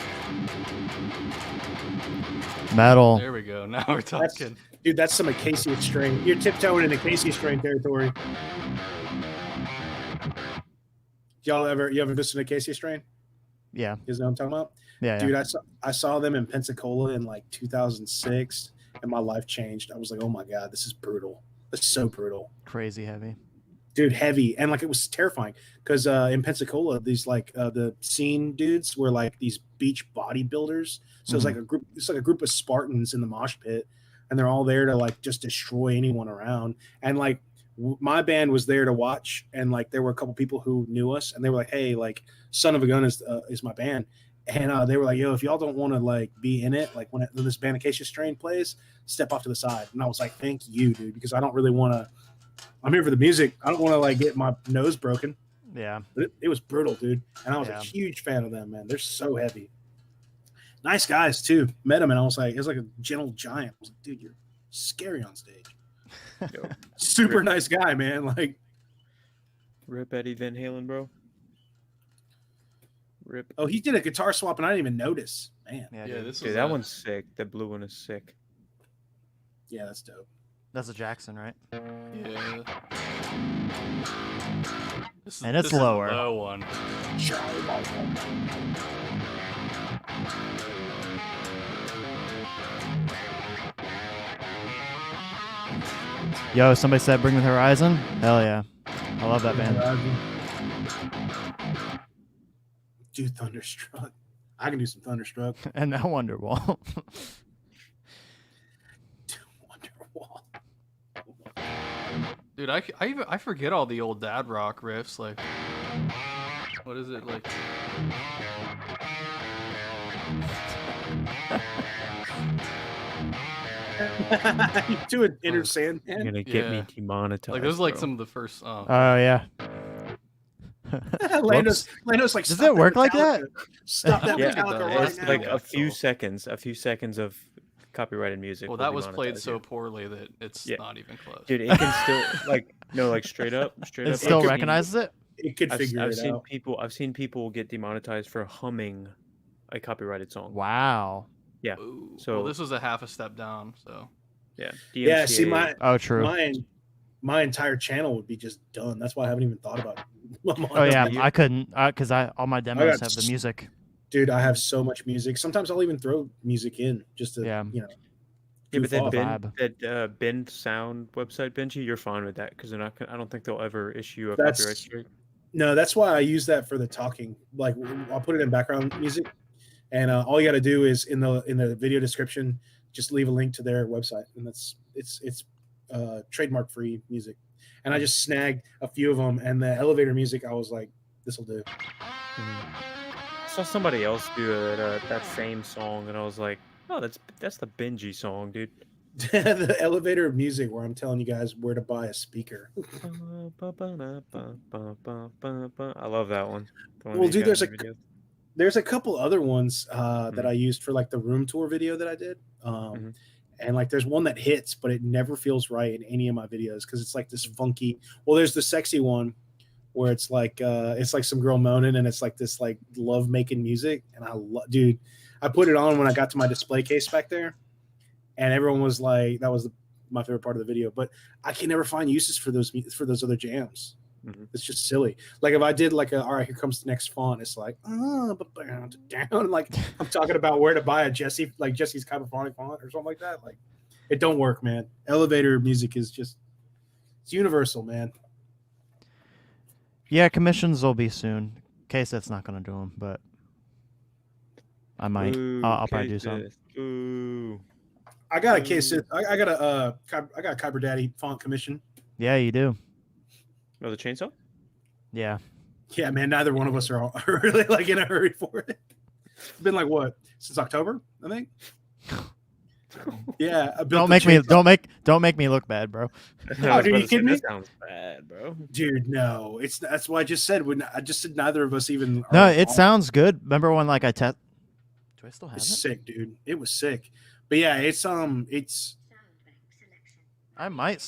Metal. There we go. Now we're talking. Dude, that's some KSith strain. You're tiptoeing into KSith strain territory. You ever listen to KSith strain? Yeah. You know what I'm talking about? Yeah. Dude, I saw them in Pensacola in like 2006, and my life changed. I was like, oh my god, this is brutal. It's so brutal. Crazy heavy. Dude, heavy, and like it was terrifying because in Pensacola, these like the scene dudes were like these beach bodybuilders. So it's like a group. It's like a group of Spartans in the mosh pit, and they're all there to like just destroy anyone around. And like my band was there to watch, and like there were a couple people who knew us, and they were like, "Hey, like Son of a Gun is my band," and they were like, "Yo, if y'all don't want to like be in it, like when this band Acacia Strain plays, step off to the side." And I was like, "Thank you, dude," because I don't really want to. I'm here for the music. I don't want to like get my nose broken. Yeah. But it was brutal, dude. And I was Yeah. a huge fan of them, man. They're so heavy. Nice guys too. Met him and I was like, it was like a gentle giant. I was like, dude, you're scary on stage. Yo, Super nice guy, man. Like, Rip Eddie Van Halen, bro. Rip. oh, he did a guitar swap and I didn't even notice. Man, Yeah. Yeah, Dude. this Dude, was that one's sick. That blue one is sick. yeah, that's dope. That's a Jackson, right? Yeah. This And it's this is a lower. low one. Yo, somebody said Bring the Horizon. Hell yeah. I love that band. Dude, Thunderstruck. I can do some Thunderstruck. And that Wonderwall. Wonderwall. Dude, I forget all the old dad rock riffs. Like, what is it like? You do an inner sand, You're man. gonna get me Yeah. demonetized. Like, those are like bro. some of the first. Oh yeah. Lando's like, Does "Stop it work that like that? Metallica. Stop that Yeah, Metallica it right it's now." like a few seconds of copyrighted music. Well, will that be was played monetized, so yeah. poorly that it's Yeah. not even close. Dude, it can still like straight up. It still I've seen- recognizes it. It could figure I've it seen out. I've seen people get demonetized for humming a copyrighted song. Wow. Yeah. Ooh. So Well, this was a half a step down. So yeah. Yeah, see, DMCA. Oh, true. my entire channel would be just done. That's why I haven't even thought about it. Oh yeah, you- I couldn't because all my demos have the music. Dude, I have so much music. Sometimes I'll even throw music in just to, Yeah. you know. Yeah, but goof off. that Bend Sound website, Benji, you're fine with that because they're not. I don't think they'll ever issue a That's- copyright strike. No, that's why I use that for the talking. Like, I'll put it in background music, and all you got to do is in the video description, just leave a link to their website, and it's trademark free music. And I just snagged a few of them, and the elevator music, I was like, this will do. I saw somebody else do that same song, and I was like, oh, that's the Benji song, dude. The elevator music where I'm telling you guys where to buy a speaker. I love that one. The one Well, that dude, you got in your videos. there's a couple other ones that I used for like the room tour video that I did. And like there's one that hits, but it never feels right in any of my videos because it's like this funky. Well, there's the sexy one where it's like some girl moaning and it's like this like love making music. And dude, I put it on when I got to my display case back there, and everyone was like, that was my favorite part of the video. But I can never find uses for those other jams. It's just silly. Like if I did like all right, here comes the next font. It's like down. Like I'm talking about where to buy a Jesse's Kyberphonic font or something like that. Like it don't work, man. Elevator music is just it's universal, man. Yeah, commissions will be soon. KSith's not gonna do them, but I might. I'll probably do some. Ooh. I got a KSith. I got a Kyber Daddy font commission. Yeah, you do. Oh, the chainsaw? Yeah. Yeah, man. Neither one of us are really like in a hurry for it. It's been like what since October, I think. Yeah. Don't make me look bad, bro. Oh, dude, you kidding me? That sounds bad, bro. Dude, no. That's what I just said. I just said neither of us even. No, it sounds good. Remember when like I test? Do I still have it? It's sick, dude. It was sick. But yeah, it's I might.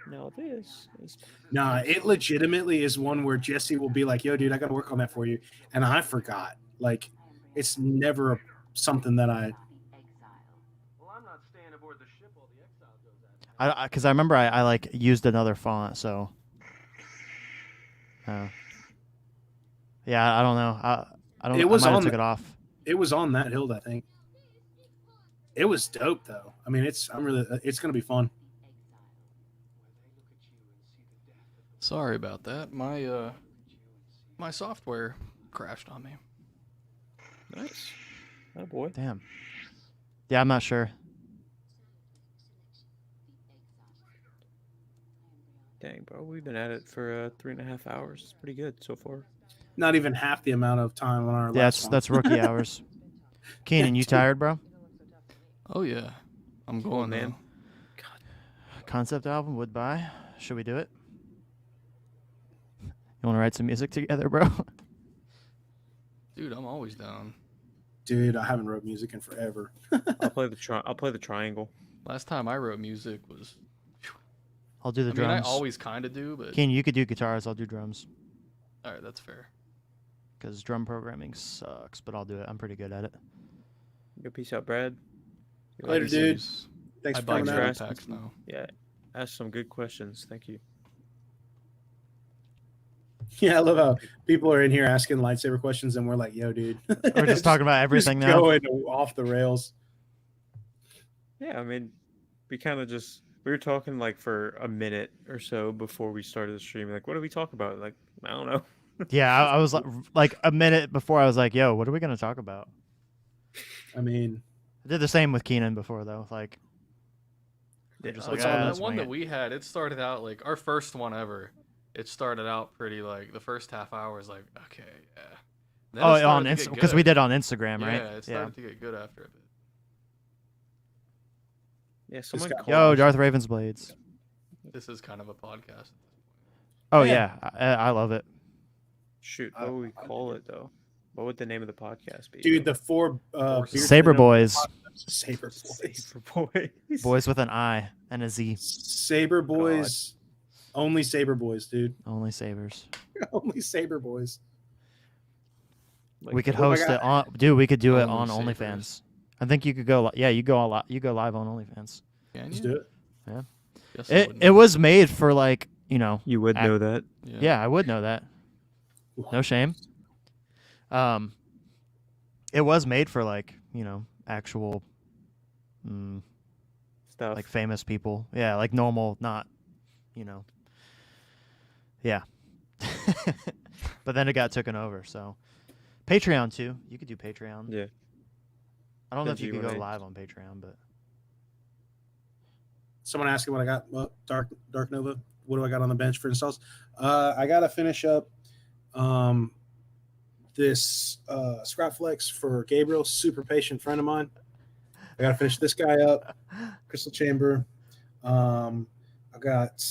No, this is. Nah, it legitimately is one where Jesse will be like, "Yo, dude, I got to work on that for you," and I forgot. Like, it's never something that I. Because I remember I like used another font, so. Yeah, I don't know. I don't. It was I might on have took it off. It was on that hill, I think. It was dope, though. I mean, it's gonna be fun. sorry about that. My software crashed on me. Nice. Oh boy. Damn. Yeah, I'm not sure. Dang, bro, we've been at it for 3.5 hours. It's pretty good so far. Not even half the amount of time on our Yeah, last one. that's rookie hours. Keenan, you tired, bro? Oh yeah, I'm going, man. man. Concept album, would buy. Should we do it? You want to write some music together, bro? Dude, I'm always down. Dude, I haven't wrote music in forever. I'll play the triangle. Last time I wrote music was. I'll do the I mean, drums. I always kind of do, but. Keenan, you could do guitars. I'll do drums. All right, that's fair. Because drum programming sucks, but I'll do it. I'm pretty good at it. Good peace out, Brad. You Later, like- dude. Thanks I for buy coming Thanks out. for drum asking. packs now. Yeah, ask some good questions. Thank you. Yeah, I love how people are in here asking lightsaber questions, and we're like, "Yo, dude, We're just talking about everything just now. going off the rails." Yeah, I mean, we were talking like for a minute or so before we started the stream. Like, what do we talk about? Like, I don't know. Yeah, I was like a minute before I was like, yo, what are we going to talk about? I mean, I did the same with Keenan before, though. Like, Yeah, just what's like, on "Ah, that let's That one wing that it." we had, it started out like our first one ever. It started out pretty like the first half hour was like, okay, yeah. Then it Oh, started on to get Instagram, because good. we did on Instagram, Yeah, right? it started to get good after a bit. Yeah, someone got- called Yo, me. Darth Ravensblades. This is kind of a podcast. Oh Yeah. yeah, I love it. Shoot, what would we call it though? What would the name of the podcast be? Dude, the four beers Saber that know- Boys. Saber Boys. Saber Boys. Boys with an I and a Z. Saber Boys. Only Saber Boys, dude. Only Sabers. Only Saber Boys. Like, We could oh my host God. it on. Dude, we could do it Only on Sabers. OnlyFans. I think you could go. Yeah, you go a lot. You go live on OnlyFans. Can Let's you? do it. Guess I It wouldn't. it was made for like You would know that. Yeah, I would know that. No shame. It was made for like actual Stuff. like famous people. Yeah, like normal, not Yeah. But then it got taken over. So Patreon too. You could do Patreon. Yeah. I don't know if Benji, you could go wanna- live on Patreon, but Someone asking what I got. Dark Nova. What do I got on the bench for installs? I got to finish up this Scrap Flex for Gabriel, super patient friend of mine. I got to finish this guy up. Crystal Chamber. I got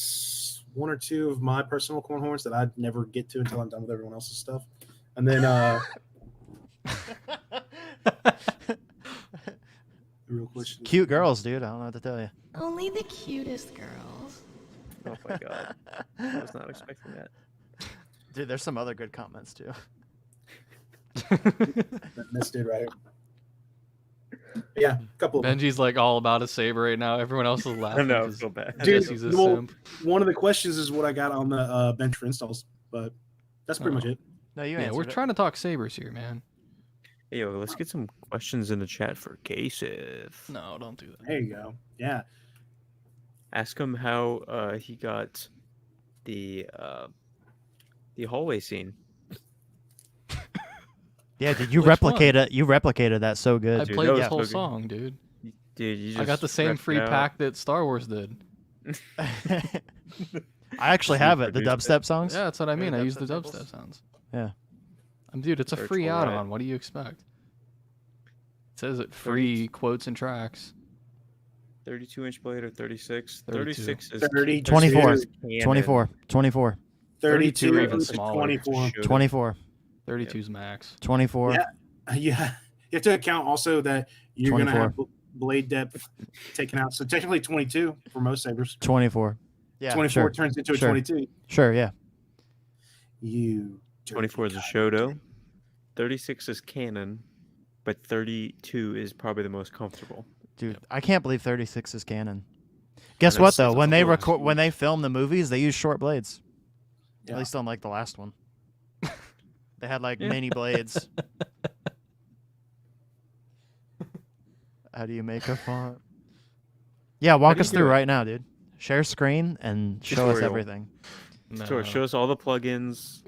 one or two of my personal corn horns that I'd never get to until I'm done with everyone else's stuff. And then the real question. cute girls, dude. I don't know what to tell you. Only the cutest girls. Oh my god. I was not expecting that. Dude, there's some other good comments too. This dude right here. Yeah, a couple of them. Benji's like all about a saber right now. Everyone else is I laughing. know, I 'cause feel bad. Dude, Jesse's a well, simp. one of the questions is what I got on the bench for installs, but that's pretty much it. No, you Yeah, answered we're it. trying to talk sabers here, man. Hey, yo, let's get some questions in the chat for KSith. No, don't do that. There you go. Yeah. Ask him how he got the hallway scene. Yeah, did you Which replicate it? You replicated that so good. I dude, played that this was whole so good. song, dude. Dude, you just I got the same ripped free it out. pack that Star Wars did. I actually have it. The produced dubstep songs. Yeah, that's what I mean. I dubstep use the samples? dubstep sounds. Yeah. Dude, it's a Virtual free Riot. add-on. What do you expect? It says it free quotes and tracks. 32-inch blade or 36? 32. 36 is 30, 24. canon. 24. 32 32 or even to smaller. 24. Should- 24. 32's max. 24. Yeah. Yeah. You have to account also that you're going to 24. have blade depth taken out. So technically 22 for most sabers. 24. Yeah. 24 Sure. turns into a Sure. 22. Sure. Yeah. You. dirty 24 is a goddamn Shoto. thing. 36 is canon, but 32 is probably the most comfortable. Dude, I can't believe 36 is canon. Guess And what it's though? a When they whole record, when they film the movies, they use short blades. Yeah. At least on like the last one. They had like Yeah. mini blades. How do you make a font? Yeah, walk do you us do through it? right now, dude. Share screen and show us Tutorial. everything. No. So it shows all the plugins.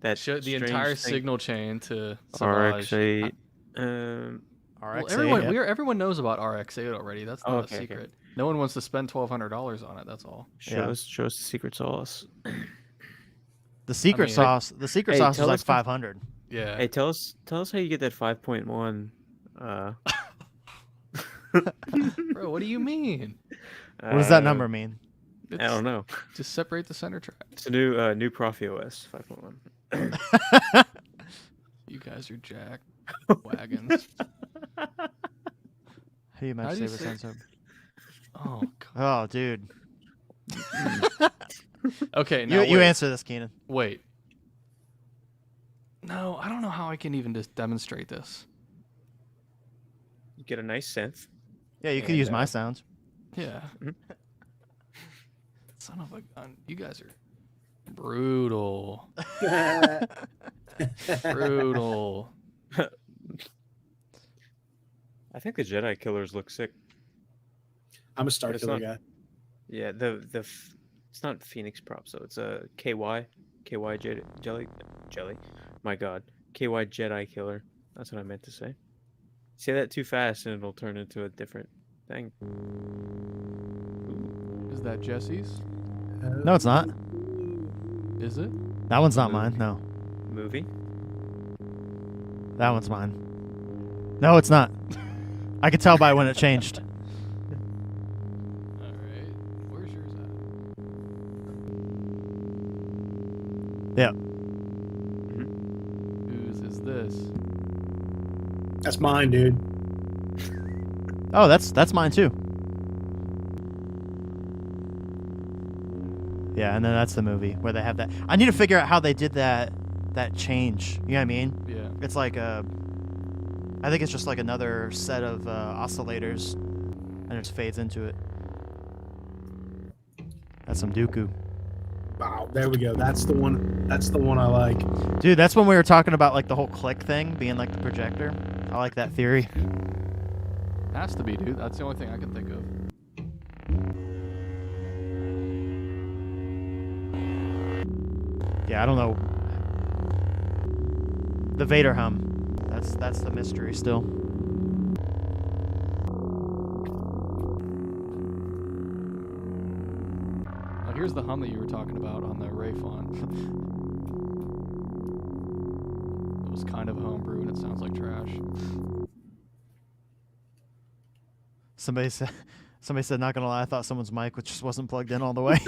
That Show the strange entire thing- signal chain to Savage. RX8. Well, RX8, everyone, yeah. everyone knows about RX8 already. That's not Okay, a okay. secret. No one wants to spend $1,200 on it. That's all. Yeah. Show us the secret sauce. The secret mean, sauce. The secret Hey, sauce is tell like us the- 500. Yeah. Hey, tell us how you get that 5.1. Bro, what do you mean? What does that number mean? It's, I don't know. Just separate the center track. It's a new Profi OS 5.1. You guys are jack wagons. How do you match How do you Saber say- Sensor? Oh, God. Oh, dude. Okay, now You wait. answer this, Keenan. Wait. No, I don't know how I can even just demonstrate this. You get a nice synth. Yeah, you could And, use my sounds. Yeah. Mhm. Son of a gun. You guys are brutal. Brutal. I think the Jedi killers look sick. I'm a Star It's Killer not- guy. Yeah, it's not Phoenix props, so it's a KY jelly. My God, KY Jedi killer. That's what I meant to say. Say that too fast and it'll turn into a different thing. Is that Jesse's? No, it's not. Is it? That one's not mine. No. Movie. That one's mine. No, it's not. I could tell by when it changed. Alright. Where's yours Yeah. Whose is this? That's mine, dude. Oh, that's mine too. Yeah, and then that's the movie where they have that. I need to figure out how they did that change. You know what I mean? Yeah. It's like I think it's just like another set of oscillators, and it just fades into it. That's some Dooku. Wow, there we go. That's the one. That's the one I like. Dude, that's when we were talking about like the whole click thing being like the projector. I like that theory. Has to be, dude. That's the only thing I can think of. Yeah, I don't know. The Vader hum. That's the mystery still. Now here's the hum that you were talking about on the Ray font. It was kind of homebrew and it sounds like trash. Somebody said, not gonna lie, I thought someone's mic just wasn't plugged in all the way.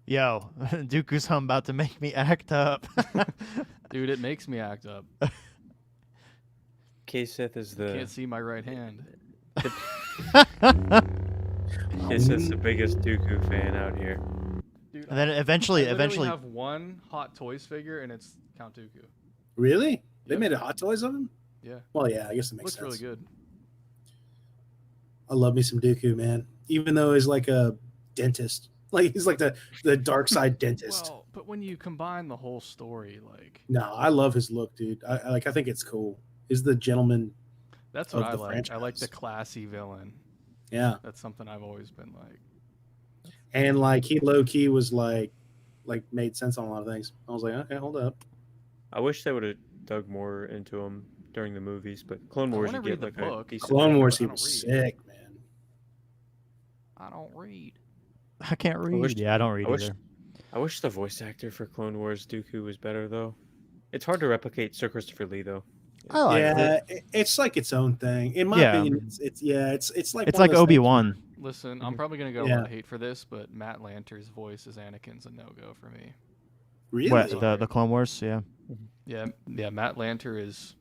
Yo, Dooku's hum about to make me act up. Dude, it makes me act up. KSith is the Can't see my right hand. KSith's the biggest Dooku fan out here. Dude, And then I eventually, literally have one Hot Toys figure and it's Count Dooku. Really? They Yep. made a Hot Toys of him? Yeah. Well, yeah, I guess it makes Looks sense. really good. I love me some Dooku, man. Even though he's like a dentist. Like he's like the dark side dentist. Well, but when you combine the whole story, like No, I love his look, dude. I think it's cool. He's the gentleman. that's what of I the like. I like the franchise. classy villain. Yeah. That's something I've always been like. And like he low key was like made sense on a lot of things. I was like, okay, hold up. I wish they would have dug more into him during the movies, but Clone I Wars wanna Oh, you read get the like book. a decent Clone Wars, I he don't was read. sick, man. I don't read. I can't read. wish- Yeah, I don't read I wish- either. I wish the voice actor for Clone Wars Dooku was better though. It's hard to replicate Sir Christopher Lee though. I like Yeah, it. it's like its own thing. In my Yeah. opinion, it's like It's one like of those things Obi-Wan. Listen, I'm probably gonna get a Yeah. lot of hate for this, but Matt Lanter's voice as Anakin's a no-go for me. Really? What, the Clone Wars? Yeah. Yeah, Matt Lanter is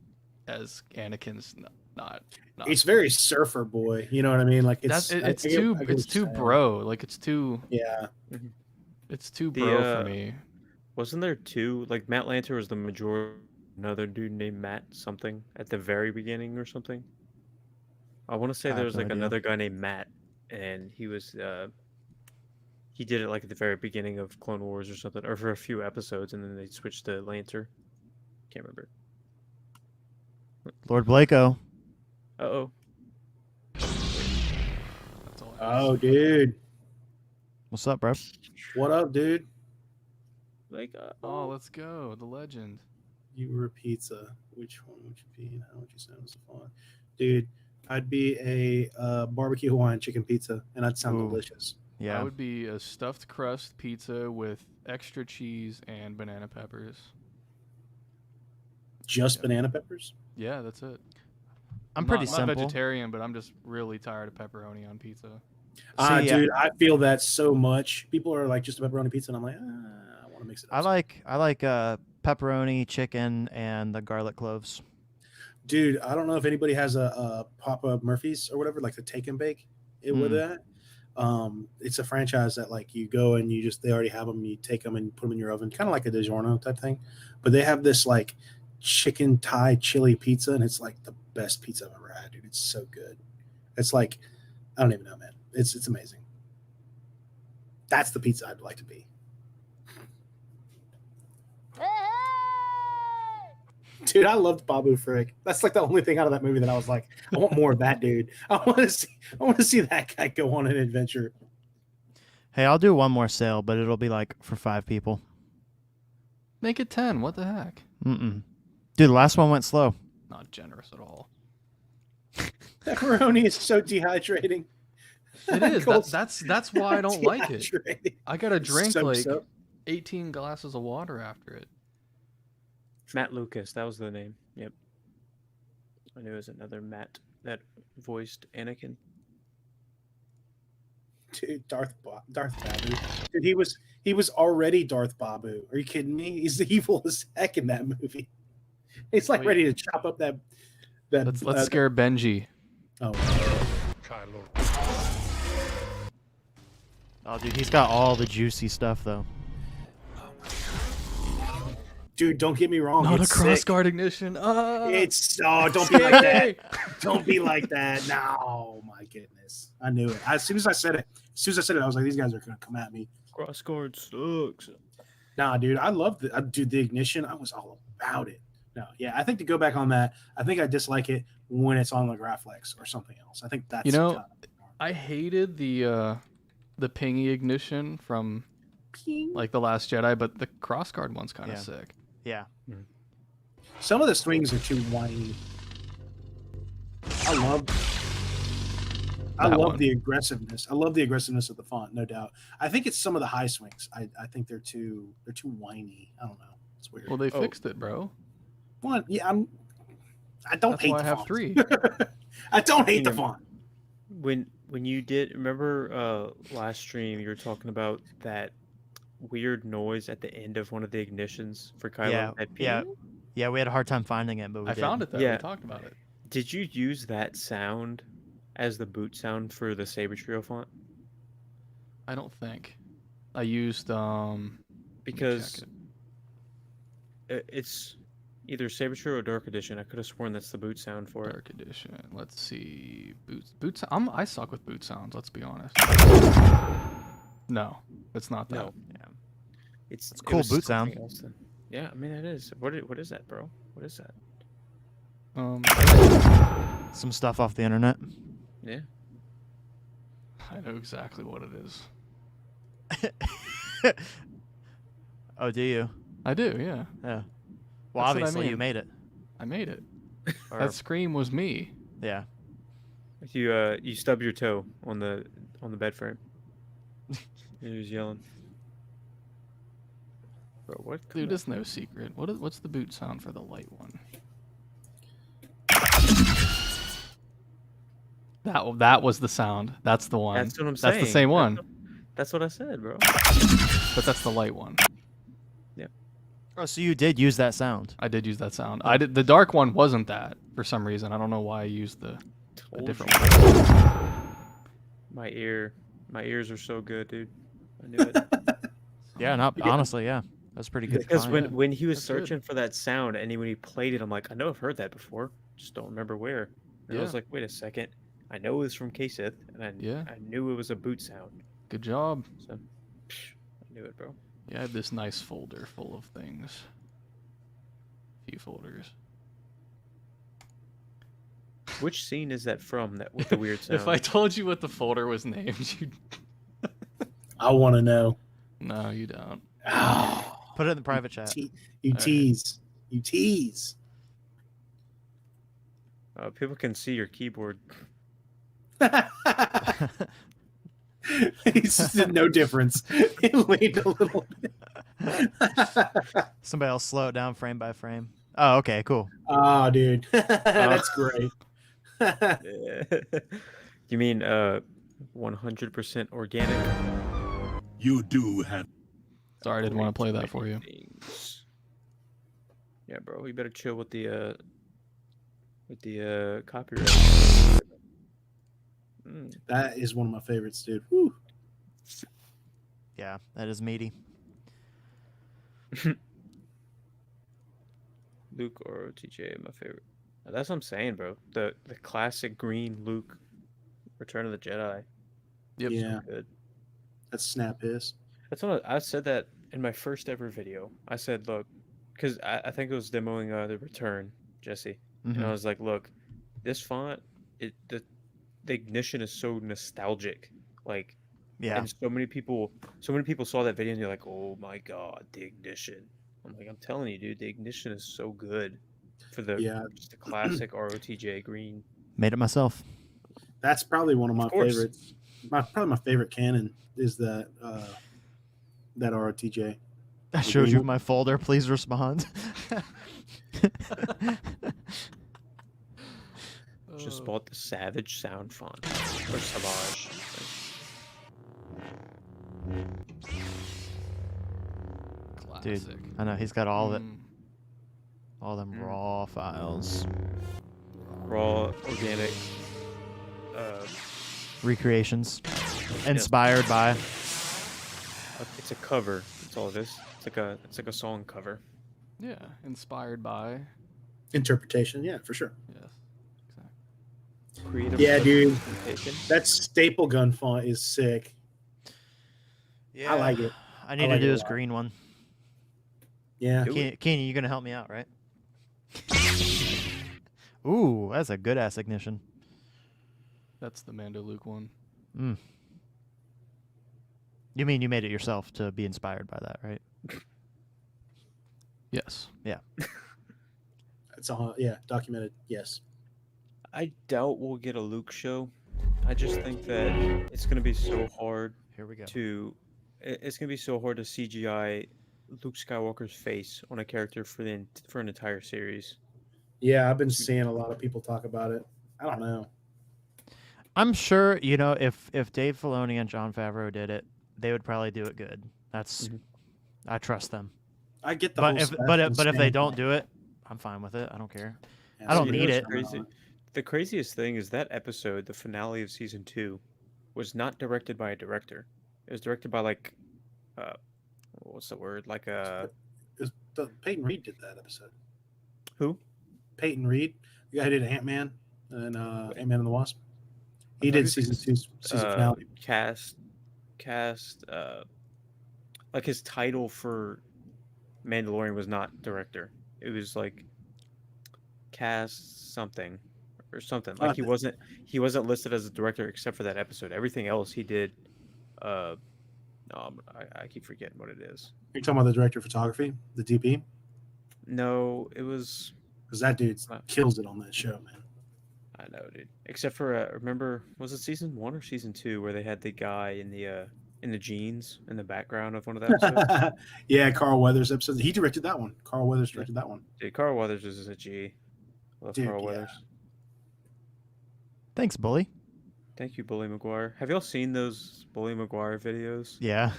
as Anakin's not. It's very surfer boy. You know what I mean? Like it's It's I get too what it's you're too saying. bro. Like it's too Yeah. bro for me. Wasn't there two? Like Matt Lanter was the majority. Another dude named Matt something at the very beginning or something. I want to say I there have was no like idea. another guy named Matt, and he was he did it like at the very beginning of Clone Wars or something, or for a few episodes, and then they switched to Lanter. Can't remember. Lord Blako. Uh-oh. That's all I Oh, dude. What's up, bro? What up, dude? Like Oh, let's go. The legend. You were a pizza. Which one would you be? And how would you sound as a fun? Dude, I'd be a barbecue Hawaiian chicken pizza, and I'd sound Ooh. delicious. Yeah. I would be a stuffed crust pizza with extra cheese and banana peppers. Just Yeah. banana peppers? Yeah, that's it. I'm pretty not simple. vegetarian, but I'm just really tired of pepperoni on pizza. See, Dude, I feel that so much. People are like just a pepperoni pizza, and I'm like, I want to mix it up. I like pepperoni, chicken, and the garlic cloves. Dude, I don't know if anybody has a Papa Murphy's or whatever, like the take and bake with that. It's a franchise that like you go and they already have them. You take them and put them in your oven, kind of like a DiGiorno type thing. But they have this like chicken Thai chili pizza, and it's like the best pizza I've ever had, dude. It's so good. It's like, I don't even know, man. It's amazing. That's the pizza I'd like to be. Dude, I loved Babu Frick. That's like the only thing out of that movie that I was like, I want more of that dude. I want to see that guy go on an adventure. Hey, I'll do one more sale, but it'll be like for 5 people. Make it 10. What the heck? Dude, the last one went slow. Not generous at all. Pepperoni is so dehydrating. It is. Cold- That's why I don't like it. Dehydrating. I gotta drink Soaks like up. 18 glasses of water after it. Matt Lucas, that was the name. Yep. I knew it was another Matt that voiced Anakin. Dude, Darth Babu. Dude, he was already Darth Babu. Are you kidding me? He's evil as heck in that movie. He's like Wait. ready to chop up that. Let's scare Benji. Oh, Oh, dude, he's got all the juicy stuff though. dude, don't get me wrong. Not a it's cross sick. guard ignition. It's don't be like that. Don't be like that. No, my goodness. I knew it. As soon as I said it, I was like, these guys are gonna come at me. Cross guard sucks. Nah, dude, I love the ignition. I was all about it. No, yeah, I think to go back on that, I think I dislike it when it's on the Graflex or something else. I think that's I hated the pingy ignition from like The Last Jedi, but the cross guard one's kind of sick. Yeah. Some of the swings are too whiny. I love the aggressiveness. I love the aggressiveness of the font, no doubt. I think it's some of the high swings. I think they're too whiny. I don't know. It's weird. Well, they fixed it, bro. Well, yeah, I don't That's hate why the I have font. 3. I don't hate the font. When you did remember last stream, you were talking about that weird noise at the end of one of the ignitions for Kylo. Yeah. We had a hard time finding it, but we found it though. Yeah. We talked about it. Did you use that sound as the boot sound for the Saber Trio font? I don't think. I used because it's either Saber Trio or Dark Edition. I could have sworn that's the boot sound for Dark Edition. Let's see. Boot I suck with boot sounds, let's be honest. No, it's not that. No. Yeah. It's a cool boot sound. Yeah, I mean it is. What is that, bro? What is that? Some stuff off the internet. Yeah. I know exactly what it is. Oh, do you? I do, yeah. Yeah. That's Well, what I obviously you mean. made it. I made it. Or That scream was me. Yeah. you stubbed your toe on the bed frame. He was yelling. Bro, what? Dude, it's no secret. What's the boot sound for the light one? That was the sound. That's the one. That's what I'm saying. That's the same one. That's what I said, bro. But that's the light one. Yeah. Oh, so you did use that sound? I did use that sound. I did. The dark one wasn't that for some reason. I don't know why I used a different one. My ears are so good, dude. I knew it. Yeah, honestly, yeah. That's pretty good. Because find. when he was That's good. searching for that sound and when he played it, I'm like, I know I've heard that before. Just don't remember where. And I was like, wait a second. I know it was from KSith, and I knew it was a boot sound. Good job. So I knew it, bro. Yeah, I have this nice folder full of things. A few folders. Which scene is that from? That with the weird sound? If I told you what the folder was named, you'd... I want to know. No, you don't. Put it in the private chat. You tease. You tease. People can see your keyboard. He's just no difference. He leaned a little bit. Somebody else slow it down frame by frame. Oh, okay, cool. Oh, dude. That's great. You mean 100% organic? You do have. Sorry, I didn't want to play that for you. Yeah, bro, you better chill with the copyright. That is one of my favorites, dude. Whew. Yeah, that is meaty. Luke or TJ, my favorite. That's what I'm saying, bro. The classic green Luke, Return of the Jedi. Yep. Yeah. So good. That's snap hiss. That's what I said that in my first ever video. I said, look, because I think it was demoing the Return, Jesse, and I was like, look, this font, the ignition is so nostalgic, like, yeah. And so many people saw that video and they're like, oh my god, the ignition. I'm like, I'm telling you, dude, the ignition is so good for just the classic ROTJ green. Made it myself. That's probably one of my favorites. Probably my favorite canon is that ROTJ. I showed you my folder. Please respond. Just bought the Savage sound font or Savage. Classic. I know he's got all of it, Mm. all them raw files, Raw, organic. recreations, inspired by. It's a cover. That's all it is. It's like a song cover. Yeah, inspired by. Interpretation, yeah, for sure. Yes. Exactly. Creative. Yeah, dude. representation. That staple gun font is sick. Yeah, I like it. I need like to it do a his lot. green one. Yeah. Keeney, you gonna help me out, right? Ooh, that's a good ass ignition. That's the Mando Luke one. Mm. You mean you made it yourself to be inspired by that, right? Yes. Yeah. It's yeah, documented. Yes. I doubt we'll get a Luke show. I just think that it's gonna be so hard Here we go. it's gonna be so hard to CGI Luke Skywalker's face on a character for an entire series. Yeah, I've been seeing a lot of people talk about it. I don't know. I'm sure, you know, if Dave Filoni and Jon Favreau did it, they would probably do it good. That's I trust them. I get the But whole if Sebastian but if they Stan don't thing. do it, I'm fine with it. I don't care. Yeah, I don't so need there's it. Crazy. The craziest thing is that episode, the finale of season 2, was not directed by a director. It was directed by what's the word? Peyton Reed did that episode. Who? Peyton Reed, the guy who did Ant-Man and Ant-Man and the Wasp. He did season 2's season finale. Cast like his title for Mandalorian was not director. It was like cast something or something. Like he wasn't listed as a director except for that episode. Everything else he did I keep forgetting what it is. You're talking about the director of photography, the DP? No, it was Because that dude kills it on that show, man. I know, dude. Except for remember, was it season 1 or season 2 where they had the guy in the jeans in the background of one of the episodes? Yeah, Carl Weathers episode. He directed that one. Carl Weathers directed that one. Dude, Carl Weathers is a G. Love Dude, Carl yeah. Weathers. Thanks, Bully. Thank you, Bully McGuire. Have y'all seen those Bully McGuire videos? Yeah.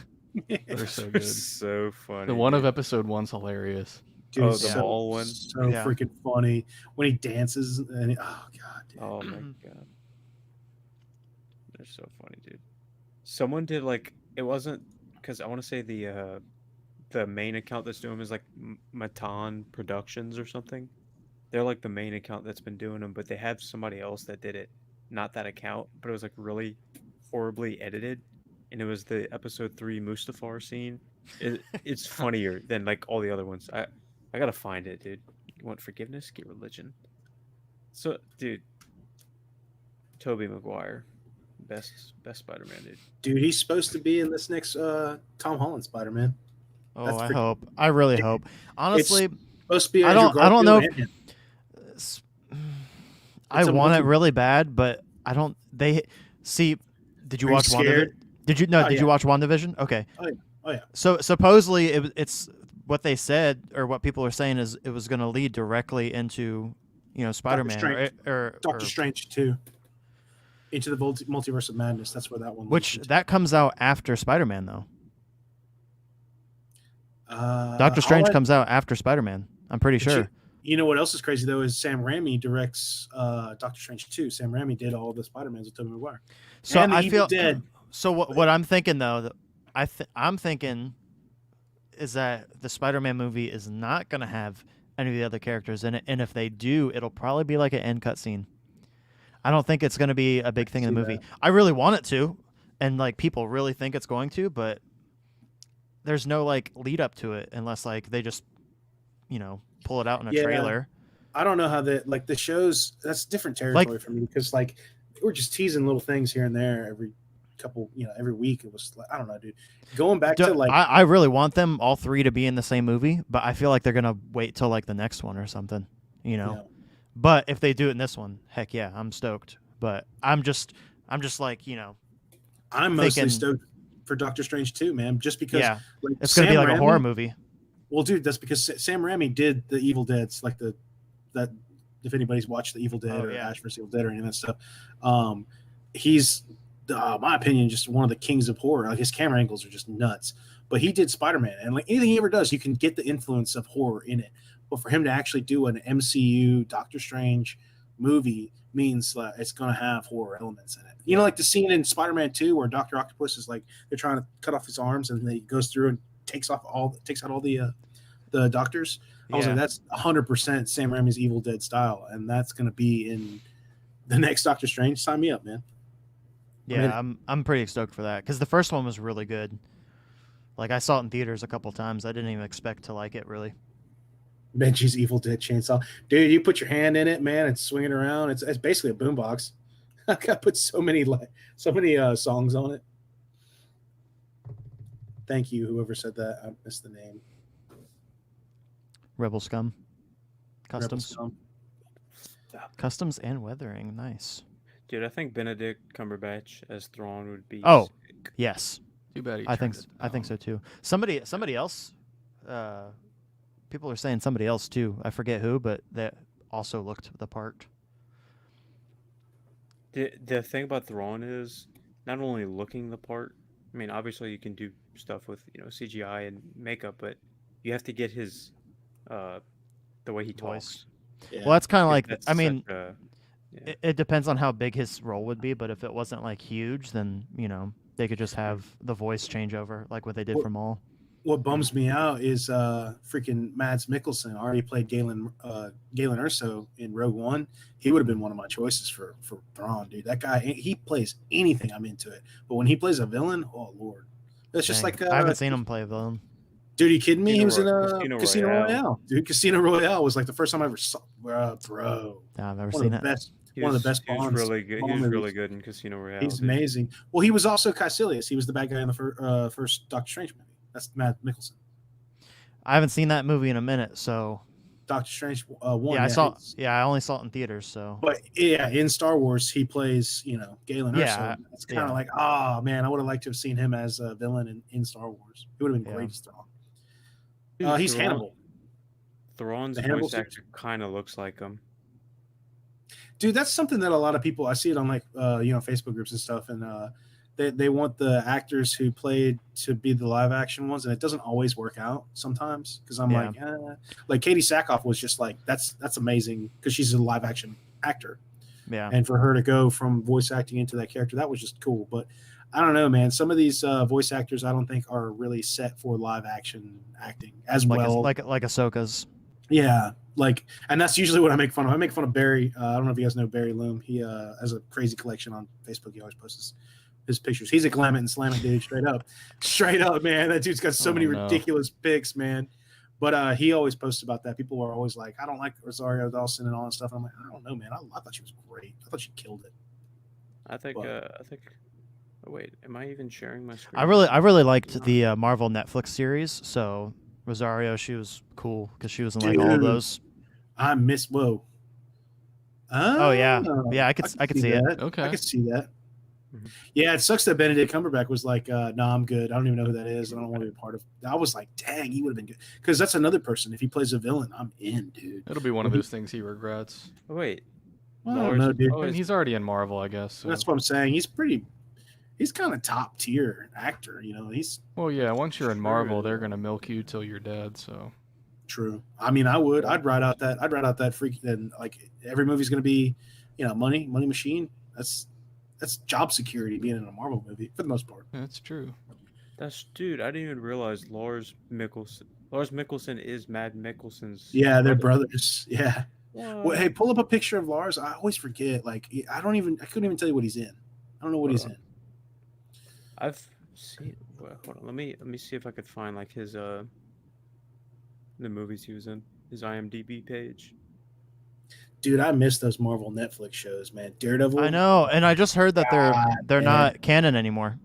They're so They're good. so funny. The one of dude. episode 1's hilarious. Dude, Oh, it's the so, mall one? So Yeah. freaking funny when he dances and oh god, dude. Oh my god. They're so funny, dude. Someone did it wasn't because I want to say the main account that's doing them is like Matan Productions or something. They're like the main account that's been doing them, but they have somebody else that did it. Not that account, but it was like really horribly edited, and it was the episode 3 Mustafar scene. It's funnier than like all the other ones. I gotta find it, dude. You want forgiveness? Get religion. So, dude, Tobey Maguire, best Spider-Man, dude. Dude, he's supposed to be in this next Tom Holland Spider-Man. Oh, That's I freaking- hope. I really hope. Honestly, Supposed to be I Andrew don't know Garfield if- and- s- I It's a want it multi- really bad, but I don't. They see. Did you Are you watch scared? WandaVision? Did you no? Oh, Did yeah. you watch WandaVision? Okay. Oh yeah. So supposedly it's what they said or what people are saying is it was going to lead directly into Spider-Man Strange. or Doctor Strange 2. Into the Multiverse of Madness. That's where that one. which leads into. that comes out after Spider-Man though. Doctor Doctor Strange comes out after Spider-Man. I'm pretty sure. You know what else is crazy though is Sam Raimi directs Doctor Strange 2. Sam Raimi did all the Spider-Mans with Tobey Maguire. So And the I Evil feel Dead. So what I'm thinking though, I'm thinking is that the Spider-Man movie is not going to have any of the other characters in it, and if they do, it'll probably be like an end cutscene. I don't think it's going to be a big thing in the see movie. that. I really want it to, and like people really think it's going to, but there's no like lead up to it unless like they just pull it out in a Yeah. trailer. I don't know how the shows. That's different territory for me because we're just teasing little things here and there every couple, every week. It was I don't know, dude. Going back to I really want them all three to be in the same movie, but I feel like they're gonna wait till like the next one or something, But if they do it in this one, heck yeah, I'm stoked. But I'm just like I'm mostly thinking- stoked for Doctor Strange 2, man. Just because it's gonna be Sam like a Raimi- horror movie. Well, dude, that's because Sam Raimi did the Evil Dead's that. If anybody's watched the Evil Dead or Ash vs Evil Dead or any of that stuff, he's, my opinion, just one of the kings of horror. Like his camera angles are just nuts. but he did Spider-Man, and like anything he ever does, you can get the influence of horror in it. But for him to actually do an MCU Doctor Strange movie means it's going to have horror elements in it. You know, like the scene in Spider-Man 2 where Dr. Octopus is like they're trying to cut off his arms, and then he goes through and takes out all the doctors. I was like, that's 100% Sam Raimi's Evil Dead style, and that's going to be in the next Doctor Strange. Sign me up, man. Yeah, I'm pretty stoked for that because the first one was really good. Like I saw it in theaters a couple times. I didn't even expect to like it really. Benji's Evil Dead chainsaw, dude. You put your hand in it, man, and swing it around. It's basically a boombox. I got put so many songs on it. Thank you, whoever said that. I missed the name. Rebel Scum. Customs. Rebel Scum. Customs and weathering. Nice. Dude, I think Benedict Cumberbatch as Thrawn would be. Oh, sick. yes. Too bad he I think turned it so too. Somebody else. People are saying somebody else too. I forget who, but that also looked the part. The thing about Thrawn is not only looking the part. I mean, obviously you can do stuff with CGI and makeup, but you have to get his the way he talks. Yeah. Well, that's kind of like. That's I mean, such a- yeah. it depends on how big his role would be, but if it wasn't like huge, then they could just have the voice change over like what they did for Maul. What bums me out is freaking Mads Mikkelsen already played Galen Erso in Rogue One. He would have been one of my choices for Thrawn, dude. That guy, he plays anything, I'm into it. But when he plays a villain, oh lord, that's just Dang. like I haven't seen him play a villain. Dude, you kidding me? He was in Casino Royale. Dude, Casino Royale was like the first time I ever saw, bro. Nah, I've never One seen of the it. best. One of the best He was Bonds. really good. He Bond was really movies. good in Casino Royale. He's dude. amazing. Well, he was also Caecilius. He was the bad guy in the first Doctor Strange movie. That's Matt Mikkelsen. I haven't seen that movie in a minute, so Doctor Strange 1. yeah, I saw. Yeah, I only saw it in theaters. So, But yeah, in Star Wars, he plays, Galen Erso. Yeah, It's kind of like, oh man, I would have liked to have seen him as a villain in Star Wars. He would have been great as Thrawn. Dude, He's Thrawn- Hannibal. Thrawn's The Hannibal voice actor kind of looks like him. Dude, that's something that a lot of people, I see it on like Facebook groups and stuff, and they want the actors who played to be the live action ones, and it doesn't always work out sometimes because I'm like Katie Sackhoff was just like that's amazing because she's a live action actor, yeah. and for her to go from voice acting into that character, that was just cool. But I don't know, man. Some of these voice actors I don't think are really set for live action acting as well. Like Ahsoka's. Yeah, and that's usually what I make fun of. I make fun of Barry. I don't know if you guys know Barry Loom. He has a crazy collection on Facebook. He always posts his pictures. He's a glam it and slam it dude, straight up, man. That dude's got so many ridiculous pics, man. But he always posts about that. People are always like, I don't like Rosario Dawson and all that stuff. And I'm like, I don't know, man. I thought she was great. I thought she killed it. I think. Oh, wait, am I even sharing my screen? I really liked the Marvel Netflix series. So Rosario, she was cool because she was in like all of those. I miss whoa. Oh yeah, I could see it. Okay. I could see that. Mhm. Yeah, it sucks that Benedict Cumberbatch was like, no, I'm good. I don't even know who that is. I don't want to be a part of it. I was like, dang, he would have been good. Because that's another person. If he plays a villain, I'm in, dude. It'll be one of those things he regrets. Oh, wait. Well, I don't know, dude. Oh, I mean, he's already in Marvel, I guess. So. That's what I'm saying. He's kind of top tier actor, Well, yeah. Once you're in Marvel, they're gonna milk you till you're dead. So. True. I mean, I would. I'd write out that freak. And like every movie's gonna be, money machine. That's job security being in a Marvel movie for the most part. That's true. Dude, I didn't even realize Lars Mikkelsen is Matt Mikkelsen's. Yeah, they're brother. brothers. Yeah. Well, hey, pull up a picture of Lars. I always forget. Like, I couldn't even tell you what he's in. I don't know what he's in. I've seen. Well, hold on. Let me see if I could find like his the movies he was in. His IMDb page. Dude, I miss those Marvel Netflix shows, man. Daredevil. I know, and I just heard that they're not canon anymore.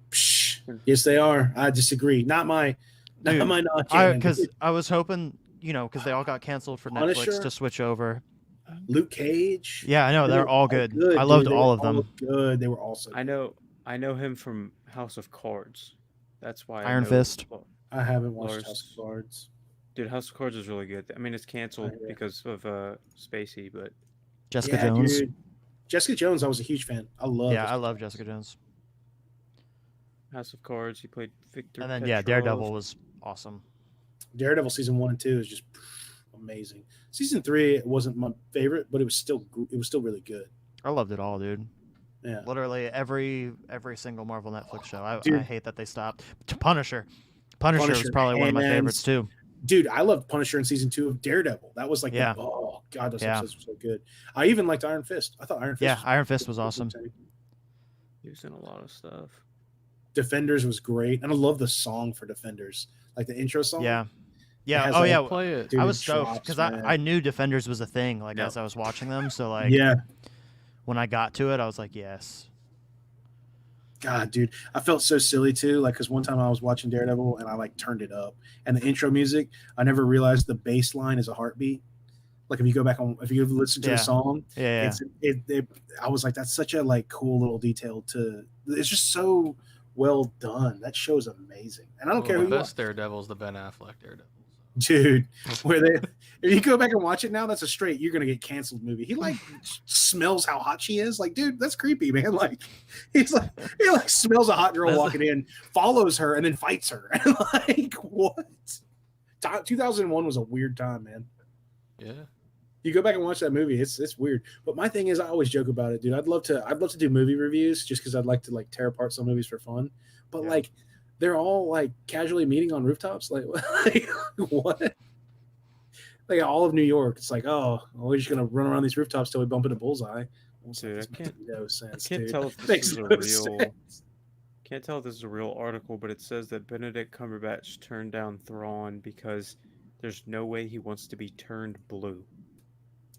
Psh, yes, they are. I disagree. Not my non-canon. Because I was hoping, because they all got canceled for Netflix Punisher? to switch over. Luke Cage. Yeah, I know They they're were all good. dude. I loved They all were of them. Good. They were also. I know him from House of Cards. That's why. Iron I know, Fist. I haven't watched Lars. House of Cards. Dude, House of Cards is really good. I mean, it's canceled I hear. because of Spacey, but Jessica Yeah, Jones. dude. Jessica Jones, I was a huge fan. I love. Yeah, I love Jessica Jones. House of Cards. He played Victor. And then Petrov. Daredevil was awesome. Daredevil season 1 and 2 is just amazing. Season 3 wasn't my favorite, but it was still really good. I loved it all, dude. Yeah. Literally every single Marvel Netflix show. I Dude. hate that they stopped. Punisher was probably one of my favorites too. Dude, I loved Punisher in season 2 of Daredevil. That was like, oh god, those episodes were so good. I even liked Iron Fist. I thought Iron Fist. Yeah, Iron Fist was awesome. He was in a lot of stuff. Defenders was great, and I love the song for Defenders, like the intro song. Yeah. It has, Oh like, yeah. Play it. Dude, I was stoked drops, because I knew Defenders was a thing. Like No. as I was watching them, so like yeah. when I got to it, I was like, yes. God, dude, I felt so silly too. Like, because one time I was watching Daredevil and I like turned it up, and the intro music, I never realized the bass line is a heartbeat. Like, if you listen to the song, Yeah. I was like, that's such a like cool little detail to. It's just so well done. That show's amazing, and I don't care who The you are. best Daredevil is the Ben Affleck Daredevil. Dude, if you go back and watch it now, that's a straight you're gonna get canceled movie. He like smells how hot she is. Like, dude, that's creepy, man. Like, he smells a hot girl walking in, follows her, and then fights her. And like, what? 2001 was a weird time, man. Yeah. You go back and watch that movie, it's weird. But my thing is, I always joke about it, dude. I'd love to do movie reviews just because I'd like to like tear apart some movies for fun. But like, they're all like casually meeting on rooftops. Like what? Like all of New York. It's like, oh, we're just gonna run around these rooftops till we bump into Bullseye. Dude, This makes no sense. I can't dude. tell if this Makes is a no real. sense. Can't tell if this is a real article, but it says that Benedict Cumberbatch turned down Thrawn because there's no way he wants to be turned blue.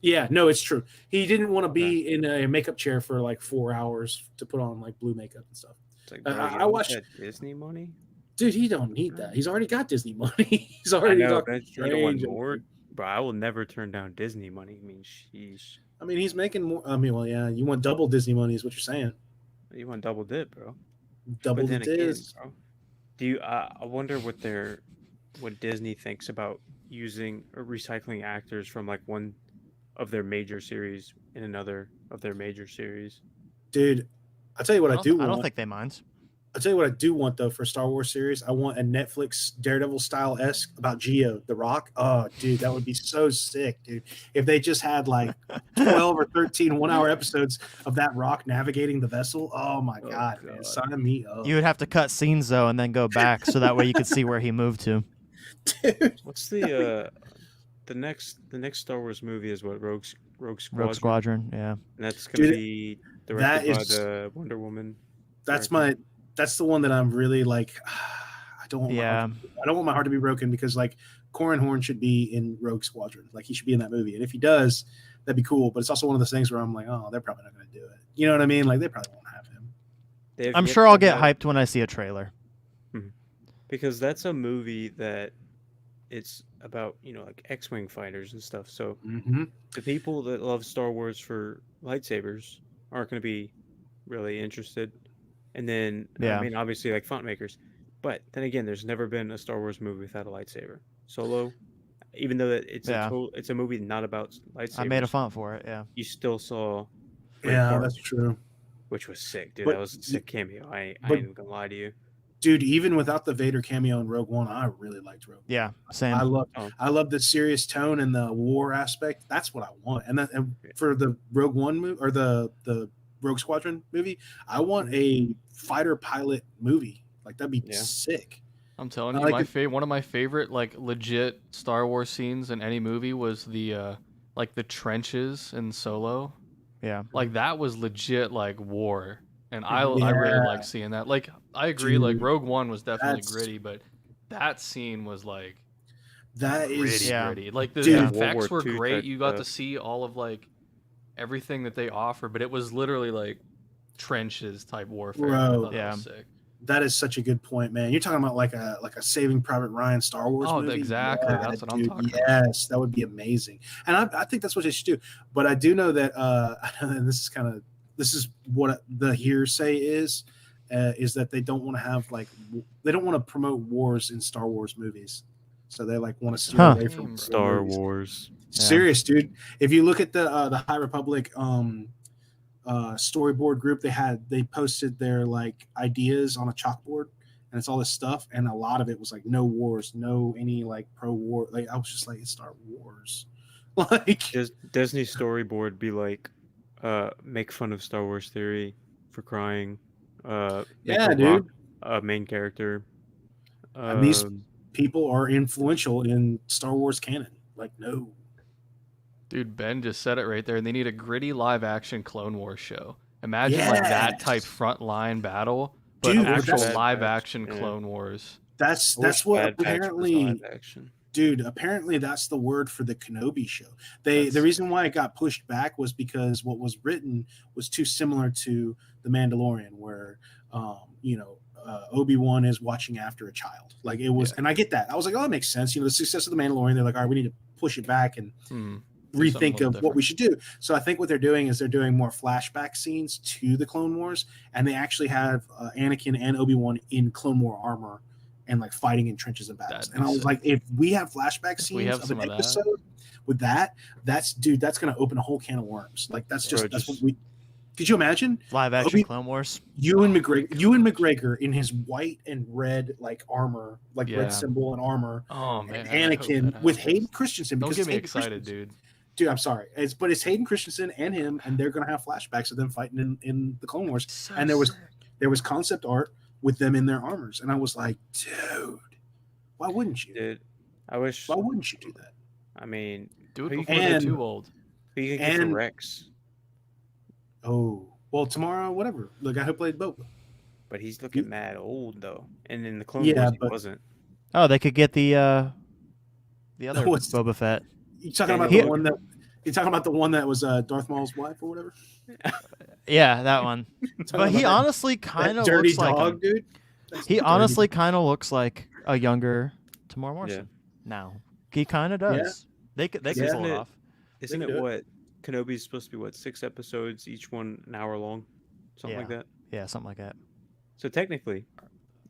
Yeah, no, it's true. He didn't want to be in a makeup chair for like 4 hours to put on like blue makeup and stuff. It's like, I bro, you don't watched- that Disney money. Dude, he don't need that. He's already got Disney money. He's I already know, got. but you don't want more. But I will never turn down Disney money. I mean, sheesh. I mean, he's making more. I mean, well, yeah, you want double Disney money, is what you're saying. You want double dip, bro. Double But then the again, Diz. bro, do you? I wonder what Disney thinks about using or recycling actors from like one of their major series in another of their major series. Dude, I'll tell you what I do want. I don't think they mind. I'll tell you what I do want though for Star Wars series. I want a Netflix Daredevil style esque about Geo, the Rock. Oh, dude, that would be so sick, dude. If they just had like 12 or 13 1-hour episodes of that Rock navigating the vessel. Oh my god, man. God. Sign me up. You would have to cut scenes though, and then go back, so that way you could see where he moved to. Dude. What's the next Star Wars movie is what Rogue Squadron. Rogue Squadron, yeah. And that's gonna Dude, be directed by is- the Wonder Woman. That's the one that I'm really like. I don't want my heart to be broken because like Corran Horn should be in Rogue Squadron. Like he should be in that movie, and if he does, that'd be cool. But it's also one of those things where I'm like, oh, they're probably not going to do it. You know what I mean? Like they probably won't have him. I'm sure I'll get hyped when I see a trailer. Because that's a movie that it's about, like X-Wing fighters and stuff. So the people that love Star Wars for lightsabers aren't going to be really interested. And then, I mean, obviously, like font makers. But then again, there's never been a Star Wars movie without a lightsaber. Solo, even though it's a movie not about lightsabers. I made a font for it, yeah. You still saw. Yeah, that's true. Which was sick, dude. But- That was a sick cameo. I ain't even gonna lie to you. Dude, even without the Vader cameo in Rogue One, I really liked Rogue One. Yeah, same. I love the serious tone and the war aspect. That's what I want. And for the Rogue One movie or the Rogue Squadron movie, I want a fighter pilot movie. Like that'd be sick. I'm telling you, one of my favorite like legit Star Wars scenes in any movie was the like the trenches in Solo. Yeah, like that was legit like war, and I really like seeing that. Like I agree, like Rogue One was definitely gritty, but that scene was like gritty. Like the effects were great. You got to see all of like everything that they offer, but it was literally like trenches type warfare. Bro, that was sick. That is such a good point, man. You're talking about like a Saving Private Ryan Star Wars movie. Exactly. Yeah, that's what I'm talking about. Yes, that would be amazing. And I think that's what they should do. But I do know that and this is what the hearsay is that they don't want to have they don't want to promote wars in Star Wars movies. So they like want to steer away from Star Wars. Serious, dude. If you look at the High Republic storyboard group. They posted their like ideas on a chalkboard, and it's all this stuff, and a lot of it was like no wars, no any like pro war. Like I was just like, it's Star Wars. Like Disney storyboard be like, make fun of Star Wars theory for crying. Make Yeah, a dude. rock a main character. And these people are influential in Star Wars canon. Like, no. Dude, Ben just said it right there, and they need a gritty live-action Clone Wars show. Imagine like that type Yes. frontline battle, but Dude, actual that's- live-action yeah. Clone Wars. That's I wish what Bad Batch was apparently, live action. dude. Apparently, that's the word for the Kenobi show. The That's- reason why it got pushed back was because what was written was too similar to the Mandalorian, where Obi-Wan is watching after a child. Like it was, Yeah. and I get that. I was like, oh, that makes sense. The success of the Mandalorian, they're like, all right, we need to push it back and Do something rethink a of little what we should do. So I think what they're doing is they're doing more flashback scenes to the Clone Wars, and they actually have Anakin and Obi-Wan in Clone War armor and like fighting in trenches and battles. That'd And be I was sick. like, if we have flashback If we scenes have of some an of that. episode with that, that's going to open a whole can of worms. Like that's Bro, that's what just- we. Could you imagine Live action Obi- Clone Wars. Ewan McGregor in his white and red like armor, like Yeah. red symbol and armor, Oh and man, I hope Anakin that with happens. Hayden Christensen? Don't because get me Hayden excited, Christensen- dude. Dude, I'm sorry. But it's Hayden Christensen and him, and they're gonna have flashbacks of them fighting in the Clone Wars. So And there was sick. concept art with them in their armors, and I was like, dude, why wouldn't you? Dude, I wish. Why wouldn't you do that? I mean, Do it who you before can- they're And- too old. who you can get for and- Rex? Oh, well, tomorrow, whatever. The guy who played Boba. But he's looking mad old though, and in the Clone Yeah, Wars he but- wasn't. Oh, they could get the other What's- Boba Fett. You talking about He- the one that? You talking about the one that was Darth Maul's wife or whatever? Yeah, that one. Talking But he about that- honestly kind that of dirty looks like dog, him. dude. That's He dirty. honestly kind of looks like a younger Tamar Morrison. Yeah. Now he kind of does. They could Yeah. pull it off. Isn't can it do it. what Kenobi's supposed to be? What, 6 episodes, each one an hour long, something like Yeah. that. Yeah, something like that. So technically,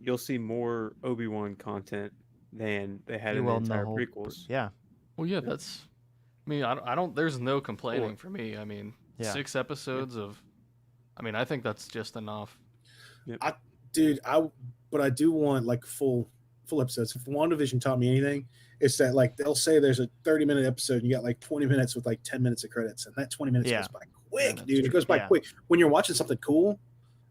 you'll see more Obi-Wan content than they had You in the will in the entire whole- prequels. Yeah, Well, yeah, that's. I mean, I don't. There's no complaining for me. I mean, Yeah. 6 episodes of. I mean, I think that's just enough. Dude, but I do want like full episodes. If WandaVision taught me anything, it's that like they'll say there's a 30-minute episode and you got like 20 minutes with like 10 minutes of credits, and that 20 minutes Yeah. goes by quick, that's dude. It true. goes by Yeah. quick. When you're watching something cool,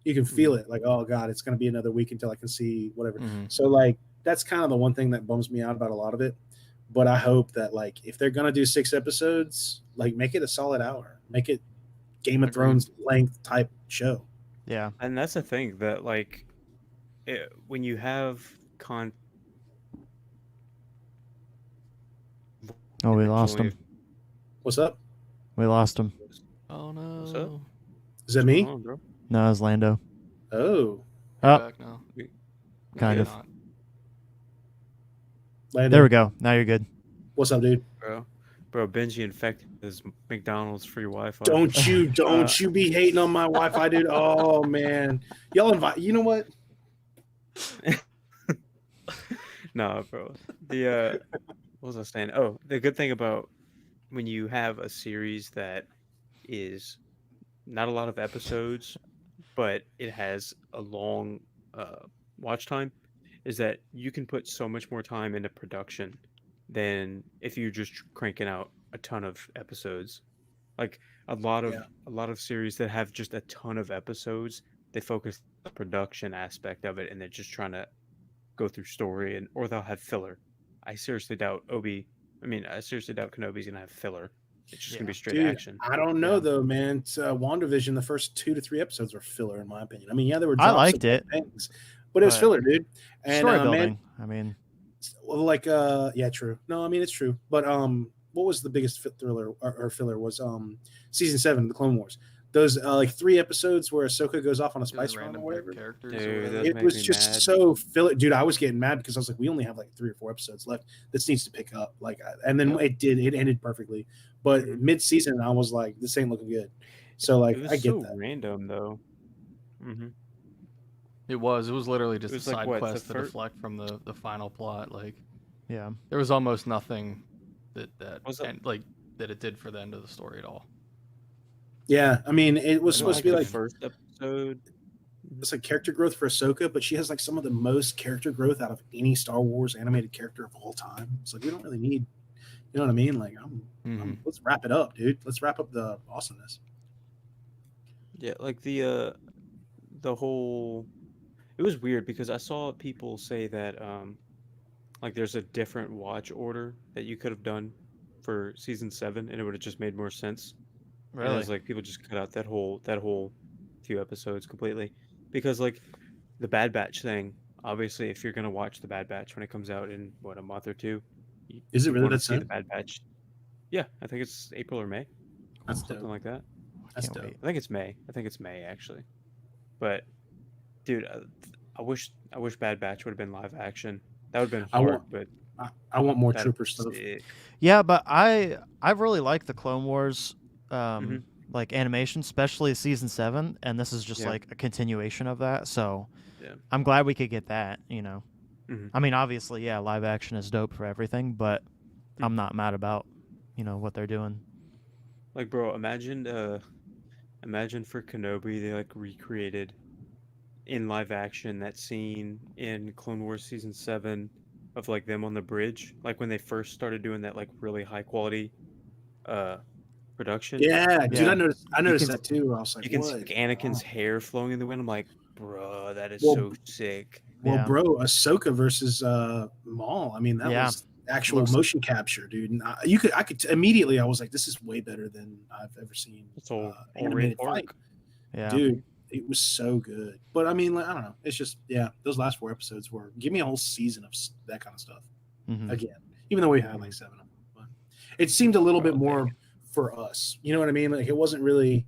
you can feel it. Like, oh god, it's gonna be another week until I can see whatever. Mhm. So like that's kind of the one thing that bums me out about a lot of it. But I hope that like if they're gonna do 6 episodes, like make it a solid hour. Make it Game of Agreed. Thrones length type show. yeah. And that's the thing that like, when you have Oh, we lost him. What's up? We lost him. Oh no. What's up? Is that me? bro. No, it's Lando. Oh, You're Oh. back now. Kind Maybe of. not. Landon, There we go. Now you're good. What's up, dude? Bro, Benji infected his McDonald's free Wi-Fi. Don't you be hating on my Wi-Fi, dude. Oh man, y'all invite. You know what? Nah, bro. The what was I saying? Oh, the good thing about when you have a series that is not a lot of episodes, but it has a long watch time, is that you can put so much more time into production than if you're just cranking out a ton of episodes. Like a lot of series that have just a ton of episodes, they focus on the production aspect of it, and they're just trying to go through story, or they'll have filler. I seriously doubt Kenobi's gonna have filler. It's just gonna be straight Dude, action. I don't know Yeah. though, man. It's, WandaVision, the first 2 to 3 episodes were filler, in my opinion. I mean, yeah, there were. I drops liked of it. things, but it was But filler, dude. And Story man, building. I mean, well, like, yeah, true. No, I mean it's true. But what was the biggest thriller or filler was season 7, the Clone Wars. Those like 3 episodes where Ahsoka goes off on a Just spice run random or whatever. characters. Dude, or whatever. those It make was me just mad. so filler, dude. I was getting mad because I was like, we only have like 3 or 4 episodes left. This needs to pick up. Like, and then it did. It ended perfectly. But mid-season, I was like, this ain't looking good. So like, It was I get so that. random though. Mm-hmm. It was literally just was a like, side what, the quest to fir- deflect from the final plot. Like yeah. there was almost nothing that Was it- and, like that it did for the end of the story at all. Yeah, I mean, it was I supposed to be the like first episode. it's like character growth for Ahsoka, but she has like some of the most character growth out of any Star Wars animated character of all time. It's like we don't really need, you know what I mean? Like, let's wrap it up, dude. Let's wrap up the awesomeness. Yeah, like the whole. It was weird because I saw people say that like there's a different watch order that you could have done for season 7, and it would have just made more sense. And it was like people just cut out that whole few episodes completely because like the Bad Batch thing. Obviously, if you're gonna watch the Bad Batch when it comes out in what, a month or two, Is it you really wanna that see the soon? Bad Batch. Yeah, I think it's April or May, That's something dope. like that. That's Can't dope. wait. I think it's May. I think it's May actually. But dude, I wish Bad Batch would have been live action. That would have been I hard, want- but I want more that'd trooper be stuff. sick. Yeah, but I really like the Clone Wars Mhm. like animation, especially season 7, and this is just Yeah. like a continuation of that. So Yeah. I'm glad we could get that, you know. Mhm. I mean, obviously, yeah, live action is dope for everything, but I'm not mad about, you know, what they're doing. Like, bro, imagine for Kenobi they like recreated in live action that scene in Clone Wars season 7 of like them on the bridge, like when they first started doing that like really high quality production. Yeah, dude, Yeah. I noticed can- that too. I was like, You can what? see like, Anakin's hair flowing in the wind. I'm like, bro, that is Well, so sick. Well, Yeah. bro, Ahsoka versus Maul. I mean, that Yeah. was actual Looks- motion capture, dude. And I could immediately. I was like, this is way better than I've ever seen. It's all animated red fight, arc. Yeah. dude. It was so good. But I mean, like, I don't know. It's just those last 4 episodes were give me a whole season of that kind of stuff Mhm. again. Even though we had like 7 of them, but it seemed a little bit Bro, more for us. You know what I mean? Like it wasn't really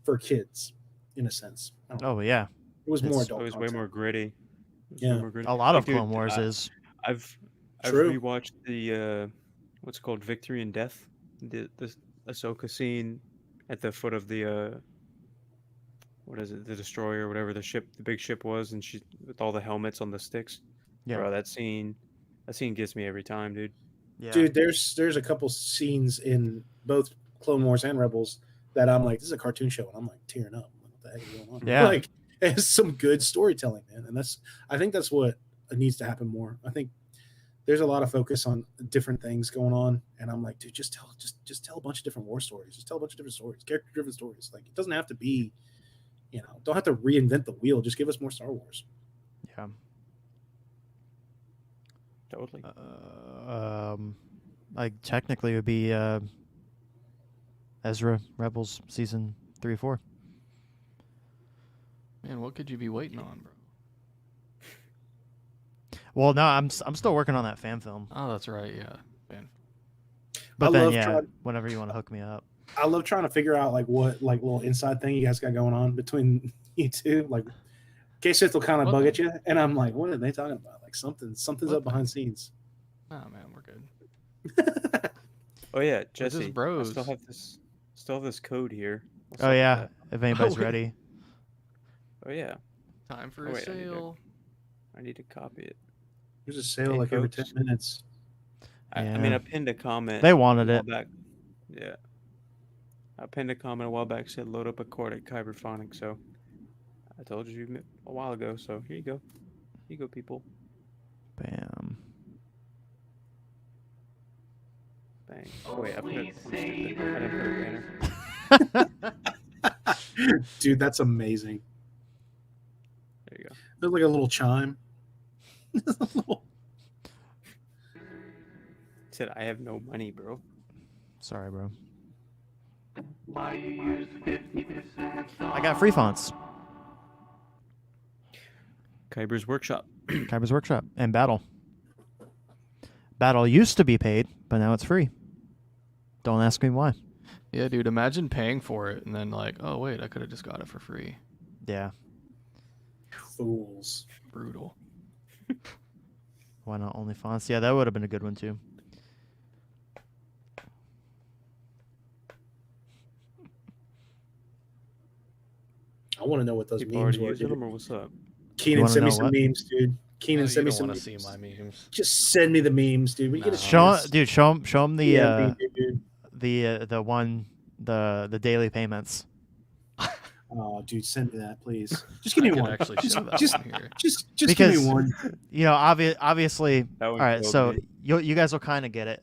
for kids in a sense. I don't know. Oh, yeah. It was more it's- adult. It was way content. more gritty. It was Yeah. way more gritty. A lot Like, of dude, Clone Wars is. I've True. rewatched the what's it called Victory and Death, the Ahsoka scene at the foot of the what is it, the destroyer or whatever the big ship was, and she with all the helmets on the sticks. Yeah. Bro, that scene gets me every time, dude. Yeah. Dude, there's a couple scenes in both Clone Wars and Rebels that I'm like, this is a cartoon show, and I'm like tearing up. What the heck is going on? Yeah. Like it's some good storytelling, man, and I think that's what needs to happen more. I think there's a lot of focus on different things going on, and I'm like, dude, just tell a bunch of different war stories, just tell a bunch of different stories, character driven stories. Like it doesn't have to be, don't have to reinvent the wheel. Just give us more Star Wars. Yeah. Totally. Like technically it would be Ezra Rebels season 3 or 4. Man, what could you be waiting on, bro? Well, no, I'm still working on that fan film. Oh, that's right. Yeah. Man. But I then love yeah, trying- whenever you want to hook me up. I love trying to figure out like what like little inside thing you guys got going on between you two. Like KSith will kind of What bug the- at you, and I'm like, what are they talking about? Like something's What up behind scenes. Oh man, we're good. Oh yeah, just Jesse. bros. I still have this code here. What's Oh up with yeah, that? if anybody's wait. ready. Oh yeah. Time for Oh, a wait, I need to- sale. I need to copy it. There's a sale Hey, like every folks. 10 minutes. I mean, Yeah. I pinned a comment. They wanted a while it. back. Yeah. I pinned a comment a while back said load up a cord at Kyberphonic, so I told you a while ago, so here you go. Here you go, people. Bam. Bang. Oh wait, I put it I'm stupid. I didn't put a banner. Dude, that's amazing. There you go. There's like a little chime. Said I have no money, bro. Sorry, bro. I got free fonts. Kyber's Workshop. Kyber's Workshop and Battle. Battle used to be paid, but now it's free. Don't ask me why. Yeah, dude. Imagine paying for it and then like, oh wait, I could have just got it for free. Yeah. Fools. Brutal. Why not only fonts? Yeah, that would have been a good one too. I want to know what those People memes already were. using Dude. them, or what's up? Keenan, wanna send me know some what? memes, dude. Keenan, You send me don't some want to memes. see my memes. Just send me the memes, dude. We get a Nah. Show, chance. dude, show him the Yeah, dude. the one the daily payments. Oh, dude, send me that, please. Just give me I could one. actually show that just, one here. just Because- give me one. You know, obviously. That All one right, killed so me. you guys will kind of get it,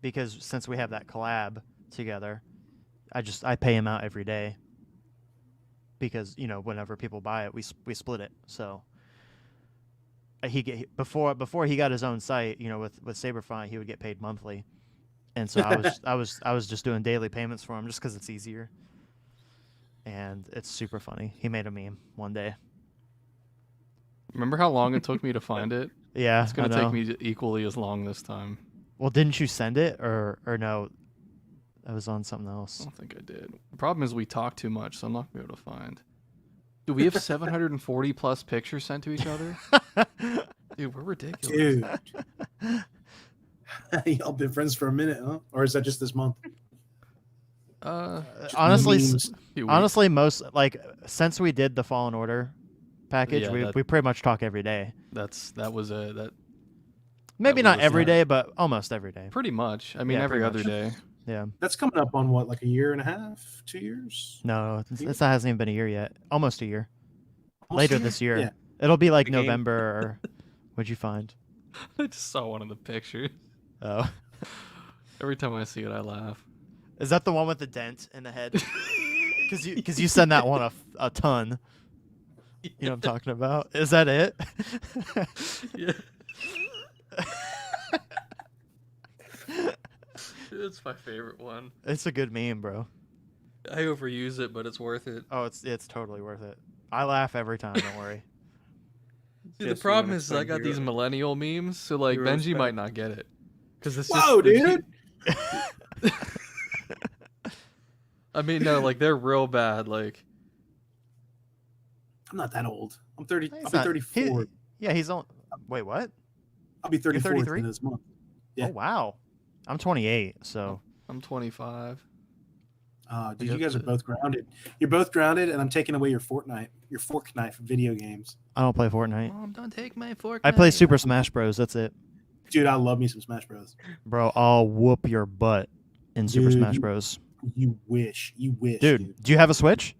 because since we have that collab together, I pay him out every day. Because whenever people buy it, we split it. So before he got his own site, with Saberphonic, he would get paid monthly, and so I was just doing daily payments for him just because it's easier. And it's super funny. He made a meme one day. Remember how long it took me to find it? Yeah, It's gonna I know. take me equally as long this time. Well, didn't you send it or no? I was on something I else. don't think I did. The problem is we talk too much, so I'm not gonna be able to find. Do we have 740 plus pictures sent to each other? Dude, we're ridiculous. Dude. Y'all been friends for a minute, huh? Or is that just this month? Honestly, memes. honestly, most since we did the Fallen Order package, Yeah, we pretty much talk every day. that was Maybe was not a every start. day, but almost every day. pretty much. I mean, Yeah, every pretty other day. Yeah. That's coming up on what, like a year and a half, 2 years? No, that hasn't even been a year yet. Almost a year. Almost Later a year? this year. Yeah. It'll be like The game- November or what'd you find? I just saw one of the pictures. Oh. Every time I see it, I laugh. Is that the one with the dent in the head? Because you send that one a ton. You know what I'm talking about? Is that it? Yeah. It's my favorite one. It's a good meme, bro. I overuse it, but it's worth it. Oh, it's totally worth it. I laugh every time. Don't worry. See, the Jesse, problem when is it's I like got these hero- millennial memes, so like heroes Benji back. might not get it. Because it's Whoa, just dude! I mean, no, like they're real bad. Like, I'm not that old. I'm 30. He's I'll be not- 34. Yeah, he's on. Wait, what? I'll be 34 at the 33? end of this month. Yeah. Oh wow, I'm 28. So I'm 25. Dude, got you guys are the- both grounded. You're both grounded, and I'm taking away your fork knife video games. I don't play Fortnite. Mom, don't take my fork. I play knife. Super Smash Bros. That's it, Dude, I love me some Smash Bros. bro. I'll whoop your butt in Super Dude, Smash you- Bros. You wish, Dude, dude. do you have a Switch?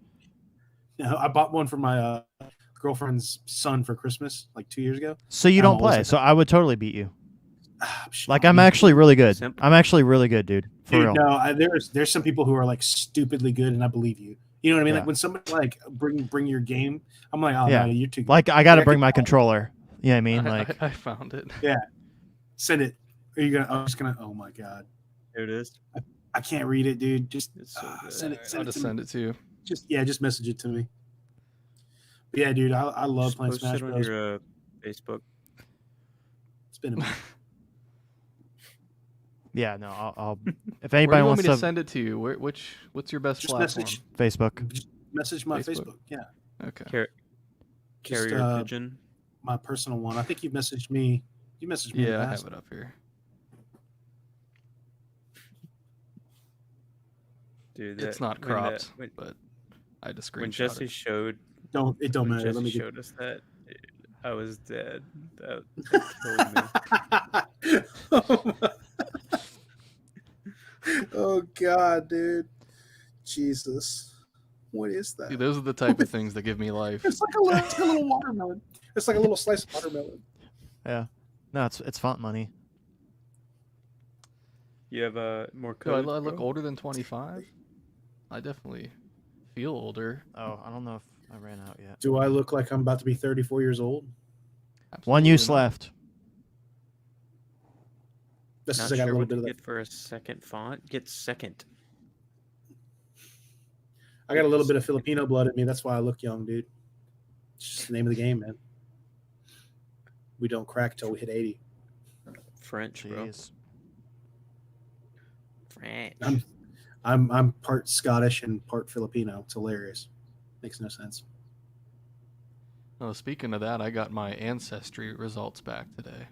No, I bought one for my girlfriend's son for Christmas like 2 years ago. So you I'm don't always play. like- So I would totally beat you. Shut Like up, I'm you- actually really good. Simp. I'm actually really good, dude. For Dude, real. no, there's some people who are like stupidly good, and I believe you. You know what I mean? Yeah. Like when somebody like bring your game, I'm like, oh Yeah. no, you're too good. Like I got to Like, I bring could- my controller. You know what I mean? Like I found it. Send it. Are you gonna? I'm just gonna. Oh my god, There it is. I can't read it, dude. Just It's so good. send it. I'll Send it just to me. send it to you. Just message it to me. But yeah, dude, I love Just playing post Smash it on Bros. your Facebook. It's been a minute. yeah, no. I'll if Where do anybody you want wants me to to send it to you? What's your best Just platform? message Facebook. just message my Facebook? Facebook. Yeah, Okay. Just, Carrier pigeon. my personal one. I think you messaged me. You messaged me. in Yeah, the I past. have it up here. Dude, It's that- not when that- cropped, when- but I just when screenshot Jesse it. showed It don't when matter. Let Jesse me get. showed us that, I was dead. That killed me. Oh god, dude. Jesus. What is that? See, those are the type of things that give me life. It's like a little watermelon. It's like a little slice of watermelon. Yeah. No, it's font money. You have more Do I codes, look bro? older than 25? I definitely feel older. Oh, I don't know if I ran out yet. Do I look like I'm about to be 34 years old? One Absolutely use not. left. This Not is I got a sure little what bit to of that. get for a second font. Get second. I got a little bit of Filipino blood in me. That's why I look young, dude. It's just the name of the game, man. We don't crack till we hit 80. French, bro. Jeez. French. I'm part Scottish and part Filipino. It's hilarious. Makes no sense. Oh, speaking of that, I got my ancestry results back today.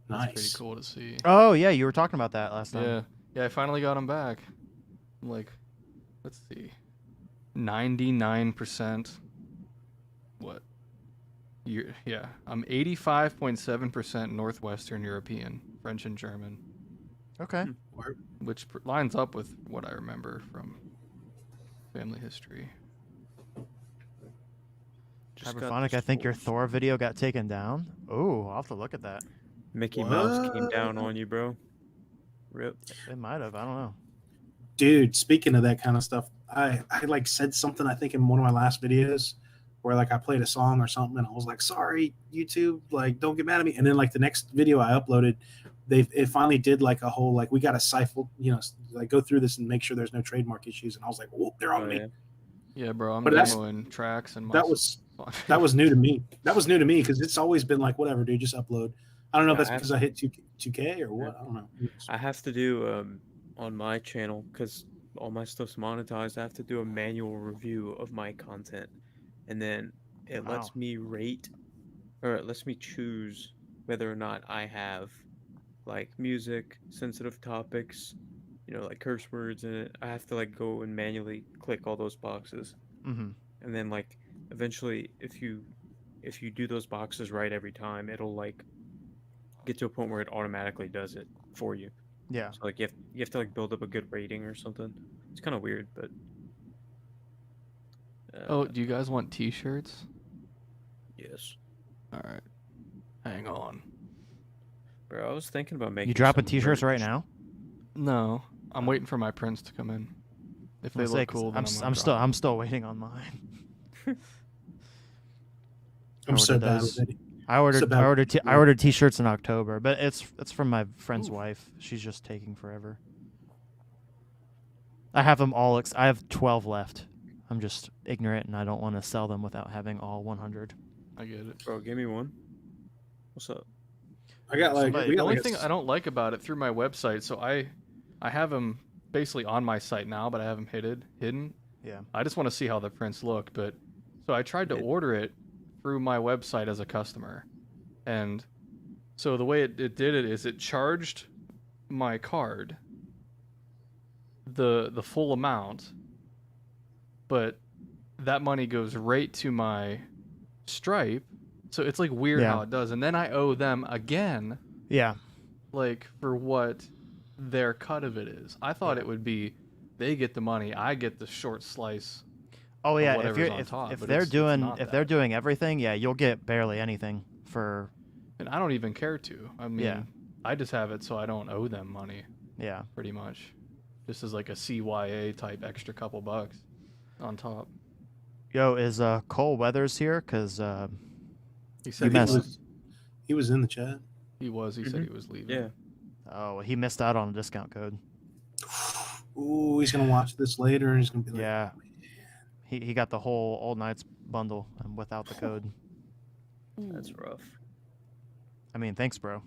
That's pretty Nice. cool to see. Oh yeah, you were talking about that last time. Yeah, yeah, I finally got them back. I'm like, let's see, 99%. What? Yeah, I'm 85.7% Northwestern European, French and German. Okay. which lines up with what I remember from family history. Just got Kyberphonic, the I think your scores. Thor video got taken down. Oh, I'll have to look at that. Mickey Mouse came What? down on you, bro. Rip. It might have. I don't know. Dude, speaking of that kind of stuff, I like said something I think in one of my last videos where like I played a song or something and I was like, sorry, YouTube, like don't get mad at me. And then like the next video I uploaded, it finally did like a whole like we got to cipher, like go through this and make sure there's no trademark issues. And I was like, whoop, they're on Oh, me. yeah. Yeah, bro, I'm But that's- demoing tracks and That was new to me. That was new to me because it's always been like whatever, dude, just upload. I don't know if Yeah, that's because I hit 2K or what. I don't know. I have to do on my channel because all my stuff's monetized. I have to do a manual review of my content, and then it Wow. lets me rate, or it lets me choose whether or not I have like music, sensitive topics, like curse words in it. I have to like go and manually click all those boxes, Mm-hmm. and then like eventually, if you do those boxes right every time, it'll like get to a point where it automatically does it for you. Yeah. So like you have to like build up a good rating or something. It's kind of weird, but Oh, do you guys want T-shirts? yes, All right, hang on. bro. I was thinking about making. You dropping some T-shirts right merch. now? No, I'm waiting for my prints to come in. If they I'll say, look 'cause cool, then I'm still waiting on mine. I'm so ordered bad those. with it. I ordered So bad. I ordered T-shirts in October, but it's from my friend's wife. She's just taking forever. I have them all. I have 12 left. I'm just ignorant, and I don't want to sell them without having all 100. I get it. Bro, give me one. What's up? I got like Somebody- we The got only like thing I don't like about it through my website, so I have them basically on my site now, but I have them hidden. Yeah. I just want to see how the prints look, but so I tried to order it through my website as a customer, and so the way it did it is it charged my card the full amount, but that money goes right to my Stripe, so it's like weird Yeah. how it does, and then I owe them again Yeah. like for what their cut of it is. I thought it would be they get the money, I get the short slice. Oh yeah. If whatever's you're on top, if but they're it's doing not if they're that. doing everything, yeah, you'll get barely anything for. And I don't even care to. I mean, Yeah. I just have it so I don't owe them money, Yeah. pretty much. Just as like a CYA type extra couple bucks on top. Yo, is Cole Weathers here? Cause He I said think messed- he was in the chat. he said he was leaving. Yeah. oh, he missed out on a discount code. Ooh, he's gonna watch this later and he's gonna be like, Yeah. He got the whole Old Knights bundle without the code. That's rough. I mean, thanks, bro.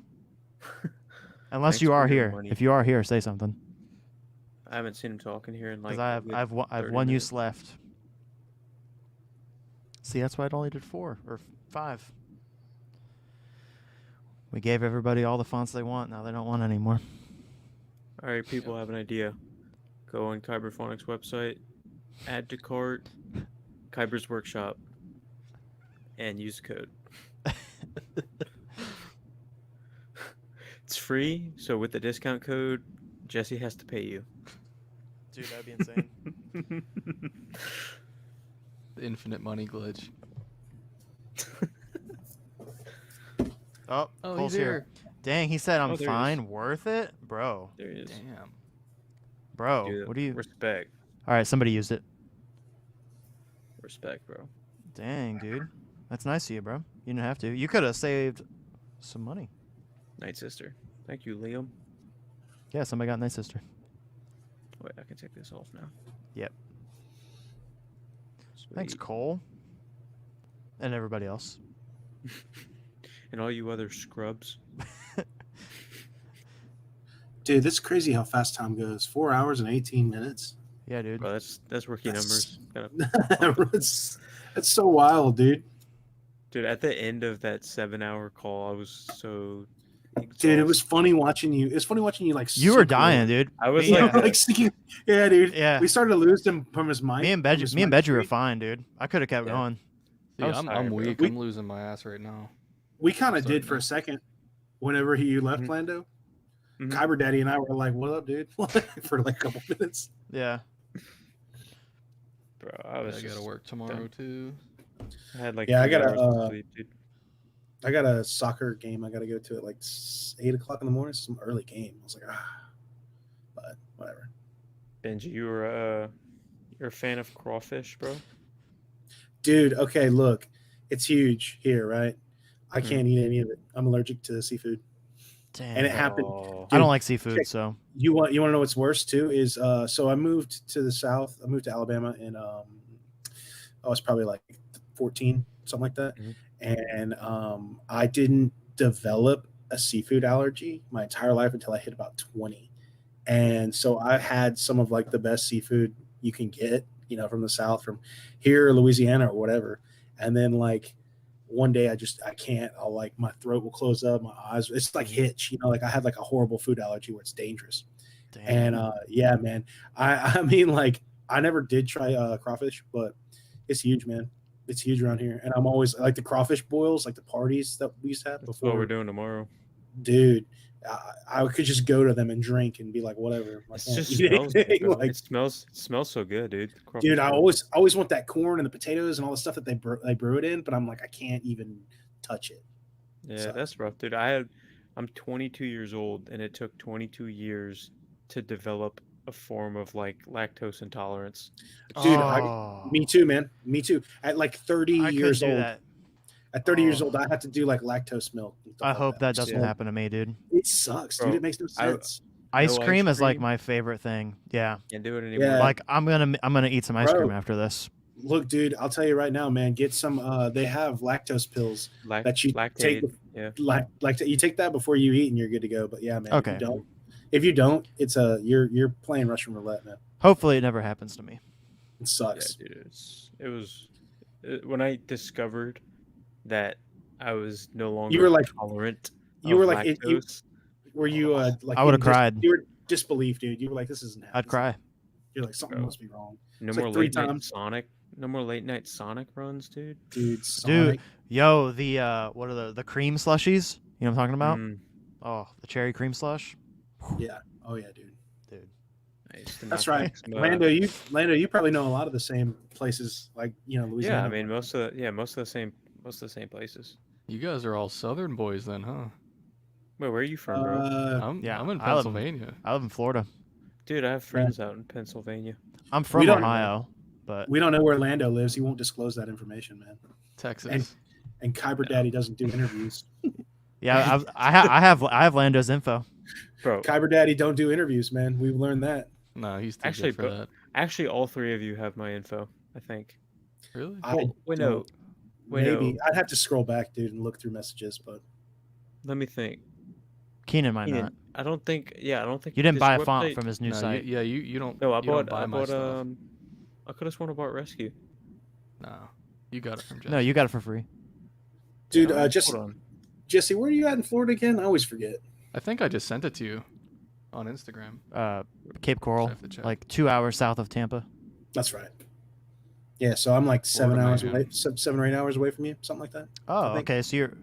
Unless Thanks you for are your here. money. If you are here, say something. I haven't seen him talking here in Because like. a good I have 30 one minutes. use left. See, that's why I only did 4 or 5. We gave everybody all the fonts they want. Now they don't want any more. All right, people have an idea. Go on Kyberphonic's website, add to cart, Kyber's Workshop, and use the code. It's free, so with the discount code, Jesse has to pay you. Dude, that'd be insane. The infinite money glitch. Oh, Oh, Cole's he's here. Dang, he said I'm Oh, there he is. fine. Worth it? Bro. There he is. Damn. Bro, Dude, what do you... Respect. All right, somebody used it. Respect, bro. Dang, dude. That's nice of you, bro. You didn't have to. You could have saved some money. Night Sister. Thank you, Liam. Yeah, somebody got Night Sister. Wait, I can take this off now. Yep. Thanks, Sweet. Cole. And everybody else. And all you other scrubs. dude, that's crazy how fast time goes. 4 hours and 18 minutes. Yeah, dude. Bro, that's rookie That's- numbers. Kinda- that's so wild, dude. Dude, at the end of that 7-hour call, I was so. Dude, it was exhausted. funny watching you. It's funny watching you like. You were sink low. dying, dude. I was You like, were, like sinking. Yeah, dude. Yeah. We started to lose him from his mic. Me and from his mic Bedgie were streak. fine, dude. I could have kept Yeah. going. See, I was I'm tired, bro. weak. We- I'm losing my ass right now. We kind of Sorry, did for man. a second. Whenever you left Mhm. Lando, Mhm. Kyber Daddy and I were like, "What up, dude?" for like a couple minutes. Yeah. Bro, I was I gotta just work tomorrow done. too. I had like Yeah, I 3 gotta, hours of sleep, dude. I got a soccer game I got to go to at like 8 o'clock in the morning. Some early game. I was like, but whatever. Benji, you're a fan of crawfish, bro? Dude, okay, look, it's huge here, right? I Hmm. can't eat any of it. I'm allergic to seafood, Damn. and it happened. Oh, I don't Dude, like seafood, check- so You want to know what's worse too is so I moved to the south. I moved to Alabama in I was probably like 14, something like that, Mhm. and I didn't develop a seafood allergy my entire life until I hit about 20. And so I had some of like the best seafood you can get, from the South, from here, Louisiana, or whatever. And then like one day I can't. I'll like my throat will close up, my eyes. It's like Hitch, like I had like a horrible food allergy where it's dangerous. damn. And yeah, man, I mean like I never did try crawfish, but it's huge, man. It's huge around here, and I'm always like the crawfish boils, like the parties that we used to have that's before. what we're doing tomorrow. Dude, I could just go to them and drink and be like, whatever. I It can't just eat smells good, anything. bro. Like, It smells so good, dude. dude, I Crawfish boil. always want that corn and the potatoes and all the stuff that they brew it in, but I'm like, I can't even touch it. Yeah, So- that's rough, dude. I'm 22 years old, and it took 22 years to develop a form of like lactose intolerance. Dude, Oh. Me too, man. Me too. At like 30 I could years do old, that. at 30 years Oh. old, I had to do like lactose milk. And stuff I like hope that doesn't Yeah. happen to me, dude. It sucks, dude. Bro, It makes no I- sense. Ice No cream is like cream? my favorite thing. Yeah. Can't do it anymore. Yeah. Like I'm gonna eat some ice Bro. cream after this. Look, dude, I'll tell you right now, man. Get some. They have lactose pills that you take. Lactate. Yeah. Like you take that before you eat, and you're good to go. But yeah, man. Okay. If you don't, it's you're playing Russian roulette, man. Hopefully it never happens to me. It Yeah, sucks. dude. When I discovered that I was no longer were like- tolerant. you of were like it- you- lactose. Were you like? I would've in cried. You were disbelief, dude. You were like, this isn't happening. I'd cry. You're like, something Bro. must be wrong, No it's more like 3 late night times. Sonic. No more late night Sonic runs, dude. dude. Sonic. Yo, the what are the cream slushies? You know what I'm talking about? Mm, Oh, the cherry cream slush. Yeah. Oh yeah, dude. Dude. I used to That's knock right. back some, Lando, you probably know a lot of the same places, like Louisiana. Yeah, I mean most of the same places. You guys are all Southern boys then, huh? Wait, where are you from, bro? I'm yeah, I'm in I live in- Pennsylvania. I live in Florida. Dude, I have friends out in Pennsylvania. I'm We from don't- Ohio, but we don't know where Lando lives. He won't disclose that information, man. Texas. And Kyber Daddy doesn't do interviews. yeah, I have Lando's info. Bro, Kyber Daddy don't do interviews, man. We've learned that. No, he's too Actually, good for bro- that. actually all 3 of you have my info, I think. Really? I Wait, no. don't. Wait, Maybe no. I'd have to scroll back, dude, and look through messages. But Let me think. Keenan might Keenan, not. I don't think You didn't this buy a font website- from his new No, site. you don't. No, I you don't bought buy my stuff. I could have sworn I bought Rescue. No, you got it from Jesse. No, you got it for free. dude, Hold just on. Jesse, where are you at in Florida again? I always forget. I think I just sent it to you on Instagram. Cape Coral, I have to check. like 2 hours south of Tampa. That's right. Yeah, so I'm like 7 Florida hours man. away, 7 or 8 hours away from you, something like that. Oh, think- okay. So you're,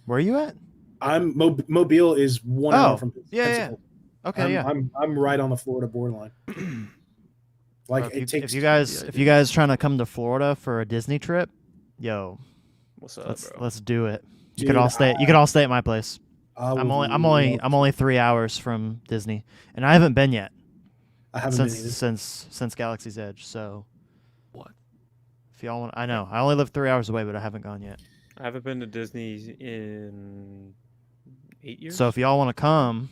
where are you at? I'm Mobile is 1 hour Oh, from yeah, Pensacola. Okay, yeah. I'm right on the Florida borderline. Like Bro, it takes if you guys trying to come to Florida for a Disney trip, yo, What's up, let's bro? let's do it. You Dude, could all stay. You could all stay at my place. I I'm would only love- 3 hours from Disney, and I haven't been yet I haven't been either. since Galaxy's Edge. So What? if y'all want, I know I only live 3 hours away, but I haven't gone yet. I haven't been to Disney in 8 years. So if y'all want to come,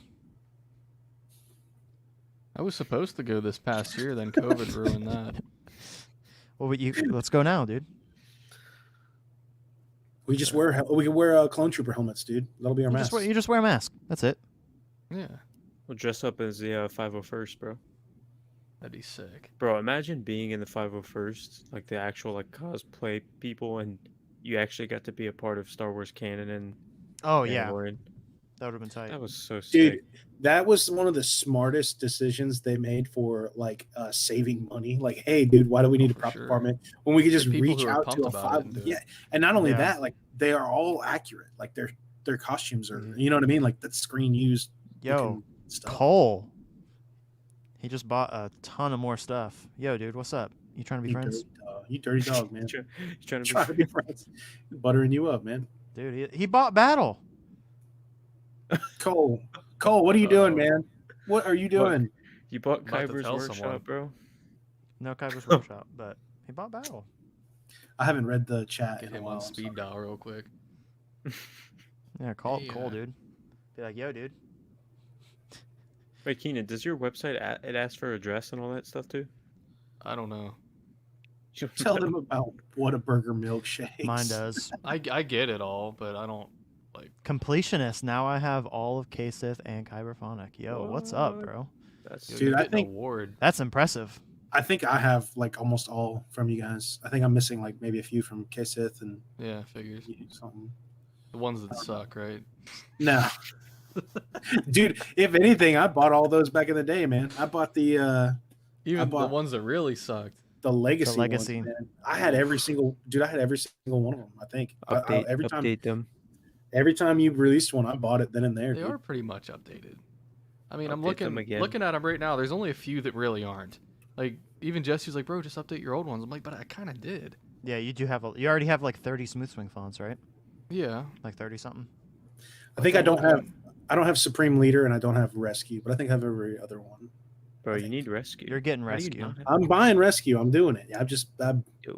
I was supposed to go this past year, then COVID ruined that. well, let's go now, dude. We can wear clone trooper helmets, dude. That'll be our mask. You just wear a mask. That's it. Yeah, We'll dress up as the 501st, bro. that'd be sick. Bro, imagine being in the 501st, like the actual like cosplay people, and you actually got to be a part of Star Wars canon and Oh yeah, Mandalorian. that would have been tight. That was so Dude, sick. that was one of the smartest decisions they made for like saving money. Like, hey, dude, why do we need a for prop sure. department when we could just People reach who are out to pumped a about it five? and do it. Yeah, and not only Yeah. that, like they are all accurate. Like their costumes are, Mhm. you know what I mean? Like the screen used. Yo, stuff. Cole. He just bought a ton of more stuff. Yo, dude, what's up? You trying to be You friends? dirty dog. You dirty dog, man. You're trying to Trying to be friends. Buttering you up, man. Dude, he bought Battle. Cole, what are you doing, Uh-oh. man? What are you doing? You bought about to Kyber's tell Workshop, someone. bro. No Kyber's Workshop, but he bought Battle. I haven't read the chat Get in a him while. on I'm speed sorry. dial real quick. Yeah, call Hey, Cole, dude. Be like, yo, dude. Wait, Keenan, does your website it ask for address and all that stuff too? I don't know. You don't Tell know? them about Whataburger milkshakes. Mine does. I get it all, but I don't like. Completionist. Now I have all of KSith and Kyberphonic. Yo, what's up, What? bro? That's Dude, Dude, you I get an think- award. That's impressive. I think I have like almost all from you guys. I think I'm missing like maybe a few from KSith and Yeah, figures. something. The ones that suck, right? No. Dude, if anything, I bought all those back in the day, man. I bought the Even the bought- ones that really sucked. legacy. legacy. Ones, man. I had every single one of them. I think update, every time. update them. Every time you released one, I bought it then and there. They dude. are pretty much updated. I mean, I'm Update them looking again. at them right now. There's only a few that really aren't. Like even Jesse's like, bro, just update your old ones. I'm like, but I kind of did. Yeah, you do have you already have like 30 smooth swing fonts, right? Yeah. Like 30 something. I think I don't have Supreme Leader and I don't have Rescue, but I think I have every other one. Bro, I you think- need rescue. You're getting How do you rescue. not have I'm buying Rescue. I'm doing it. I've do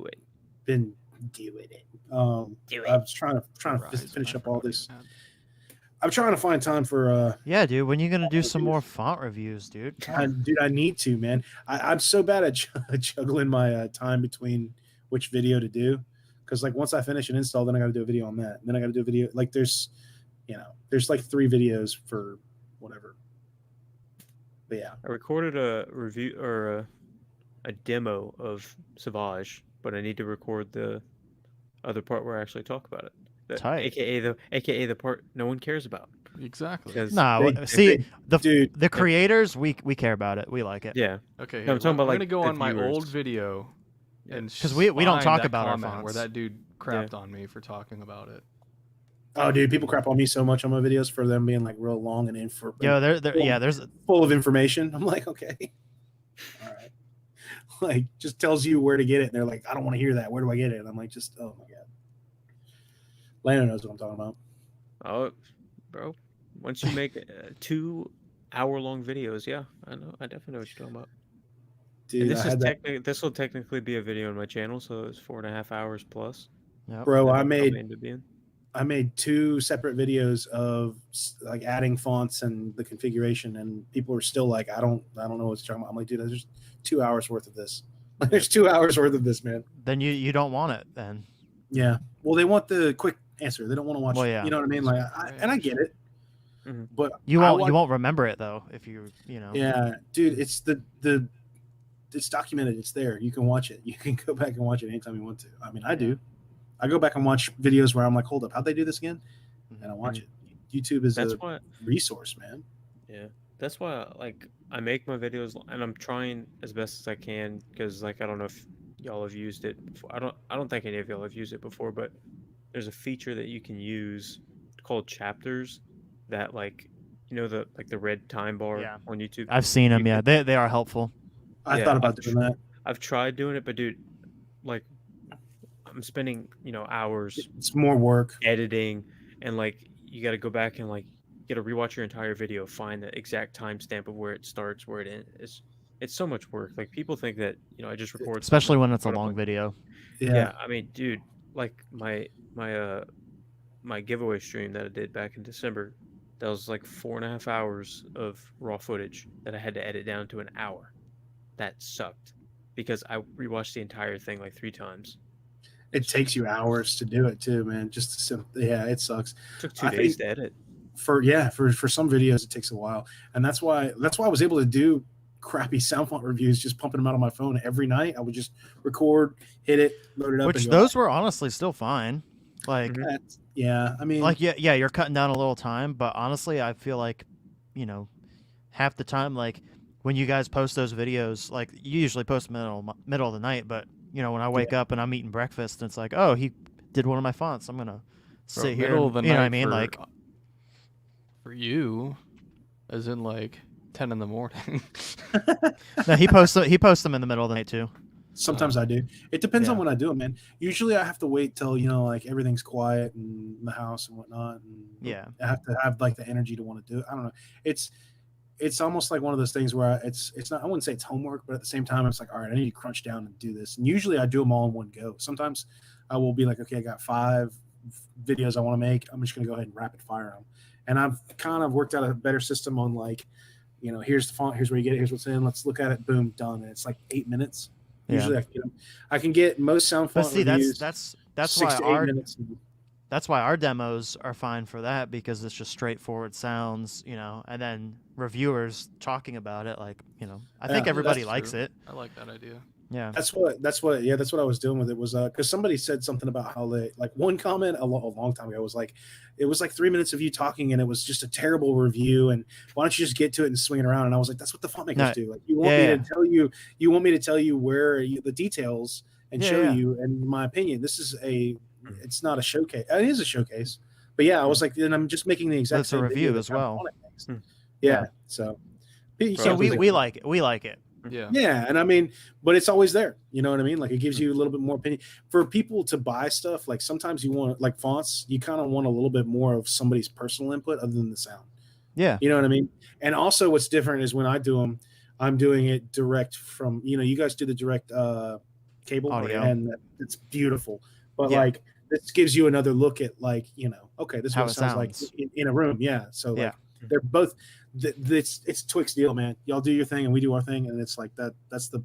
it? been doing it. Do I was trying to Rise, finish I up all forgot this. what he I'm trying to find time for Yeah, dude. When you gonna do some more reviews. font reviews, dude? dude, I need to, man. I'm so bad at juggling my time between which video to do. Because like once I finish an install, then I got to do a video on that. And then I got to do a video. Like there's like 3 videos for whatever. But yeah, I recorded a review or a demo of Savage, but I need to record the other part where I actually talk about it. Tight. AKA the part no one cares about. said. Exactly. Because Nah, They- see they- dude, the creators, we care about it. We like it. yeah, Okay. No, Here, I'm talking about, we're like, gonna go the on my old viewers. video Yeah. and 'Cause we don't find talk that about our comment where fonts. that dude crapped on me for talking about it. oh dude, people crap on me so much on my videos for them being like real long and Yo, there's full of information. I'm like, okay, all right. Like just tells you where to get it, and they're like, I don't want to hear that. Where do I get it? And I'm like, just oh my god. Lando knows what I'm talking about. oh, bro, once you make 2 hour-long videos, yeah, I know, I definitely know what you're talking about. Dude, And I had that, this will technically be a video on my channel, so it's 4.5 hours plus. Yep. bro. That'll I probably made end up being. 2 separate videos of like adding fonts and the configuration, and people are still like, I don't know what you're talking about. I'm like, dude, there's 2 hours worth of this. Like, there's 2 hours worth of this, man. Then you don't want it then. Yeah. Well, they want the quick answer. They don't want to watch. Well, yeah. You know what I mean? Like, and I get it, Mhm. but You I won't want- you won't remember it though if you know. Yeah, dude, it's it's documented. It's there. You can watch it. You can go back and watch it anytime you want to. I mean, I do. I go back and watch videos where I'm like, hold up, how'd they do this again? And I watch it. YouTube is That's a why. resource, man. Yeah, that's why like I make my videos and I'm trying as best as I can because like I don't know if y'all have used it before. I don't think any of y'all have used it before, but there's a feature that you can use called chapters that like the red time bar Yeah. on YouTube. I've seen them. You Yeah, they are helpful. I Yeah, thought about I've doing that. I've tried doing it, but dude, like I'm spending hours It's more work. editing and like you got to go back and like you got to rewatch your entire video, find the exact timestamp of where it starts, where it ends. It's so much work. Like people think that I just record, Especially when it's a put up long video. Yeah, I mean, dude, like my giveaway stream that I did back in December, that was like 4.5 hours of raw footage that I had to edit down to an hour. That sucked because I rewatched the entire thing like 3 times. It takes you hours to do it too, man. Just to yeah, it sucks. It took 2 I days think- to edit. For some videos it takes a while, and that's why I was able to do crappy sound font reviews, just pumping them out on my phone every night. I would just record, hit it, load it up. Which and go, those were honestly still fine. Like Mhm. yeah, I mean, like yeah, you're cutting down a little time, but honestly, I feel like, half the time, like when you guys post those videos, like you usually post middle of the night, but when I wake up and I'm eating breakfast, and it's like, oh, he did one of my fonts. I'm gonna sit here. Middle of the you know what I night mean? for- Like for you, as in like 10 in the morning. No, he posts them in the middle of the night too. Sometimes I do. It depends on Yeah. when I do it, man. Usually I have to wait till, like everything's quiet in the house and whatnot. And Yeah. I have to have like the energy to want to do it. I don't know. It's almost like one of those things where it's not, I wouldn't say it's homework, but at the same time, it's like, all right, I need to crunch down and do this. And usually I do them all in one go. Sometimes I will be like, okay, I got 5 videos I want to make. I'm just going to go ahead and rapid fire them. And I've kind of worked out a better system on like, here's the font, here's where you get it, here's what's in, let's look at it, boom, done. And it's like 8 minutes. Yeah. Usually I can get most sound font But see, reviews. that's 6 why to 8 our minutes. that's why our demos are fine for that, because it's just straightforward sounds, and then reviewers talking about it, like, I think Yeah, everybody That's likes true. it. I like that idea. Yeah. That's what I was doing with it was because somebody said something about how they like one comment a long time ago was like, it was like 3 minutes of you talking and it was just a terrible review, and why don't you just get to it and swing it around? And I was like, that's what the font makers do. Like you want me to tell you where the details and show you. And in my opinion, it's not a showcase. It is a showcase, but I was like, then I'm just making the exact It's a same review video as well. Yeah. So we like it. Yeah. Yeah, and I mean, but it's always there. You know what I mean? Like it gives you a little bit more opinion. For people to buy stuff, like sometimes you want like fonts, you kind of want a little bit more of somebody's personal input other than the sound. Yeah. You know what I mean? And also what's different is when I do them, I'm doing it direct from, you guys do the direct cable Audio. and it's beautiful. But like this gives you another look at like, okay, this is How what it it sounds like sounds. in a room. Yeah. So like they're both it's Twix deal, man. Y'all do your thing and we do our thing, and it's like that's the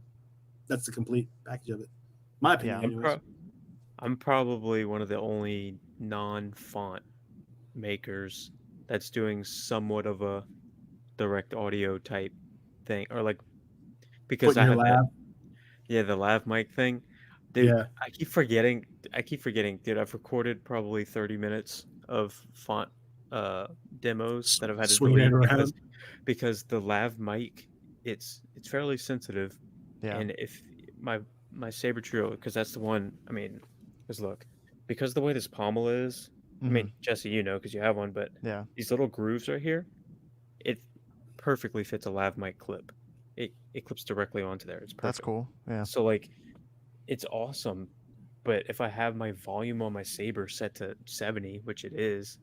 complete package of it. My opinion. Yeah. I'm probably one of the only non-font makers that's doing somewhat of a direct audio type thing, or like because Put in your lab. the lav mic thing. Dude, Yeah. I keep forgetting, dude. I've recorded probably 30 minutes of font demos that I've had to Swing it delete around. because the lav mic, it's fairly sensitive. Yeah. And if my Saber Trio, because that's the one, I mean, because look, because the way this pommel is, I mean, Jesse, because you have one, but Yeah. these little grooves right here, it perfectly fits a lav mic clip. It clips directly onto there. It's perfect. That's cool. Yeah. So like, it's awesome. But if I have my volume on my Saber set to 70, which it is,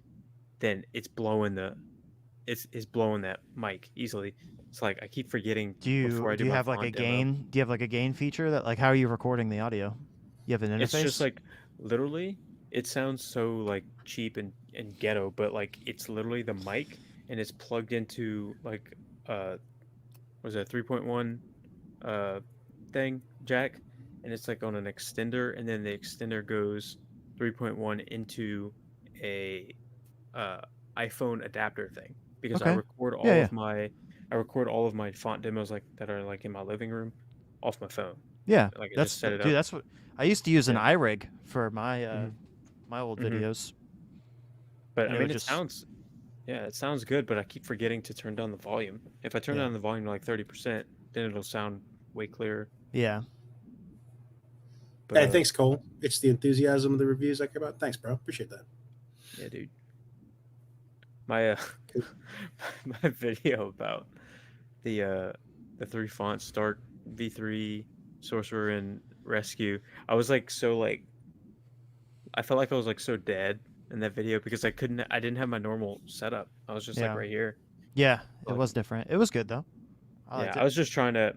then it's blowing it's blowing that mic easily. It's like I keep forgetting Do you before I do you my have like a font demo. gain? Do you have like a gain feature that, like, how are you recording the audio? You have an interface? It's just like literally, it sounds so like cheap and ghetto, but like it's literally the mic and it's plugged into like was it a 3.1 thing jack, and it's like on an extender, and then the extender goes 3.1 into a iPhone adapter thing, because I Okay. record all Yeah, of my font demos like that are like in my living room off my phone. Yeah. Like I That's just set it dude. up. That's what I used to use an Yeah. iRig for my my old Mhm. videos. But And I it mean, would it sounds good, but I keep forgetting to turn down the volume. If I turn Yeah. down the volume to like 30%, then it'll sound way clearer. Yeah. But, Hey, thanks, Cole. It's the enthusiasm of the reviews I care about. Thanks, bro. Appreciate that. Yeah, dude. My my video about the 3 fonts, Start, V3, Sorcerer, and Rescue. I was like I felt like I was like so dead in that video because I didn't have my normal setup. I was just Yeah. like right here. Yeah. It Like- was different. It was good though. I liked I it. was just trying to.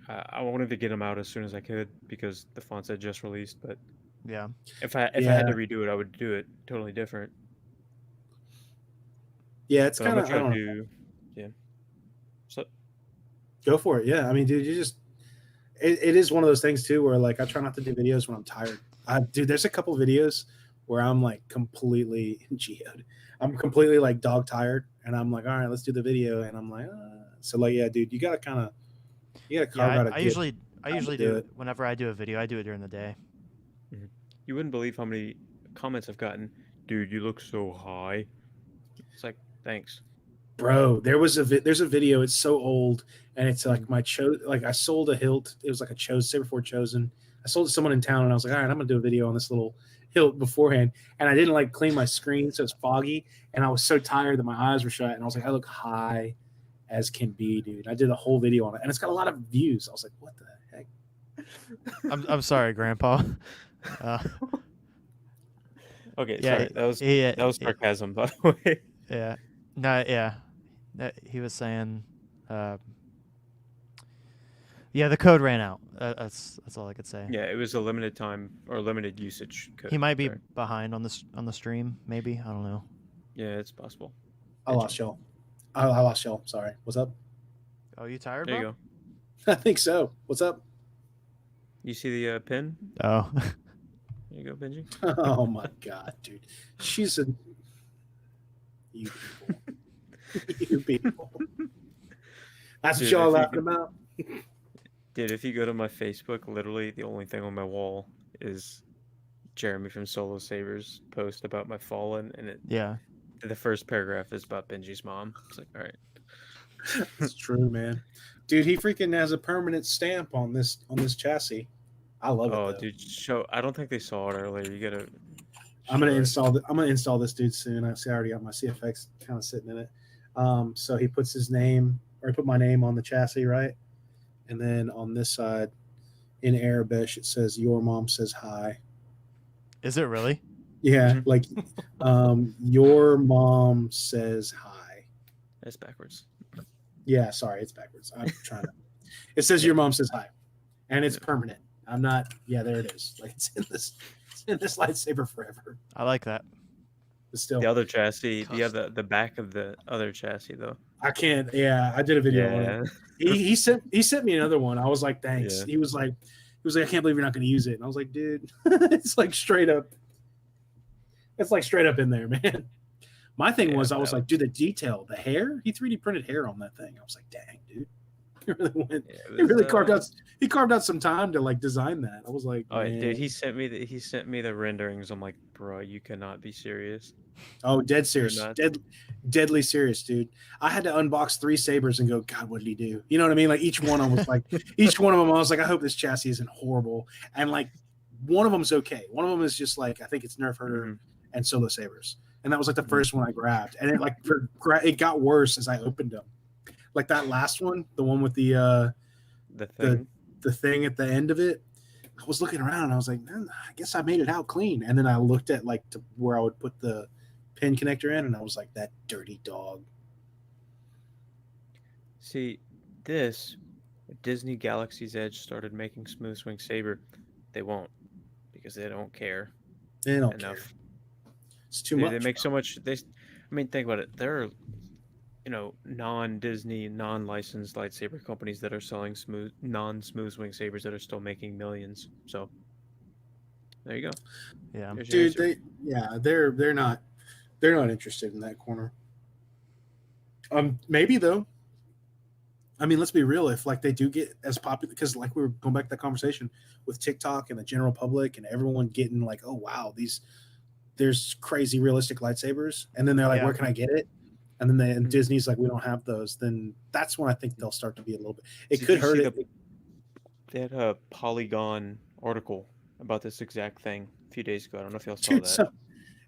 I wanted to get them out as soon as I could because the fonts had just released. But Yeah. if I had to redo it, I would do it totally different. Yeah, it's But I'm kind of. gonna try to do. Yeah. So Go for it. Yeah, I mean, dude, it is one of those things too where like I try not to do videos when I'm tired. Dude, there's a couple videos where I'm like completely geoed. I'm completely like dog tired, and I'm like, all right, let's do the video, and I'm like, so like, yeah, dude, you gotta carve out a I usually to do do it whenever I do a video. I do it during the day. you wouldn't believe how many comments I've gotten. Dude, you look so high. It's like, thanks. Bro, there's a video. It's so old, and it's like like I sold a hilt. It was like a Saber 4 Chosen. I sold it to someone in town, and I was like, all right, I'm gonna do a video on this little hilt beforehand. And I didn't like clean my screen, so it's foggy, and I was so tired that my eyes were shut, and I was like, I look high as can be, dude. I did a whole video on it, and it's got a lot of views. I was like, what the heck? I'm sorry, Grandpa. Okay, Yeah, sorry. That was yeah, sarcasm, by the way. yeah. No, yeah. He was saying, yeah, the code ran out. That's all I could say. Yeah, it was a limited time or limited usage code. He might be Sorry. behind on the stream. Maybe, I don't know. Yeah, it's possible. I lost y'all. I lost y'all. Sorry. What's up? Oh, you tired? There you bro? go. I think so. What's up? You see the pin? Oh. There you go, Benji. Oh my god, dude. She's a you people. You people. That's what Dude, y'all if you laughing could- about. Dude, if you go to my Facebook, literally the only thing on my wall is Jeremy from Solo Sabers post about my fallen, and Yeah. the first paragraph is about Benji's mom. It's like, all right. It's true, man. Dude, he freaking has a permanent stamp on this chassis. I love it. Oh, Though. dude, I don't think they saw it earlier. You gotta. I'm gonna show it. install this dude soon. I see I already got my CFX kind of sitting in it. So he puts his name, or he put my name on the chassis, right? And then on this side, in Arabic, it says "Your mom says hi." Is it really? Yeah, Mhm. like your mom says hi. It's backwards. Yeah, sorry, it's backwards. I'm trying to. It says your mom says hi, and it's permanent. I'm not. Yeah, there it is. Like it's in this lightsaber forever. I like that. But still, The other chassis, the back of the other chassis though. I can't. Yeah, I did a video on it. He sent me another one. I was like, thanks. Yeah. He was like, I can't believe you're not going to use it. And I was like, dude, it's like straight up. It's like straight up in there, man. My thing was, I was like, dude, the detail, the hair. He 3D printed hair on that thing. I was like, dang, dude. He really went. He really carved out. He carved out some time to like design that. I was like, Oh, man. dude, he sent me the renderings. I'm like, bro, you cannot be serious. Oh, dead serious, not. deadly serious, dude. I had to unbox 3 sabers and go, God, what did he do? You know what I mean? Like each one of them was like, each one of them, I was like, I hope this chassis isn't horrible. And like, one of them's okay. One of them is just like, I think it's Nerfherder and Solo Sabers, and that was like the first one I grabbed, and it like it got worse as I opened them. Like that last one, the one with the thing. the thing at the end of it. I was looking around and I was like, man, I guess I made it out clean. And then I looked at like to where I would put the pin connector in, and I was like, that dirty dog. See, this Disney Galaxy's Edge started making Smooth Swing Saber, they won't, because they don't care They don't enough. care. It's too Dude, much. they make so much. I mean, think about it. There are, non-Disney, non-licensed lightsaber companies that are selling non-smooth swing sabers that are still making millions. So there you go. Yeah. There's your Dude, answer. they're not interested in that corner. Maybe though. I mean, let's be real. If like they do get as popular, because like we were going back to that conversation with TikTok and the general public and everyone getting like, oh wow, there's crazy realistic lightsabers, and then they're like, where can I get it? And then Disney's like, we don't have those. Then that's when I think they'll start to be a little bit. It Did could you hurt see it. They had a Polygon article about this exact thing a few days ago. I don't know if y'all saw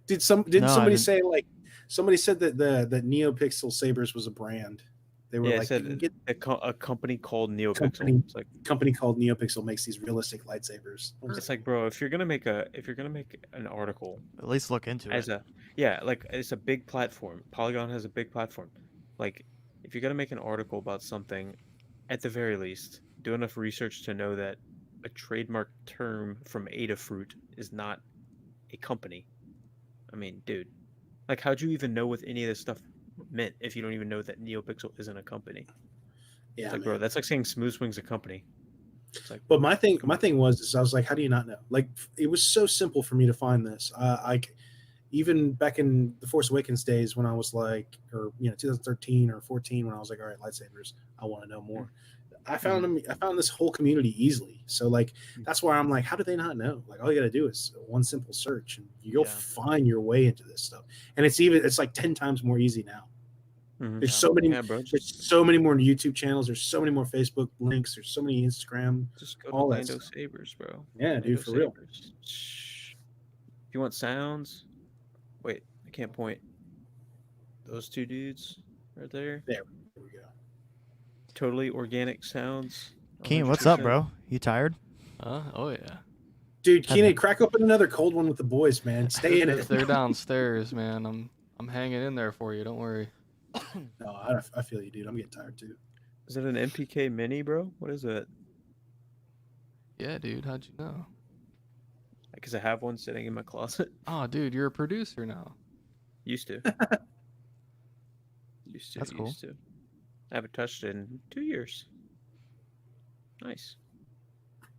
Dude, that. didn't No, I somebody didn't. say like somebody said that the NeoPixel sabers was a brand? They were Yeah, like, it said you can get a company called NeoPixel. Company- It's like company called NeoPixel makes these realistic lightsabers. I was it's like, bro, if you're gonna make an article At least look into as it. it's a big platform. Polygon has a big platform. Like, if you're gonna make an article about something, at the very least, do enough research to know that a trademark term from Adafruit is not a company. I mean, dude, like, how'd you even know what any of this stuff meant if you don't even know that NeoPixel isn't a company? yeah, It's like, man. bro, that's like saying Smooth Swing's a company. It's like, But my thing was I was like, how do you not know? Like, it was so simple for me to find this. Even back in the Force Awakens days when I was like, or 2013 or 14, when I was like, all right, lightsabers, I want to know more. I found them. I found this whole community easily. So like, that's why I'm like, how do they not know? Like, all you got to do is one simple search, and you'll find your way into this stuff. And it's like 10 times more easy now. There's so many. yeah, bro, There's so many more YouTube channels. There's so many more Facebook links. There's so many Instagram. just go all to that Lando stuff. Sabers, bro. Yeah, dude, for real. Sabers. Shh. If you want sounds, wait, I can't point. Those two dudes right there. There we go. totally organic sounds. Keen, what's up, 100%. bro? You tired? Oh yeah. Dude, Keenan, crack open another cold one with the boys, man. Stay in it. They're downstairs, man. I'm hanging in there for you. Don't worry. No, I feel you, dude. I'm getting tired too. Is it an MPK mini, bro? What is it? Yeah, dude. How'd you know? Because I have one sitting in my closet. Oh, dude, you're a producer now. Used to. Used to. That's cool. Used to. I haven't touched it in 2 years. Nice.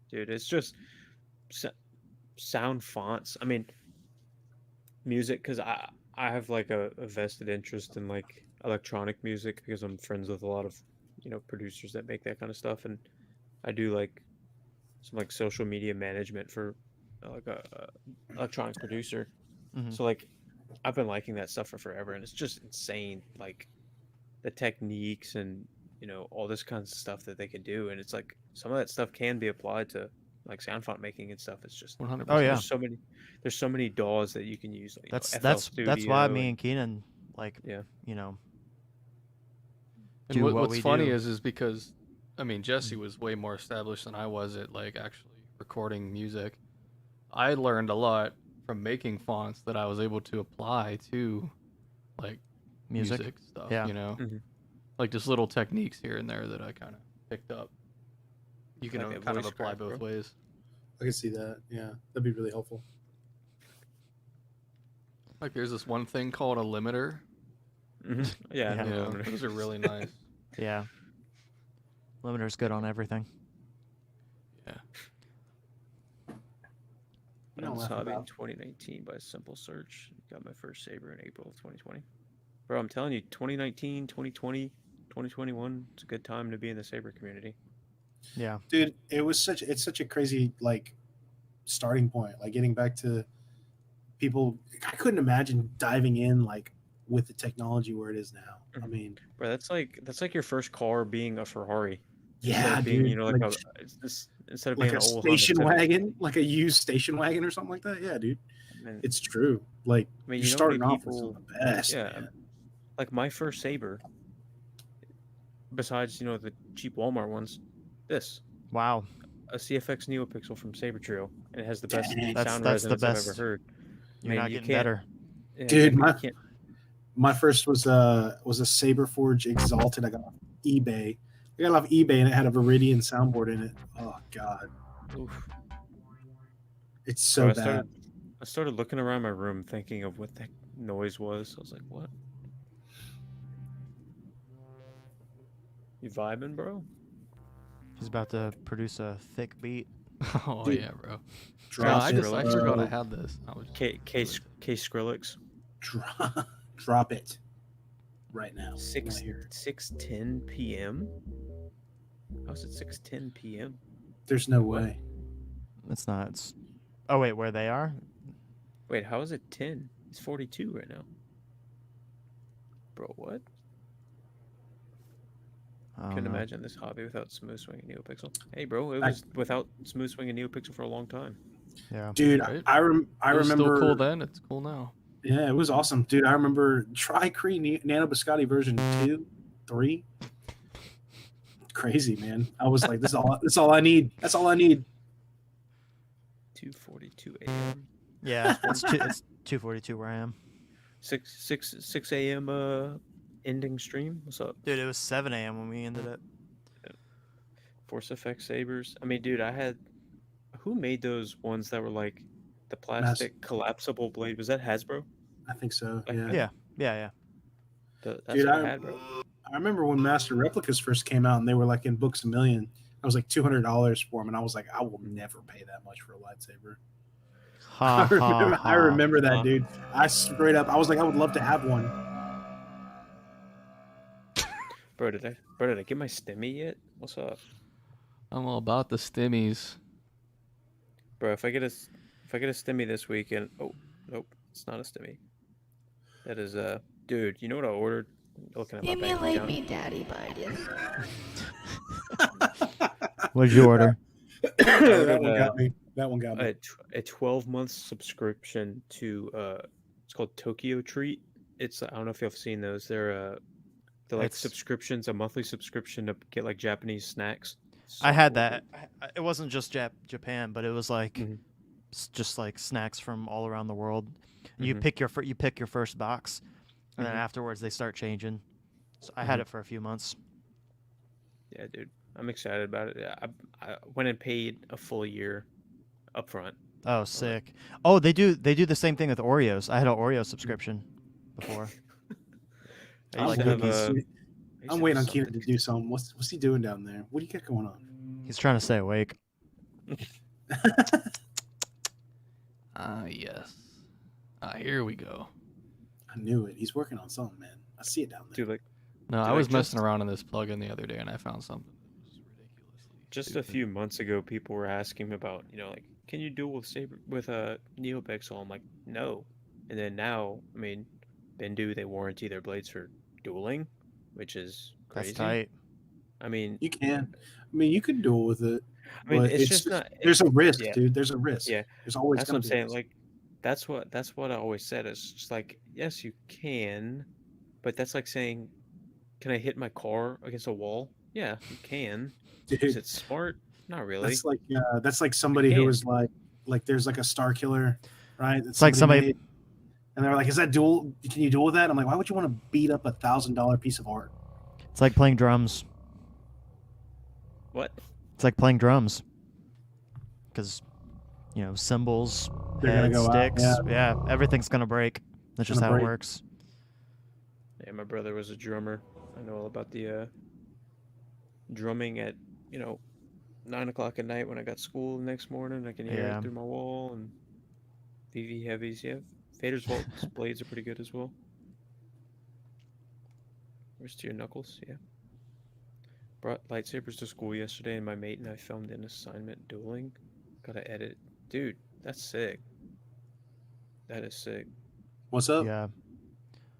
Dude, it's just sound fonts. I mean, music, because I have like a vested interest in like electronic music because I'm friends with a lot of, producers that make that kind of stuff. And I do like some like social media management for like a electronic producer. Mhm. So like I've been liking that stuff for forever, and it's just insane, like the techniques and all this kinds of stuff that they can do. And it's like some of that stuff can be applied to like sound font making and stuff. It's just 100%. Oh, yeah. there's so many DAWs that you can use. Like, That's FL that's why Studio me and Keenan Yeah. And do what what's we funny do. is because, I mean, Jesse was way more established than I was at like actually recording music. I learned a lot from making fonts that I was able to apply to like music stuff. Yeah. Mhm. Like just little techniques here and there that I kind of picked up. You can Like a kind of voice apply crack, both bro. ways. I can see that. Yeah, that'd be really helpful. Like there's this one thing called a limiter. Yeah, Yeah. I know. Those are really nice. Yeah. Limiter's good on everything. Yeah. don't laugh Hobby in about. 2019 by a simple search. Got my first Saber in April of 2020. Bro, I'm telling you, 2019, 2020, 2021, it's a good time to be in the Saber community. Yeah. Dude, it's such a crazy like starting point. Like getting back to people, I couldn't imagine diving in like with the technology where it is now. I mean, Bro, that's like your first car being a Ferrari. Instead yeah, of being, dude, like like, instead of like being a an old Honda station Civic. wagon, like a used station wagon or something like that. Yeah, dude, And, it's true. Like I mean, you're you know how many starting off with some people- of the best. yeah, man. like my first Saber, besides, the cheap Walmart ones, this. Wow. A CFX NeoPixel from Saber Trio, and it has the best Dang. sound That's the resonance I've best. ever heard. You're not you getting can't- better. Yeah, Dude, exactly, you can't- my first was a Saber Forge Exalted. I got off eBay. I got it off eBay and it had a Viridian soundboard in it. Oh god, oof. it's so Bro, bad. I started looking around my room thinking of what that noise was. I was like, what? You vibing, bro? He's about to produce a thick beat. Oh Dude, yeah, bro. No, Drop I it, forgot I bro. had this. I was K Skrillex. Drop it right now. I wanna 6 hear it. 6:10 p.m. How's it 6:10 p.m.? There's no way. It's not. It's... Oh wait, where they are? Wait, how is it 10? It's 42 right now. Bro, what? I don't Couldn't know. imagine this hobby without Smooth Swing and NeoPixel. Hey, bro, it I- was without Smooth Swing and NeoPixel for a long time. Yeah. Dude, Right? I It was remember. still cool then. It's cool now. Yeah, it was awesome, dude. I remember Tri-Cree Nano Biscotti version 2, 3. Crazy, man. I was like, this is all I need. That's all I need. 2:42 a.m. Yeah. It's 2:42 where I am. 6 a.m. Ending stream. What's up? Dude, it was 7 a.m. when we ended it. Force Effect Sabers. I mean, dude, I had. Who made those ones that were like the plastic collapsible blade? Was that Hasbro? I think so. Like, Yeah. Yeah. Yeah. Yeah. That's Dude, what I had, bro. I remember when Master Replicas first came out and they were like in Books a Million. I was like $200 for them, and I was like, I will never pay that much for a lightsaber. Ha, ha, I remember that, ha. dude. I straight up, I was like, I would love to have one. Bro, did I get my stimmy yet? What's up, I'm all about the stimmies. bro? If I get a stimmy this weekend, oh nope, it's not a stimmy. That is dude. You know what I ordered? Looking at my bank Stimulate account. me, Daddy Biden. What did you order? That one got me. That one got me. A 12-month subscription to it's called Tokyo Treat. It's I don't know if you've seen those. They're The like It's- subscriptions, a monthly subscription to get like Japanese snacks. So I had worth that. It wasn't just Japan, but it was like Mhm. just like snacks from all around the world. And you Mhm. pick you pick your first box, and then Mhm. afterwards they start changing. So I had it for a few months. Yeah, dude. I'm excited about it. Yeah, I went and paid a full year up front. Oh, sick. Oh, they do the same thing with Oreos. I had an Oreo subscription before. I I'm used to waiting, have a. I'm waiting on Keenan to do something. What's he doing down there? What do you got going on? He's trying to stay awake. Yes. Here we go. I knew it. He's working on something, man. I see it down there. Dude, like No, Dude, I I was messing just- around in this plugin the other day, and I found something that was ridiculously just a stupid. few months ago, people were asking me about, like, can you duel with Saber with a Neopixel? I'm like, no. And then now, I mean, Bendu, they warranty their blades for dueling, which is crazy. That's tight. I mean, You can. I mean, you can duel with it. I mean, but it's just not. There's a risk, yeah. dude. There's a risk. Yeah, There's always that's what gonna I'm be a saying. risk. Like, that's what I always said. It's just like, yes, you can, but that's like saying, can I hit my car against a wall? Yeah, you can. Is Dude, it smart? Not really. that's like somebody who can. was like there's like a Star Killer, right? It's like somebody- made, and they're like, "Is that duel? Can you duel with that?" I'm like, "Why would you want to beat up $1,000 piece of art?" It's like playing drums. What? It's like playing drums. Because, cymbals, They're gonna heads, go out, sticks, yeah. everything's gonna break. That's just Gonna how break. it works. Yeah, my brother was a drummer. I know all about the drumming at 9 o'clock at night when I got school the next morning. I can hear Yeah. it through my wall and VV heavies. Yeah, Vader's Vault's blades are pretty good as well. Where's to your knuckles? Yeah. Brought lightsabers to school yesterday, and my mate and I filmed an assignment dueling. Gotta edit, dude. That's sick. That is sick. What's up? Yeah.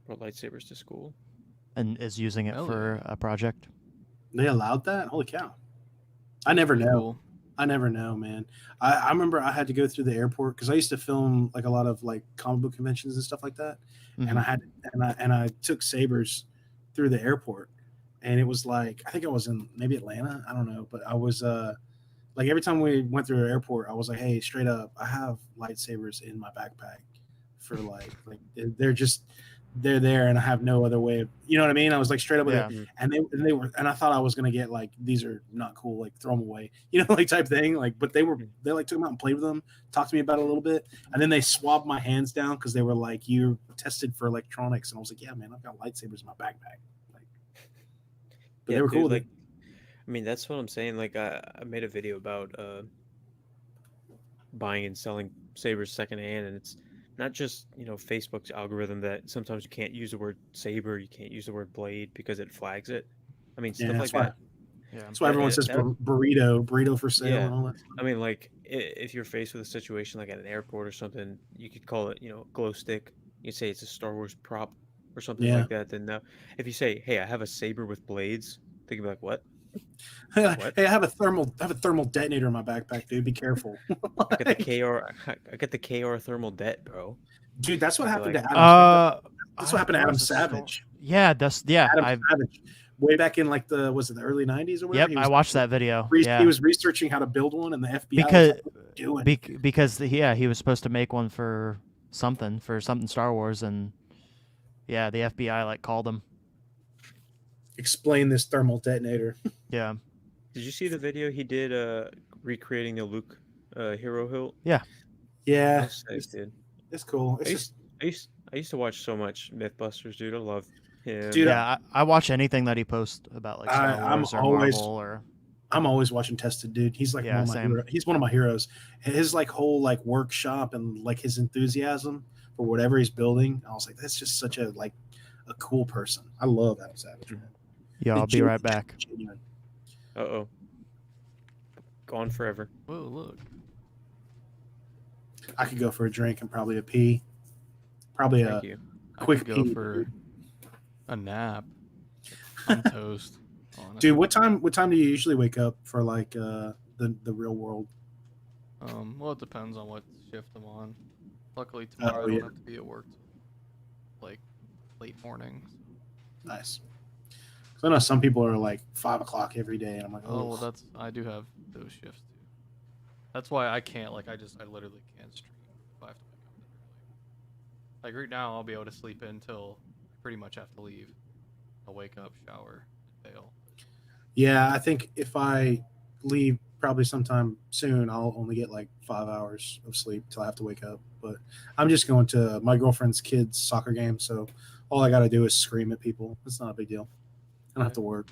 Brought lightsabers to school. And is using it Hell for a project. They allowed that? Holy cow! I never Pretty know. cool. I never know, man. I remember I had to go through the airport because I used to film like a lot of like comic book conventions and stuff like that, and Mhm. I had and I took Sabers through the airport, and it was like I think I was in maybe Atlanta, I don't know, but I was like every time we went through the airport, I was like, hey, straight up, I have lightsabers in my backpack for like they're there, and I have no other way of, you know what I mean? I was like straight up with Yeah. it, and they were, and I thought I was gonna get like these are not cool, like throw them away, like type thing, like. But they like took them out and played with them, talked to me about it a little bit, and then they swabbed my hands down because they were like, you're tested for electronics, and I was like, yeah, man, I've got lightsabers in my backpack, like. But Yeah, they were dude, cool. like, I mean, that's what I'm saying. Like, I made a video about buying and selling sabers secondhand, and it's not just Facebook's algorithm that sometimes you can't use the word saber, you can't use the word blade because it flags it. I mean, stuff like that's why, that. Yeah. that's why everyone says burrito for sale Yeah. and all that. I mean, like, if you're faced with a situation like at an airport or something, you could call it, glow stick. You'd say it's a Star Wars prop or something Yeah. like that. Then if you say, "Hey, I have a saber with blades," they can be like, "What?" Hey, What? I have a thermal detonator in my backpack, dude. Be careful. I got the KR. I got the KR thermal det, bro. Dude, that's what I'd be happened like, to Adam. That's what happened to Adam Savage. Yeah, Adam Savage, way back in like the early '90s or whatever. Yep, I watched that video. Yeah. He was researching how to build one, and the FBI because was like, what are you doing? because he was supposed to make one for something Star Wars, and yeah, the FBI like called him. Explain this thermal detonator. Yeah. Did you see the video he did recreating the Luke hero hilt? Yeah, That's sick, dude. it's cool. It's I just used to watch so much Mythbusters, dude. I love him. Dude, Yeah, I watch anything that he posts about like Star I'm Wars or always- Marvel or I'm always watching Tested, dude. He's like Yeah, one of my same. heroes. He's one of my heroes. His like whole like workshop and like his enthusiasm for whatever he's building. I was like, that's just such a cool person. I love Adam Savage, man. yeah. I'll be right back. Genuine. Uh-oh. Gone forever. Whoa, look. I could go for a drink and probably a pee. Probably Thank a you. I quick could go pee. for a nap. I'm toast. Honestly. Dude, what time do you usually wake up for like the real world? Well, it depends on what shift I'm on. Luckily, tomorrow I don't yeah. have to be at work till, like late morning. Nice. So I know some people are like 5 o'clock every day, and I'm like, Oh, well, oh, I do have those shifts too. That's why I can't, like, I literally can't stream if I have to wake up that early. Like, right now, I'll be able to sleep in until I pretty much have to leave. I'll wake up, shower, and bail. yeah. I think if I leave probably sometime soon, I'll only get like 5 hours of sleep till I have to wake up. But I'm just going to my girlfriend's kids' soccer game, so all I got to do is scream at people. It's not a big deal. I don't have to work.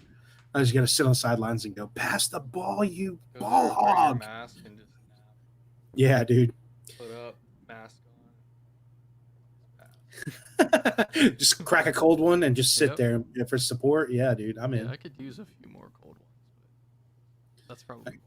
I just got to sit on the sidelines and go, pass the ball, you Go ball there, wear your hog. mask and just snap. Yeah, dude. Put up, mask on. Just crack a cold one and just sit Yep. there for support. Yeah, dude. I'm in. Yeah, I could use a few more cold ones, but that's probably why.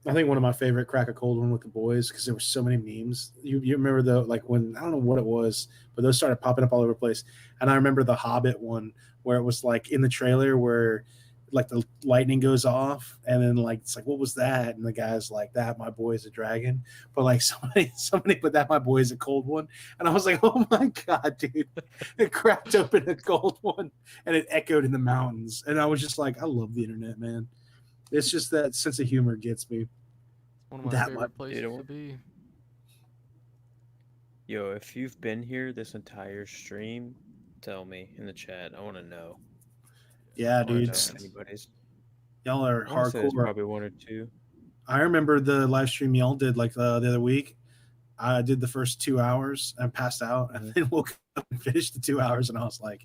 I think one of my favorite crack a cold one with the boys because there were so many memes. You remember the like when I don't know what it was, but those started popping up all over the place. And I remember the Hobbit one where it was like in the trailer where like the lightning goes off and then like it's like what was that? And the guy's like that my boy is a dragon. But like somebody put that my boy is a cold one, and I was like oh my god, dude! It cracked open a cold one and it echoed in the mountains, and I was just like I love the internet, man. It's just that sense of humor gets me. One of my That favorite much. places Dude, to be. Yo, if you've been here this entire stream, tell me in the chat. I want to know. Yeah, I wanna dude. know if anybody's. Y'all are I wanna say there's hardcore. probably one or two. I remember the live stream y'all did like the other week. I did the first 2 hours and passed out, and then woke up and finished the 2 hours, and I was like,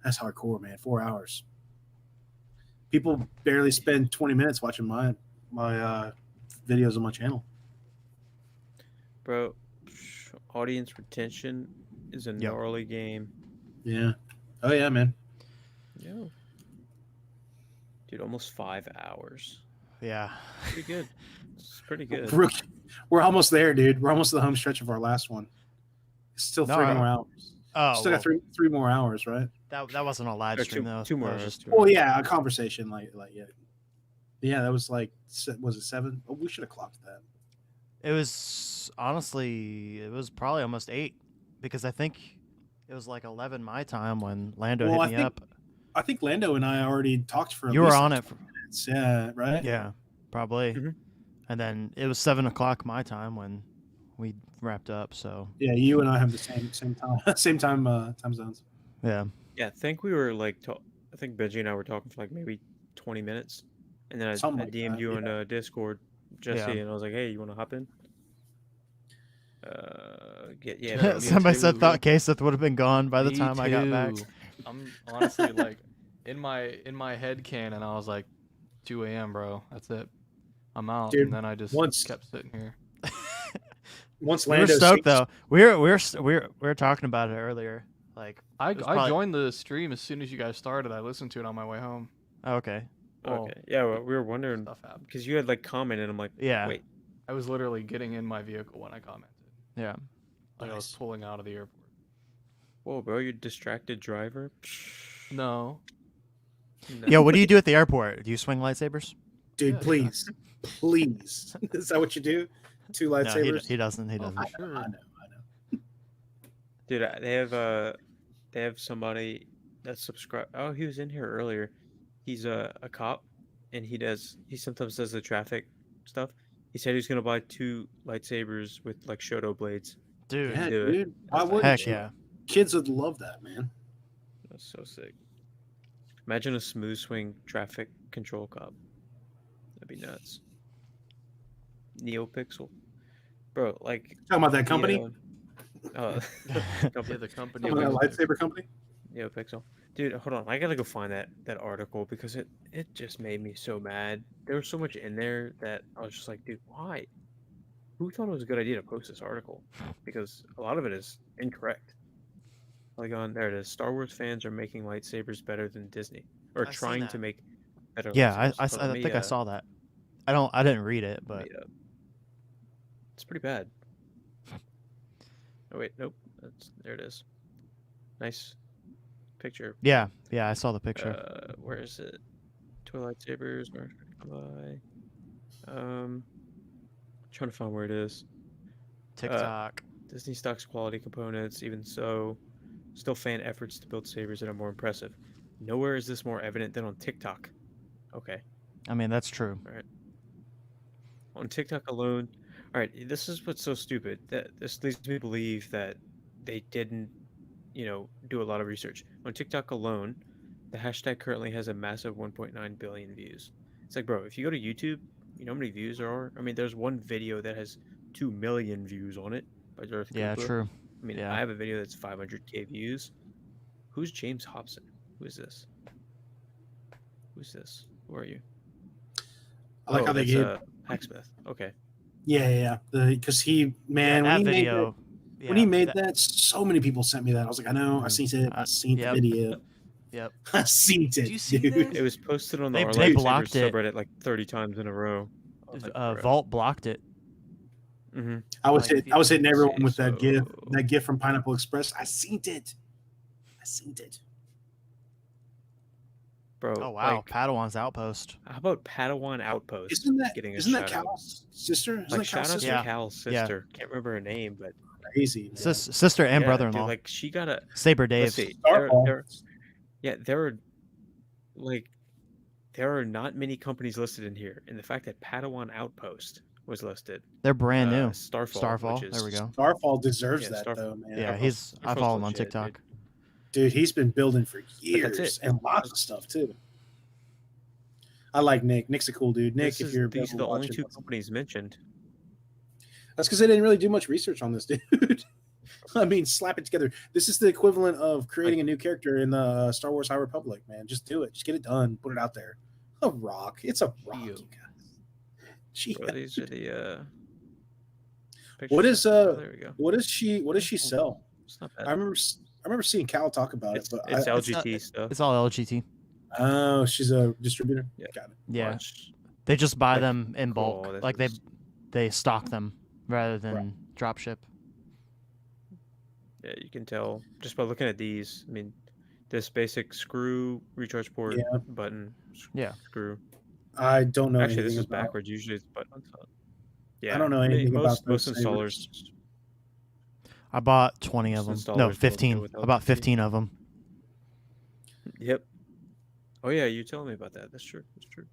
"That's hardcore, man! 4 hours." People barely spend 20 minutes watching my videos on my channel. Bro, audience retention is a Yep. gnarly game. Yeah. Oh yeah, man. Yo. Dude, almost 5 hours. Yeah. Pretty good. It's pretty good. We're almost there, dude. We're almost to the home stretch of our last one. It's still No, 3 more hours. Oh, Still got three more hours, right? that wasn't a live Or stream though. two more That was hours. just 2 more Well, hours. yeah, a conversation yeah, that was like was it 7? Oh, we should have clocked that. It was honestly, it was probably almost 8 because I think it was like 11 my time when Lando Well, hit me up. I think Lando and I already talked for. You were on it. Minutes. Yeah, right. Yeah, probably. Mhm. And then it was 7 o'clock my time when we wrapped up. So Yeah, you and I have the same time same time zones. yeah, Yeah, I think we were like, I think Benji and I were talking for like maybe 20 minutes. And then I Something like DM'd that, you yeah. on Discord, Jesse, Yeah. and I was like, hey, you want to hop in? Yeah. me somebody too. said thought KSith would have been gone by the Me time I got back. too. I'm honestly like in my head canon, I was like 2 a.m. bro. That's it. I'm out. Dude, and then I just once- kept sitting here. Once We were Lando stoked sees- though. We were talking about it earlier. Like, I it was probably- joined the stream as soon as you guys started. I listened to it on my way home. oh, okay, Well, Okay. Yeah, well, we were wondering stuff happened. because you had like commented. And I'm like, yeah, wait, I was literally getting in my vehicle when I commented. yeah. Like I was Nice. pulling out of the airport. whoa, bro, you distracted driver. No. No. Yo, what do you do at the airport? Do you swing lightsabers? dude, Yeah, please, please. Is that what you do? 2 No, lightsabers? he doesn't. He Oh, doesn't. for I sure. know. Dude, they have somebody that subscribe. Oh, he was in here earlier. He's a cop, and he sometimes does the traffic stuff. He said he's gonna buy 2 lightsabers with like Shoto blades. Dude, Yeah, do it. dude. Why That's wouldn't heck you? yeah. Kids would love that, man. That's so sick. Imagine a smooth swing traffic control cop. That'd be nuts. NeoPixel, bro. Like Talking about that company? company. Yeah, the company. Talking about that lightsaber company? NeoPixel. Dude, hold on. I gotta go find that article because it just made me so mad. There was so much in there that I was just like, dude, why? Who thought it was a good idea to post this article? Because a lot of it is incorrect. Like on there it is. Star Wars fans are making lightsabers better than Disney, or I seen trying that. to make better. Yeah, lightsabers. Hold on, I let me, think I saw that. I didn't read it, let but me, it's pretty bad. Oh wait, nope. There it is. Nice picture. yeah, I saw the picture. Where is it? Toy lightsabers. Where trying to find where it is. TikTok. Disney stocks quality components. Even so, Still fan efforts to build sabers that are more impressive. Nowhere is this more evident than on TikTok. Okay. I mean, that's true. All right. On TikTok alone, all right, this is what's so stupid. That this leads me to believe that they didn't, do a lot of research. On TikTok alone, the hashtag currently has a massive 1.9 billion views. It's like, bro, if you go to YouTube, you know how many views there are? I mean, there's one video that has 2 million views on it by Darth Yeah, Cooper. true. I mean, Yeah. I have a video that's 500K views. Who's James Hobson? Who is this? Who's this? Who are you? I like how they that's, gave. Hacksmith. Okay. Yeah. Because he, man, that when he video. when he made that, so many people sent me that. I was like, I know, I seen it. I seen Yep. the video. Yep. I seen it. Did you see dude. this? It was posted on the They Our Lightsabers blocked it. subreddit like 30 times in a row. Vault blocked it. Mm-hmm. I was hitting everyone Okay, with that gif. so- That gif from Pineapple Express. I seen it. Bro. Oh wow, Like, Padawan's outpost. how about Padawan Outpost Isn't that getting a isn't that shout out? Cal's sister? Isn't Like, that shout Cal's out sister? to Yeah. Cal's Yeah. sister. Can't remember her name, but Crazy. man. Sister and yeah, brother-in-law. dude, like she got a Saber Dave. let's see. Starfall. There are not many companies listed in here, and the fact that Padawan Outpost was listed, They're brand new. Starfall, which is, There we go. Starfall deserves Yeah, that Starfall. though, man. Yeah, I Starfall's follow him on legit, TikTok. Dude, he's been building for that's years it. and lots of stuff too. I like Nick. Nick's a cool dude. Nick, These if you're are the only watching, two companies mentioned. that's because they didn't really do much research on this, dude. I mean, slap it together. This is the equivalent of creating a new character in the Star Wars High Republic, man. Just do it. Just get it done. Put it out there. A rock. It's a rock, you guys. Gee. Bro, these are the What pictures. is There we go. what does she sell? It's not I bad. remember seeing Cal talk about It's it, but LGT stuff. It's all LGT. oh, she's a distributor. Yeah. Got it. Yeah, Watch. they just buy Like, them in bulk. cool, this Like is- they stock them rather than Right. drop ship. Yeah, you can tell just by looking at these. I mean, this basic screw, recharge port, Yeah. button, Yeah. screw. I don't know. Actually, this anything is about- backwards. Usually it's button on top. Yeah, I don't know mean, anything about most those installers. I bought 20 of them. Most No, installers will go 15. with I bought LGT. 15 of them. Yep. Oh yeah, you telling me about that? That's true. That's true.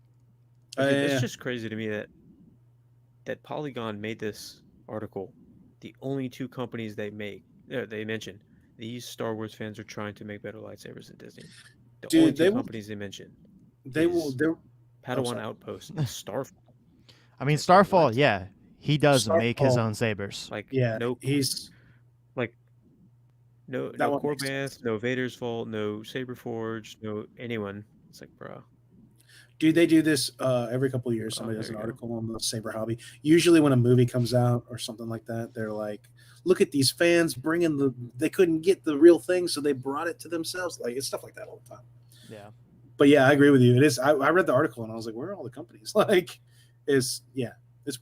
Dude, yeah. It's just crazy to me that Polygon made this article. The only two companies they mention. These Star Wars fans are trying to make better lightsabers than Disney. The Dude, only they two will- companies they mention. They will. They're Padawan sorry. Outpost and Starfall. I mean, It's like, Starfall, what? yeah, he does make his Starfall. own sabers. Like yeah. no He's no that one makes Corbath, no Vader's Vault, no Saberforge, no anyone. It's like, bro. dude. They do this every couple of years. Oh, Somebody there does an you go. article on the Saber hobby. Usually, when a movie comes out or something like that, they're like, "Look at these fans bringing the. They couldn't get the real thing, so they brought it to themselves." Like it's stuff like that all the time. Yeah. But yeah, I agree with you. It is. I read the article and I was like, "Where are all the companies?" Like, it's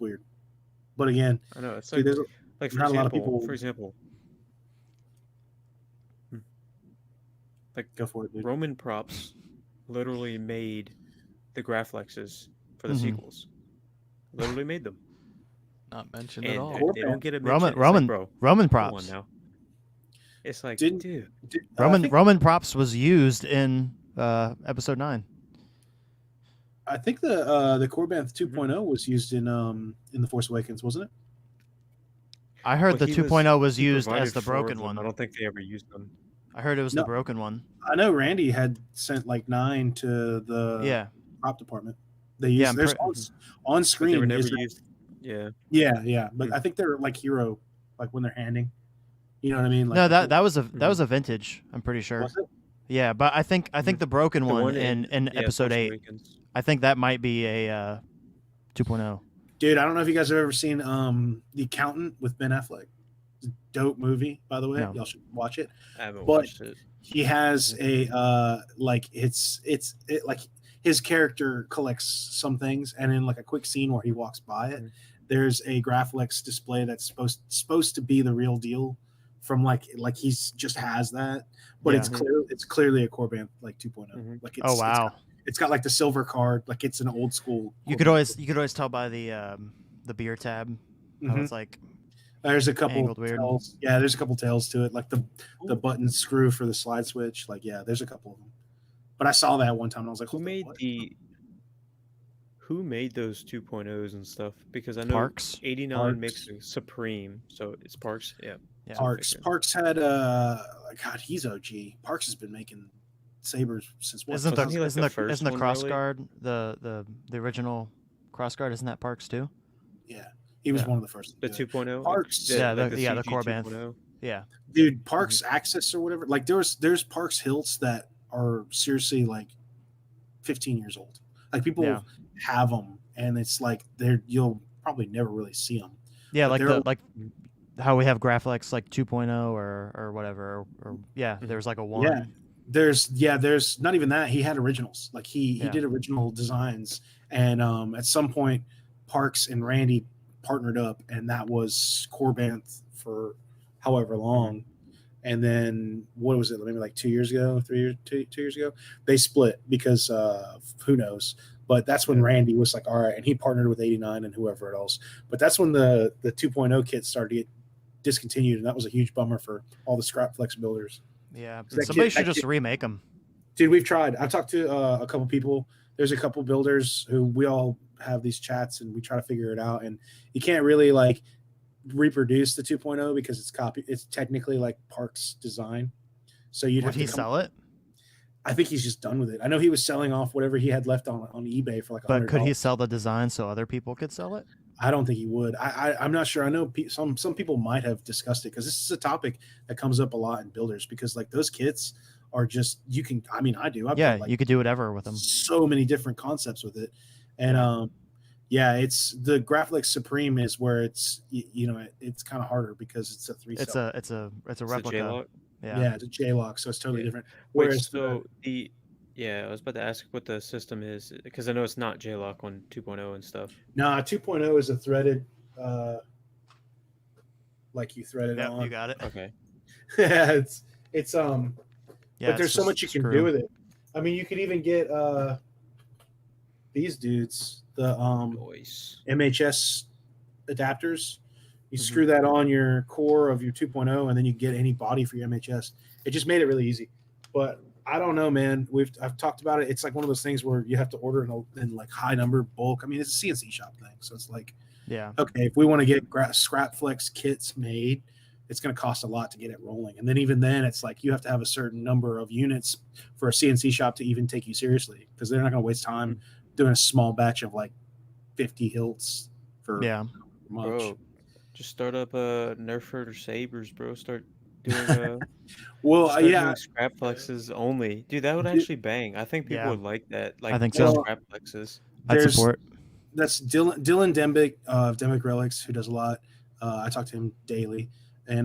weird. But again, I know it's dude, like there's for not a lot example, of people- for example, go for it, dude. Roman props literally made the Graflexes for the Mhm. sequels. Literally made them. Not mentioned And at all. Cool. they don't get a mention. Roman It's Roman like, bro, Roman come on props. now. It's like, Didn't- dude, I Roman think- Roman props was used in episode 9. I think the Corbanth 2.0 was used in The Force Awakens, wasn't it? I heard well, the he 2.0 was he used provided as the 4 of broken them. one. I don't think they ever used them. I heard it was No. the broken one. I know Randy had sent like 9 to the Yeah. prop department. They used Yeah, I'm there's pre- on But they were screen. never is there- used. Yeah. yeah, but Hmm. I think they're like hero, like when they're handing. You know what I mean? Like, No, that was a vintage, I'm pretty sure. was it? Yeah, but I think the broken The one in yeah, episode Force 8. Awakens. I think that might be a 2.0. Dude, I don't know if you guys have ever seen The Accountant with Ben Affleck. It's a dope movie, by the way. No. Y'all should watch it. I haven't But- watched it. He has a like it's like his character collects some things, and in like a quick scene where he walks by it, there's a Graflex display that's supposed to be the real deal from like he's just has that, but Yeah. it's clearly a Corban like 2.0. Mhm. Like it's, Oh wow. it's got like the silver card, like it's an old school. You could always tell by the beer tab how Mhm. it's like There's a couple Angled weird. tails. Yeah, there's a couple tails to it, like the button screw for the slide switch. Like, yeah, there's a couple of them. But I saw that one time and I was like, Who hold on, made what? Who made those 2.0s and stuff? Because I know Parks. 89 Parks. makes a Supreme, so it's Parks. Yeah. Yeah. Parks. Parks had God, he's OG. Parks has been making sabers since what? Isn't the Wasn't he, like, isn't the the first isn't the one, cross really? guard the original cross guard? Isn't that Parks too? Yeah, he was Yeah. one of the first. The to do it. 2.0? Parks. Yeah, like the CG core band. 2.0? Yeah. Dude, Parks Access or whatever. Like there's Parks hilts that are seriously like 15 years old. Like people Yeah. have them, and it's like you'll probably never really see them. Yeah, But like they're- like how we have Graphics like 2.0 or whatever or yeah, there's like a 1. Yeah. There's not even that. He had originals. Like he Yeah. did original designs, and at some point Parks and Randy partnered up, and that was core band for however long. And then what was it? Maybe like 2 years ago, 2 years ago, they split because who knows. But that's when Randy was like, all right, and he partnered with 89 and whoever else. But that's when the 2.0 kit started to get discontinued, and that was a huge bummer for all the Scrap Flex builders. Yeah. That Somebody kid- should that just kid- remake them. Dude, we've tried. I've talked to a couple people. There's a couple builders who we all have these chats, and we try to figure it out. And you can't really like reproduce the 2.0 because it's technically like Parks design. So you'd Would have to he sell it? I think he's just done with it. I know he was selling off whatever he had left on eBay for like But could he $100. sell the design so other people could sell it? I don't think he would. I'm not sure. I know some people might have discussed it because this is a topic that comes up a lot in builders because like those kits are just I do. I've Yeah, done, like, you could do whatever with them. so many different concepts with it, and it's the Graphics Supreme is where it's it's kind of harder because it's a 3 It's cell. a It's a replica. J-Lock? Yeah. It's a J-Lock, so it's totally Yeah. different. Wait, Whereas so I was about to ask what the system is because I know it's not J-Lock on 2.0 and stuff. 2.0 is a threaded, like you thread it Yeah, on. you got it. Okay. Yeah, it's Yeah, but it's there's so just much you can screw. do with it. I mean, you could even get these dudes, the Noise. MHS adapters. You Mhm. screw that on your core of your 2.0, and then you get any body for your MHS. It just made it really easy. But I don't know, man. I've talked about it. It's like one of those things where you have to order in like high number bulk. I mean, it's a CNC shop thing, so it's like, Yeah. okay, if we want to get Scrap Flex kits made, it's going to cost a lot to get it rolling. And then even then, it's like you have to have a certain number of units for a CNC shop to even take you seriously because they're not going to waste time doing a small batch of like 50 hilts for Yeah. much. Bro, just start up a Nerfherder Sabers, bro. Start doing Well, start yeah, doing scrap flexes only. Dude, that would Dude, actually bang. I think people Yeah. would like that. I Like think just so. scrap flexes. I'd There's- support. that's Dylan Dembick of Dembick Relics, who does a lot. I talk to him daily, and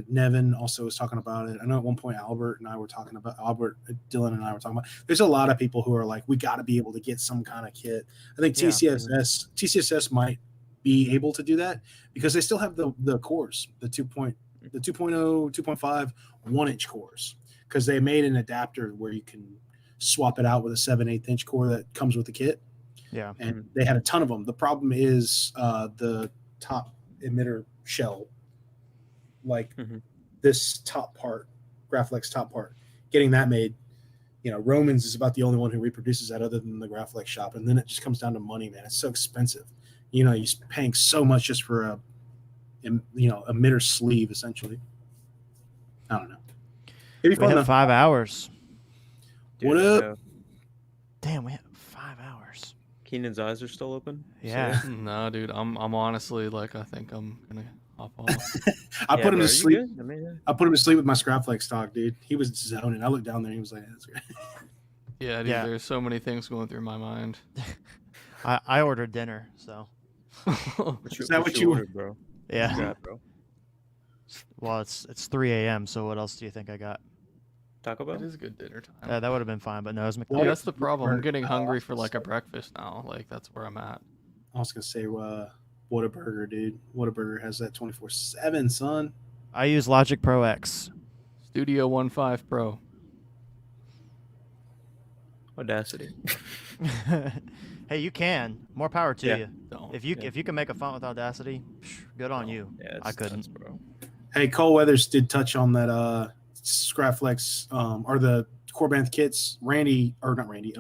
Nevin also was talking about it. I know at one point Dylan and I were talking about. There's a lot of people who are like, we got to be able to get some kind of kit. I think Yeah. TCSS might be able to do that because they still have the cores, the 2.0, 2.5 1-inch cores, because they made an adapter where you can swap it out with a 7/8 inch core that comes with the kit. Yeah. And they had a ton of them. The problem is the top emitter shell, like this top part, Graphics top part, getting that made. Romans is about the only one who reproduces that other than the Graphics shop, and then it just comes down to money, man. It's so expensive. You're paying so much just for a emitter sleeve, essentially. I don't know. It'd be We fun have though. 5 hours. Dude, What up? yeah. Damn, we have 5 hours. Keenan's eyes are still open. Yeah. No, dude, I'm honestly like I think I'm gonna hop off. I put him to sleep. I mean, I put him to sleep with my Scrap Flex talk, dude. He was zoning. I looked down there and he was like, "That's great." Yeah, dude, Yeah. there's so many things going through my mind. I ordered dinner, so Is that what you ordered, bro? yeah. What you got, bro? Well, it's 3 a.m. So what else do you think I got? Taco It Bell? is good dinner time. That would have been fine, but no, it was Dude, McDonald's. that's the problem. I'm getting hungry for like a breakfast now. Like that's where I'm at. I was gonna say, Whataburger, dude. Whataburger has that 24/7, son. I use Logic Pro X. Studio 1.5 Pro. Audacity. Hey, you can. More power to Yeah. you. Don't. If you can make a font with Audacity, good on you. Yeah, I couldn't. nuts, bro. Hey, Cole Weathers did touch on that Scrapflex or the Corbanth kits. Randy or not Randy.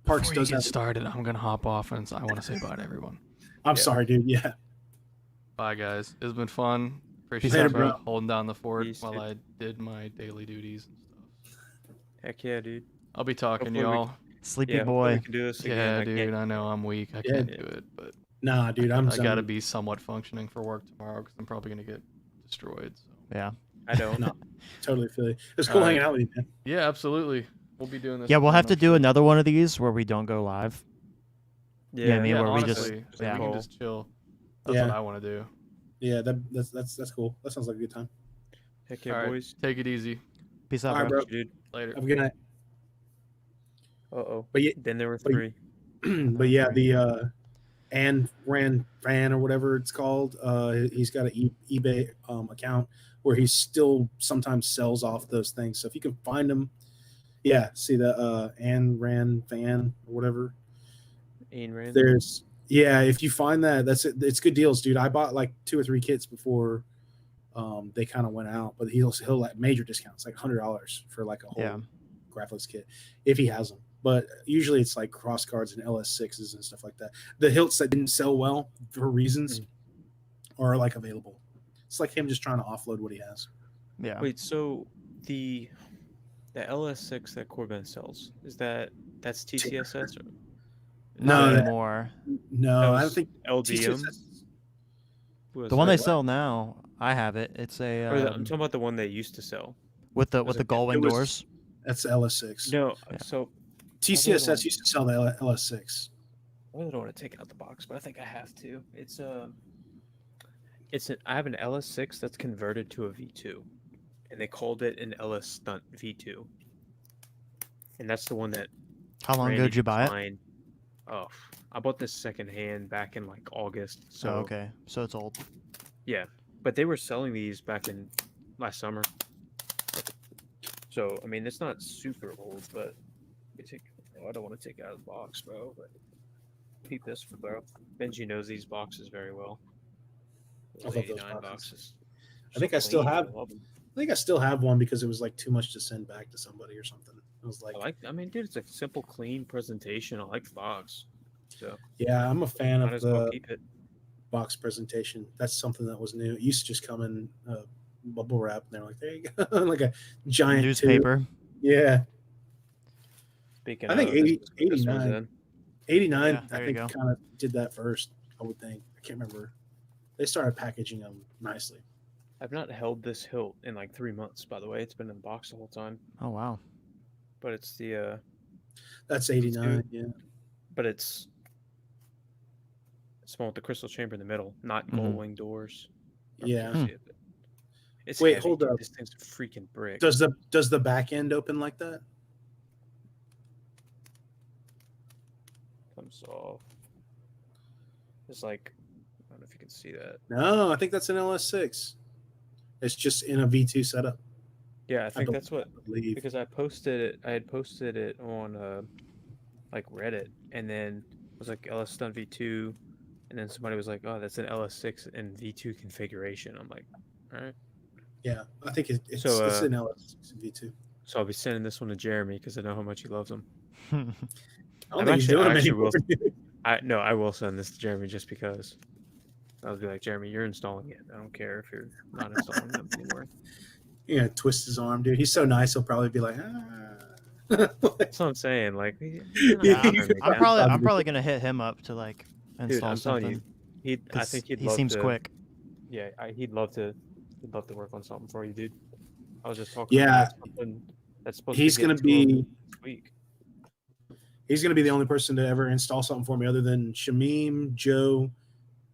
Parks Before you does get have. started, I'm gonna hop off and I want to say bye to everyone. I'm sorry, dude. Yeah. Bye, guys. It's been fun. Appreciate Later, you bro. holding down the fort Peace, while dude. I did my daily duties and stuff. Heck yeah, dude. I'll be talking to Hopefully we y'all. Sleepy Yeah, hopefully we boy. can do this again. Yeah, I dude. can't- I know I'm weak. I Yeah. can't do it, but Nah, dude. I'm. I gotta zoned. be somewhat functioning for work tomorrow because I'm probably gonna get destroyed. So. Yeah. I don't. No, totally feel you. It was cool All right. hanging out with you, man. Yeah, absolutely. We'll be doing this. Yeah, we'll again, have to I'm do sure. another one of these where we don't go live. Yeah, I mean, Yeah, where we just- honestly, yeah. we can just chill. That's Yeah. what I want to do. Yeah, that's cool. That sounds like a good time. Heck yeah, All right, boys. take it easy. Peace out, All right, bro. bro. Dude. Later. Have a good night. Uh-oh. But yeah, Then there were but- 3. but yeah, the and Ran Fan or whatever it's called. He's got an eBay account where he still sometimes sells off those things. So if you can find them, yeah, see the and Ran Fan or whatever. Ayn Rand. There's if you find that, it's good deals, dude. I bought like 2 or 3 kits before they kind of went out, but he'll like major discounts, like $100 for like a whole Yeah. graphics kit if he has them. But usually it's like cross cards and LS6s and stuff like that. The hilts that didn't sell well for reasons are like available. It's like him just trying to offload what he has. Yeah. Wait, so the LS6 that Corbin sells, that's TCSS? Or? Not No, anymore. No, That I was don't think LDM. Who was The one that? they sell now, I have it. It's a I'm talking about the one they used to sell. with the was with the it- gull wing it was- doors. that's LS6. No, Yeah. so TCSS used to sell the LS6. I really don't want to take it out the box, but I think I have to. I have an LS6 that's converted to a V2, and they called it an LS Stunt V2, and that's the one that. How long ago Randy did you buy it? designed. Oh, I bought this secondhand back in like August. So Oh, okay, so it's old. yeah, but they were selling these back in last summer. So I mean, it's not super old, but I don't want to take it out of the box, bro. But keep this for bro. Benji knows these boxes very well. I love Those those 89 boxes. I So think I still clean, have- love 'em. I think I still have one because it was like too much to send back to somebody or something. I was like, I mean, dude, it's a simple, clean presentation. I like the box. So yeah, I'm a fan might of as well the keep it. box presentation. That's something that was new. It used to just come in bubble wrap, and they're like, there you go, like a giant tube. Newspaper. Yeah, Speaking I think of, this was 89. in. 89. Yeah, I there you think go. kind of did that first. I would think. I can't remember. They started packaging them nicely. I've not held this hilt in like 3 months, by the way. It's been in the box the whole time. Oh wow. But it's the That's 89. Yeah. but it's small with the crystal chamber in the middle, not Mhm. gold wing doors. I don't know if you Yeah. can see it, but it's Wait, heavy, hold dude. up. This thing's a freaking brick. Does the back end open like that? Comes off. It's like I don't know if you can see that. No, I think that's an LS6. It's just in a V2 setup. Yeah, I think that's what I believe. because I posted it. I had posted it on like Reddit, and then it was like LS Stunt V2, and then somebody was like, "Oh, that's an LS6 and V2 configuration." I'm like, "All right." Yeah, I think it's So, it's an LS6 and V2. So I'll be sending this one to Jeremy because I know how much he loves them. I I'm don't think he's actually- doing I them actually anymore. I will send this to Jeremy just because. I'll be like, Jeremy, you're installing it. I don't care if you're not installing them anymore. Yeah, twist his arm, dude. He's so nice. He'll probably be like, That's what I'm saying. Like, Yeah, I'm probably gonna hit him up to like dude, install I'm telling something. you, I 'cause think he'd he love seems to, quick. Yeah, he'd love to work on something for you, dude. I was just talking. Yeah. about something that's supposed he's to get gonna to him be this week. he's gonna be the only person to ever install something for me other than Shamim, Joe,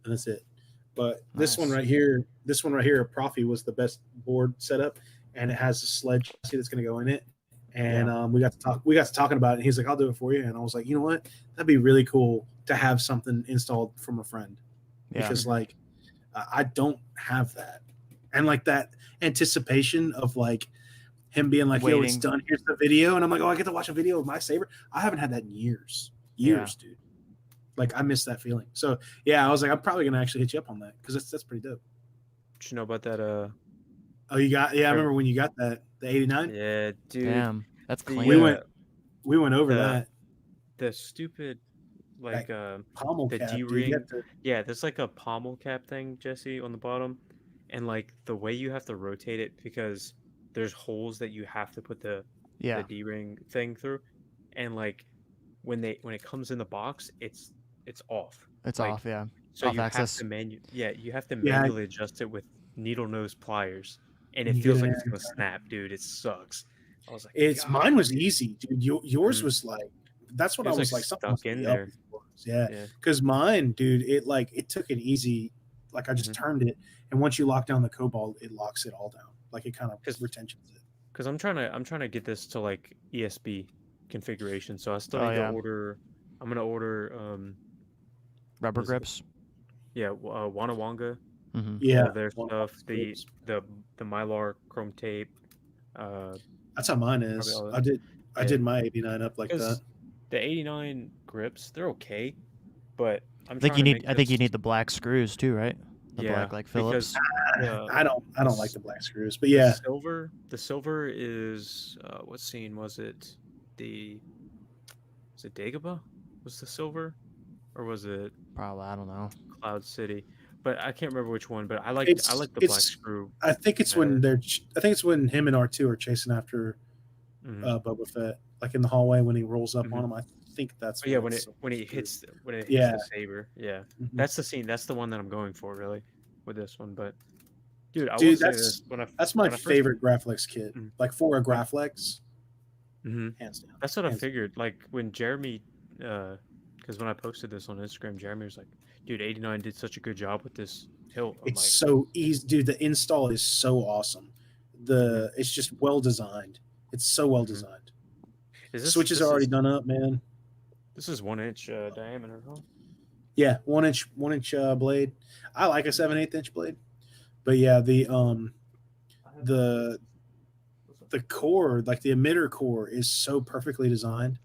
and that's it. But this one Nice. right here, a Profi was the best board setup, and it has a sled chassis that's gonna go in it. And we got to talking about it. And he's like, "I'll do it for you." And I was like, "You know what? That'd be really cool to have something installed from a friend." Yeah. Because like I don't have that, and like that anticipation of like him being like, "Yo, it's Waiting. done. Here's the video," and I'm like, "Oh, I get to watch a video of my Saber." I haven't had that in years, Yeah. dude. Like I miss that feeling. So yeah, I was like, I'm probably gonna actually hit you up on that because that's pretty dope. Did you know about that? Oh, you got? Yeah, I remember when you got that the 89. Yeah, dude. Damn, that's The, clean. We went over the- that The stupid, like, pommel the cap, dude. You D-ring. have to- Yeah, there's like a pommel cap thing, Jesse, on the bottom, and like the way you have to rotate it because there's holes that you have to put the D-ring thing through, and like when it comes in the box, it's off. It's like, off, yeah. So Off you axis. have to you have to Yeah, manually adjust it with needle nose pliers, and it feels like it's gonna snap, dude. It sucks. I was like, It's God. mine was easy, dude. Yours Mhm. was like that's what It I was, was like, like something stuck must in be there. up before. Yeah, Yeah. because mine, dude, it took it easy. Like I just turned it, and once you lock down the cobalt, it locks it all down. Like it kind of retentions it. Because I'm trying to get this to like ESB configuration, so I still Oh, need yeah. to order. I'm gonna order Rubber what is it? grips. Yeah, Wanawanga, Mm-hmm. Yeah, all their one stuff, of the those. the Mylar chrome tape. That's how mine is. all that. I Yeah. did my 89 up like that. Because the 89 grips, they're okay, but I'm I think trying you to need. make I think you this- need the black screws too, right? The yeah, black like Phillips. because I don't like the black screws, but the yeah, silver is what scene was it? Was it Dagobah? Was the silver, or was it Probably. I don't know. Cloud City? But I can't remember which one. But I like It's- the black it's- screw. I think it's when better. I think it's when him and R2 are chasing after Mhm. Boba Fett, like in the hallway when he rolls up Mhm. on him. I think that's Oh, yeah, when when it hits Yeah. the saber. Yeah, Mhm. that's the scene. That's the one that I'm going for really with this one. But dude, I will Dude, say that's this that's my when I first- favorite Graflex kit. Mhm. Like for a Graflex, Mhm. hands down. That's what I Hands- figured. Like when Jeremy, because when I posted this on Instagram, Jeremy was like, "Dude, 89 did such a good job with this hilt." I'm It's like, so easy, dude. The install is so awesome. It's just well designed. It's so well designed. is this Switches this are already is, done up, man. This is 1 inch diameter, huh? Yeah, 1 inch blade. I like a 7/8 inch blade, but yeah, the core, like the emitter core, is so perfectly designed.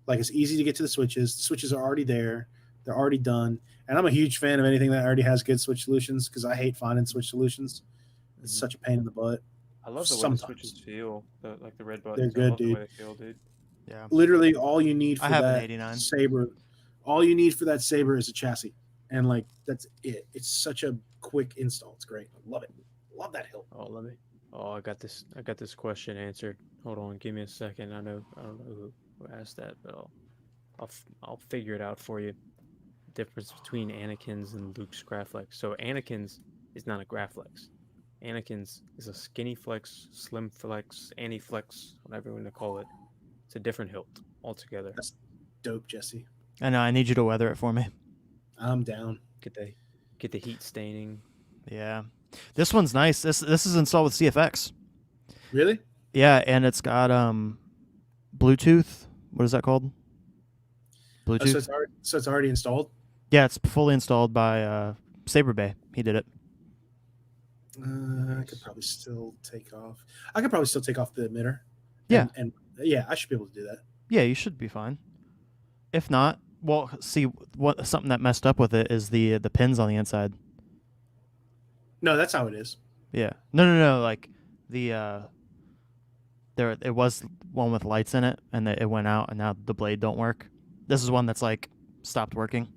Like it's easy to get to the switches. The switches are already there. They're already done. And I'm a huge fan of anything that already has good switch solutions because I hate finding switch solutions. It's such a pain in the butt. I love the way Sometimes. the switches feel, like the red buttons. They're I good, love the dude. way they feel, dude. Yeah. Literally, all you need for I have an that 89. Saber, all you need for that Saber is a chassis, and like that's it. It's such a quick install. It's great. I love it. Love that hilt. Oh, let me. Oh, I got this question answered. Hold on, give me a second. I don't know who asked that, but I'll figure it out for you. Difference between Anakin's and Luke's Graflex. So Anakin's is not a Graflex. Anakin's is a skinny flex, slim flex, anti-flex, whatever you want to call it. It's a different hilt altogether. Dope, Jesse. I know. I need you to weather it for me. I'm down. Get the heat staining. Yeah. This one's nice. This is installed with CFX. Really? Yeah, and it's got Bluetooth. What is that called? Oh, Bluetooth. so it's already installed. Yeah, it's fully installed by Saber Bay. He did it. I could probably still take off. I could probably still take off the emitter. Yeah. And yeah, I should be able to do that. Yeah, you should be fine. If not, well, see, what something that messed up with it is the pins on the inside. No, that's how it is. Yeah. No. Like the there it was one with lights in it, and it went out, and now the blade don't work. This is one that's like stopped working.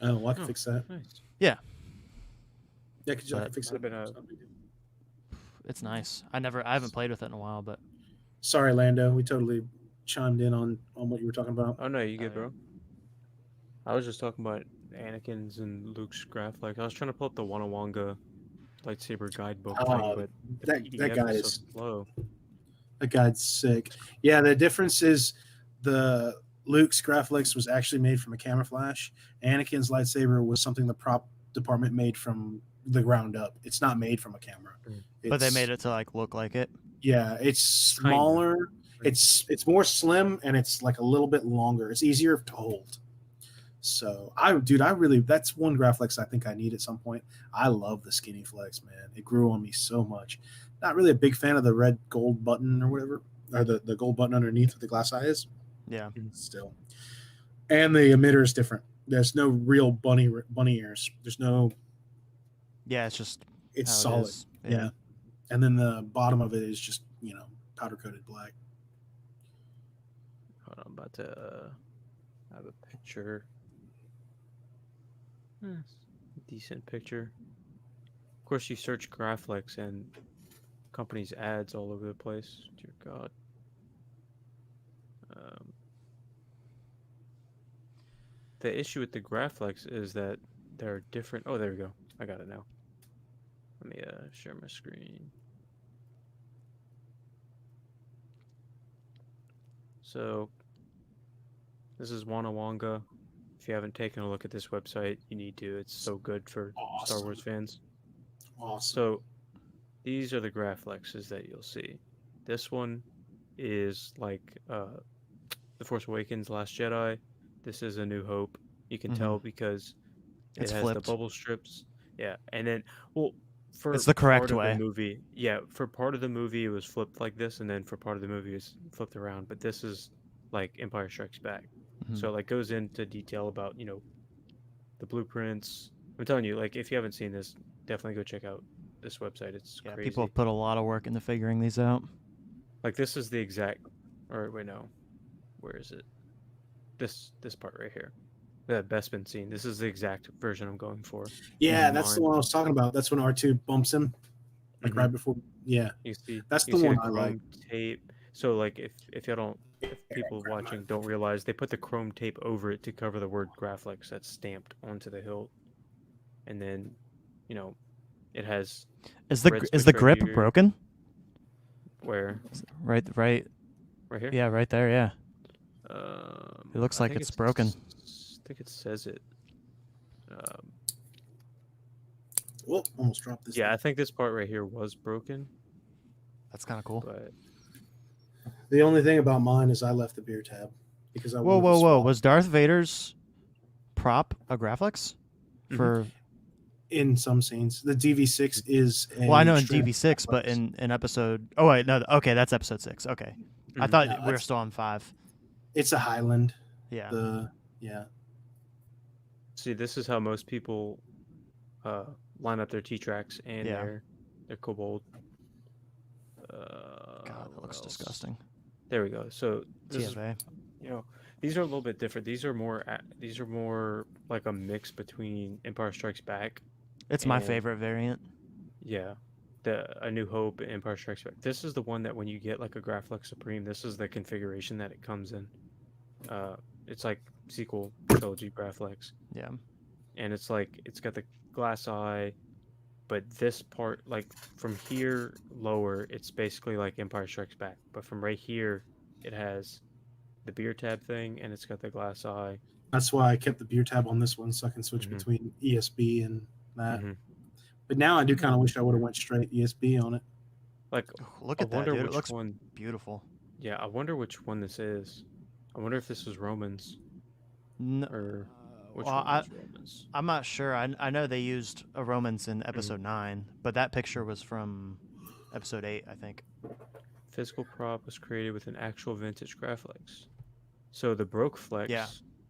Oh, well, I can fix that. Nice. Yeah, I can But- fix Might it. have been It's nice. I haven't played with it in a while, but Sorry, Lando. We totally chimed in on what you were talking about. Oh no, you good, bro. I was just talking about Anakin's and Luke's Graflex. I was trying to pull up the Wanawanga lightsaber guidebook thing, but the that PDF guy is is so slow. That guy's sick. Yeah, the difference is the Luke's Graflex was actually made from a camera flash. Anakin's lightsaber was something the prop department made from the ground up. It's not made from a camera. but they made it to like look like it. Yeah, it's smaller. It's more slim and it's like a little bit longer. It's easier to hold. So that's one Graflex I think I need at some point. I love the skinny flex, man. It grew on me so much. Not really a big fan of the red gold button or whatever, or the gold button underneath with the glass eye is. Yeah. Still, And the emitter is different. There's no real bunny ears. There's no. Yeah, it's just It's how it solid. is. Yeah. And then the bottom of it is just powder coated black. Hold on, I'm about to have a picture. Decent picture. Of course, you search Graphics and companies' ads all over the place. Dear God. The issue with the Graphics is that there are different. Oh, there we go. I got it now. Let me share my screen. So this is Wanawanga. If you haven't taken a look at this website, you need to. It's so good for Star Wars fans. Awesome. So these are the Graphlexes that you'll see. This one is like The Force Awakens, Last Jedi. This is A New Hope. You can tell because It's it has flipped. the bubble strips. Yeah, and then for It's the correct part way. of the movie, for part of the movie it was flipped like this, and then for part of the movie it was flipped around. But this is like Empire Strikes Back, so it like goes into detail about the blueprints. I'm telling you, like if you haven't seen this, definitely go check out this website. It's Yeah, crazy. people have put a lot of work into figuring these out. Like this is the exact, or wait no, where is it? This part right here. The Bespin scene. This is the exact version I'm going for. Yeah, that's the one I was talking about. That's when R2 bumps him, like right before. Yeah, You see, that's you the see one the I like. chrome tape. So like if y'all don't, if people watching don't realize, they put the chrome tape over it to cover the word Graphics that's stamped onto the hilt, and then, it has. Is red the switch right grip here. broken? Where? Right Right here. Yeah, right there. Yeah. It looks I like think it's broken. I think it says it. Whoa, almost dropped this. Yeah, I think this part right here was broken, That's kind of cool. but The only thing about mine is I left the beer tab because I Whoa, wanted to whoa, whoa! swap. Was Darth Vader's prop a Graphics? For In some scenes, the DV6 is. well, I know in straight DV6, but Graphics. in episode. Oh wait, no. Okay, that's episode 6. Okay, I thought No, we were that's- still on 5. It's a Highland. Yeah. Yeah. see, this is how most people line up their T-tracks and Yeah. their Kobold. God, that what looks else? disgusting. There we go. So this is, TFA. these are a little bit different. These are more like a mix between Empire Strikes Back. It's my and- favorite variant. Yeah, A New Hope and Empire Strikes Back. This is the one that when you get like a Graphics Supreme, this is the configuration that it comes in. It's like sequel trilogy Graphics. Yeah. And it's like it's got the glass eye, but this part, like from here lower, it's basically like Empire Strikes Back, but from right here it has the beer tab thing and it's got the glass eye. That's why I kept the beer tab on this one so I can switch Mhm. between ESB and that. Mhm. But now I do kind of wish I would have went straight ESB on it. Like Look I at that, wonder dude. It which looks one. beautiful. Yeah, I wonder which one this is. I wonder if this is Romans No, or which well, one is Romans. I'm not sure. I know they used a Romans in episode 9, but that picture was from episode 8, I think. Physical prop was created with an actual vintage Graphics. So the Broke Flex. Yeah.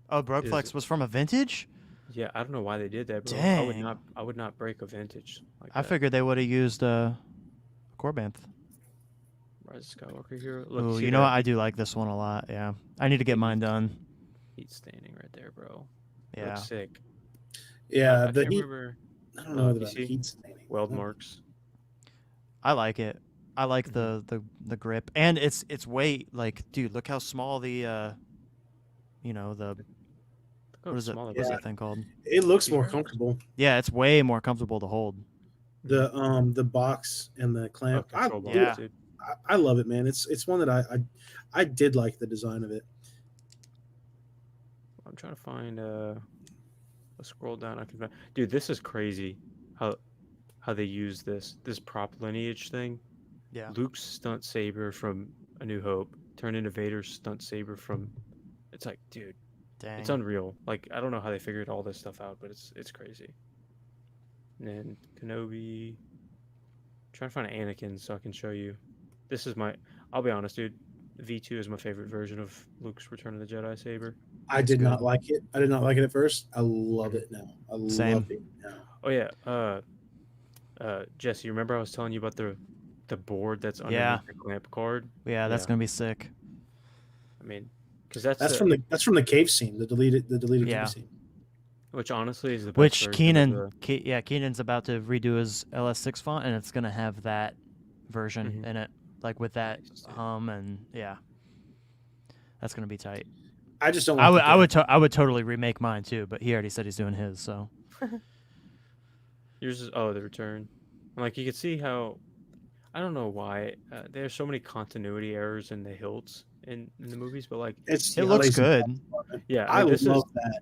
Oh, Brokeflex was from a vintage? Yeah, I don't know why they did that, bro. Dang. I would not break a vintage like I that. figured they would have used Corbanth. Rise of Skywalker hero. Look, Ooh, see you know that what? I do like this one a lot. Yeah. I need to get mine done. heat staining right there, bro. Yeah. Looks sick. Yeah, I the can't heat. remember I don't know you about see? heat staining. weld marks. I like it. I like the grip, and it's way like, dude, look how small the the Look how what is it? small What's that is. that thing called? It looks These more are- comfortable. Yeah, it's way more comfortable to hold. The box and the Oh, clamp. control box, yeah. dude. I love it, man. It's one that I did like the design of it. I'm trying to find let's scroll down. I can find, dude, this is crazy how they use this prop lineage thing. Yeah. Luke's stunt saber from A New Hope turned into Vader's stunt saber from. It's like, dude, Dang. it's unreal. Like, I don't know how they figured all this stuff out, but it's crazy. And then Kenobi. Trying to find Anakin so I can show you. This is my. I'll be honest, dude. V2 is my favorite version of Luke's Return of the Jedi saber. I did not like it. I did not like it at first. I love it now. I love it now. Oh yeah. Jesse, you remember I was telling you about the board that's underneath the clamp card? Yeah, that's gonna be sick. I mean, because that's from the cave scene, the deleted cave scene. Which honestly is the best. Which Keenan's about to redo his LS6 font, and it's gonna have that version in it, like with that and that's gonna be tight. I just don't. I would totally remake mine too, but he already said he's doing his. So yours is the return. Like you can see how, I don't know why there's so many continuity errors in the hilts in the movies, but like it looks good. Yeah, I love that.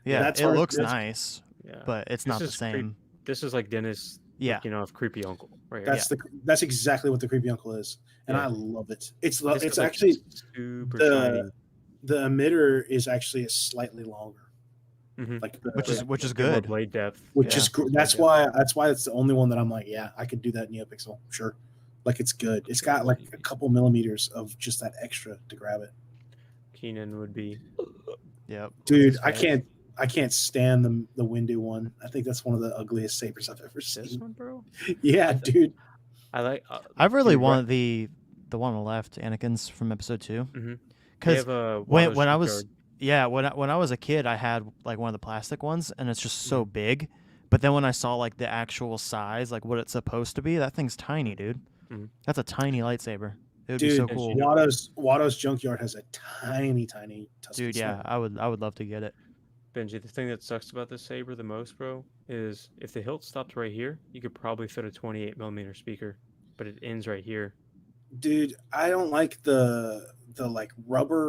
Yeah, it looks nice. Yeah, but it's not the same. This is like Dennis. Yeah, of creepy uncle. Right. That's exactly what the creepy uncle is, and I love it. It's actually super tiny. The emitter is actually slightly longer, like which is good. Blade depth, that's why it's the only one that I'm like, yeah, I could do that NeoPixel, sure. Like it's good. It's got like a couple millimeters of just that extra to grab it. Keenan would be. Yep. Dude, I can't stand the Windu one. I think that's one of the ugliest sabers I've ever seen. This one, bro? Yeah, dude. I like. I really want the one on the left, Anakin's from episode 2. Because when I was when I was a kid, I had like one of the plastic ones, and it's just so big. But then when I saw like the actual size, like what it's supposed to be, that thing's tiny, dude. That's a tiny lightsaber. It would be so cool. Watto's junkyard has a tiny dude. Yeah, I would love to get it. Benji, the thing that sucks about this saber the most, bro, is if the hilt stopped right here, you could probably fit a 28mm speaker, but it ends right here. Dude, I don't like the like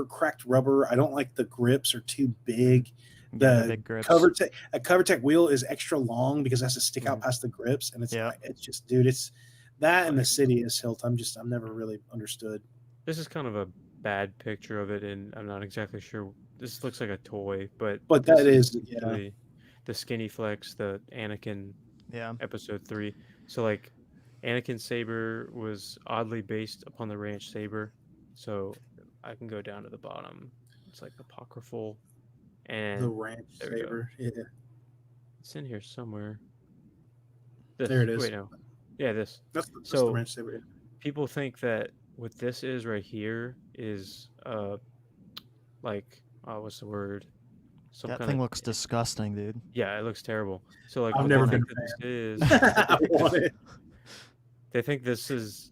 cracked rubber. I don't like the grips are too big. The big grips. CoverTech wheel is extra long because it has to stick out past the grips, and it's just, dude, it's that and the Sidious hilt. I'm never really understood. This is kind of a bad picture of it, and I'm not exactly sure. This looks like a toy, but that is the skinny flex, the Anakin episode 3. So like Anakin's saber was oddly based upon the ranch saber. So I can go down to the bottom. It's like apocryphal and the ranch saber. Yeah. It's in here somewhere. There it is. Wait, no. Yeah, this. That's the ranch saber. Yeah. People think that what this is right here is like what's the word? That thing looks disgusting, dude. Yeah, it looks terrible. So like I've never been this is I want it. They think this is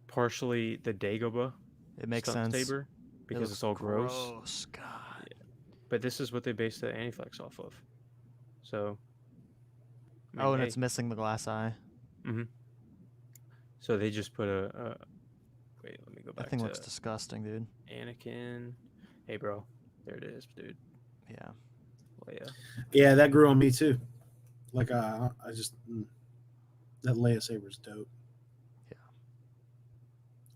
partially the Dagobah. It makes sense. Saber because it's all gross. God. Yeah. But this is what they based the Antiflex off of. So. And it's missing the glass eye. So they just put a. Wait, let me go back. That thing looks disgusting, dude. Anakin. Hey, bro. There it is, dude. Yeah. Leia. Yeah, that grew on me too. Like I just that Leia saber's dope. Yeah.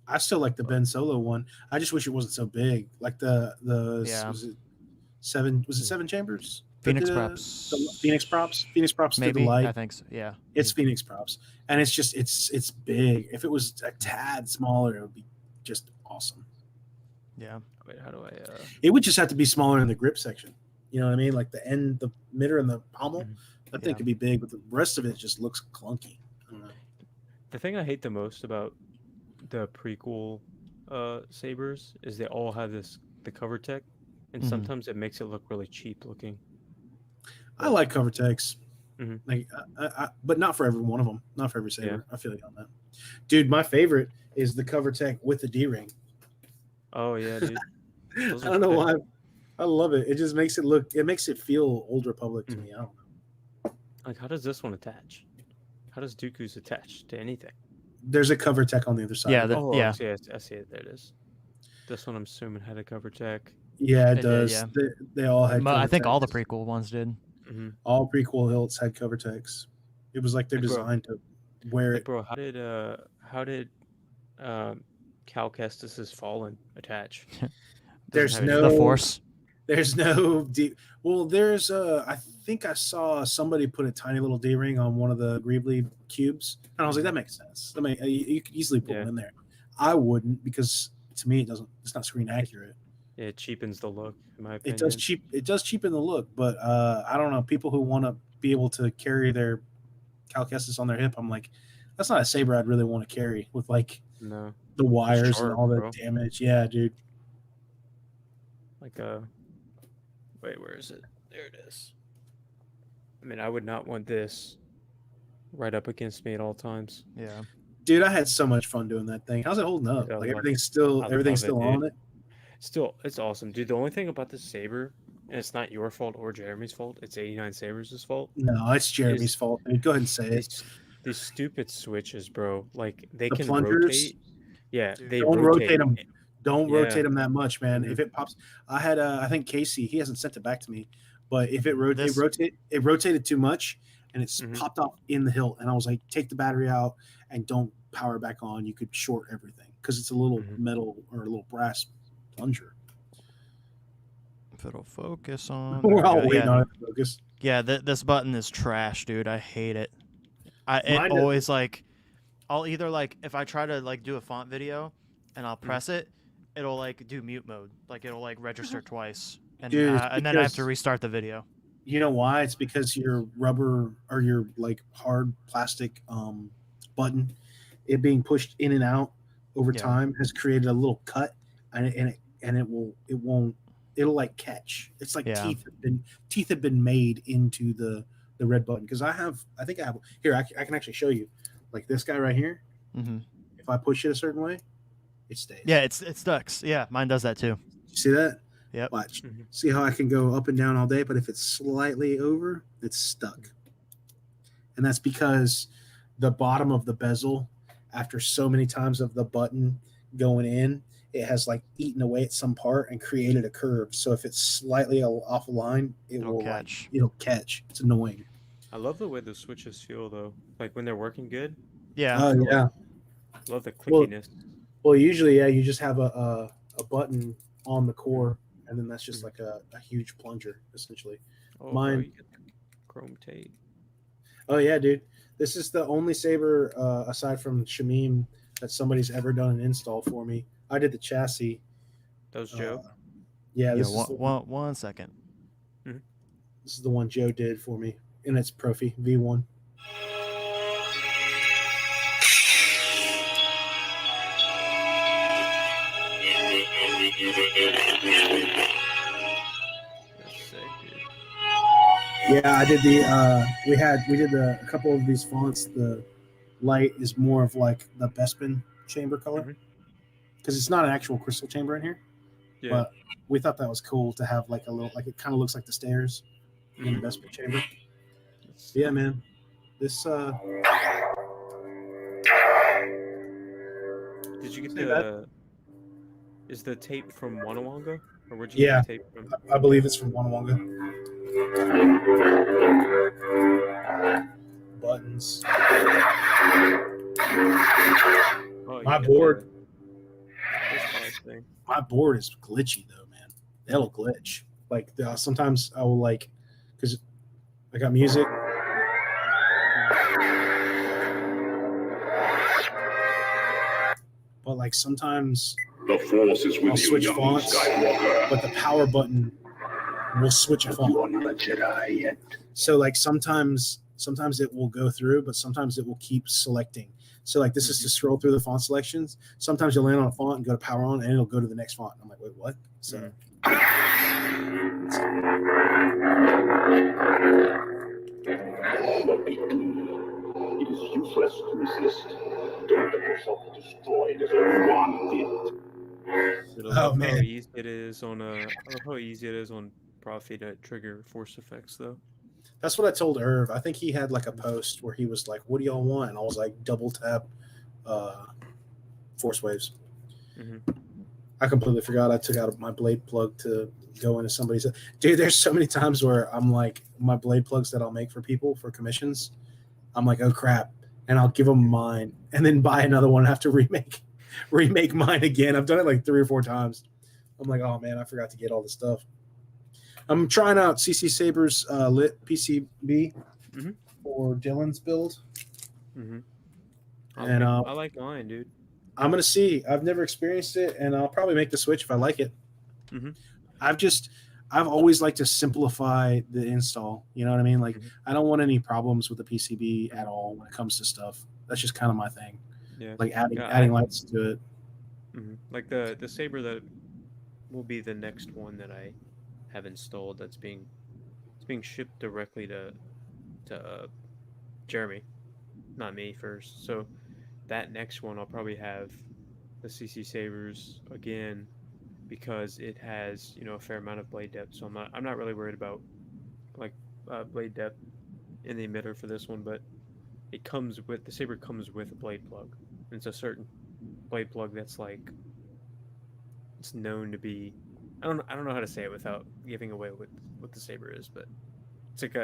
I still like the Ben Solo one. I just wish it wasn't so big. Like the was it 7 chambers? Phoenix props. Phoenix props. Phoenix props maybe to the light. I think so. Yeah. It's Phoenix props, and it's just it's big. If it was a tad smaller, it would be just awesome. Yeah. Wait, how do I? It would just have to be smaller in the grip section. You know what I mean? Like the end, the middle, and the pommel. That thing could be big, but the rest of it just looks clunky. I don't know. The thing I hate the most about the prequel sabers is they all have the cover tech, and sometimes it makes it look really cheap looking. I like cover techs, like, but not for every one of them. Not for every saber. Yeah. I feel you on that, dude. My favorite is the cover tech with the D ring. Oh yeah, dude. I don't know why. I love it. It just makes it look. It makes it feel Old Republic to me. I don't know. Like, how does this one attach? How does Dooku's attach to anything? There's a cover tech on the other side. Yeah. I see it. There it is. This one I'm assuming had a cover tech. Yeah, it does. They all had. I think all the techs. prequel ones did. All prequel hilts had cover techs. It was like they're designed to wear it. Bro, how did Cal Kestis's Fallen attach? There's no the Force. There's no D. Well, there's I think I saw somebody put a tiny little D ring on one of the Greebly cubes, and I was like, that makes sense. I mean, you could easily put one in there. I wouldn't, because to me it's not screen accurate. It cheapens the look, in my It opinion. does cheapen the look, but I don't know. People who want to be able to carry their Cal Kestis on their hip, I'm like, that's not a saber I'd really want to carry with like No, the wires and sharp, all the bro. damage. Yeah, dude. like wait, where is it? There it is. I mean, I would not want this right up against me at all times. Yeah. Dude, I had so much fun doing that thing. How's it holding up? I Like love- everything's still I everything's love it, still on dude. it. Still, it's awesome, dude. The only thing about this saber, and it's not your fault or Jeremy's fault. It's 89 Sabers' fault. No, it's Jeremy's fault. Dude. Go ahead and say it. These stupid switches, bro. Like they The can plungers? rotate. Yeah, Dude, they Don't rotate them. Don't Yeah. rotate them that much, man. Mhm. If it pops, I had I think Casey. He hasn't sent it back to me, but if it This- it rotated too much, and it's Mhm. popped off in the hilt, and I was like, take the battery out and don't power it back on. You could short everything because it's a little Mhm. metal or a little brass plunger. If it'll focus on. We're all there we go. waiting Yeah, on it to focus. yeah. This button is trash, dude. I hate it. Mine It is- always like, I'll either like if I try to like do a font video, and I'll press it, it'll like do mute mode. Like it'll like register twice, and Dude, it's and then I have to because- restart the video. You know why? It's because your rubber or your like hard plastic button, it being pushed in and out over Yeah. time has created a little cut, and it'll like catch. It's like Yeah. teeth have been made into the red button. Because I think I have here. I can actually show you, like this guy right here. Hmm. If I push it a certain way, it stays. Yeah, it stucks. Yeah, mine does that too. You see that? Yep. Watch. Mhm. See how I can go up and down all day, but if it's slightly over, it's stuck. And that's because the bottom of the bezel, after so many times of the button going in, it has like eaten away at some part and created a curve. So if it's slightly off a line, It'll will catch. it'll catch. It's annoying. I love the way the switches feel though. Like when they're working good. Yeah. Oh yeah. Love the Well, clickiness. Well, usually, yeah, you just have a button on the core, and then that's just like a huge plunger, essentially. Oh, mine- bro, you get the chrome tape. Oh yeah, dude. This is the only saber aside from Shamim that somebody's ever done an install for me. I did the chassis. That was Joe. Yeah, Yeah, this is one second. this is the one Joe did for me, and it's Profi V1. That's sick, dude. Yeah, I did the we did a couple of these fonts. The light is more of like the Bespin chamber color because it's not an actual crystal chamber in here. Yeah. But we thought that was cool to have like a little, like it kind of looks like the stairs in Mm-hmm. the Bespin chamber. That's- Yeah, man. This Did you get See the? Is the tape from Wanawanga, or where'd you Yeah. get the tape from? I believe it's from Wanawanga. Buttons. Oh, you My got board. this box thing. My board is glitchy though, man. It'll glitch. Like sometimes I will like, because I got music. But like sometimes The Force is I'll with you, switch young fonts, Skywalker. but the power button will switch a font. You are not a Jedi yet. So like sometimes it will go through, but sometimes it will keep selecting. So like this is to scroll through the font selections. Sometimes you'll land on a font and go to power on, and it'll go to the next font. I'm like, wait, what? So It is useless to resist. Don't let yourself be destroyed as everyone did. I love how man. easy it is on I love how easy it is on Profi to trigger force effects though. that's what I told Irv. I think he had like a post where he was like, "What do y'all want?" And I was like, "Double tap, force waves." Mhm. I completely forgot. I took out my blade plug to go into somebody's. Dude, there's so many times where I'm like, my blade plugs that I'll make for people for commissions, I'm like, oh crap, and I'll give them mine, and then buy another one and have to remake mine again. I've done it like 3 or 4 times. I'm like, oh man, I forgot to get all the stuff. I'm trying out CC Saber's lit PCB Mhm. for Dylan's build. Mm-hmm. And, I like mine, dude. I'm gonna see. I've never experienced it, and I'll probably make the switch if I like it. Mhm. I've always liked to simplify the install. You know what I mean? Like, I don't want any problems with the PCB at all when it comes to stuff. That's just kind of my thing. Yeah. Like adding Yeah, lights to it. Like the Saber that will be the next one that I have installed. It's being shipped directly to Jeremy, not me first. So that next one I'll probably have the CC Sabers again because it has a fair amount of blade depth. So I'm not really worried about like blade depth in the emitter for this one, but the Saber comes with a blade plug. And it's a certain blade plug that's like it's known to be I don't know how to say it without giving away what the Saber is, but it's like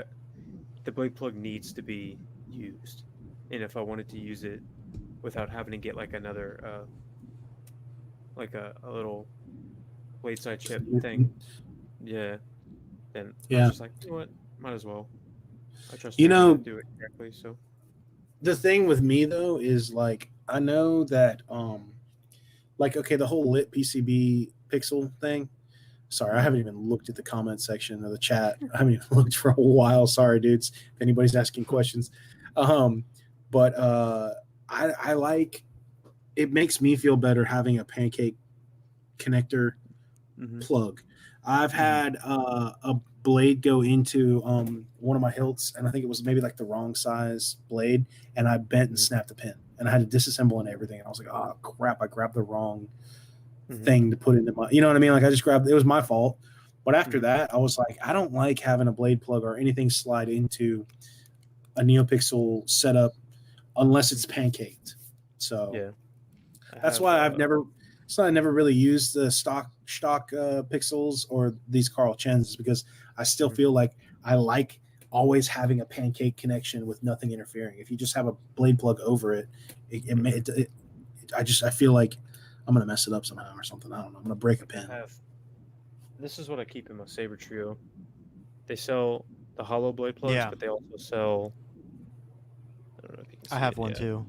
the blade plug needs to be used. And if I wanted to use it without having to get like another like a little blade side chip thing, then I was just like, you know what, might as well. I trust you to do it correctly. So the thing with me though is like I know that like okay, the whole lit PCB pixel thing. Sorry, I haven't even looked at the comment section of the chat. I haven't even looked for a while. Sorry, dudes. If anybody's asking questions, but I like. It makes me feel better having a pancake connector plug. I've had a blade go into one of my hilts, and I think it was maybe like the wrong size blade, and I bent and snapped the pin, and I had to disassemble and everything. And I was like, oh crap, I grabbed the wrong thing to put into my, you know what I mean? Like I just grabbed, it was my fault. But after that, I was like, I don't like having a blade plug or anything slide into a NeoPixel setup unless it's pancaked. So yeah, that's why I never really used the stock pixels or these Carl Chens, because I still feel like I like always having a pancake connection with nothing interfering. If you just have a blade plug over it, I feel like I'm gonna mess it up somehow or something. I don't know. I'm gonna break a pin. This is what I keep in my Saber Trio. They sell the hollow blade plugs, but they also sell. I don't know if you can see I have it, one yeah. too.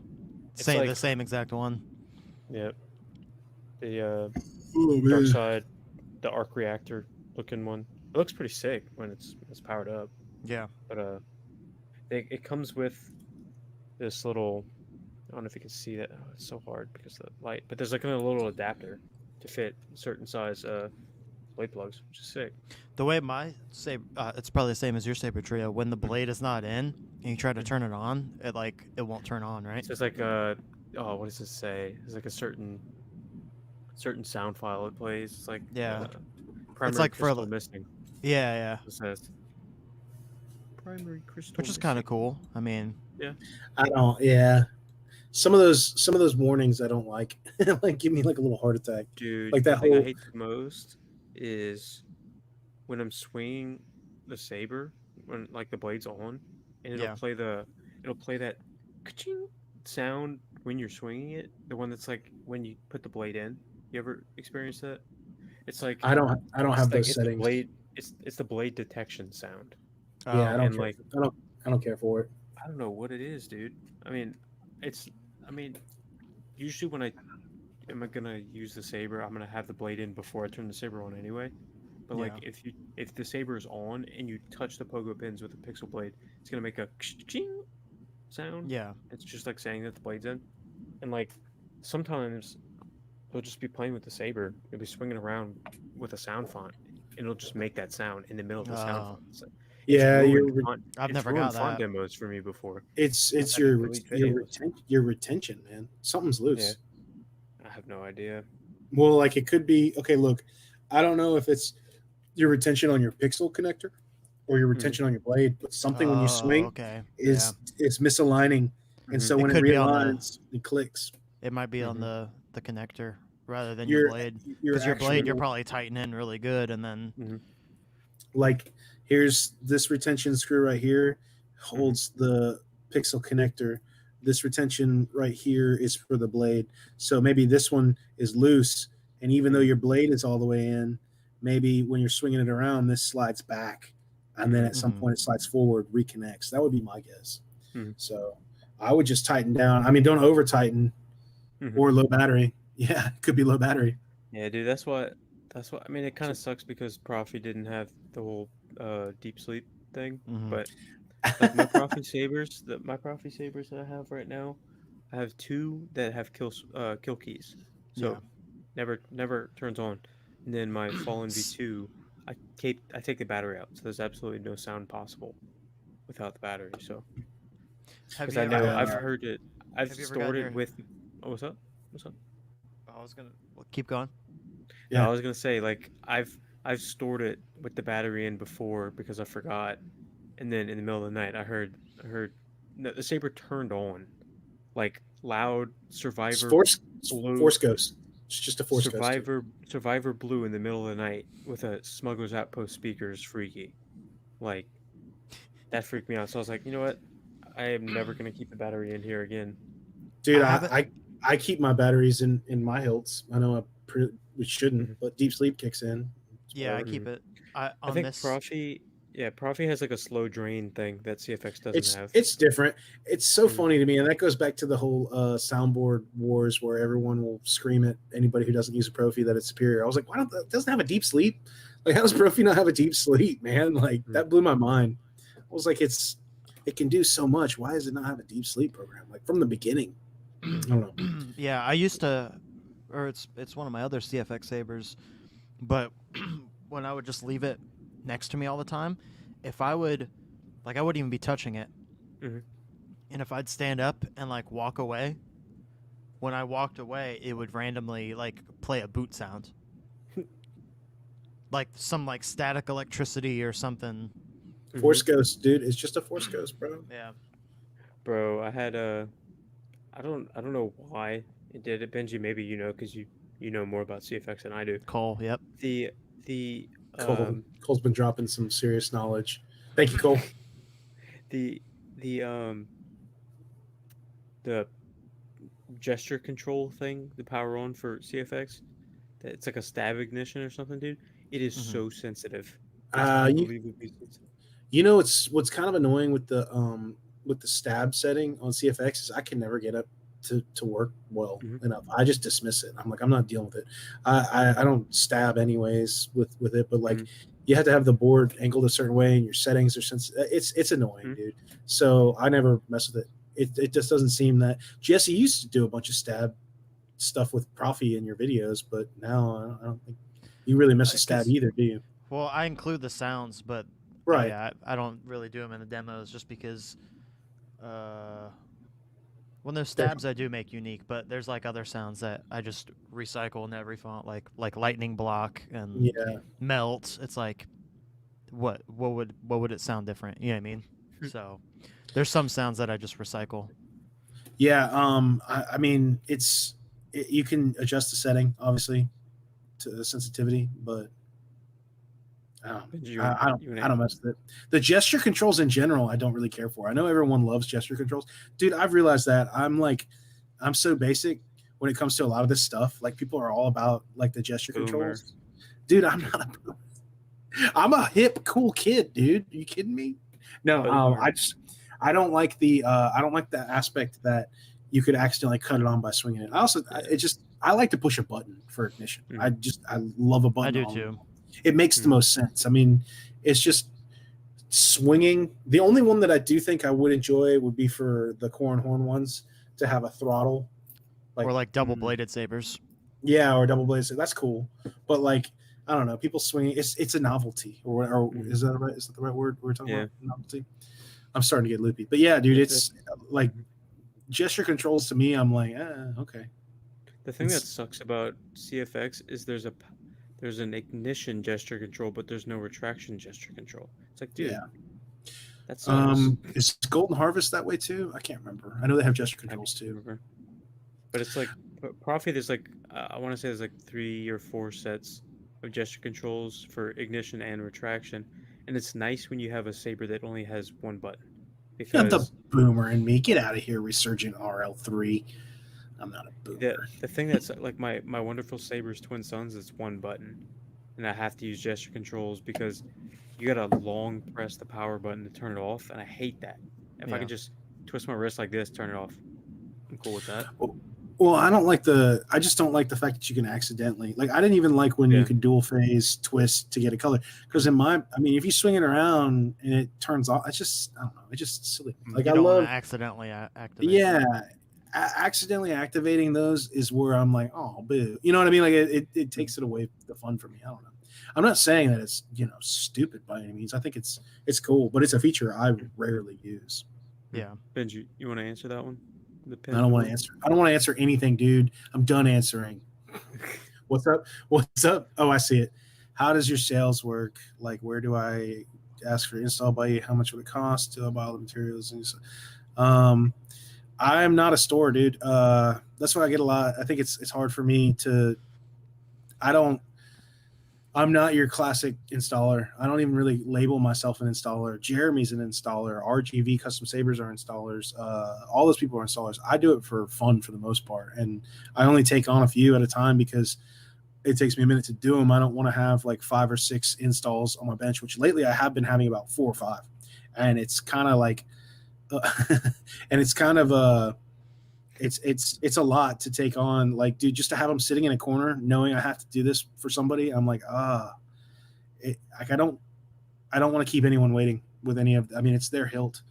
It's like, The same exact one. Yep. The dark side, the arc reactor looking one. It looks pretty sick when it's powered up. Yeah. But it comes with this little. I don't know if you can see that. Oh, it's so hard because of the light. But there's like a little adapter to fit certain size blade plugs, which is sick. The way my Saber, it's probably the same as your Saber Trio. When the blade is not in and you try to turn it on, it won't turn on, right? So it's like what does it say? It's like a certain sound file it plays. It's like primary it's like crystal for missing. Yeah. It says primary crystal, which is kind of cool. I mean, I don't. Yeah. Some of those warnings I don't like. Like give me like a little heart attack. Dude, like that the thing whole. I hate the most is when I'm swinging the Saber when like the blade's on, and it'll play that ka-ching sound when you're swinging it. The one that's like when you put the blade in. You ever experienced that? It's like I don't have those settings. The blade, it's the blade detection sound. Yeah, I don't care for it. I don't know what it is, dude. I mean, usually when am I gonna use the Saber, I'm gonna have the blade in before I turn the Saber on anyway. But like if the Saber is on and you touch the pogo pins with the pixel blade, it's gonna make a ching sound. Yeah. It's just like saying that the blade's in. And like sometimes he'll just be playing with the Saber. He'll be swinging around with a sound font, and it'll just make that sound in the middle of the sound font. Like, yeah, I've never got that. Font demos for me before. It's your retention, man. Something's loose. Yeah. I have no idea. Well, like it could be. Okay, look, I don't know if it's your retention on your pixel connector or your retention on your blade, but something when you swing is misaligning, and so when it realigns, it clicks. It might be on the connector rather than your blade, because your blade you're probably tightening really good, and then like here's this retention screw right here holds the pixel connector. This retention right here is for the blade, so maybe this one is loose, and even though your blade is all the way in, maybe when you're swinging it around, this slides back, and then at some point it slides forward, reconnects. That would be my guess. So I would just tighten down. I mean, don't over tighten or low battery. Yeah, it could be low battery. Yeah, dude, that's what That's what I mean. It kind of sucks because Profi didn't have the whole deep sleep thing, Mhm. but like my Profi Sabers, my Profi Sabers that I have right now, I have two that have kill keys, so Yeah. never turns on. And then my Fallen V2, I take the battery out, so there's absolutely no sound possible without the battery. So Have because you I know ever? I've heard it, I've Have you ever stored gotten it your? with. Oh, what's up? What's up? I was gonna keep going. No, Yeah. I was gonna say like I've stored it with the battery in before because I forgot, and then in the middle of the night I heard no, the Saber turned on, like loud It's Survivor Force blue, Force Ghost. It's just a Force Ghost. Dude. Survivor blue in the middle of the night with a Smuggler's Outpost speaker is freaky, like that freaked me out. So I was like, you know what, I am never gonna keep the battery in here again. Dude, I haven't. I keep my batteries in my hilts. I know we shouldn't, Mhm. but deep sleep kicks in. It's Yeah, I whatever. keep it. I On think this. Profi has like a slow drain thing that CFX doesn't have. It's different. It's so Mhm. funny to me, and that goes back to the whole soundboard wars where everyone will scream at anybody who doesn't use a Profi that it's superior. I was like, why don't it doesn't have a deep sleep? Like, how does Profi not have a deep sleep, man? Like that blew my mind. I was like, it can do so much. Why does it not have a deep sleep program? Like from the beginning. I don't know. Yeah, I used to, or it's one of my other CFX Sabers, but when I would just leave it next to me all the time, if I would, like, I wouldn't even be touching it, Mhm. and if I'd stand up and like walk away, when I walked away, it would randomly like play a boot sound, like some like static electricity or something. Force Ghost, dude. It's just a Force Ghost, bro. Yeah. Bro, I had a I don't know why it did it, Benji. Maybe you know because you know more about CFX than I do. Cole. Yep. The Cole's been dropping some serious knowledge. Thank you, Cole. the the the gesture control thing, the power on for CFX, that it's like a stab ignition or something, dude. It is Mhm. so sensitive. It's You unbelievably sensitive. it's what's kind of annoying with the stab setting on CFX is I can never get up to work well enough. I just dismiss it. I'm like, I'm not dealing with it. I don't stab anyways with it, but like you have to have the board angled a certain way and your settings are it's annoying, dude. So I never mess with it. It just doesn't seem that Jesse used to do a bunch of stab stuff with Profi in your videos, but now I don't think you really mess with stab either, do you? Well, I include the sounds, but Right. yeah, I don't really do them in the demos just because when there's stabs, I do make unique, but there's like other sounds that I just recycle in every font, like lightning block and melt. It's like, what would it sound different? You know what I mean? So there's some sounds that I just recycle. Yeah. I mean, you can adjust the setting obviously to the sensitivity, but I don't mess with it. The gesture controls in general, I don't really care for. I know everyone loves gesture controls, dude. I've realized that I'm so basic when it comes to a lot of this stuff. Like people are all about like the gesture controls, dude. I'm not a boomer. I'm a hip, cool kid, dude. Are you kidding me? No, I don't like the aspect that you could accidentally cut it on by swinging it. I like to push a button for ignition. I love a button. I do too. It makes the most sense. I mean, it's just swinging. The only one that I do think I would enjoy would be for the corn horn ones to have a throttle, or like double bladed sabers. Yeah, or double bladed. That's cool, but like I don't know, people swinging. It's a novelty, or is that right? Is that the right word we're talking about? Novelty. I'm starting to get loopy, but yeah, dude, it's like gesture controls to me. I'm like, okay. The thing that sucks about CFX is there's an ignition gesture control, but there's no retraction gesture control. It's like, dude, that sucks. Is Golden Harvest that way too? I can't remember. I know they have gesture controls too. But it's like Profi. There's like I want to say there's like 3 or 4 sets of gesture controls for ignition and retraction, and it's nice when you have a Saber that only has one button. Because the boomer in me, get out of here, Resurgent RL3. I'm not a boomer. The thing that's like my wonderful Saber's twin sons is one button, and I have to use gesture controls because you gotta long press the power button to turn it off, and I hate that. If I could just twist my wrist like this, turn it off, I'm cool with that. Well, I just don't like the fact that you can accidentally, like, I didn't even like when you could dual phase twist to get a color. Because if you swing it around and it turns off, it's just, I don't know, it's just silly. Like, you I don't love, want to accidentally activate. yeah, accidentally activating those is where I'm like, oh, boo. You know what I mean? Like, it takes it away the fun for me. I don't know. I'm not saying that it's, stupid by any means. I think it's cool, but it's a feature I rarely use. Yeah. Benji, you want to answer that one? I don't want to answer. I don't want to answer anything, dude. I'm done answering. What's up? What's up? Oh, I see it. How does your sales work? Like, where do I ask for install by you? How much would it cost to buy all the materials? I'm not a store, dude. That's what I get a lot. I think it's hard for me to. I'm not your classic installer. I don't even really label myself an installer. Jeremy's an installer. RGV Custom Sabers are installers. All those people are installers. I do it for fun for the most part. And I only take on a few at a time because it takes me a minute to do them. I don't want to have like 5 or 6 installs on my bench, which lately I have been having about 4 or 5. And it's kind of like, and it's kind of it's a lot to take on, like, dude, just to have them sitting in a corner knowing I have to do this for somebody. I'm like, I don't want to keep anyone waiting with any of, it's their hilt.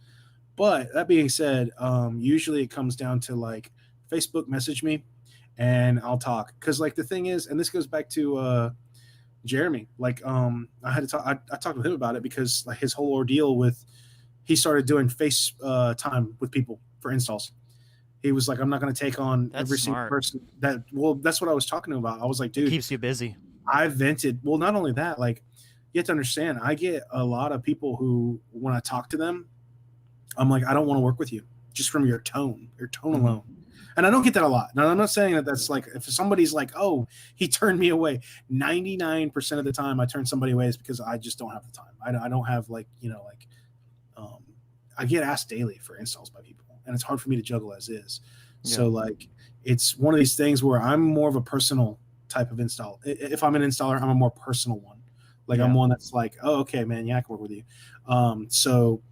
But that being said, usually it comes down to like Facebook message me and I'll talk. Cause like the thing is, and this goes back to Jeremy, like I had to talk, I talked with him about it because like his whole ordeal he started doing face time with people for installs. He was like, I'm not going to take on every single person that's what I was talking about. I was like, dude, it keeps you busy. I vented. Well, not only that, like, you have to understand, I get a lot of people who, when I talk to them, I'm like, I don't want to work with you just from your tone alone. And I don't get that a lot. Now, I'm not saying that that's like, if somebody's like, oh, he turned me away, 99% of the time I turn somebody away is because I just don't have the time. I don't have like, I get asked daily for installs by people. And it's hard for me to juggle as is. Yeah. So like, it's one of these things where I'm more of a personal type of install. If I'm an installer, I'm a more personal one. Like I'm one that's like, oh, okay, man, yeah, I can work with you. So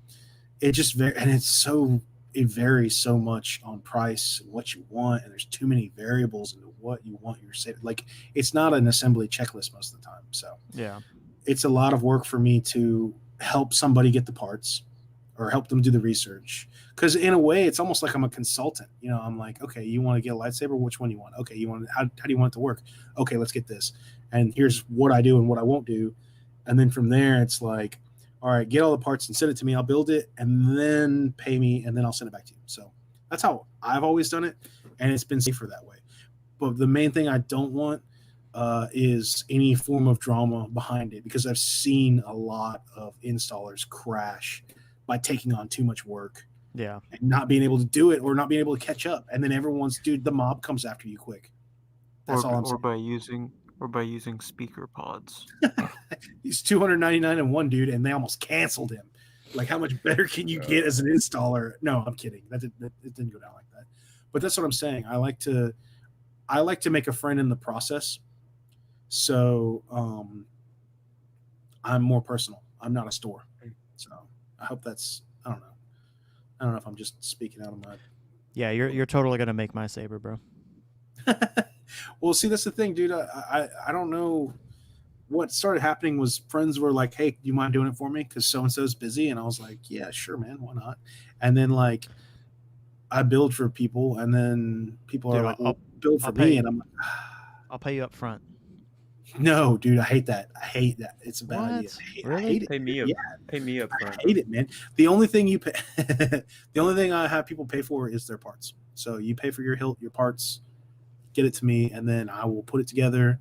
it just it varies so much on price, what you want, and there's too many variables into what you want your save. Like it's not an assembly checklist most of the time. So yeah, it's a lot of work for me to help somebody get the parts or help them do the research. Because in a way, it's almost like I'm a consultant. I'm like, okay, you want to get a lightsaber? Which one you want? Okay, how do you want it to work? Okay, let's get this. And here's what I do and what I won't do. And then from there, it's like, all right, get all the parts and send it to me. I'll build it and then pay me and then I'll send it back to you. So that's how I've always done it. And it's been safer that way. But the main thing I don't want is any form of drama behind it, because I've seen a lot of installers crash by taking on too much work. Yeah. And not being able to do it or not being able to catch up. And then the mob comes after you quick. That's all I'm saying. Or by using speaker pods. He's 299 and one, dude, and they almost canceled him. Like, how much better can you get as an installer? No, I'm kidding. It didn't go down like that. But that's what I'm saying. I like to make a friend in the process. So I'm more personal. I'm not a store. So I hope that's, I don't know if I'm just speaking out of my. Yeah, you're totally gonna make my Saber, bro. Well, see, that's the thing, dude. I don't know what started happening. Was friends were like, hey, do you mind doing it for me? Because so-and-so's busy. And I was like, yeah, sure, man. Why not? And then like I build for people and then people are like, well, build for me. And I'm like, I'll pay you up front. No, dude, I hate that. It's a bad idea. Really? I hate it. Pay me up. Yeah. Pay me up front. I hate it, man. The only thing you pay, the only thing I have people pay for is their parts. So you pay for your hilt, your parts, get it to me, and then I will put it together.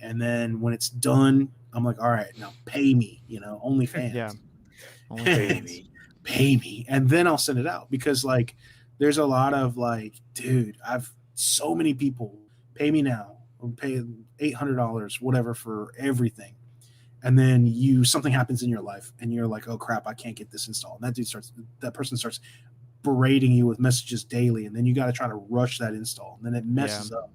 And then when it's done, I'm like, all right, now pay me. OnlyFans. Yeah. Pay me, and then I'll send it out, because like there's a lot of like, dude, I've so many people pay me now. Pay $800, whatever, for everything, and then something happens in your life, and you're like, oh crap, I can't get this installed. And that person starts berating you with messages daily, and then you got to try to rush that install, and then it messes up.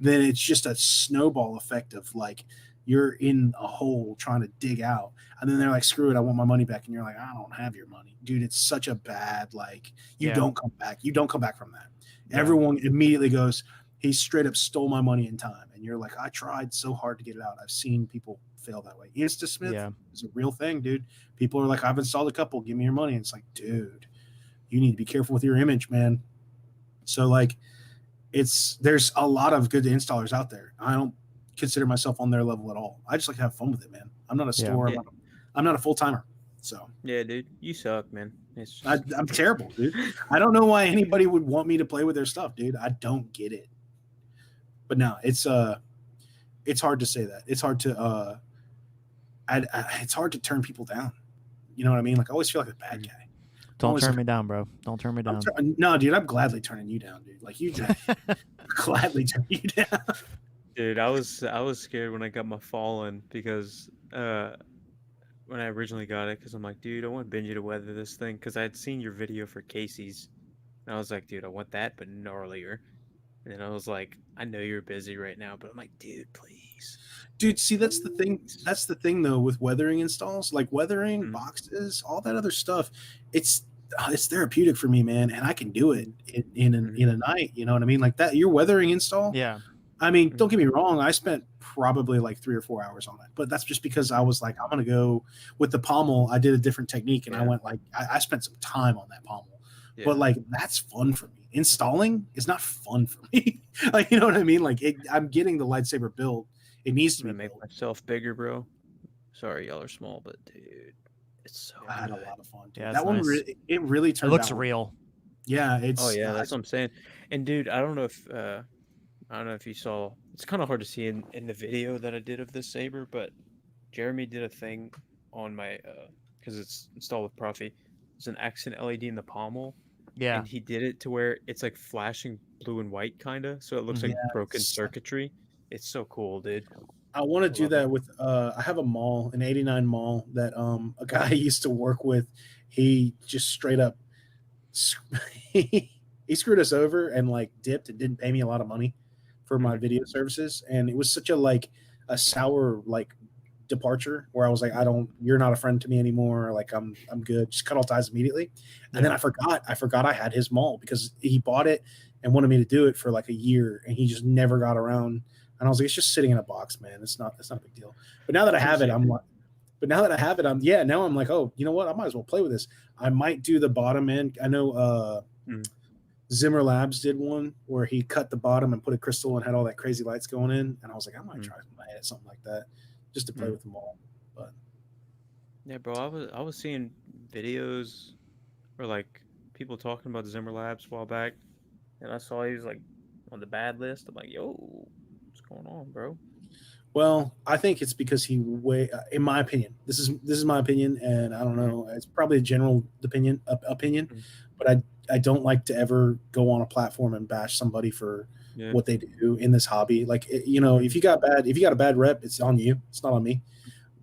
Then it's just a snowball effect of like you're in a hole trying to dig out, and then they're like, screw it, I want my money back, and you're like, I don't have your money, dude. It's such a bad, like, you don't come back from that. Everyone immediately goes, he straight up stole my money in time. And you're like, I tried so hard to get it out. I've seen people fail that way. InstaSmith Yeah. is a real thing, dude. People are like, I've installed a couple, give me your money. And it's like, dude, you need to be careful with your image, man. So like, there's a lot of good installers out there. I don't consider myself on their level at all. I just like to have fun with it, man. I'm not a store. Yeah. I'm not a full timer. So Yeah, dude, you suck, man. It's I'm terrible, dude. I don't know why anybody would want me to play with their stuff, dude. I don't get it. But no, it's hard to say that. It's hard to it's hard to turn people down. You know what I mean? Like I always feel like a bad guy. Don't turn me down, bro. Don't turn me down. No, dude, I'm gladly turning you down, dude. Like you just gladly turn you down. Dude, I was scared when I got my Fallen because when I originally got it, because I'm like, dude, I want Benji to weather this thing because I had seen your video for Casey's, and I was like, dude, I want that, but gnarlier. And then I was like, I know you're busy right now, but I'm like, dude, please. Dude, see, that's the thing. That's the thing, though, with weathering installs, like weathering boxes, all that other stuff. It's therapeutic for me, man, and I can do it in a night. You know what I mean? Like that, your weathering install. Yeah. I mean, don't get me wrong. I spent probably like 3 or 4 hours on it, but that's just because I was like, I'm gonna go with the pommel. I did a different technique, and I went like, I spent some time on that pommel. Yeah. But like, that's fun for me. Installing is not fun for me. Like, you know what I mean? Like, I'm getting the lightsaber build. It needs to be make myself bigger, bro. Sorry, y'all are small, but dude, it's so. I had a lot of fun. Dude. Yeah, that one nice. it really turned. It looks out real. Yeah, it's. Oh yeah, that's what I'm saying. And dude, I don't know if you saw. It's kind of hard to see in the video that I did of this saber, but Jeremy did a thing on my because it's installed with Profi. It's an accent LED in the pommel. Yeah. And he did it to where it's like flashing blue and white, kind of, so it looks like broken circuitry. It's so cool, dude. I want to do that with I have a mall, an 89 mall that a guy I used to work with. He just straight up he screwed us over and like dipped and didn't pay me a lot of money for my video services, and it was such a sour like departure where I was like, you're not a friend to me anymore. Like I'm good. Just cut all ties immediately. And then I forgot I had his mall because he bought it and wanted me to do it for like a year, and he just never got around. And I was like, it's just sitting in a box, man. It's not a big deal. But now that I have it, I'm like, oh, you know what? I might as well play with this. I might do the bottom end. I know Zimmer Labs did one where he cut the bottom and put a crystal and had all that crazy lights going in. And I was like, I might try something like that just to play with them all. But yeah, bro, I was seeing videos or like people talking about Zimmer Labs a while back, and I saw he was like on the bad list. I'm like, yo, what's going on, bro? Well, I think it's because in my opinion, this is my opinion, and I don't know, it's probably a general opinion, but I don't like to ever go on a platform and bash somebody for what they do in this hobby. Like, if you got a bad rep, it's on you. It's not on me.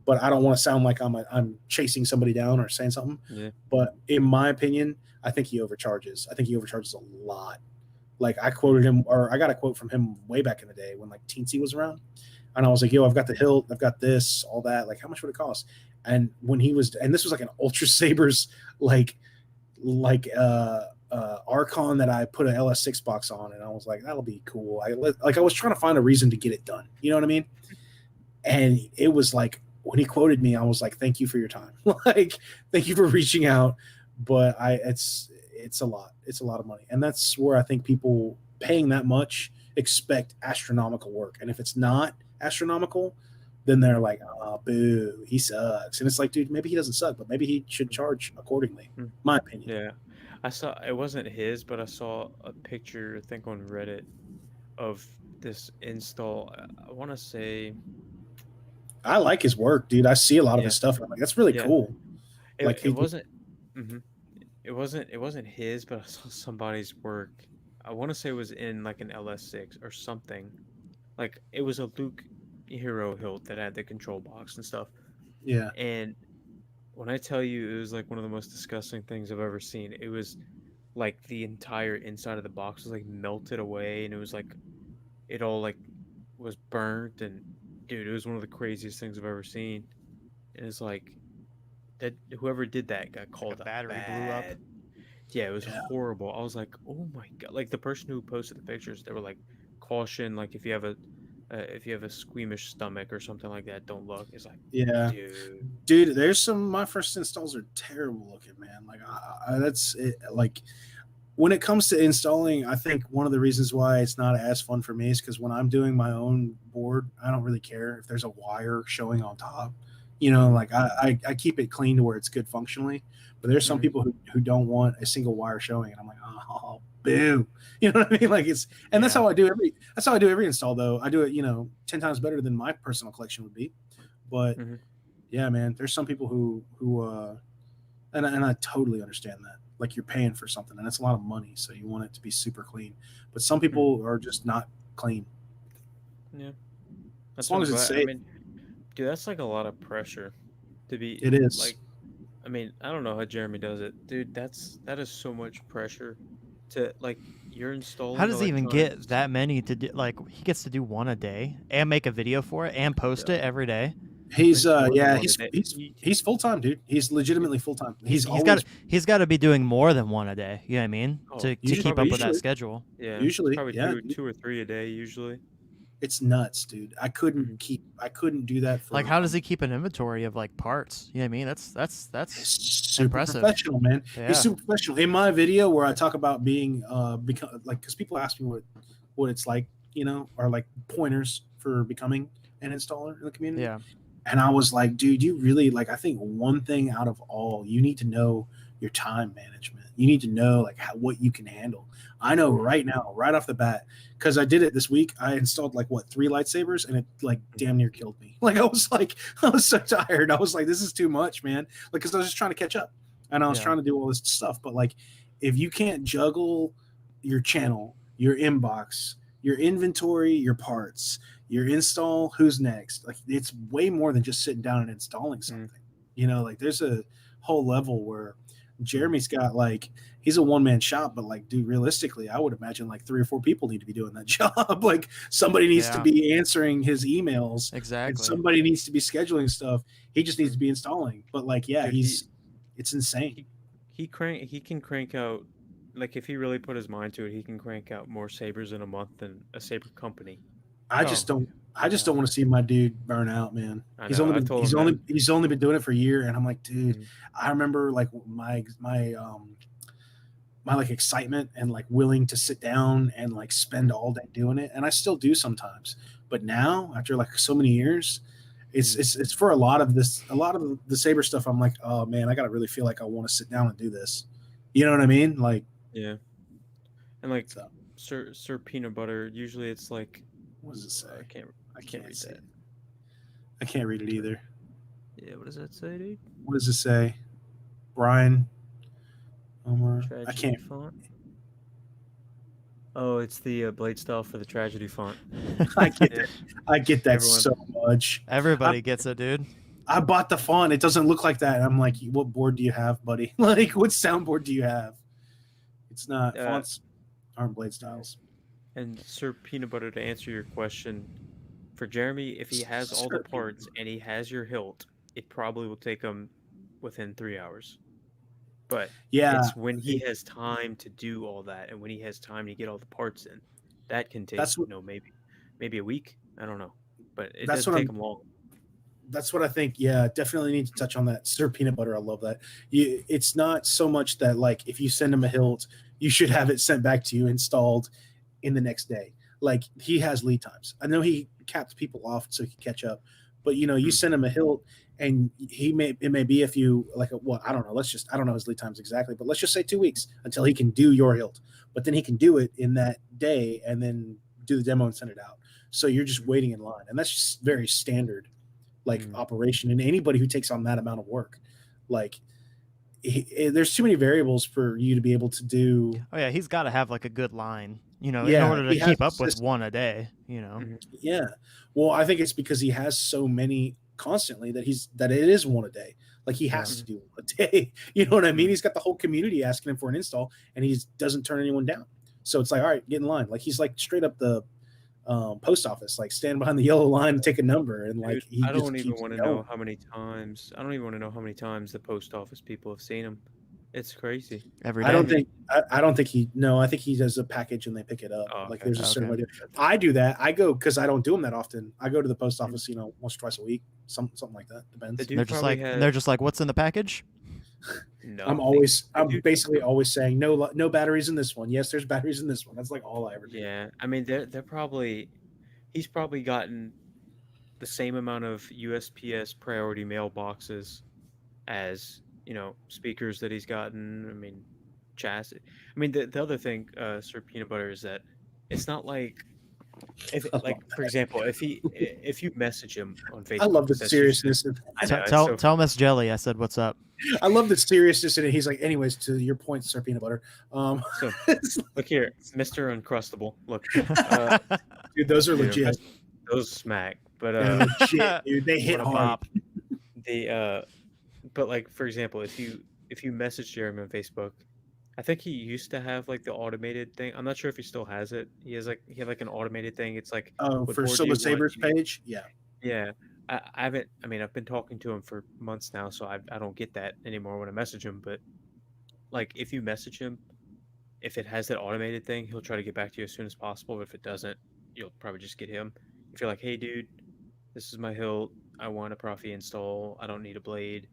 But I don't want to sound like I'm chasing somebody down or saying something. Yeah. But in my opinion, I think he overcharges. I think he overcharges a lot. Like I quoted him, or I got a quote from him way back in the day when like Teensy was around. And I was like, yo, I've got the hilt, I've got this, all that. Like, how much would it cost? And when and this was like an Ultra Sabers, like Archon that I put an LS6 box on, and I was like, that'll be cool. I was trying to find a reason to get it done. You know what I mean? And it was like, when he quoted me, I was like, thank you for your time. Like, thank you for reaching out. But it's a lot. It's a lot of money. And that's where I think people paying that much expect astronomical work. And if it's not astronomical, then they're like, oh, boo, he sucks. And it's like, dude, maybe he doesn't suck, but maybe he should charge accordingly. My opinion. Yeah. I saw, it wasn't his, but I saw a picture, I think on Reddit, of this install. I want to say, I like his work, dude. I see a lot of his stuff. I'm like, that's really cool. It wasn't his, but I saw somebody's work. I want to say it was in like an LS6 or something. Like it was a Luke Hero hilt that had the control box and stuff. Yeah. And when I tell you, it was like one of the most disgusting things I've ever seen. It was like the entire inside of the box was like melted away, and it was like it all like was burnt, and dude, it was one of the craziest things I've ever seen. And it's like that whoever did that got called the battery blew up. Yeah, it was horrible. I was like, oh my god! Like the person who posted the pictures, they were like caution, like if you have a squeamish stomach or something like that, don't look. It's like, Yeah, dude, there's some my first installs are terrible looking, man. Like that's it. Like when it comes to installing, I think one of the reasons why it's not as fun for me is because when I'm doing my own board, I don't really care if there's a wire showing on top. Like I keep it clean to where it's good functionally. But there's some people who don't want a single wire showing, and I'm like, oh, boo. You know what I mean? Like that's how I do every install though. I do it, 10 times better than my personal collection would be. But yeah, man, there's some people who and I totally understand that. Like you're paying for something and it's a lot of money, so you want it to be super clean. But some people are just not clean. Yeah. As long as it's safe. I mean, dude, that's like a lot of pressure to be. It is. Like, I mean, I don't know how Jeremy does it, dude. That is so much pressure to like you're installing. How does he even get that many to do? Like he gets to do one a day and make a video for it and post it every day. He's he's full time, dude. He's legitimately full time. He's got to be doing more than one a day. You know what I mean? To keep up with that schedule. Yeah, usually probably two or three a day usually. It's nuts, dude. I couldn't do that. Like, how does he keep an inventory of like parts? You know what I mean? That's super impressive. Professional, man. Yeah. He's super professional. In my video where I talk about being because people ask me what it's like, or like pointers for becoming an installer in the community. Yeah. And I was like, dude, you really I think one thing out of all, you need to know your time management. You need to know what you can handle. I know right now, right off the bat, because I did it this week. I installed 3 lightsabers, and it damn near killed me. I was so tired. I was like, this is too much, man. Because I was just trying to catch up, and I was trying to do all this stuff. But if you can't juggle your channel, your inbox, your inventory, your parts, your install, who's next? It's way more than just sitting down and installing something. There's a whole level where Jeremy's got he's a one-man shop, but dude, realistically, I would imagine 3 or 4 people need to be doing that job. Somebody needs to be answering his emails. Exactly. And somebody needs to be scheduling stuff. He just needs to be installing. But dude, it's insane. He can crank out, if he really put his mind to it, he can crank out more Sabers in a month than a Saber company. I just don't want to see my dude burn out, man. He's only been doing it for a year, and I'm like, dude, I remember my excitement and excitement to sit down and spend all day doing it, and I still do sometimes. But now, after so many years, it's for a lot of the Saber stuff. I'm like, oh man, I gotta really feel like I want to sit down and do this. You know what I mean? Yeah. And Sir Peanut Butter, usually it's what does it say? I can't read that. I can't read it either. Yeah, what does that say, dude? What does it say? Brian Omar. I can't. Font. Oh, it's the blade style for the tragedy font. I get that so much. Everybody gets it, dude. I bought the font. It doesn't look like that. I'm like, what board do you have, buddy? What soundboard do you have? It's not. Fonts aren't blade styles. And Sir Peanut Butter, to answer your question, for Jeremy, if he has all the parts and he has your hilt, it probably will take him within 3 hours. But it's when he has time to do all that, and when he has time to get all the parts in, that can take maybe a week. I don't know, but it doesn't take him long. That's what I think. Yeah, definitely need to touch on that. Sir Peanut Butter, I love that. It's not so much that if you send him a hilt, you should have it sent back to you installed in the next day. He has lead times. I know he caps people off so he can catch up, but you send him a hilt, and it may be if you I don't know. I don't know his lead times exactly, but let's just say 2 weeks until he can do your hilt. But then he can do it in that day and then do the demo and send it out. So you're just waiting in line, and that's just very standard operation. And anybody who takes on that amount of work, there's too many variables for you to be able to do. Oh yeah, he's got to have a good line, in order to keep up with one a day, Yeah. Well, I think it's because he has so many constantly that it is one a day. He has to do a day. You know what I mean? He's got the whole community asking him for an install, and he doesn't turn anyone down. So it's all right, get in line. He's straight up the post office, stand behind the yellow line and take a number, and Dude, I don't even want to know how many times. I don't even want to know how many times the post office people have seen him. It's crazy. every day. I don't think I don't think he. No, I think he does a package and they pick it up. Oh, Like okay. there's a certain Okay. way to. I do that. I go because I don't do them that often. I go to the post office, once or twice a week, something like that. Depends. The dude They're just probably like had they're just like, what's in the package? I'm Dude, basically always saying no batteries in this one. Yes, there's batteries in this one. That's like all I ever do. yeah. I mean, they're probably he's probably gotten the same amount of USPS priority mail boxes as speakers that he's gotten. I mean, chassis. I mean, the other thing, Sir Peanut Butter, is that it's not like if for example, if you message him on Facebook, I love the that's usually- seriousness. I know, it's Tell so tell Miss Jelly I said what's up. I love the seriousness in it. He's like, anyways, to your point, Sir Peanut Butter. So look here, Mr. Uncrustable. Look, Dude, those are Dude, legit. those smack. But They're legit, dude. They hit What a hard. bop. but like for example, if you message Jeremy on Facebook, I think he used to have like the automated thing. I'm not sure if he still has it. He had like an automated thing. It's like Oh, what for board do you Silver Sabers want? page, yeah. Yeah. I haven't. I mean, I've been talking to him for months now, so I don't get that anymore when I message him. But like, if you message him, if it has that automated thing, he'll try to get back to you as soon as possible. But if it doesn't, you'll probably just get him. If you're like, hey, dude, this is my hilt. I want a Profi install. I don't need a blade.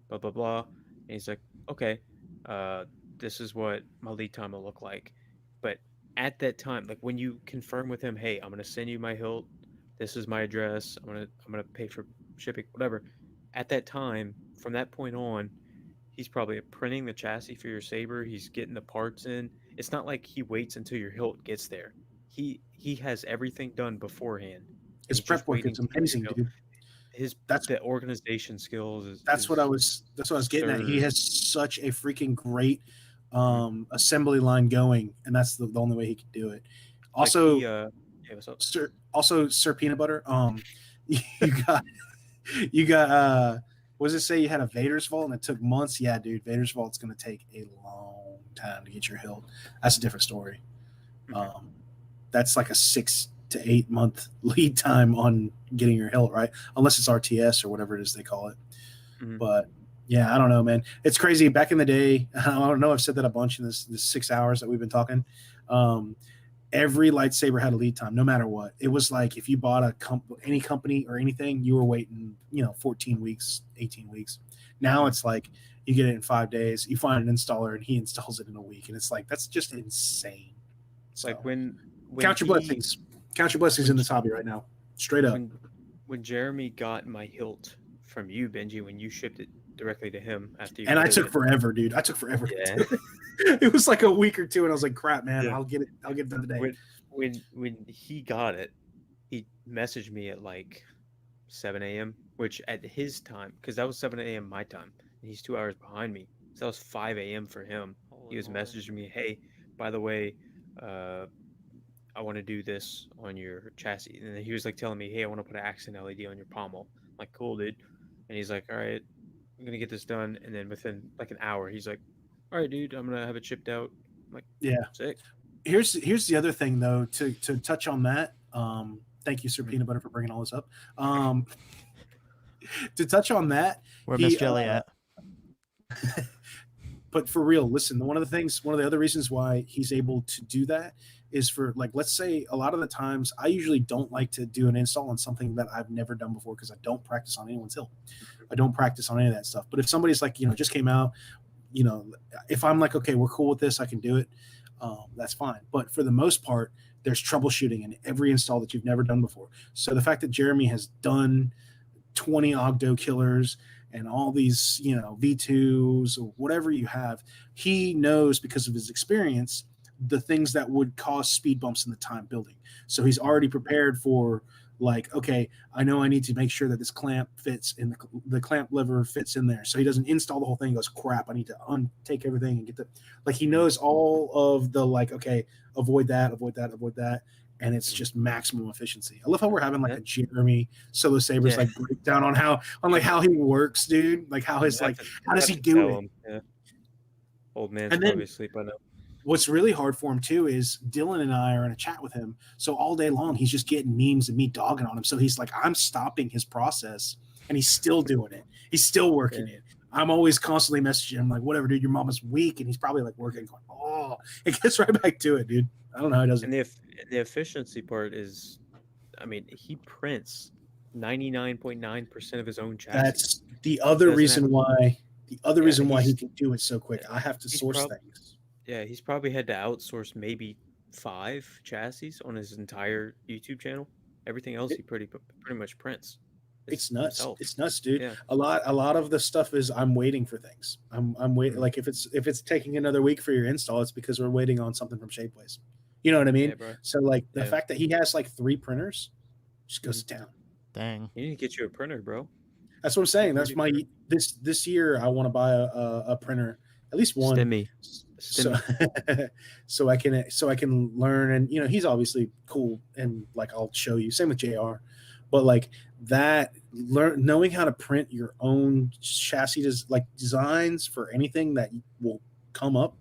Blah blah blah. And he's like, okay, this is what my lead time will look like. But at that time, like when you confirm with him, hey, I'm gonna send you my hilt. This is my address. I'm gonna pay for shipping, whatever. At that time, from that point on, he's probably printing the chassis for your Saber. He's getting the parts in. It's not like he waits until your hilt gets there. He has everything done beforehand. His He's prep just work waiting is to get amazing, your dude. hilt. That's The organization skills is that's what I was getting at. He absurd. has such a freaking great assembly line going, and that's the only way he can do it. Also, yeah, what's up? Sir Peanut Butter, you got what does it say? You had a Vader's Vault and it took months. Yeah, dude, Vader's Vault's gonna take a long time to get your hilt. That's a different story. That's like a 6 to 8 month lead time on getting your hilt, right? Unless it's RTS or whatever it is they call it. But yeah, I don't know, man. It's crazy. Back in the day, I don't know. I've said that a bunch in this 6 hours that we've been talking. Every lightsaber had a lead time, no matter what. It was like if you bought any company or anything, you were waiting, 14 weeks, 18 weeks. Now it's like you get it in 5 days. You find an installer and he installs it in a week, and it's like that's just insane. It's like when count your blessings. Count your blessings in this hobby right now. Straight up. When Jeremy got my hilt from you, Benji, when you shipped it directly to him after you And I ordered took it. forever, dude. I took forever. Yeah. It was like a week or two, and I was like, "Crap, man, Yeah. I'll get it done today." When he got it, he messaged me at like 7 a.m., which at his time, because that was 7 a.m. my time, and he's 2 hours behind me, so that was 5 a.m. for him. He was messaging me, "Hey, by the way, I want to do this on your chassis," and then he was like telling me, "Hey, I want to put an accent LED on your pommel." I'm like, "Cool, dude." And he's like, "All right, I'm gonna get this done," and then within like an hour, he's like, "All right, dude, I'm gonna have it shipped out." I'm like, Yeah. sick. Here's the other thing, though, to touch on that. Thank you, Sir Peanut Butter, for bringing all this up. To touch on that, Where Miss Jelly at? But for real, listen, one of the other reasons why he's able to do that is for, like, let's say a lot of the times I usually don't like to do an install on something that I've never done before because I don't practice on anyone's hill. I don't practice on any of that stuff. But if somebody's like, just came out, if I'm like, okay, we're cool with this, I can do it, that's fine. But for the most part, there's troubleshooting in every install that you've never done before. So the fact that Jeremy has done 20 Ogdo killers and all these, V2s or whatever you have, he knows because of his experience the things that would cause speed bumps in the time building. So he's already prepared for, like, okay, I know I need to make sure that this clamp fits in the clamp lever fits in there. So he doesn't install the whole thing and goes, crap, I need to untake everything and get the, like, he knows all of the, like, okay, avoid that. And it's just maximum efficiency. I love how we're having like a Jeremy Solo Sabers like breakdown on how he works, dude. Like how his like how does he do it? Yeah. Old man's And then- probably asleep by now. What's really hard for him too is Dylan and I are in a chat with him. So all day long he's just getting memes and me dogging on him. So he's like, I'm stopping his process and he's still doing it. He's still working it. I'm always constantly messaging him like, whatever, dude, your mama's weak, and he's probably like working, going, oh, it gets right back to it, dude. I don't know how he does it. And the efficiency part is, I mean, he prints 99.9% of his own chassis. That's the other reason why. The other reason why he can do it so quick. I have to source things. Yeah, he's probably had to outsource maybe 5 chassis on his entire YouTube channel. Everything else he pretty much prints. It's nuts. Himself. It's nuts, dude. Yeah. A lot of the stuff is I'm waiting for things. I'm waiting. Like if it's taking another week for your install, it's because we're waiting on something from Shapeways. You know what I mean? Yeah, bro. So like the fact that he has like 3 printers just goes to town. Dang. You need to get you a printer, bro. That's what I'm saying. That's my this year. I want to buy a printer, at least one. Stimmy. So I can learn. And you know, he's obviously cool, and like I'll show you. Same with JR, but like that, knowing how to print your own chassis designs for anything that will come up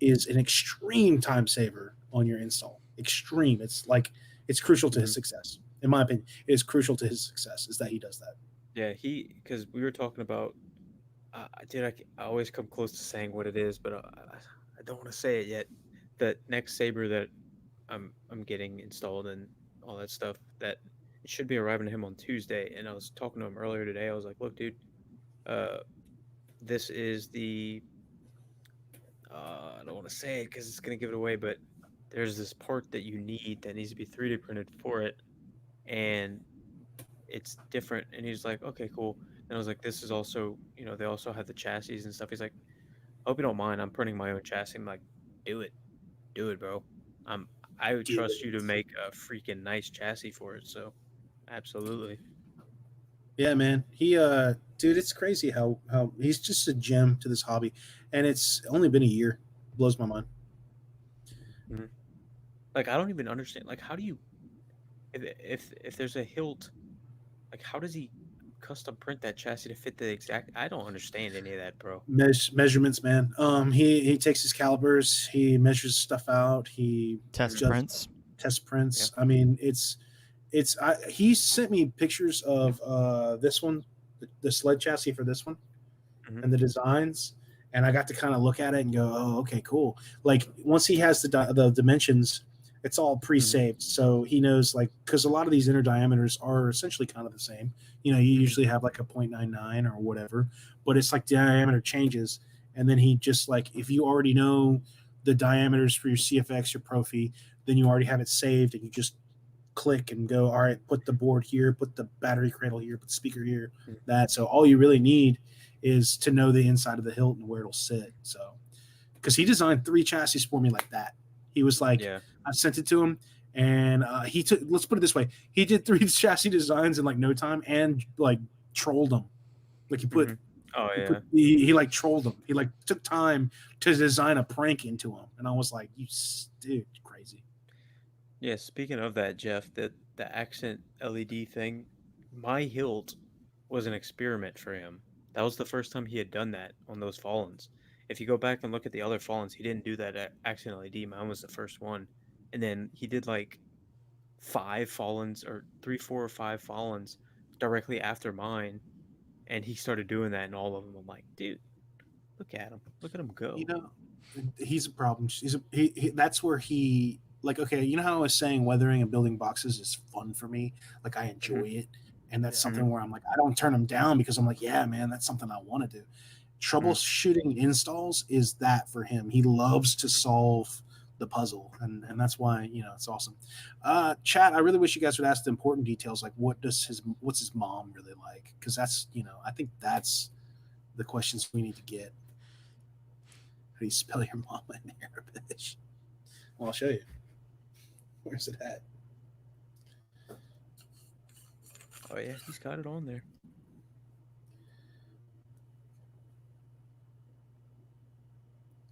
is an extreme time saver on your install. Extreme. It's crucial to his success. In my opinion, it is crucial to his success is that he does that. Yeah, because we were talking about, I always come close to saying what it is, but I don't want to say it yet. The next Saber that I'm getting installed and all that stuff, that it should be arriving to him on Tuesday. And I was talking to him earlier today. I was like, look, dude, this is the, I don't want to say it because it's going to give it away, but there's this part that you need that needs to be 3D printed for it. And it's different. And he's like, okay, cool. And I was like, this is also, you know, they also have the chassis and stuff. He's like, I hope you don't mind. I'm printing my own chassis. I'm like, do it, bro. I would trust you to make a freaking nice chassis for it. So, absolutely. Yeah, man. He, dude, it's crazy how he's just a gem to this hobby, and it's only been a year. Blows my mind. Mm-hmm. Like, I don't even understand. Like, how do you, if there's a hilt, like, how does he custom print that chassis to fit the exact? I don't understand any of that, bro. Measurements, man. He takes his calipers, he measures stuff out, he test prints. Yeah. I mean, he sent me pictures of this one, the sled chassis for this one, and the designs, and I got to kind of look at it and go, oh, okay, cool. Like once he has the dimensions, it's all pre-saved, so he knows, like, because a lot of these inner diameters are essentially kind of the same. You know, you usually have like a 0.99 or whatever, but it's like diameter changes, and then he just, like, if you already know the diameters for your CFX, your Profi, then you already have it saved, and you just click and go, all right, put the board here, put the battery cradle here, put the speaker here, that. So all you really need is to know the inside of the hilt and where it'll sit. So, because he designed 3 chassis for me like that. He was like, I sent it to him, and he took, let's put it this way, he did 3 chassis designs in like no time, and like trolled them. Like he put, he like trolled them. He like took time to design a prank into him, and I was like, dude, crazy. Yeah, speaking of that, Jeff, the accent LED thing, my hilt was an experiment for him. That was the first time he had done that on those Fallens. If you go back and look at the other Fallens, he didn't do that accent LED. Mine was the first one. And then he did like 5 Fallens, or 3, 4, or 5 Fallens directly after mine. And he started doing that in all of them. I'm like, dude, look at him. Look at him go. You know, he's a problem. That's where he, like, okay, you know how I was saying weathering and building boxes is fun for me? Like, I enjoy it. And that's something where I'm like, I don't turn them down because I'm like, yeah, man, that's something I want to do. Troubleshooting installs is that for him. He loves to solve the puzzle, and that's why, you know, it's awesome. Chat, I really wish you guys would ask the important details, like what's his mom really like? Because that's, you know, I think that's the questions we need to get. How do you spell your mom in Arabic? Well, I'll show you. Where's it at? Oh yeah, he's got it on there.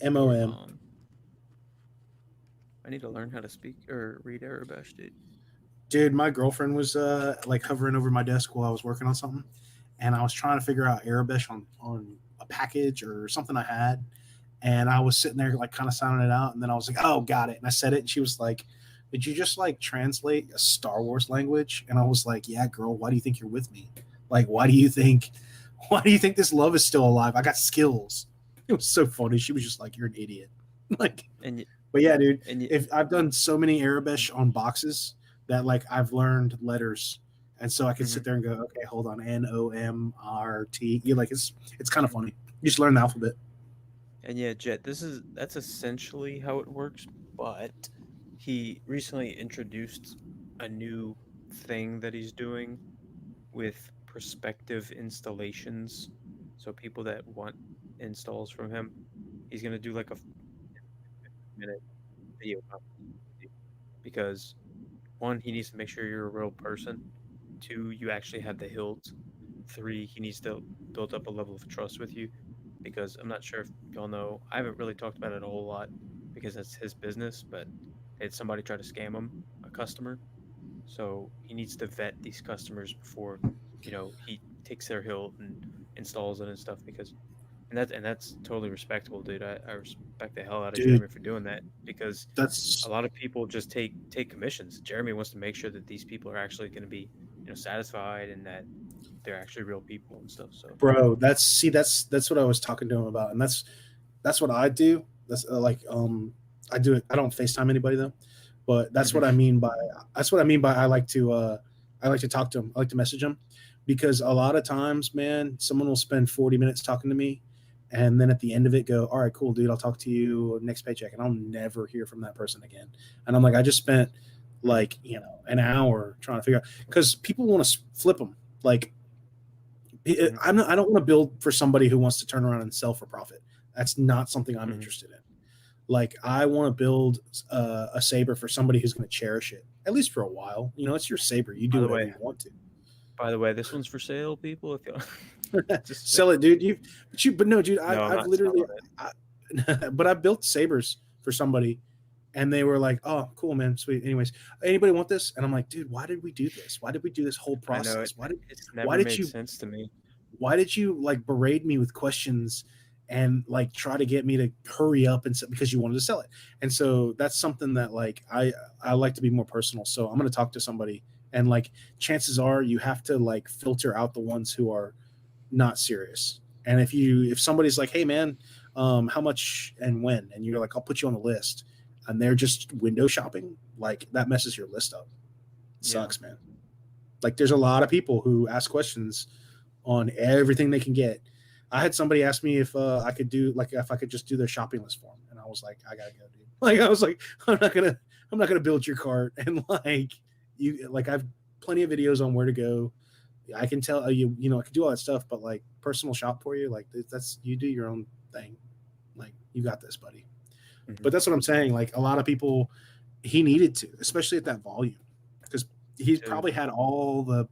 MOM. I need to learn how to speak or read Arabic, dude. Dude, my girlfriend was like hovering over my desk while I was working on something, and I was trying to figure out Arabic on a package or something I had, and I was sitting there like kind of sounding it out, and then I was like, oh, got it, and I said it, and she was like, did you just like translate a Star Wars language? And I was like, yeah, girl, why do you think you're with me? Like, why do you think Why do you think this love is still alive? I got skills. It was so funny. She was just like, "You're an idiot." Like, And but yeah, dude. and If I've done so many Arabish on boxes that like I've learned letters, and so I can sit there and go, "Okay, hold on, Nomrt." You like it's kind of funny. You just learn the alphabet. And yeah, Jet, that's essentially how it works, but he recently introduced a new thing that he's doing with prospective installations. So people that want installs from him, he's gonna do like a minute video conference with you, because one, he needs to make sure you're a real person. Two, you actually have the hilt. Three, he needs to build up a level of trust with you, because I'm not sure if y'all know, I haven't really talked about it a whole lot because that's his business, but it's somebody tried to scam him, a customer. So he needs to vet these customers before, he takes their hilt and installs it and stuff, because and that's totally respectable, dude. I respect the hell out of Dude, Jeremy for doing that, because that's a lot of people just take commissions. Jeremy wants to make sure that these people are actually going to be, satisfied, and that they're actually real people and stuff. So, bro. That's what I was talking to him about, and that's what I do. That's I do it. I don't FaceTime anybody though, but that's what I mean by I like to talk to them. I like to message them, because a lot of times, man, someone will spend 40 minutes talking to me, and then at the end of it go, "All right, cool, dude, I'll talk to you next paycheck," and I'll never hear from that person again. And I'm like, I just spent like an hour trying to figure out, because people want to flip them. Like, I don't want to build for somebody who wants to turn around and sell for profit. That's not something I'm interested in. Like, I want to build a Saber for somebody who's going to cherish it, at least for a while. It's your Saber. You do whatever you want to. By the way, this one's for sale, people. If you just sell it, dude. But no, dude. I've literally, but I built Sabers for somebody, and they were like, "Oh, cool, man, sweet." Anyways, anybody want this? And I'm like, dude, why did we do this? Why did we do this whole process? It's never made sense to me. Why did you like berate me with questions and like try to get me to hurry up and because you wanted to sell it? And so that's something that like I like to be more personal. So I'm going to talk to somebody, and like chances are you have to like filter out the ones who are not serious. And if somebody's like, "Hey man, how much and when?" and you're like, "I'll put you on the list," and they're just window shopping, like that messes your list up. Sucks, man. Like, there's a lot of people who ask questions on everything they can get. I had somebody ask me if I could just do their shopping list for them, and I was like, I gotta go, dude. Like, I was like, I'm not gonna build your cart, and like I've plenty of videos on where to go. I can tell you, I can do all that stuff, but like personal shop for you, like that's you do your own thing. Like, you got this, buddy. But that's what I'm saying. Like, a lot of people, he needed to, especially at that volume, because he's probably had all the.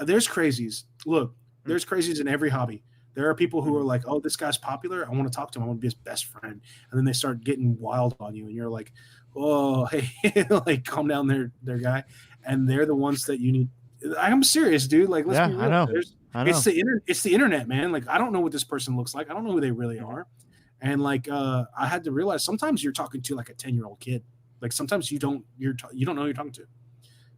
There's crazies. Look, there's crazies in every hobby. There are people who are like, "Oh, this guy's popular. I want to talk to him. I want to be his best friend." And then they start getting wild on you, and you're like, "Oh, hey, like calm down, there, guy." And they're the ones that you need. I'm serious, dude. Like, let's be real. I know. It's the internet, man. Like, I don't know what this person looks like. I don't know who they really are. And like, I had to realize sometimes you're talking to like a 10-year-old kid. Like, sometimes you don't know who you're talking to,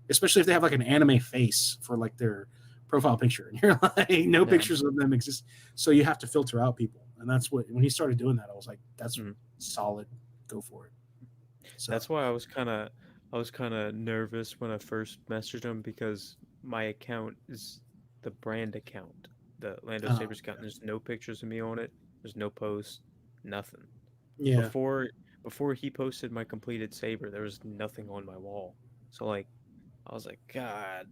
especially if they have like an anime face for like their profile picture, and you're like, no pictures of them exist. So you have to filter out people. And that's when he started doing that, I was like, that's solid. Go for it. So that's why I was kind of nervous when I first messaged him, because my account is the brand account, the Lando Sabers account. There's no pictures of me on it. There's no posts, nothing. Yeah. Before he posted my completed Saber, there was nothing on my wall. So like, I was like, God,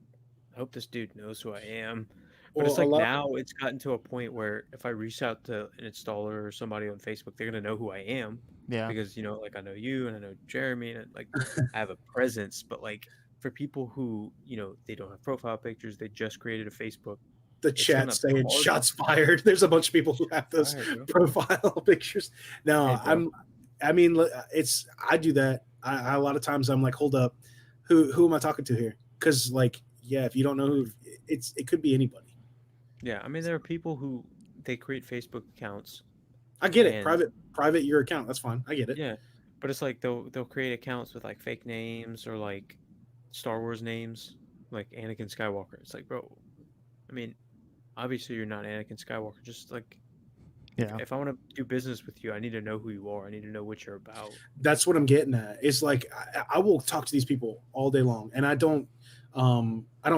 I hope this dude knows who I am. But it's like now it's gotten to a point where if I reach out to an installer or somebody on Facebook, they're gonna know who I am. Yeah. Because like I know you and I know Jeremy, and like I have a presence. But like for people who they don't have profile pictures, they just created a Facebook. The chat saying shots fired. There's a bunch of people who have those profile pictures. No, I do that. I a lot of times I'm like, hold up, who am I talking to here? Because like, yeah, if you don't know who, it could be anybody. Yeah, I mean, there are people who they create Facebook accounts. I get it. Private your account. That's fine. I get it. Yeah, but it's like they'll create accounts with like fake names or like Star Wars names, like Anakin Skywalker. It's like, bro, I mean, obviously you're not Anakin Skywalker. Just like Yeah. if I want to do business with you, I need to know who you are. I need to know what you're about. That's what I'm getting at. It's like I will talk to these people all day long, and I don't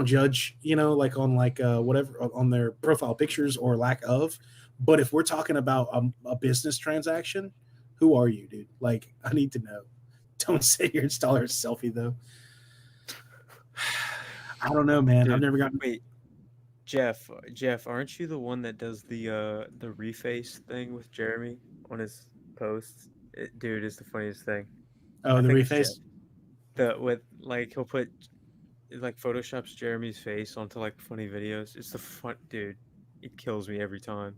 judge, like on like whatever on their profile pictures or lack of. But if we're talking about a business transaction, who are you, dude? Like, I need to know. Don't say your installer selfie though. I don't know, man. Dude, I've never gotten. Wait, Jeff, aren't you the one that does the reface thing with Jeremy on his posts? Dude, it's the funniest thing. Oh, I the think it's reface. With like he'll put like photoshops Jeremy's face onto like funny videos. It's the fun, dude. It kills me every time.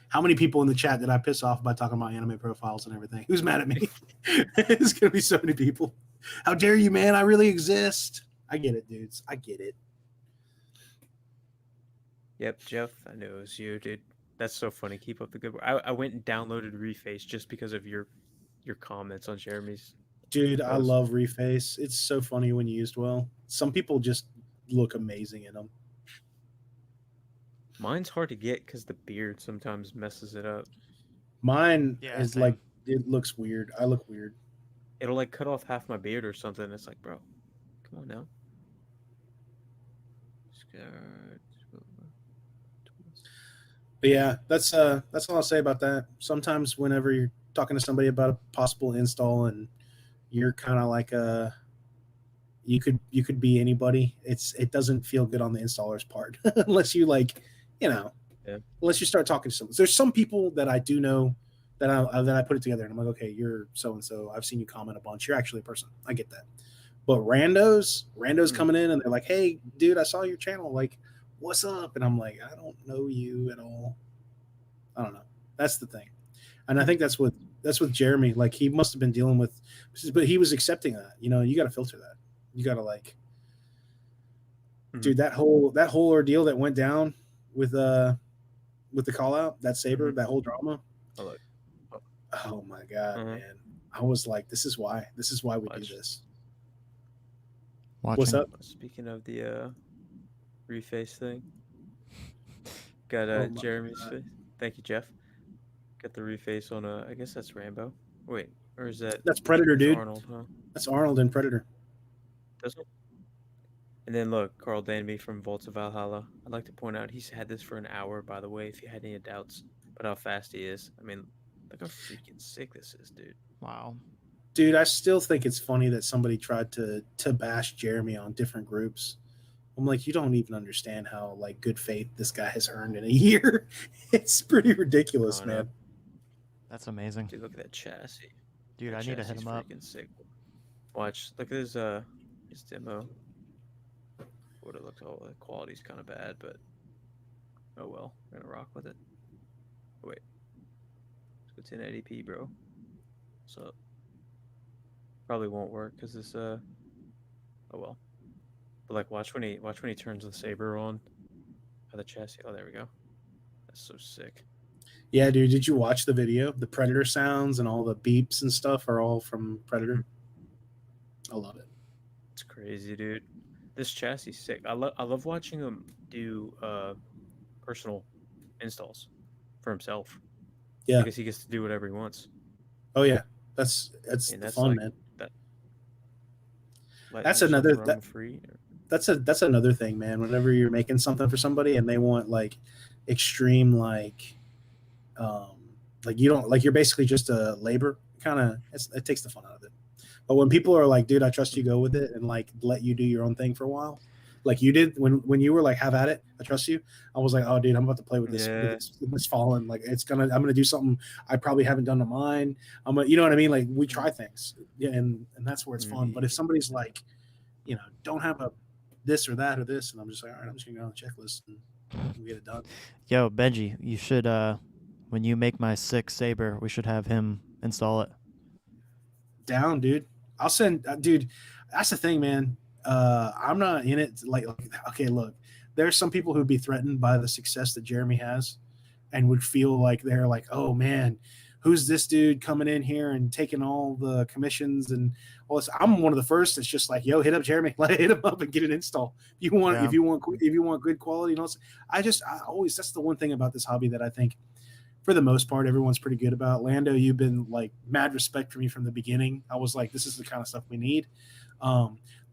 How many people in the chat did I piss off by talking about anime profiles and everything? Who's mad at me? There's gonna be so many people. How dare you, man? I really exist. I get it, dudes. I get it. Yep, Jeff, I know it was you, dude. That's so funny. Keep up the good work. I went and downloaded Reface just because of your comments on Jeremy's. Dude, I post. love Reface. It's so funny when used well. Some people just look amazing in them. Mine's hard to get because the beard sometimes messes it up. Mine Yeah, is same. like, it looks weird. I look weird. It'll like cut off half my beard or something. It's like, bro, come on now. But yeah, that's all I'll say about that. Sometimes whenever you're talking to somebody about a possible install and you're kind of like you could be anybody. It doesn't feel good on the installer's part unless you like, unless you start talking to someone. There's some people that I do know that I put it together and I'm like, okay, you're so and so. I've seen you comment a bunch. You're actually a person. I get that. But randos coming in and they're like, hey, dude, I saw your channel. Like, what's up? And I'm like, I don't know you at all. I don't know. That's the thing. And I think that's with Jeremy. Like, he must have been dealing with, but he was accepting that. You got to filter that. You got to like, dude, that whole ordeal that went down with the call out, that Saber, that whole drama. Oh my God, man. I was like, this is why we do this. Watching. What's up? Speaking of the reface thing, got Jeremy's face. Thank you, Jeff. Got the reface on I guess that's Rambo. Wait, or is that's Predator, dude? Arnold, huh? That's Arnold in Predator. This one. And then look, Carl Danby from Volts of Valhalla. I'd like to point out he's had this for an hour, by the way, if you had any doubts about how fast he is. I mean, look how freaking sick this is, dude. Wow. Dude, I still think it's funny that somebody tried to bash Jeremy on different groups. I'm like, you don't even understand how like good faith this guy has earned in a year. It's pretty ridiculous, man. That's amazing. Dude, look at that chassis. Dude, that I need to hit him up. Sick. Watch, look at his demo. Would have looked, the quality's kind of bad, but oh well, we're gonna rock with it. Wait, let's go 1080p, bro. So probably won't work because this oh well. But like, watch when he turns the Saber on. The chassis. Oh, there we go. That's so sick. Yeah, dude. Did you watch the video? The Predator sounds and all the beeps and stuff are all from Predator. I love it. It's crazy, dude. This chassis is sick. I love watching him do personal installs for himself. Yeah, because he gets to do whatever he wants. Oh yeah, that's fun, like, man. That's another free. That's another thing, man. Whenever you're making something for somebody and they want like extreme you don't like, you're basically just a labor kind of, it takes the fun out of it. But when people are like, dude, I trust you, go with it, and like let you do your own thing for a while, like you did when you were like, have at it, I trust you. I was like, oh dude, I'm about to play with this, with this fallen. Like I'm gonna do something I probably haven't done to mine. You know what I mean? Like we try things, yeah, and that's where it's fun. But if somebody's like, don't have a this or that or this, and I'm just like, all right, I'm just gonna go on the checklist and get it done. Yo, Benji, you should when you make my 6 Saber, we should have him install it. Down, dude. I'll send, dude. That's the thing, man. I'm not in it. Like, okay, look, there's some people who'd be threatened by the success that Jeremy has, and would feel like they're like, oh man, who's this dude coming in here and taking all the commissions and all this. I'm one of the first that's just like, yo, hit up Jeremy, like hit him up and get an install. If you want good quality, I always, that's the one thing about this hobby that I think for the most part everyone's pretty good about. Lando, you've been like mad respect for me from the beginning. I was like, this is the kind of stuff we need.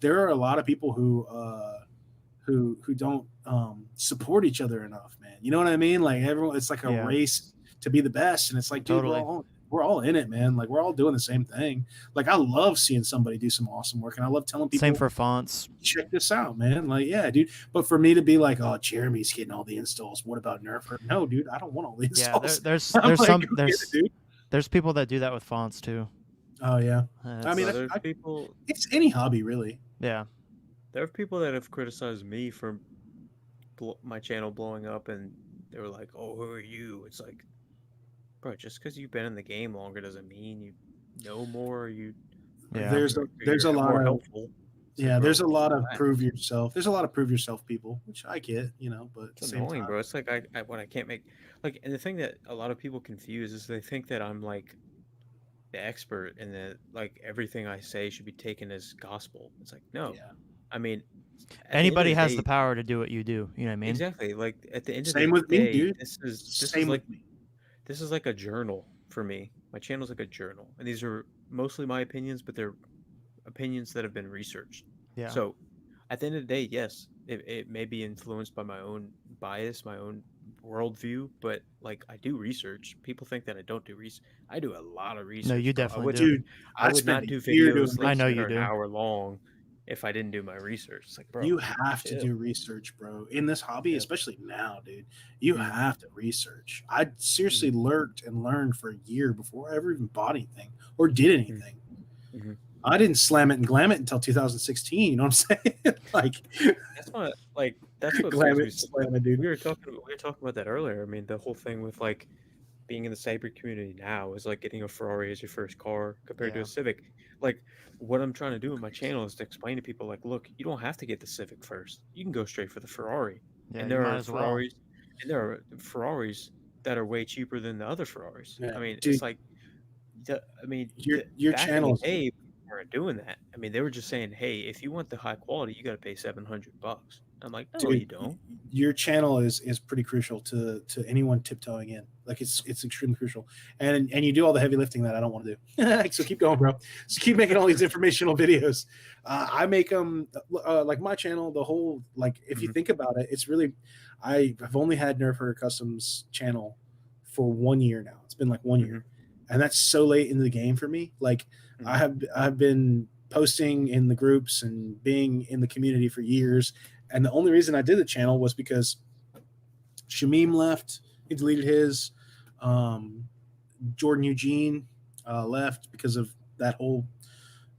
There are a lot of people who don't support each other enough, man. You know what I mean? Like everyone, it's like a race to be the best, and it's like, dude, we're all in it, man. Like we're all doing the same thing. Like I love seeing somebody do some awesome work, and I love telling people. Same for fonts. Check this out, man. Like, yeah, dude. But for me to be like, oh, Jeremy's getting all the installs. What about Nerfherder? No, dude, I don't want all the installs. Yeah, there's people that do that with fonts too. Oh yeah. I mean, people. It's any hobby, really. Yeah. There are people that have criticized me for my channel blowing up, and they were like, "Oh, who are you?" It's like, bro, just because you've been in the game longer doesn't mean you know more. There's a lot of helpful. Yeah, there's a lot of prove yourself. There's a lot of prove yourself people, which I get, but it's annoying, bro. It's like when I can't make and the thing that a lot of people confuse is they think that I'm like the expert and that like everything I say should be taken as gospel. It's like, no. Yeah. I mean, anybody has the power to do what you do. You know what I mean? Exactly. Like at the end of the day, dude. This is like a journal for me. My channel's like a journal, and these are mostly my opinions, but they're opinions that have been researched. Yeah. So at the end of the day, yes, it may be influenced by my own bias, my own worldview, but like I do research. People think that I don't do research. I do a lot of research. No, you definitely do. I would not do videos I know you an do. hour long if I didn't do my research. It's like, bro, you have to do research, bro. In this hobby, especially now, dude, you have to research. I seriously lurked and learned for a year before I ever even bought anything or did anything. Mm-hmm. I didn't slam it and glam it until 2016. You know what I'm saying? That's what glam it, slam it, dude. We were talking about that earlier. I mean, the whole thing with like being in the Saber community now is like getting a Ferrari as your first car compared to a Civic. Like what I'm trying to do in my channel is to explain to people like, look, you don't have to get the Civic first. You can go straight for the Ferrari. Yeah, and there are Ferraris that are way cheaper than the other Ferraris. Yeah, I mean, dude, it's like your channel weren't doing that. I mean, they were just saying, hey, if you want the high quality, you got to pay $700. I'm like, no, you don't. Your channel is pretty crucial to anyone tiptoeing in. Like it's extremely crucial, and you do all the heavy lifting that I don't want to do. So keep going, bro. So keep making all these informational videos. I make them like my channel. The whole like if you think about it, it's really I've only had Nerfherder Customs channel for 1 year now. It's been like 1 year, and that's so late in the game for me. Like I've been posting in the groups and being in the community for years. And the only reason I did the channel was because Shamim left. He deleted his. Jordan Eugene left because of that whole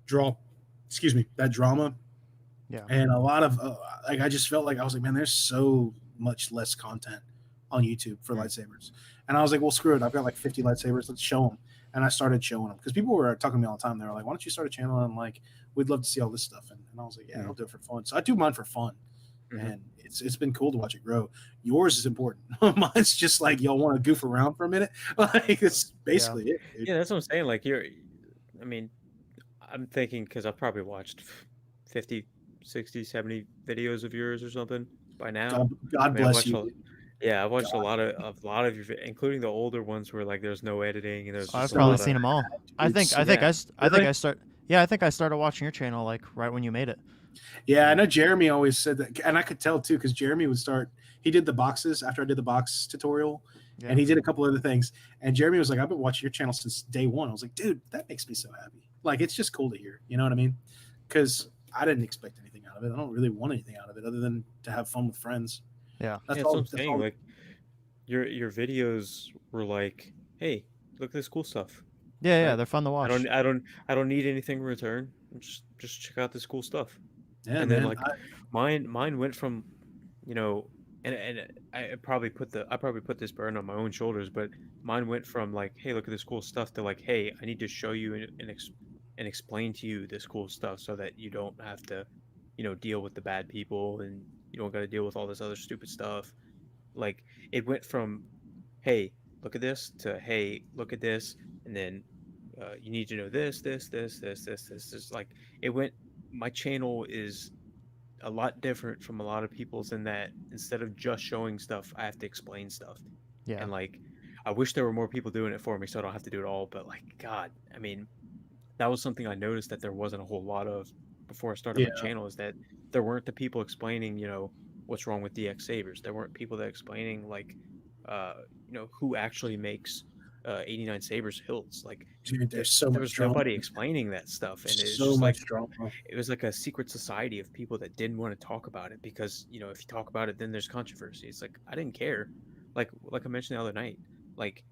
that drama. Yeah. And a lot of like I just felt like I was like, man, there's so much less content on YouTube for lightsabers. And I was like, well, screw it. I've got like 50 lightsabers. Let's show them. And I started showing them because people were talking to me all the time. They were like, why don't you start a channel? And I'm like, we'd love to see all this stuff. And I was like, yeah, I'll do it for fun. So I do mine for fun. And it's been cool to watch it grow. Yours is important. Mine's just like y'all want to goof around for a minute. Like it's basically it. Dude. Yeah, that's what I'm saying. Like I'm thinking because I've probably watched 50, 60, 70 videos of yours or something by now. God bless you. I've watched a lot of your, including the older ones where like there's no editing and there's. I've probably seen them all. I think I started watching your channel like right when you made it. Yeah, I know Jeremy always said that, and I could tell too because Jeremy would start. He did the boxes after I did the box tutorial, and he did a couple other things. And Jeremy was like, "I've been watching your channel since day one." I was like, "Dude, that makes me so happy. Like, it's just cool to hear. You know what I mean? Because I didn't expect anything out of it. I don't really want anything out of it other than to have fun with friends." Yeah, that's all I'm saying. Like, your videos were like, "Hey, look at this cool stuff." Yeah, they're fun to watch. I don't need anything in return. Just check out this cool stuff. Yeah, and then like mine went from, and I probably put this burden on my own shoulders, but mine went from like, hey, look at this cool stuff to like, hey, I need to show you and explain to you this cool stuff so that you don't have to, deal with the bad people and you don't got to deal with all this other stupid stuff. Like it went from, hey, look at this to hey, look at this, and then you need to know this. Like it went. My channel is a lot different from a lot of people's in that instead of just showing stuff, I have to explain stuff. Yeah. And like, I wish there were more people doing it for me so I don't have to do it all. But like, God, I mean, that was something I noticed that there wasn't a whole lot of before I started my channel, is that there weren't the people explaining, what's wrong with DX Sabers. There weren't people that explaining like, who actually makes 89 Sabers hilts. Like, Dude, there's there was nobody explaining that stuff, and it's so just much like drama. it was like a secret society of people that didn't want to talk about it because if you talk about it, then there's controversy. It's like I didn't care. Like I mentioned the other night, like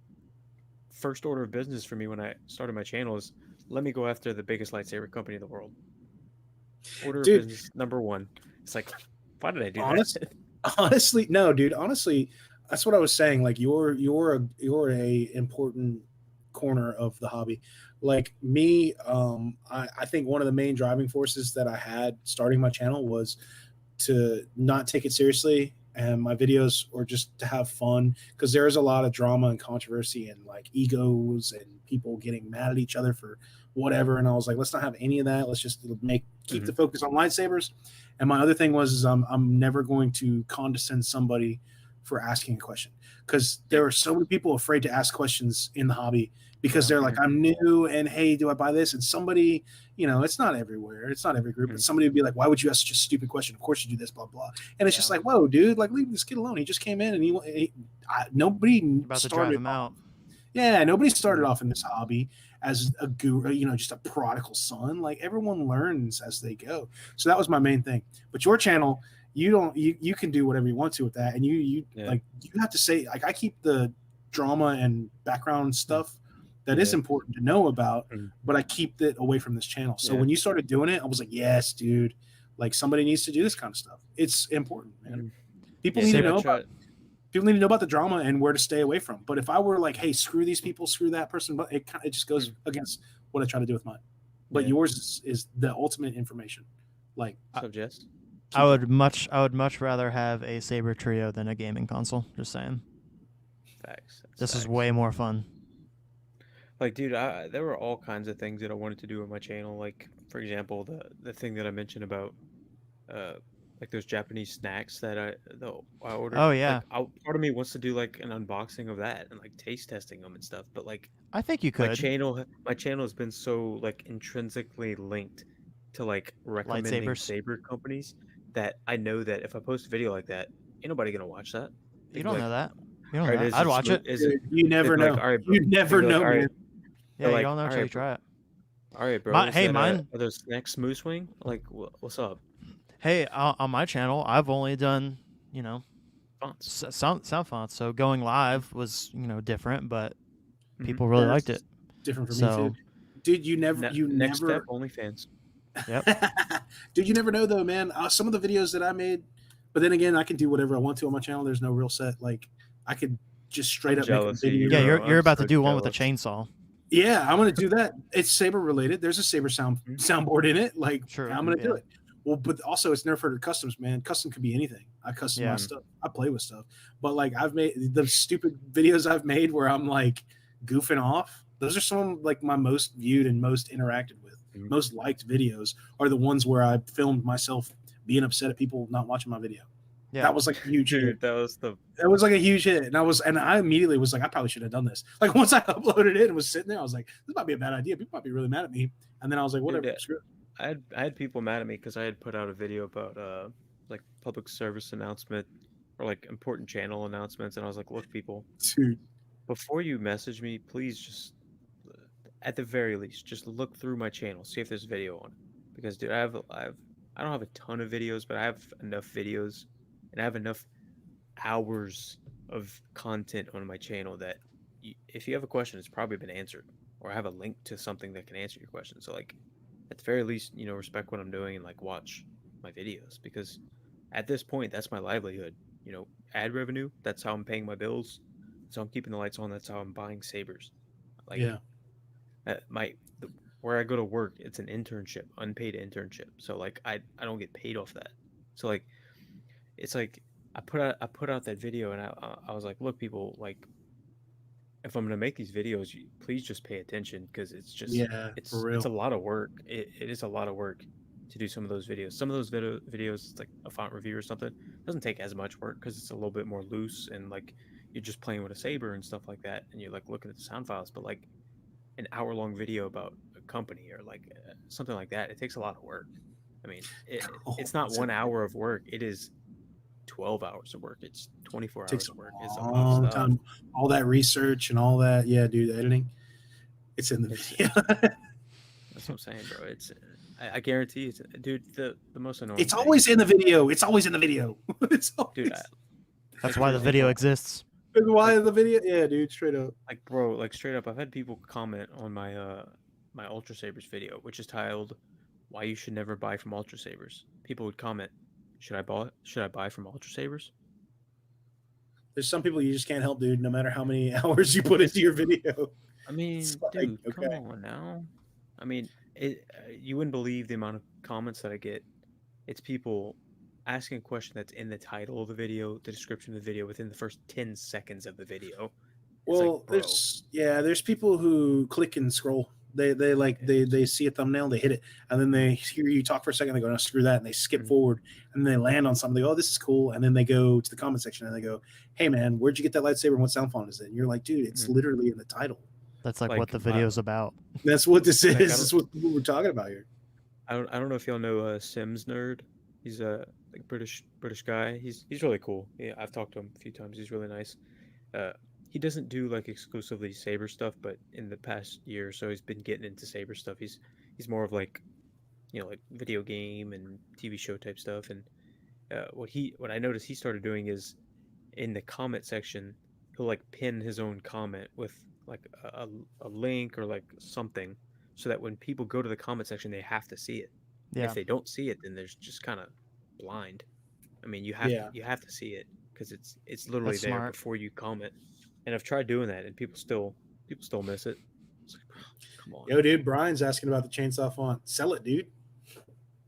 first order of business for me when I started my channel is let me go after the biggest lightsaber company in the world. Order of business number one. It's like, why did I do that? Honestly, no, dude. Honestly, that's what I was saying. Like you're a important corner of the hobby. Like me, I think one of the main driving forces that I had starting my channel was to not take it seriously, and my videos were just to have fun, because there's a lot of drama and controversy and like egos and people getting mad at each other for whatever. And I was like, let's not have any of that. Let's just keep the focus on lightsabers. And my other thing was I'm never going to condescend somebody for asking a question, because there are so many people afraid to ask questions in the hobby because they're like, I'm new and hey, do I buy this? And somebody, it's not everywhere, it's not every group, but somebody would be like, why would you ask such a stupid question? Of course you do this, blah blah. And it's just like, whoa, dude, like leave this kid alone. He just came in and nobody about to drive him out. Yeah, nobody started off in this hobby as a guru, just a prodigal son. Like everyone learns as they go. So that was my main thing. But your channel, you can do whatever you want to with that, and you have to say, like, I keep the drama and background stuff that is important to know about, but I keep it away from this channel. So when you started doing it, I was like, yes, dude, like somebody needs to do this kind of stuff. It's important, man. People need to know about the drama and where to stay away from. But if I were like, hey, screw these people, screw that person, but it just goes against what I try to do with mine. But yours is the ultimate information. Like, so Jess, I would much rather have a Saber trio than a gaming console. Just saying. Facts. This is way more fun. Like, dude, there were all kinds of things that I wanted to do on my channel. Like, for example, the thing that I mentioned about, like those Japanese snacks that I ordered. Oh yeah. Like, part of me wants to do like an unboxing of that and like taste testing them and stuff. But like, I think you could. My channel has been so like intrinsically linked to like recommending saber companies that I know that if I post a video like that, ain't nobody gonna watch that. You don't know that. You don't know that. I'd watch it. You never know. You never know, man. Yeah, you don't know until you try it. All right, bro. Hey, mine. Are those snacks smooth swing? Like, what's up? Hey, on my channel, I've only done, fonts. Sound fonts. So going live was, different, but people really liked it. Different for me too. Dude, Next step, OnlyFans. Yep. Dude, you never know though, man. Some of the videos that I made, but then again, I can do whatever I want to on my channel. There's no real set. Like, I could just straight up make a video. Yeah, you're about to do one with a chainsaw. Yeah, I'm gonna do that. It's Saber related. There's a Saber soundboard in it. Like, True. I'm gonna do it. Well, but also it's Nerfherder Customs, man. Custom could be anything. I customize stuff. I play with stuff. But like, I've made the stupid videos I've made where I'm like goofing off. Those are some of like my most viewed and most interacted with, most liked videos are the ones where I filmed myself being upset at people not watching my video. Yeah, that was like a huge hit. That was like a huge hit, and I immediately was like, I probably should have done this. Like once I uploaded it and was sitting there, I was like, this might be a bad idea. People might be really mad at me. And then I was like, whatever. Screw it. I had people mad at me because I had put out a video about like public service announcement or like important channel announcements, and I was like, look, people, dude, before you message me, please just at the very least just look through my channel, see if there's a video on it, because dude, I don't have a ton of videos, but I have enough videos and I have enough hours of content on my channel that if you have a question, it's probably been answered, or I have a link to something that can answer your question. So like, at the very least, respect what I'm doing and like watch my videos, because at this point, that's my livelihood. Ad revenue, that's how I'm paying my bills. That's how I'm keeping the lights on. That's how I'm buying sabers. Like, where I go to work, it's an internship, unpaid internship. So like, I don't get paid off that. So like, it's like I put out that video and I was like, look, people, like, if I'm gonna make these videos, please just pay attention because it's just Yeah, it's for real. it's a lot of work. It is a lot of work to do some of those videos. Some of those videos, it's like a font review or something, doesn't take as much work because it's a little bit more loose and like you're just playing with a saber and stuff like that, and you're like looking at the sound files. But like an hour-long video about a company or like something like that, it takes a lot of work. I mean, it's not 1 hour of work. It is 12 hours of work. It's 24 hours Takes of a work. It's a lot of long stuff. time. All that research and all that. Yeah, dude, editing. It's in the video. That's what I'm saying, bro. It's I guarantee it's dude. The most annoying. It's thing- always in the video. It's always in the video. It's always, dude. That's why the video exists. That's why the video. Yeah, dude, straight up. Like, bro, like straight up, I've had people comment on my my Ultra Sabers video, which is titled "Why You Should Never Buy from Ultra Sabers." People would comment, "Should I buy from Ultra Sabers?" There's some people you just can't help, dude. No matter how many hours you put into your video. I mean, It's like, dude, okay. come on now. I mean, you wouldn't believe the amount of comments that I get. It's people asking a question that's in the title of the video, the description of the video, within the first 10 seconds of the video. It's Well, like, bro, there's people who click and scroll. They see a thumbnail, they hit it, and then they hear you talk for a second. They go, "No, screw that," and they skip forward, and they land on something. They go, "Oh, this is cool," and then they go to the comment section and they go, "Hey, man, where'd you get that lightsaber? And what sound font is it?" And you're like, "Dude, it's literally in the title." That's like Like, what the video's about. That's what this is. Like, I This is what we're talking about here. I don't know if y'all know Sims Nerd. He's a like British guy. He's really cool. Yeah, I've talked to him a few times. He's really nice. He doesn't do like exclusively Saber stuff, but in the past year or so, he's been getting into Saber stuff. He's more of like, like video game and TV show type stuff. And what I noticed he started doing is in the comment section, he'll like pin his own comment with like a link or like something, so that when people go to the comment section, they have to see it. Yeah. If they don't see it, then there's just kind of blind. I mean, you have to see it because it's literally That's there smart. before you comment. And I've tried doing that, and people still miss it. It's like, bro, come on. Yo, dude, Brian's asking about the chainsaw font. Sell it, dude.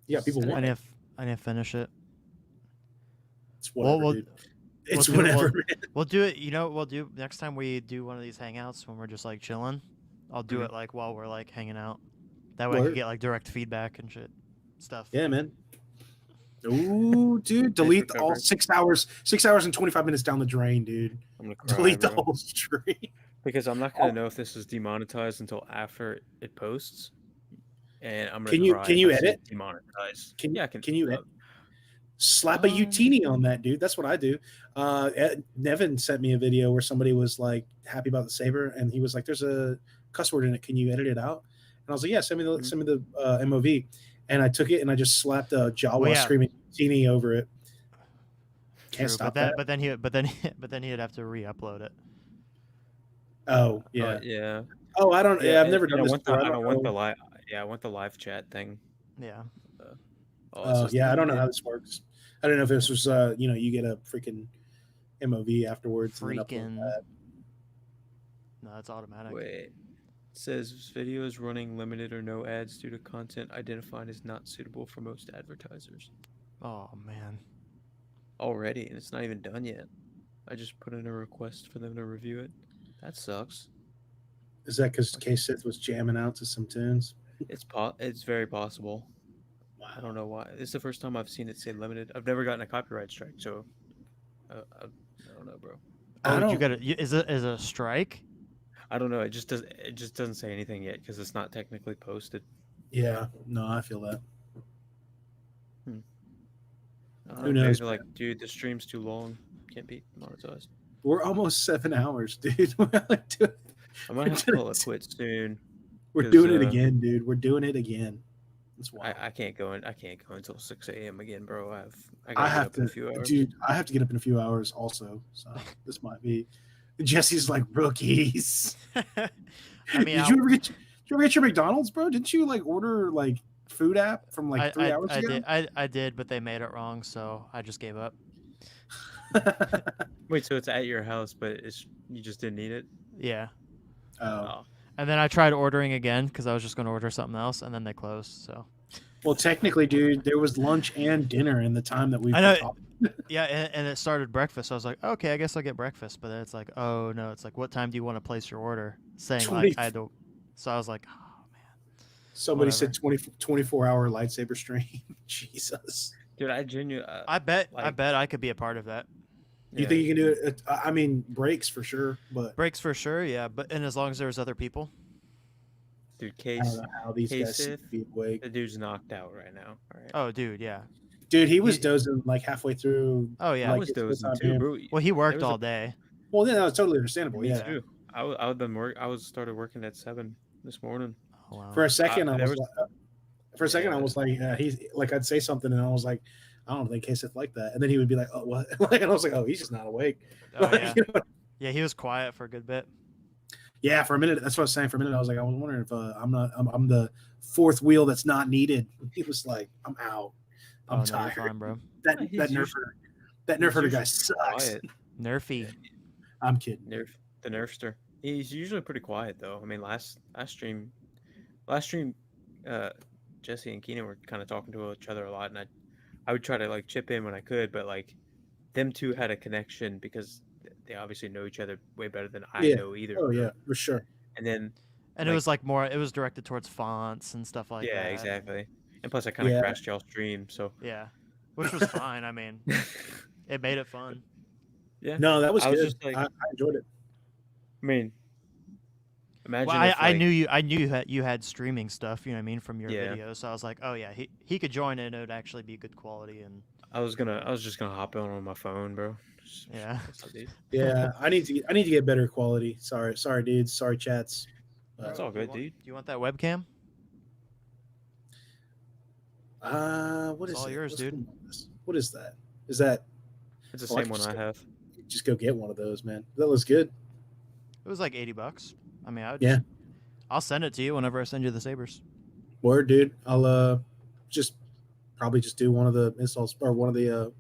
Yeah, people Sell I want need it. to, I need to finish it. It's whatever, we'll- dude. It's we'll do it- whatever, we'll- man. We'll do it. You know what we'll do next time we do one of these hangouts when we're just like chilling. I'll do it like while we're like hanging out. That way I Word. can get like direct feedback and shit stuff. Yeah, man. Ooh, dude, delete all recovered. 6 hours and 25 minutes down the drain, dude. I'm gonna cry, Delete the bro. whole stream. Because I'm not gonna know if this is demonetized until after it posts, and I'm gonna Can you- cry can you if I see it edit? demonetized? Can- yeah, I can. can you edit? Slap a Utini on that, dude. That's what I do. Nevin sent me a video where somebody was like happy about the Saber, and he was like, "There's a cuss word in it. Can you edit it out?" And I was like, "Yeah, send me the MOV." And I took it and I just slapped a Jawa Well, yeah. screaming Utini over it. Can't True, stop but that. But then he'd have to re-upload it. Oh yeah. yeah. Oh, I don't. Yeah, I've never and done I this. want before. I don't want know. the live. Yeah, I want the live chat thing. Yeah. It's Yeah, I don't know just- how this works. I don't know if this was, you get a freaking MOV afterwards. And then upload Freaking. that. No, that's automatic. Wait. It says video is running limited or no ads due to content identified as not suitable for most advertisers. Oh man. Already, and it's not even done yet. I just put in a request for them to review it. That sucks. Is that because KSith was jamming out to some tunes? It's very possible. I don't know why. It's the first time I've seen it say limited. I've never gotten a copyright strike, so I don't know, bro. Oh, don't- you got it. Is it a strike? I don't know. It just doesn't say anything yet because it's not technically posted. Yeah, no, I feel that. I don't Who know, maybe knows, they're like, dude, the stream's too long. Can't be monetized. We're almost 7 hours, dude. We're like doing, I might have to call it quits soon. we're 'Cause, doing it again, dude. We're doing it again. That's why I can't go until 6 a.m. again, bro. I I gotta get have up in a to, few hours. dude. I have to get up in a few hours also. So this might be. Jesse's like rookies. I mean, Did you ever get your McDonald's, bro? Didn't you like order like food app from like 3 hours ago? I did, but they made it wrong, so I just gave up. Wait, so it's at your house, but you just didn't eat it? Yeah. Oh. And then I tried ordering again because I was just going to order something else, and then they closed. So Well, technically, dude, there was lunch and dinner in the time that we. I know Yeah, and it started breakfast. So I was like, okay, I guess I'll get breakfast. But then it's like, oh no, it's like, what time do you want to place your order? Saying like 20 I had to. So I was like, oh man. Somebody Whatever. said 24-hour lightsaber stream. Jesus. Dude, I genuinely. I bet like- I could be a part of that. You think you can do it? I mean, breaks for sure, but Breaks for sure, yeah. But and as long as there's other people. Dude, I don't know how these guys KSith, be awake. the dude's knocked out right now. All right. Oh, dude, yeah. Dude, he was dozing like halfway through. Oh yeah. I like, was it's dozing time too, in. bro. Well, he worked was a- all day. Well, yeah, that's totally understandable. Me Yeah. too. I would been work. I was started working at 7 this morning. Oh, wow. For a second, I there was. I was like, he's like, I'd say something, and I was like, I don't think KSith like that, and then he would be like, oh, what? And I was like, oh, he's just not awake. Oh, Like, yeah. you know? Yeah, he was quiet for a good bit. Yeah, for a minute. That's what I was saying. For a minute, I was like, I was wondering if I'm the fourth wheel that's not needed. He was like, I'm out. I'm Oh, no, you're tired. fine, bro. That He's that usually- Nerfherder guy usually sucks. quiet. Nerfy. I'm kidding. The Nerfster. He's usually pretty quiet though. I mean, last stream, Jesse and Keenan were kind of talking to each other a lot, and I would try to like chip in when I could, but like them two had a connection because they obviously know each other way better than I Yeah. know either. Oh of yeah, them. for sure. And then And it was like more. It was directed towards fonts and stuff like yeah, that. exactly. And plus, I kind of Yeah. crashed y'all stream, so Yeah, which was fine. I mean, it made it fun. yeah. No, that was I was good. just like- I enjoyed it. I mean, imagine. Well, if, I like- knew you had streaming stuff. You know what I mean, from your Yeah. videos. So I was like, oh yeah, he could join in. It would actually be good quality. And I was just gonna hop on my phone, bro. Just- Yeah. what's up, dude? Yeah, I need to get better quality. Sorry, dudes. Sorry, chats. That's all good, dude. do you want that webcam? What is It's all it? yours, What's dude. the name of this? What is that? Is that It's the Oh, I same can one I just- have. just go get one of those, man? That looks good. It was like $80. I mean, I would Yeah. I'll send it to you whenever I send you the Sabers. Word, dude. I'll just probably just do one of the installs or one of the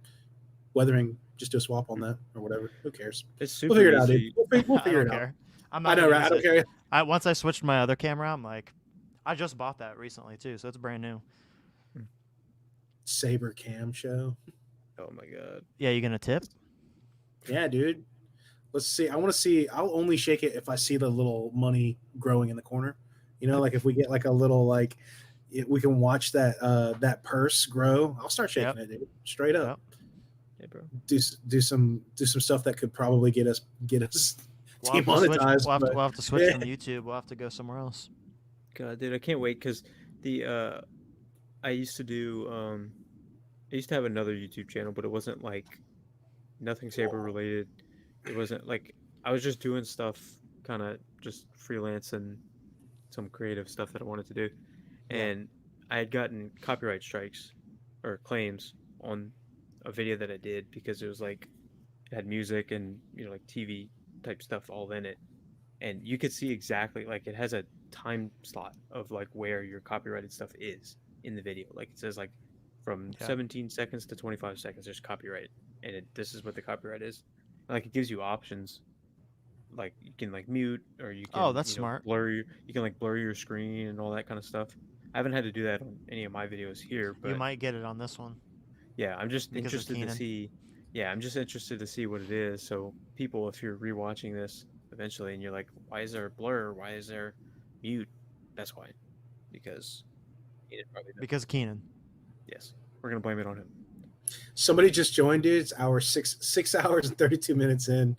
weathering. Just do a swap on that or whatever. Who cares? It's super We'll figure it out, easy. dude. We'll I figure don't it out. care. I'm I not know, gonna right? I use don't it. care. Once I switched my other camera, I'm like, I just bought that recently too, so it's brand new. Saber cam show. Oh my god. Yeah, you gonna tip? Yeah, dude. Let's see. I want to see. I'll only shake it if I see the little money growing in the corner. You know, like if we get like a little like we can watch that purse grow. I'll start shaking it, dude. Straight up. Yeah, bro. Do some stuff that could probably get us We'll have to switch, demonetized. but- we'll have to switch yeah. from YouTube. We'll have to go somewhere else. God, dude, I can't wait because I used to have another YouTube channel, but it wasn't like nothing Saber related. It wasn't like I was just doing stuff, kind of just freelance and some creative stuff that I wanted to do, and I had gotten copyright strikes or claims on a video that I did because it was like it had music and like TV type stuff all in it, and you could see exactly like it has a time slot of like where your copyrighted stuff is in the video. Like it says like from 17 seconds to 25 seconds there's copyright, and this is what the copyright is. Like it gives you options, like you can like mute or you can that's smart. you can like blur your screen and all that kind of stuff. I haven't had to do that on any of my videos here, but You might get it on this one. yeah, I'm just because of interested to Keenan. see. Yeah, I'm just interested to see what it is. So people, if you're rewatching this eventually and you're like, why is there a blur? Why is there mute? That's why, because he didn't probably know. Because Keenan. Yes, we're gonna blame it on him. Somebody just joined, dude. It's our 6 hours and 32 minutes in.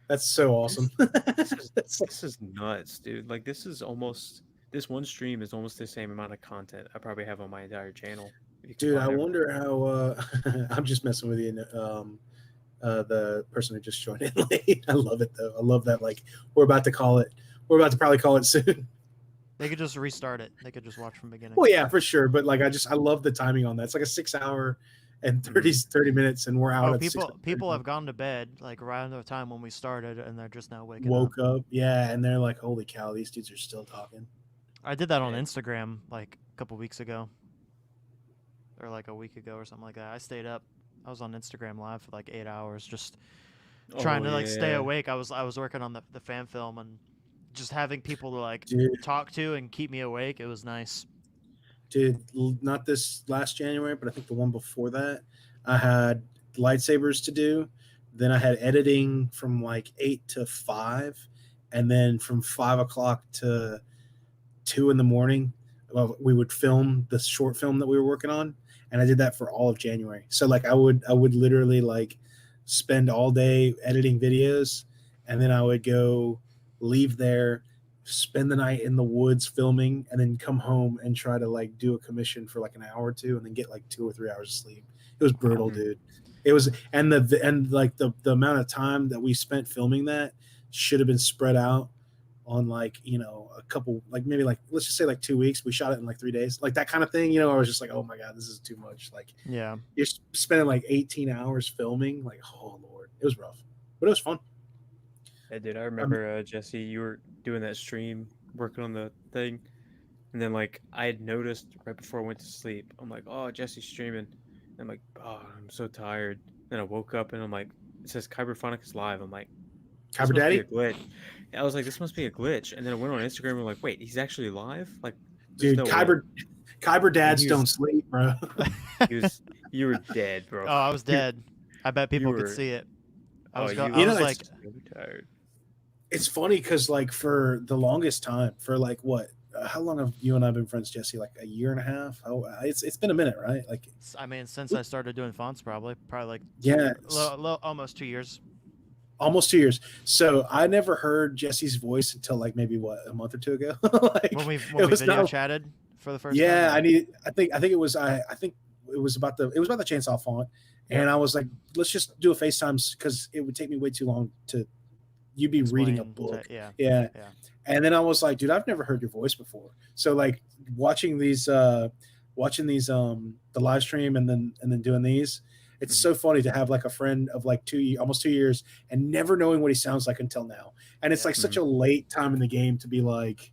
That's so awesome. This is nuts, dude. Like this one stream is almost the same amount of content I probably have on my entire channel. Dude, I wonder how. I'm just messing with you. The person who just joined in late. I love it though. I love that. Like we're about to probably call it soon. They could just restart it. They could just watch from the beginning. Well, yeah, for sure. But like, I love the timing on that. It's like a 6 hour and 30 minutes, and we're out. Oh, at people have gone to bed like around the time when we started, and they're just now waking up. woke up. Yeah, and they're like, "Holy cow, these dudes are still talking." I did that on Instagram like a couple weeks ago, or like a week ago or something like that. I stayed up. I was on Instagram Live for like 8 hours, just trying to like stay awake. I was working on the fan film and just having people to like talk to and keep me awake. It was nice. Dude, not this last January, but I think the one before that, I had lightsabers to do. Then I had editing from like 8 to 5, and then from 5 o'clock to 2 in the morning, we would film the short film that we were working on, and I did that for all of January. So like I would literally like spend all day editing videos, and then I would go leave there, spend the night in the woods filming, and then come home and try to like do a commission for like an hour or two, and then get like 2 or 3 hours of sleep. It was brutal, dude. It was, and the amount of time that we spent filming that should have been spread out on like, you know, a couple, like maybe like, let's just say like 2 weeks. We shot it in like 3 days, like that kind of thing. You know, I was just like, oh my God, this is too much. Like, Yeah. you're spending like 18 hours filming. Like, oh Lord, it was rough, but it was fun. Yeah, dude, I remember Jesse, you were doing that stream, working on the thing, and then like I had noticed right before I went to sleep, I'm like, oh, Jesse's streaming, and I'm like, oh, I'm so tired. Then I woke up and I'm like, it says Kyberphonic is live. I'm like, this Kyber must be Daddy, a glitch. I was like, this must be a glitch. And then I went on Instagram and I'm like, wait, he's actually live? Like, there's dude, no Kyber dads He was- don't sleep, bro. way. You were dead, bro. Oh, I was dead. I bet people were- could see it. I was, you I You know, was like, so tired. It's funny because like for the longest time, for like what, how long have you and I been friends, Jesse? Like a year and a half? Oh, it's been a minute, right? Like, I mean, since I started doing fonts, probably like yeah, almost 2 years. almost 2 years. So I never heard Jesse's voice until like maybe what, a month or two ago. Like, When we it video was not- chatted for the first yeah, time. I think it was about the chainsaw font, and I was like, let's just do a FaceTime because it would take me way too long to. You'd be reading a Explain book. yeah. Yeah. Yeah. And then I was like, dude, I've never heard your voice before. So like watching these the live stream and then doing these, it's so funny to have like a friend of like almost 2 years and never knowing what he sounds like until now. And it's like such a late time in the game to be like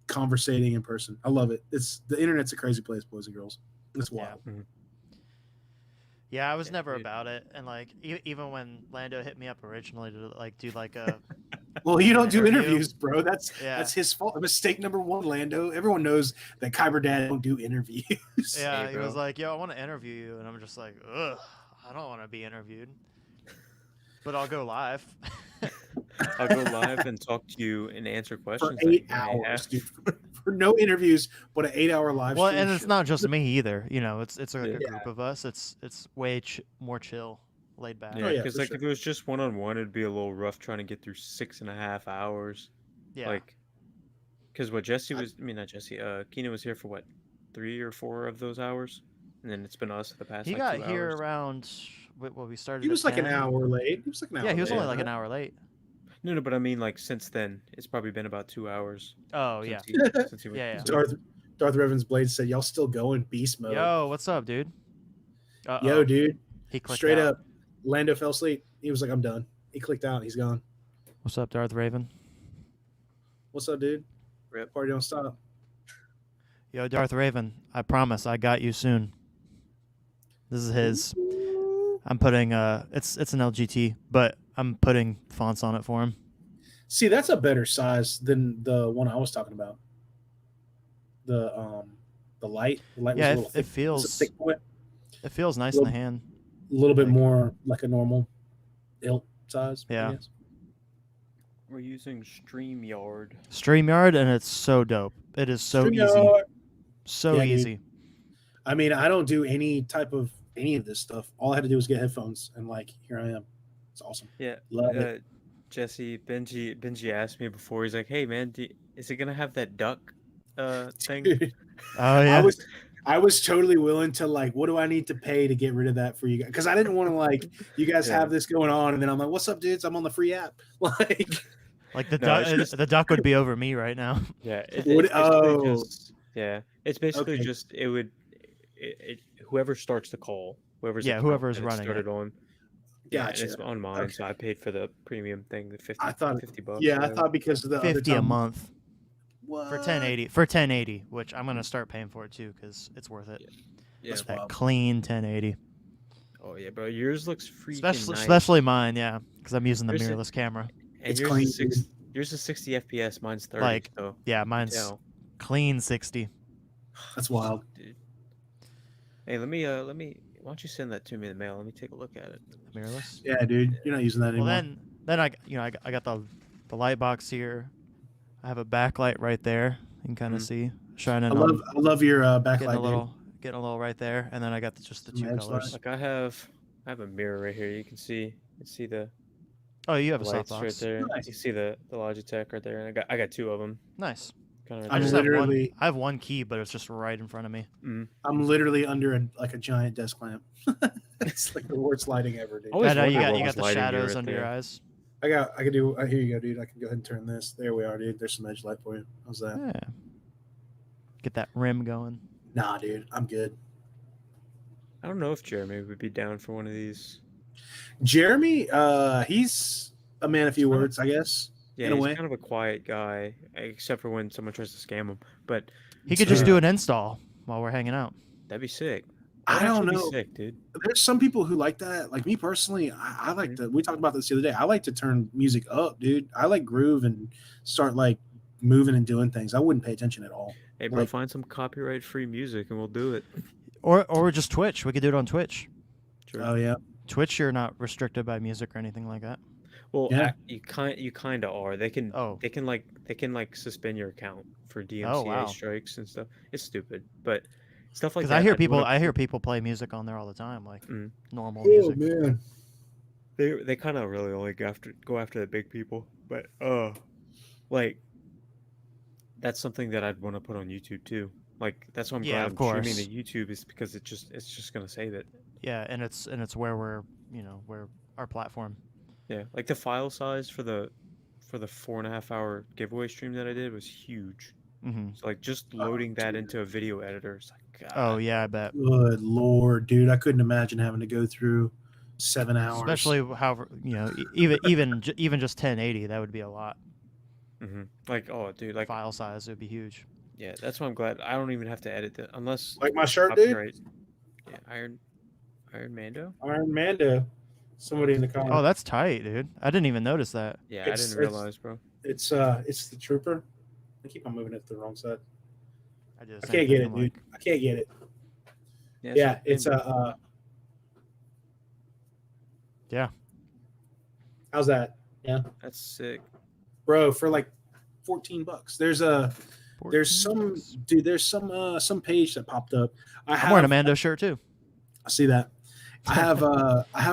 conversating in person. I love it. The internet's a crazy place, boys and girls. It's wild. Yeah, I was never dude. about it, and like even when Lando hit me up originally to like do like a Well, you don't do Interview. interviews, bro. That's his fault. Mistake number one, Lando. Everyone knows that Kyber Dad don't do interviews. yeah, Hey, he was bro. like, "Yo, I want to interview you," and I'm just like, "Ugh, I don't want to be interviewed, but I'll go live." I'll go live and talk to you and answer For questions. that 8 you may hours, have. dude. For no interviews, but an 8-hour live Well, stream. and it's Sure. not just me either. You know, it's like a Yeah. group of us. It's way more chill, laid back. Yeah, yeah, because for like sure. if it was just one-on-one, it'd be a little rough trying to get through 6.5 hours. Yeah. Like, because what Jesse was, I mean, not Jesse, Keenan was here for what, 3 or 4 of those hours? And then it's been us for the past He like got 2 here hours. around. Well, we started. He was at like an 10. hour late. He was like an hour Yeah, he was late, only like right? an hour late. No, but I mean, like, since then, it's probably been about 2 hours. Oh yeah. Since he went Yeah, to yeah. sleep. Darth Revan's Blade said, "Y'all still going beast mode?" Yo, what's up, dude? Yo, dude. He clicked Straight out. up, Lando fell asleep. He was like, "I'm done." He clicked out. He's gone. What's up, Darth Raven? What's up, dude? Rip. Party don't stop. Yo, Darth Raven. I promise, I got you soon. This is his. I'm putting it's an LGT, but I'm putting fonts on it for him. See, that's a better size than the one I was talking about. The light. The light Yeah, was a little thick. it feels It's a thick point. it feels nice in the hand. A little bit Like- more like a normal ilk size. I Yeah. guess. We're using StreamYard. StreamYard, and it's so dope. It is so easy. StreamYard. So Yeah, dude. easy. I mean, I don't do any of this stuff. All I had to do was get headphones, and like, here I am. It's awesome. Yeah. Love it. Jesse, Benji asked me before, he's like, hey, man, is it going to have that duck thing? Dude, Oh yeah. I was totally willing to like, what do I need to pay to get rid of that for you guys? Because I didn't want to like, you guys Yeah. have this going on, and then I'm like, what's up, dudes? I'm on the free app. Like, Like the No, duck. it's just- The duck would be over me right now. Yeah. Would- It's basically oh. just, yeah. It's basically Okay. just, whoever starts the call, whoever's Yeah, account whoever's that it running started on. Yeah, and Gotcha. it's on mine, so I paid for the premium thing, the 50, I thought- $50. yeah, I whatever. thought because of the other 50 a time- month What? for 1080. For 1080, which I'm gonna start paying for it too, because it's worth it. Yeah. That's That wild. clean 1080. Oh yeah, bro, yours looks freaking Especially, nice. especially mine, yeah, because I'm using the Yours is- mirrorless camera. And It's yours clean, is yours is 60 FPS, mine's 30. Like, so Yeah, mine's yeah, clean 60. That's wild. dude. Hey, let me Why don't you send that to me in the mail? Let me take a look at it. Mirrorless. Yeah, dude, you're not using that Well, anymore. then I got the light box here. I have a backlight right there. You can kind of see shining I on. love your Getting backlight, a little, right there, and then I got just the Some two edge colors. light. Like I have a mirror right here. You can see the Oh, you have a lights softbox. right there. Nice. You see the Logitech right there, and I got two of them. Nice. Kind of I I'm just right have one. literally- I have one key, but it's just right in front of me. there. I'm literally under a giant desk lamp. It's like the worst lighting ever, dude. Always I know you wondered got what you was got the lighting you shadows right under your there. eyes. I can do. Here you go, dude. I can go ahead and turn this. There we are, dude. There's some edge light for you. How's that? Yeah. Get that rim going. Nah, dude. I'm good. I don't know if Jeremy would be down for one of these. Jeremy, he's a man of few Kinda- words, I guess. Yeah, in a he's way. kind of a quiet guy, except for when someone tries to scam him. But He could just do an install while we're hanging out. that'd be sick. I That'd don't actually know. Be sick, dude. There's some people who like that. Like me personally, I like to. We talked about this the other day. I like to turn music up, dude. I like groove and start like moving and doing things. I wouldn't pay attention at all. Hey, bro, Like- find some copyright-free music and we'll do it. Or just Twitch. We could do it on Twitch. True. Oh yeah. Twitch, you're not restricted by music or anything like that. Well, Yeah. you kind of are. They can Oh. they can like suspend your account for DMCA Oh, wow. strikes and stuff. It's stupid, but stuff like Because that. I hear I'd wanna- people play music on there all the time, like Mm. normal Oh music. man. They kind of really only go after the big people, but like that's something that I'd want to put on YouTube too. Like that's why I'm Yeah, glad of I'm streaming course. to YouTube is because it's just gonna save it. Yeah, and it's where we're where our platform. Yeah, like the file size for the 4.5 hour giveaway stream that I did was huge. Hmm. So like just loading that into a video editor, it's like God. Oh yeah, I bet. Good lord, dude. I couldn't imagine having to go through 7 hours. Especially however even just 1080, that would be a lot. Like oh dude, like File size would be huge. yeah, that's why I'm glad I don't even have to edit that unless Like my shirt, dude. copyright. Yeah, Iron Mando. Iron Mando. Somebody in the comments. Oh, that's tight, dude. I didn't even notice that. Yeah, I It's- didn't realize, bro. It's the trooper. I keep on moving it to the wrong side. I, did the I same can't get thing, it, I'm uh, dude. like, I can't get it. Yeah, Yeah, so- it's yeah. How's that? that's sick. Bro, for like $14. There's 14 some bucks. dude, there's some page that popped up. I'm wearing a Mando shirt too. I see that. I have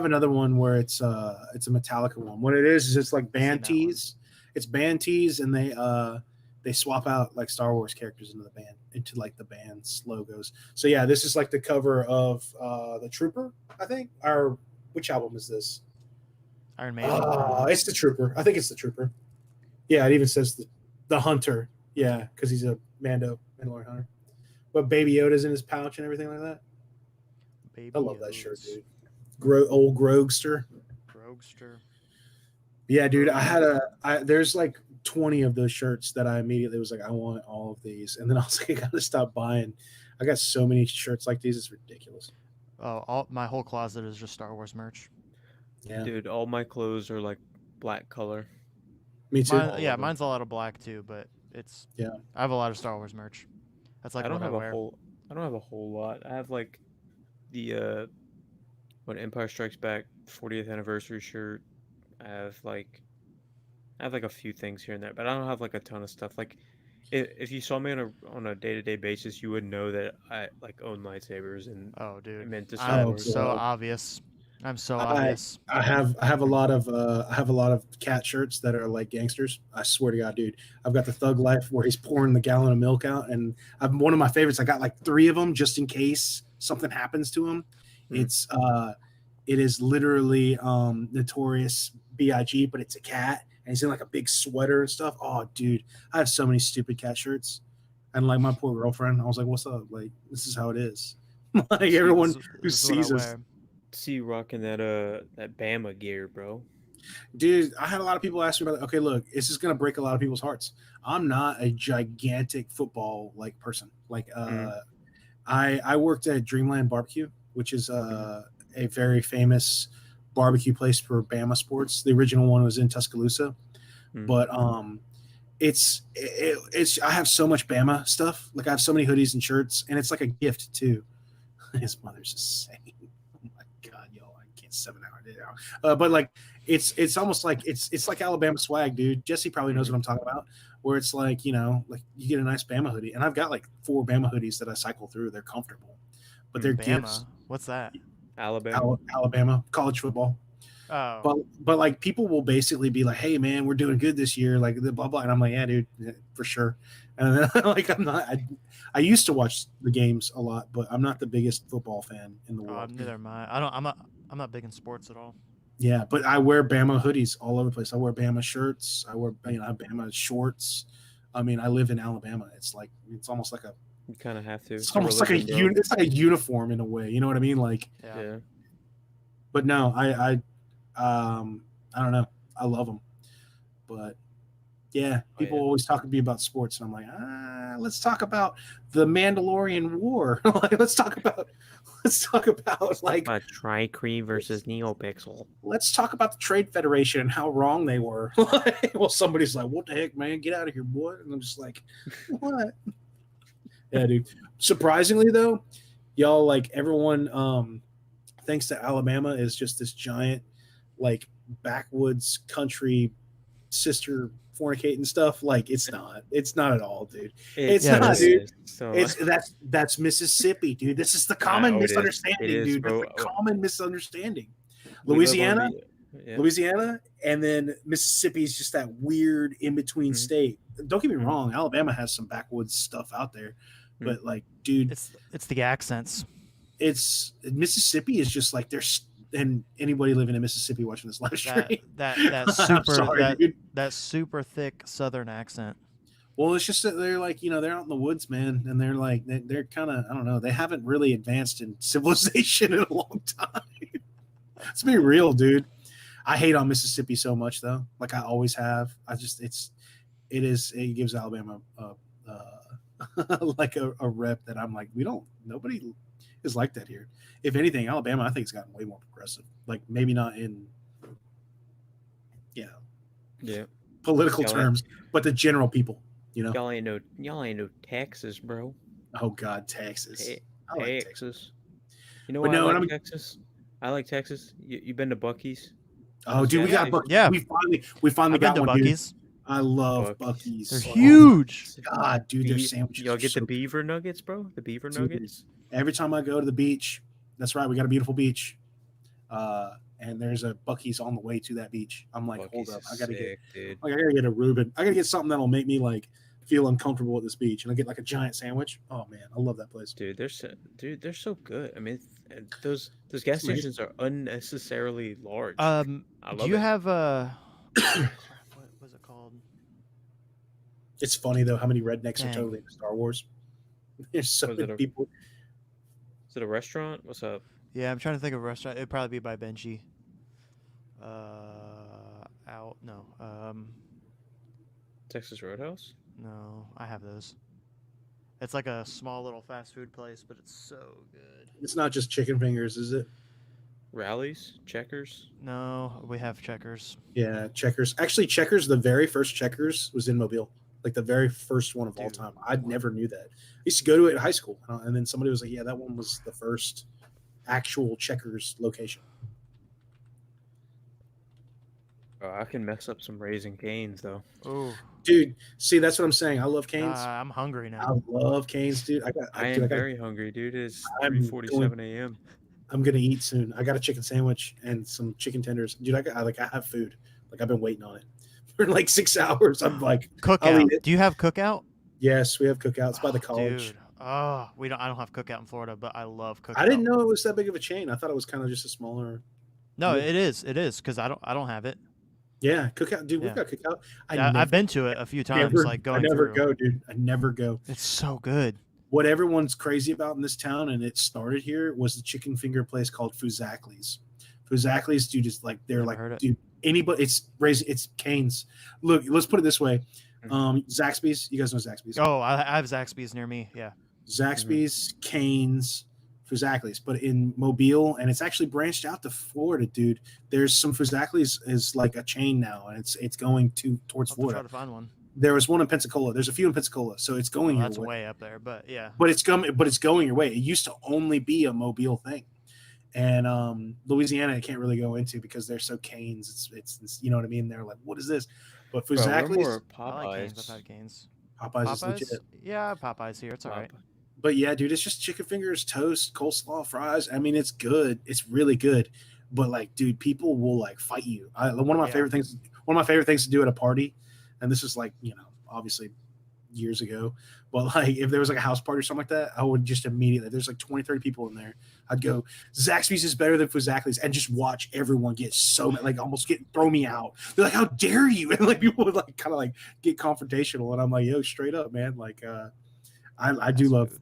another one where it's a Metallica one. What it is it's like band that one. tees. It's band tees, and they swap out like Star Wars characters into like the band's logos. So yeah, this is like the cover of the Trooper, I think. Or which album is this? Iron Man. It's the Trooper. I think it's the Trooper. Yeah, it even says the Hunter. Yeah, because he's a Mandalorian hunter. But Baby Yoda's in his pouch and everything like that. Baby I love that shirt, Yodas. dude. Old Grogster. Grogster. Yeah, dude. There's like 20 of those shirts that I immediately was like, I want all of these. And then I was like, I gotta stop buying. I got so many shirts like these, it's ridiculous. Oh, my whole closet is just Star Wars merch. Yeah. Dude, all my clothes are like black color. Me too. Mine's a lot of black too, but it's Yeah. I have a lot of Star Wars merch. That's like I don't what have I wear. I don't have a whole lot. I have like the when Empire Strikes Back 40th anniversary shirt. I have like a few things here and there, but I don't have like a ton of stuff. Like if you saw me on a day-to-day basis, you would know that I like own lightsabers and Oh, dude. I'm into Star I'm Wars. so God. obvious. I'm so obvious. I have a lot of cat shirts that are like gangsters. I swear to God, dude. I've got the Thug Life where he's pouring the gallon of milk out, and I'm one of my favorites. I got like 3 of them just in case something happens to him. It is literally Notorious B.I.G., but it's a cat, and he's in like a big sweater and stuff. Oh, dude, I have so many stupid cat shirts, and like my poor girlfriend, I was like, "What's up? Like, this is how it is." Like everyone This who is what I sees us. wear. See you rocking that Bama gear, bro. Dude, I had a lot of people ask me about. Okay, look, this is gonna break a lot of people's hearts. I'm not a gigantic football like person. Like, I worked at Dreamland Barbecue, which is a very famous barbecue place for Bama sports. The original one was in Tuscaloosa, but it's I have so much Bama stuff. Like I have so many hoodies and shirts, and it's like a gift too. His mother's insane. it's 7 hours. But like it's almost like it's like Alabama swag, dude. Jesse probably knows what I'm talking about. Where it's like, you know, like you get a nice Bama hoodie, and I've got like 4 Bama hoodies that I cycle through. They're comfortable, but they're gifts. Bama. What's that? Alabama college football. Oh, But like people will basically be like, "Hey man, we're doing good this year," like the blah blah, and I'm like, "Yeah, dude, for sure." And then like I'm not. I used to watch the games a lot, but I'm not the biggest football fan in the world. neither am I. I'm not big in sports at all. Yeah, but I wear Bama hoodies all over the place. I wear Bama shirts. I wear Bama shorts. I mean, I live in Alabama. It's almost like a. You kind of have to. It's almost like it's like a uniform in a way. You know what I mean? Like. Yeah. But no, I don't know. I love them, but yeah, people always talk to me about sports, and I'm like, let's talk about the Mandalorian War. Like, let's talk about like Tri-Cree versus NeoPixel. Let's talk about the Trade Federation and how wrong they were. Well, somebody's like, "What the heck, man? Get out of here, boy!" And I'm just like, "What?" Yeah, dude. Surprisingly, though, y'all like everyone. Thanks to Alabama is just this giant, like backwoods country sister fornicating stuff. Like it's not at all, dude. It's not, dude. So, That's Mississippi, dude. This is the common misunderstanding, dude. Bro. That's the common misunderstanding. Louisiana, and then Mississippi is just that weird in between state. Don't get me wrong, Alabama has some backwoods stuff out there, but like, dude, it's the accents. It's Mississippi is just like there's and anybody living in Mississippi watching this live stream. That super thick Southern accent. Well, it's just that they're like, you know, they're out in the woods, man, and they're like they're kind of, I don't know, they haven't really advanced in civilization in a long time. Let's be real, dude. I hate on Mississippi so much though, like I always have. It gives Alabama like a rep that I'm like, nobody is like that here. If anything, Alabama, I think, has gotten way more progressive. Like maybe not in, political terms, but the general people, you know. Y'all ain't no Texas, bro. Oh God, Texas. I like Texas. You know what? I like Texas. I like Texas. You been to Buc-ee's? Oh, dude, we got Buc-ee's. Yeah, we finally got one, Buc-ee's. dude. I love Buc-ee's. They're huge. God, dude, their sandwiches. Y'all get the beaver nuggets, bro? The beaver nuggets. Every time I go to the beach, that's right, we got a beautiful beach, and there's a Buc-ee's on the way to that beach. I'm like, Buc-ee's hold up, I gotta sick, get a Reuben. I gotta get something that'll make me like feel uncomfortable at this beach, and I get like a giant sandwich. Oh man, I love that place. Dude, they're so good. I mean, those gas stations are unnecessarily large. I love do you it. have what was it called? It's funny though how many rednecks Dang. are totally into Star Wars. There's so many people. Is it a restaurant? What's up? Yeah, I'm trying to think of a restaurant. It'd probably be by Benji. Texas Roadhouse? No, I have those. It's like a small little fast food place, but it's so good. It's not just chicken fingers, is it? Rallies? Checkers? No, we have Checkers. Yeah, Checkers. Actually, Checkers, the very first Checkers was in Mobile. Like the very first one of all time. I never knew that. I used to go to it in high school. And then somebody was like, yeah, that one was the first actual Checkers location. Oh, I can mess up some Raising Cane's, though. Oh, dude, see, that's what I'm saying. I love Cane's. I'm hungry now. I love Cane's, dude. I am very hungry, dude. It's 3:47 a.m. I'm gonna eat soon. I got a chicken sandwich and some chicken tenders. Dude, I have food. Like I've been waiting on it for like 6 hours. I'm like, Cookout. Do you have Cookout? Yes, we have Cookouts by the college. Dude. Oh, I don't have Cookout in Florida, but I love Cookout. I didn't know it was that big of a chain. I thought it was kind of just a smaller. No, it is because I don't have it. Yeah, Cookout, dude. We've got Cookout. I've been to it a few times. I never go, dude. I never go. It's so good. What everyone's crazy about in this town, and it started here, was the chicken finger place called Fuzakli's. Fuzakli's, dude, is like dude. Anybody, it's Cane's. Look, let's put it this way. Zaxby's, you guys know Zaxby's. Oh, I have Zaxby's near me. Yeah. Zaxby's, Cane's, Fuzakli's, but in Mobile, and it's actually branched out to Florida, dude. There's some Fuzakli's is like a chain now, and it's going towards Florida. Try to find one. There was one in Pensacola. There's a few in Pensacola, so it's going your way. That's way up there, but yeah. But it's going your way. It used to only be a Mobile thing, And Louisiana, I can't really go into because they're so Canes. It's you know what I mean. They're like, what is this? But Bro, we're Fuzakli's, more I like Canes. I've Popeyes. had Canes. Popeyes is legit. Yeah, Popeyes here. It's all right. But yeah, dude, it's just chicken fingers, toast, coleslaw, fries. I mean, it's good. It's really good. But like, dude, people will like fight you. One of my favorite things. One of my favorite things to do at a party, and this is like, you know, obviously years ago, but like if there was like a house party or something like that, I would just immediately, there's like 20, 30 people in there, I'd go, Zaxby's is better than Fuzakli's, and just watch everyone get so like almost throw me out. They're like, how dare you? And like people would like kind of like get confrontational, and I'm like, yo, straight up, man. Like I do love,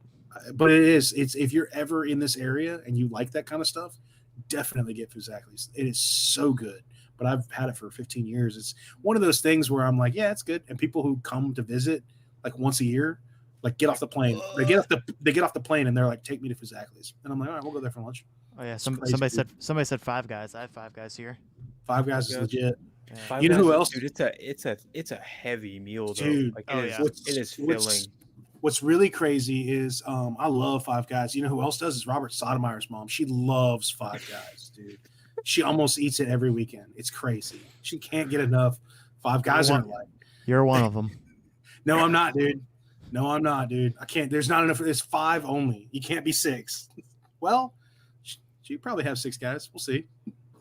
but it's if you're ever in this area and you like that kind of stuff, definitely get Fuzakli's. It is so good. But I've had it for 15 years. It's one of those things where I'm like, yeah, it's good. And people who come to visit like once a year, like get off the plane. They get off the plane and they're like, take me to Fuzakli's. And I'm like, all right, we'll go there for lunch. Oh yeah, somebody said Five Guys. I have Five Guys here. Five Guys is legit. Yeah. You know who else? Dude, it's a heavy meal, though. Dude, like, it is filling. What's really crazy is I love Five Guys. You know who else does? Is Robert Sotomayer's mom. She loves Five Guys, dude. She almost eats it every weekend. It's crazy. She can't get enough. Five Guys in her life. You're one of them. No, I'm not, dude. No, I'm not, dude. I can't. There's not enough. There's 5 only. You can't be 6. Well, she probably have 6 guys. We'll see.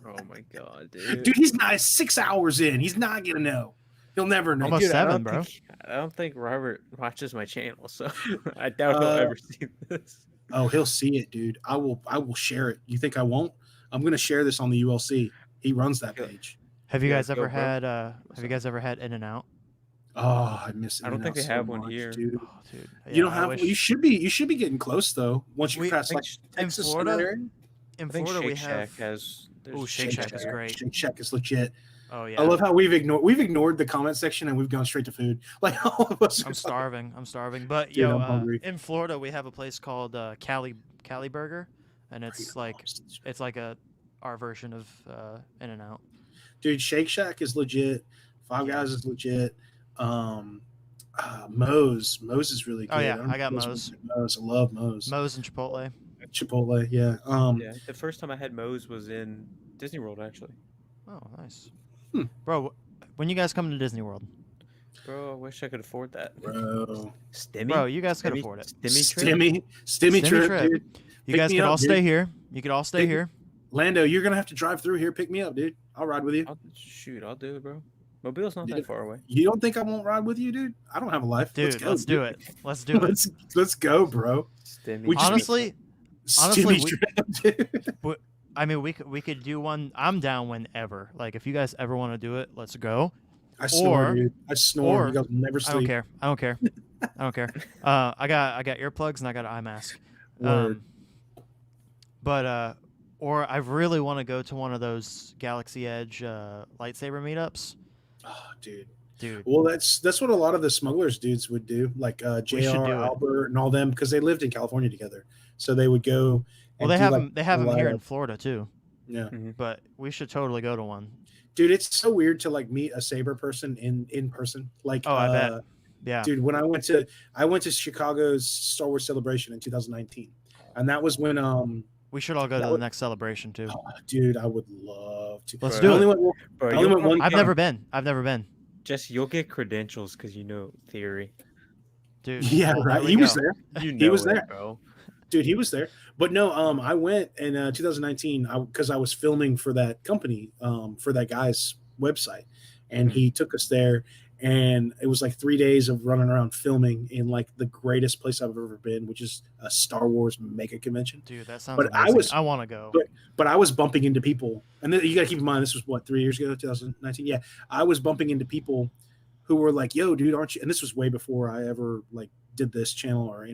Oh my god, dude. Dude, he's not 6 hours in. He's not gonna know. He'll never know. Almost Dude, 7, bro. I don't think Robert watches my channel, so I doubt he'll ever see this. Oh, he'll see it, dude. I will share it. You think I won't? I'm gonna share this on the ULC. He runs that page. Have you guys ever had In-N-Out? Oh, I miss it. I don't think they have one here. Dude. Oh, dude. Yeah, You don't have one. You should be getting close though. Once you pass like in Texas Florida, I think we Shake have. Shack has. Oh, Shake Shack is great. Shake Shack is legit. Oh yeah. I love how we've ignored the comment section and we've gone straight to food. Like all of us. I'm starving. But Dude, I'm hungry. in Florida we have a place called Cali Burger, and it's like our version of In-N-Out. Dude, Shake Shack is legit. Five Guys is legit. Moe's is really good. Oh yeah, I got Moe's. I love Moe's. Moe's and Chipotle. Chipotle, yeah. Yeah, the first time I had Moe's was in Disney World, actually. Oh, nice. Bro, when you guys come to Disney World? Bro, I wish I could afford that. Bro, Stimmy? Bro, you guys could afford it. Stimmy trip, dude. You guys could all stay here. You could all stay here. Lando, you're gonna have to drive through here. Pick me up, dude. I'll ride with you. I'll do it, bro. Mobile's not that far away. You don't think I won't ride with you, dude? I don't have a life. Dude, let's do it. Let's do it. Let's go, bro. Honestly, dude. I mean, we could do one. I'm down whenever. Like, if you guys ever want to do it, let's go. I snore, dude. I snore. You guys never sleep. I don't care. I got earplugs and I got an eye mask. Word. Or I really want to go to one of those Galaxy Edge lightsaber meetups. Oh, dude. Well, that's what a lot of the smugglers dudes would do, like JR, Albert, and all them, because they lived in California together. So they would go. Well, they have them here in Florida too. Yeah. Mm-hmm. But we should totally go to one. Dude, it's so weird to like meet a Saber person in person. Like, I bet. Yeah. Dude, when I went to Chicago's Star Wars Celebration in 2019, and that was when we should all go to the next celebration too. Oh, dude, I would love to. Let's do it. I've never been. Jesse, you'll get credentials because you know theory. Dude. Yeah, right. He was there. He was there, bro. Dude, he was there. But no, I went in 2019 because I was filming for that company, for that guy's website, and he took us there. And it was like 3 days of running around filming in like the greatest place I've ever been, which is a Star Wars mega convention. Dude, that sounds amazing. I want to go. But I was bumping into people, and then you got to keep in mind this was what, 3 years ago, 2019. Yeah, I was bumping into people who were like, "Yo, dude, aren't you?" And this was way before I ever like did this channel or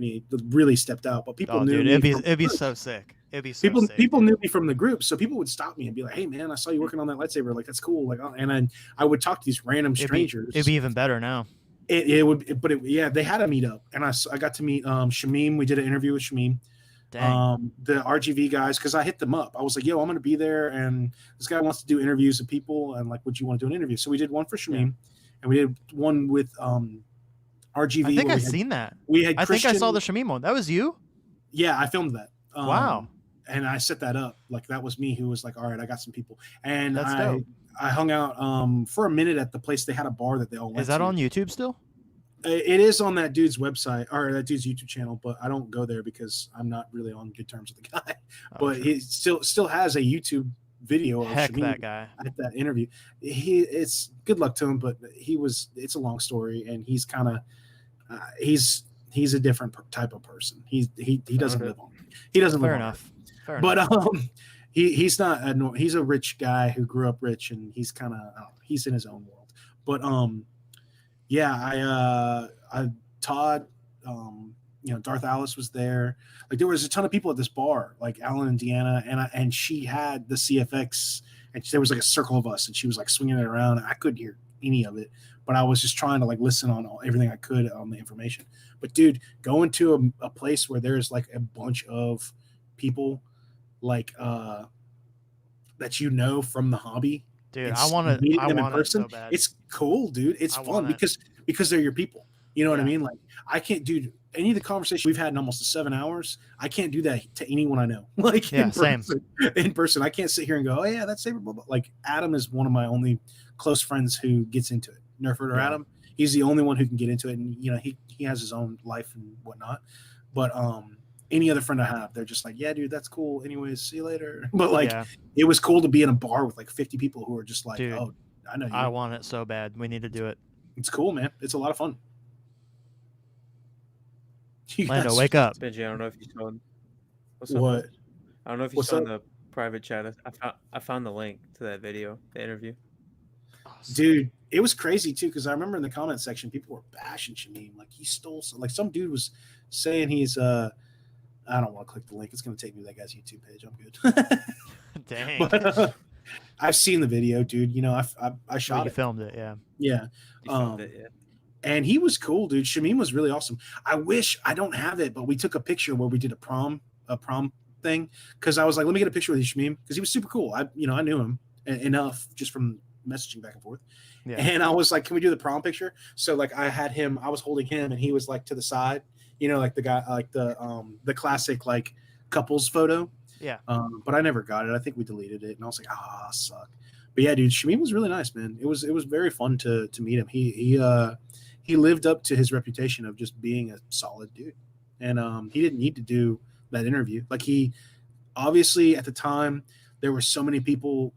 really stepped out. But people knew. Dude, it'd be so sick. It'd be so sick. People knew me from the group, so people would stop me and be like, "Hey, man, I saw you working on that lightsaber. Like, that's cool." Like, and I would talk to these random strangers. It'd be even better now. It would, yeah, they had a meetup, and I got to meet Shamim. We did an interview with Shamim. Dang. The RGV guys, because I hit them up. I was like, "Yo, I'm going to be there, and this guy wants to do interviews of people, and like, would you want to do an interview?" So we did one for Shamim, and we did one with RGV. I think I've seen that. We had. I think I saw the Shamim one. That was you? Yeah, I filmed that. Wow. and I set that up. Like that was me who was like, all right, I got some people, and That's dope. I hung out for a minute at the place. They had a bar that they all went Is that to. on YouTube still? It is on that dude's website or that dude's YouTube channel, but I don't go there because I'm not really on good terms with the guy. Oh, But sure. he still has a YouTube video of Heck, Shamim that guy. at that interview. It's good luck to him, but it's a long story, and he's kind of he's a different type of person. He doesn't Okay. live on. He doesn't live Fair on enough. Fair But enough. he's not he's a rich guy who grew up rich, and he's kind of he's in his own world. But yeah, I Todd, Darth Alice was there. Like there was a ton of people at this bar, like Alan and Deanna, and she had the CFX, and there was like a circle of us, and she was like swinging it around. I couldn't hear any of it, but I was just trying to like listen on everything I could on the information. But dude, going to a place where there's like a bunch of people like that from the hobby. Dude, and I want to. meeting I them in want it person. so bad. It's cool, dude. It's I fun want it. because they're your people. You know what I Yeah. mean? Like I can't do any of the conversation we've had in almost 7 hours. I can't do that to anyone I know. Like Yeah, same. in person, I can't sit here and go, "Oh yeah, that's Saber." Blah, blah. Like Adam is one of my only close friends who gets into it. Nerfherder Yeah. Adam. He's the only one who can get into it, and he has his own life and whatnot. But any other friend I have, they're just like, "Yeah, dude, that's cool. Anyways, see you later." But like, Yeah. it was cool to be in a bar with like 50 people who are just like, Dude, "Oh, I know you." I want it so bad. We need to do it. It's cool, man. It's a lot of fun. You Lando, guys- wake up. Benji, I don't know if you saw. What's up? What? bud? I don't know if you What's saw in up? the private chat. I found the link to that video, the interview. Dude, it was crazy too because I remember in the comment section people were bashing Shamim like he stole some dude was saying he's I don't want to click the link. It's going to take me to that guy's YouTube page. I'm good. Dang. But I've seen the video, dude. I Well, shot you it. filmed it, yeah. Yeah. You found it, yeah. And he was cool, dude. Shamim was really awesome. I wish I don't have it, but we took a picture where we did a prom thing because I was like, let me get a picture with you, Shamim, because he was super cool. I knew him enough just from messaging back and forth. Yeah. And I was like, can we do the prom picture? So like I was holding him and he was like to the side, like the guy, like the classic like couples photo. Yeah. But I never got it. I think we deleted it, and I was like, suck. But yeah, dude, Shamim was really nice, man. It was very fun to meet him. He lived up to his reputation of just being a solid dude, and he didn't need to do that interview. Like he obviously at the time there were so many people.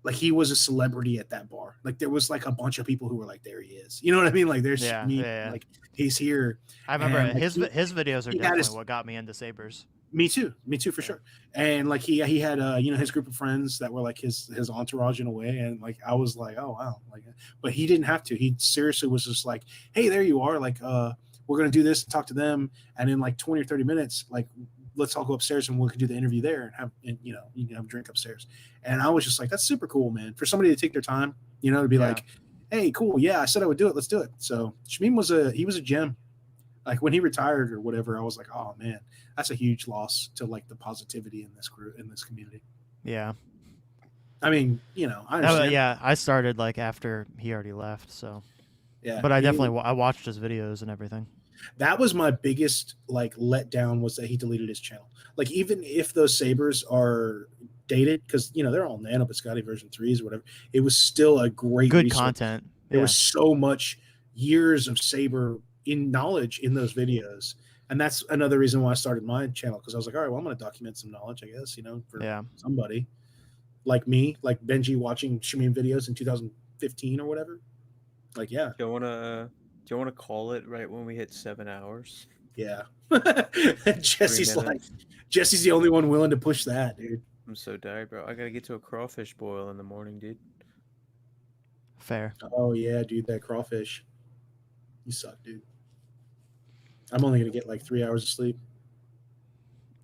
Like he was a celebrity at that bar. Like there was like a bunch of people who were like, there he is. You know what I mean? Like there's Yeah, me, yeah. like he's here. I remember And, like, his videos are he had definitely his- what got me into Sabers. Me too for sure. And like he had his group of friends that were like his entourage in a way, and like I was like, oh wow, like, but he didn't have to. He seriously was just like, hey, there you are. Like we're gonna do this and talk to them, and in like 20 or 30 minutes, like let's all go upstairs and we can do the interview there and you can have a drink upstairs. And I was just like, that's super cool, man. For somebody to take their time, to be Yeah. like, hey, cool, yeah, I said I would do it. Let's do it. So Shamim was a gem. Like when he retired or whatever, I was like, oh man, that's a huge loss to like the positivity in this group, in this community. Yeah. I mean, I understand. Yeah, I started like after he already left, so. Yeah. But I definitely I watched his videos and everything. That was my biggest like letdown was that he deleted his channel. Like even if those Sabers are dated, because they're all Nano Biscotti version 3s or whatever, it was still a great Good resource. content. There Yeah. was so much years of Saber in knowledge in those videos. And that's another reason why I started my channel, because I was like, all right, well, I'm going to document some knowledge, I guess, for Yeah. somebody like me, like Benji watching Shamim videos in 2015 or whatever. Like, yeah, Do you wanna call it right when we hit 7 hours? yeah. Jesse's 3 like, minutes. Jesse's the only one willing to push that, dude. I'm so tired, bro. I gotta get to a crawfish boil in the morning, dude. Fair. Oh yeah, dude, that crawfish. You suck, dude. I'm only gonna get like 3 hours of sleep.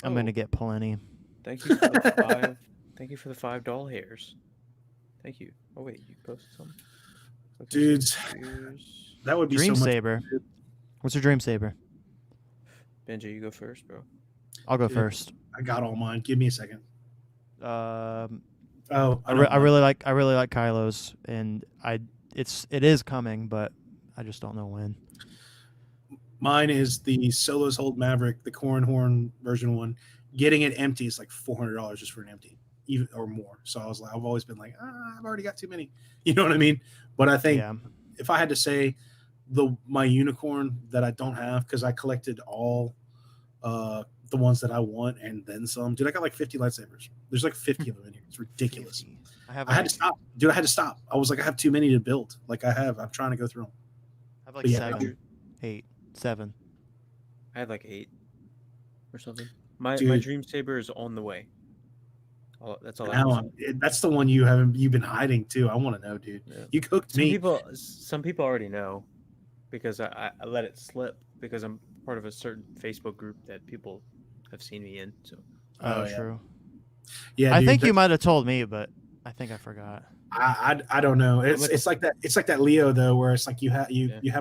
I'm going to get plenty. Thank you for the thank you for the $5 hairs. Thank you. Oh wait, you posted something? Okay, Dudes, here's- that would be Dream so much. Saber. What's your Dream Saber? Benji, you go first, bro. I'll go Dude. first. I got all mine. Give me a second. Um, Oh, I really like Kylo's, and it is coming, but I just don't know when. Mine is the Solos Hold Maverick, the Corn Horn version one. getting it empty is like $400 just for an empty, even or more. So I was like, I've always been like, I've already got too many. You know what I mean? But I think if I had to say my unicorn that I don't have, because I collected all the ones that I want and then some. Dude, I got like 50 lightsabers. There's like 50 of them in here. It's ridiculous. I had to stop. Dude, I had to stop. I was like, I have too many to build. Like I'm trying to go through them. I have like 7, 8, 7. I had like 8 or something. My dream saber is on the way. That's all. That's the one you've been hiding too. I want to know, dude. Yeah. You cooked me. Some people already know because I let it slip because I'm part of a certain Facebook group that people have seen me in. So. True. Yeah, I dude, think you might have told me, but I think I forgot. I don't know. It's like that. It's like that Leo though, where it's like you had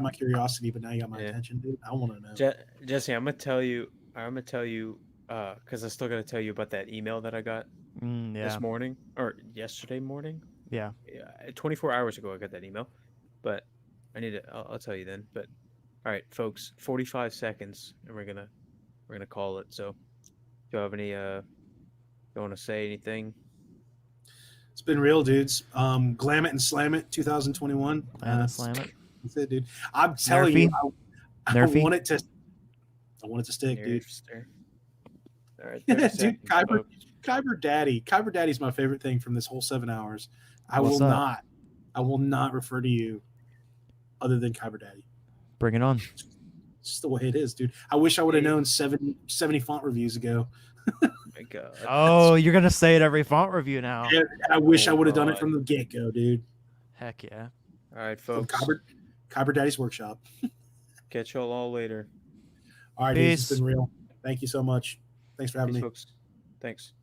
my curiosity, but now you got my attention, dude. I want to know. Jesse, I'm gonna tell you, because I still gotta tell you about that email that I got this morning or yesterday morning. Yeah. 24 hours ago I got that email, but I'll tell you then. But all right, folks, 45 seconds, and we're gonna call it. So, do you have any? You want to say anything? It's been real, dudes. Glam it and slam it, 2021. Glam and slam it. That's it, dude. I'm telling you, I want it to stick, dude. All right, dude. Kyber Daddy's my favorite thing from this whole 7 hours. I will not refer to you other than Kyber Daddy. Bring it on. It's just the way it is, dude. I wish I would have known 70 font reviews ago. Oh my God. Oh, you're gonna say it every font review now. Yeah, I wish I would have done it from the get-go, dude. Heck yeah. All right, folks. Kyber Daddy's Workshop. Catch y'all all later. All right, dude, it's been real. Thank you so much. Thanks for having me. Folks. Thanks.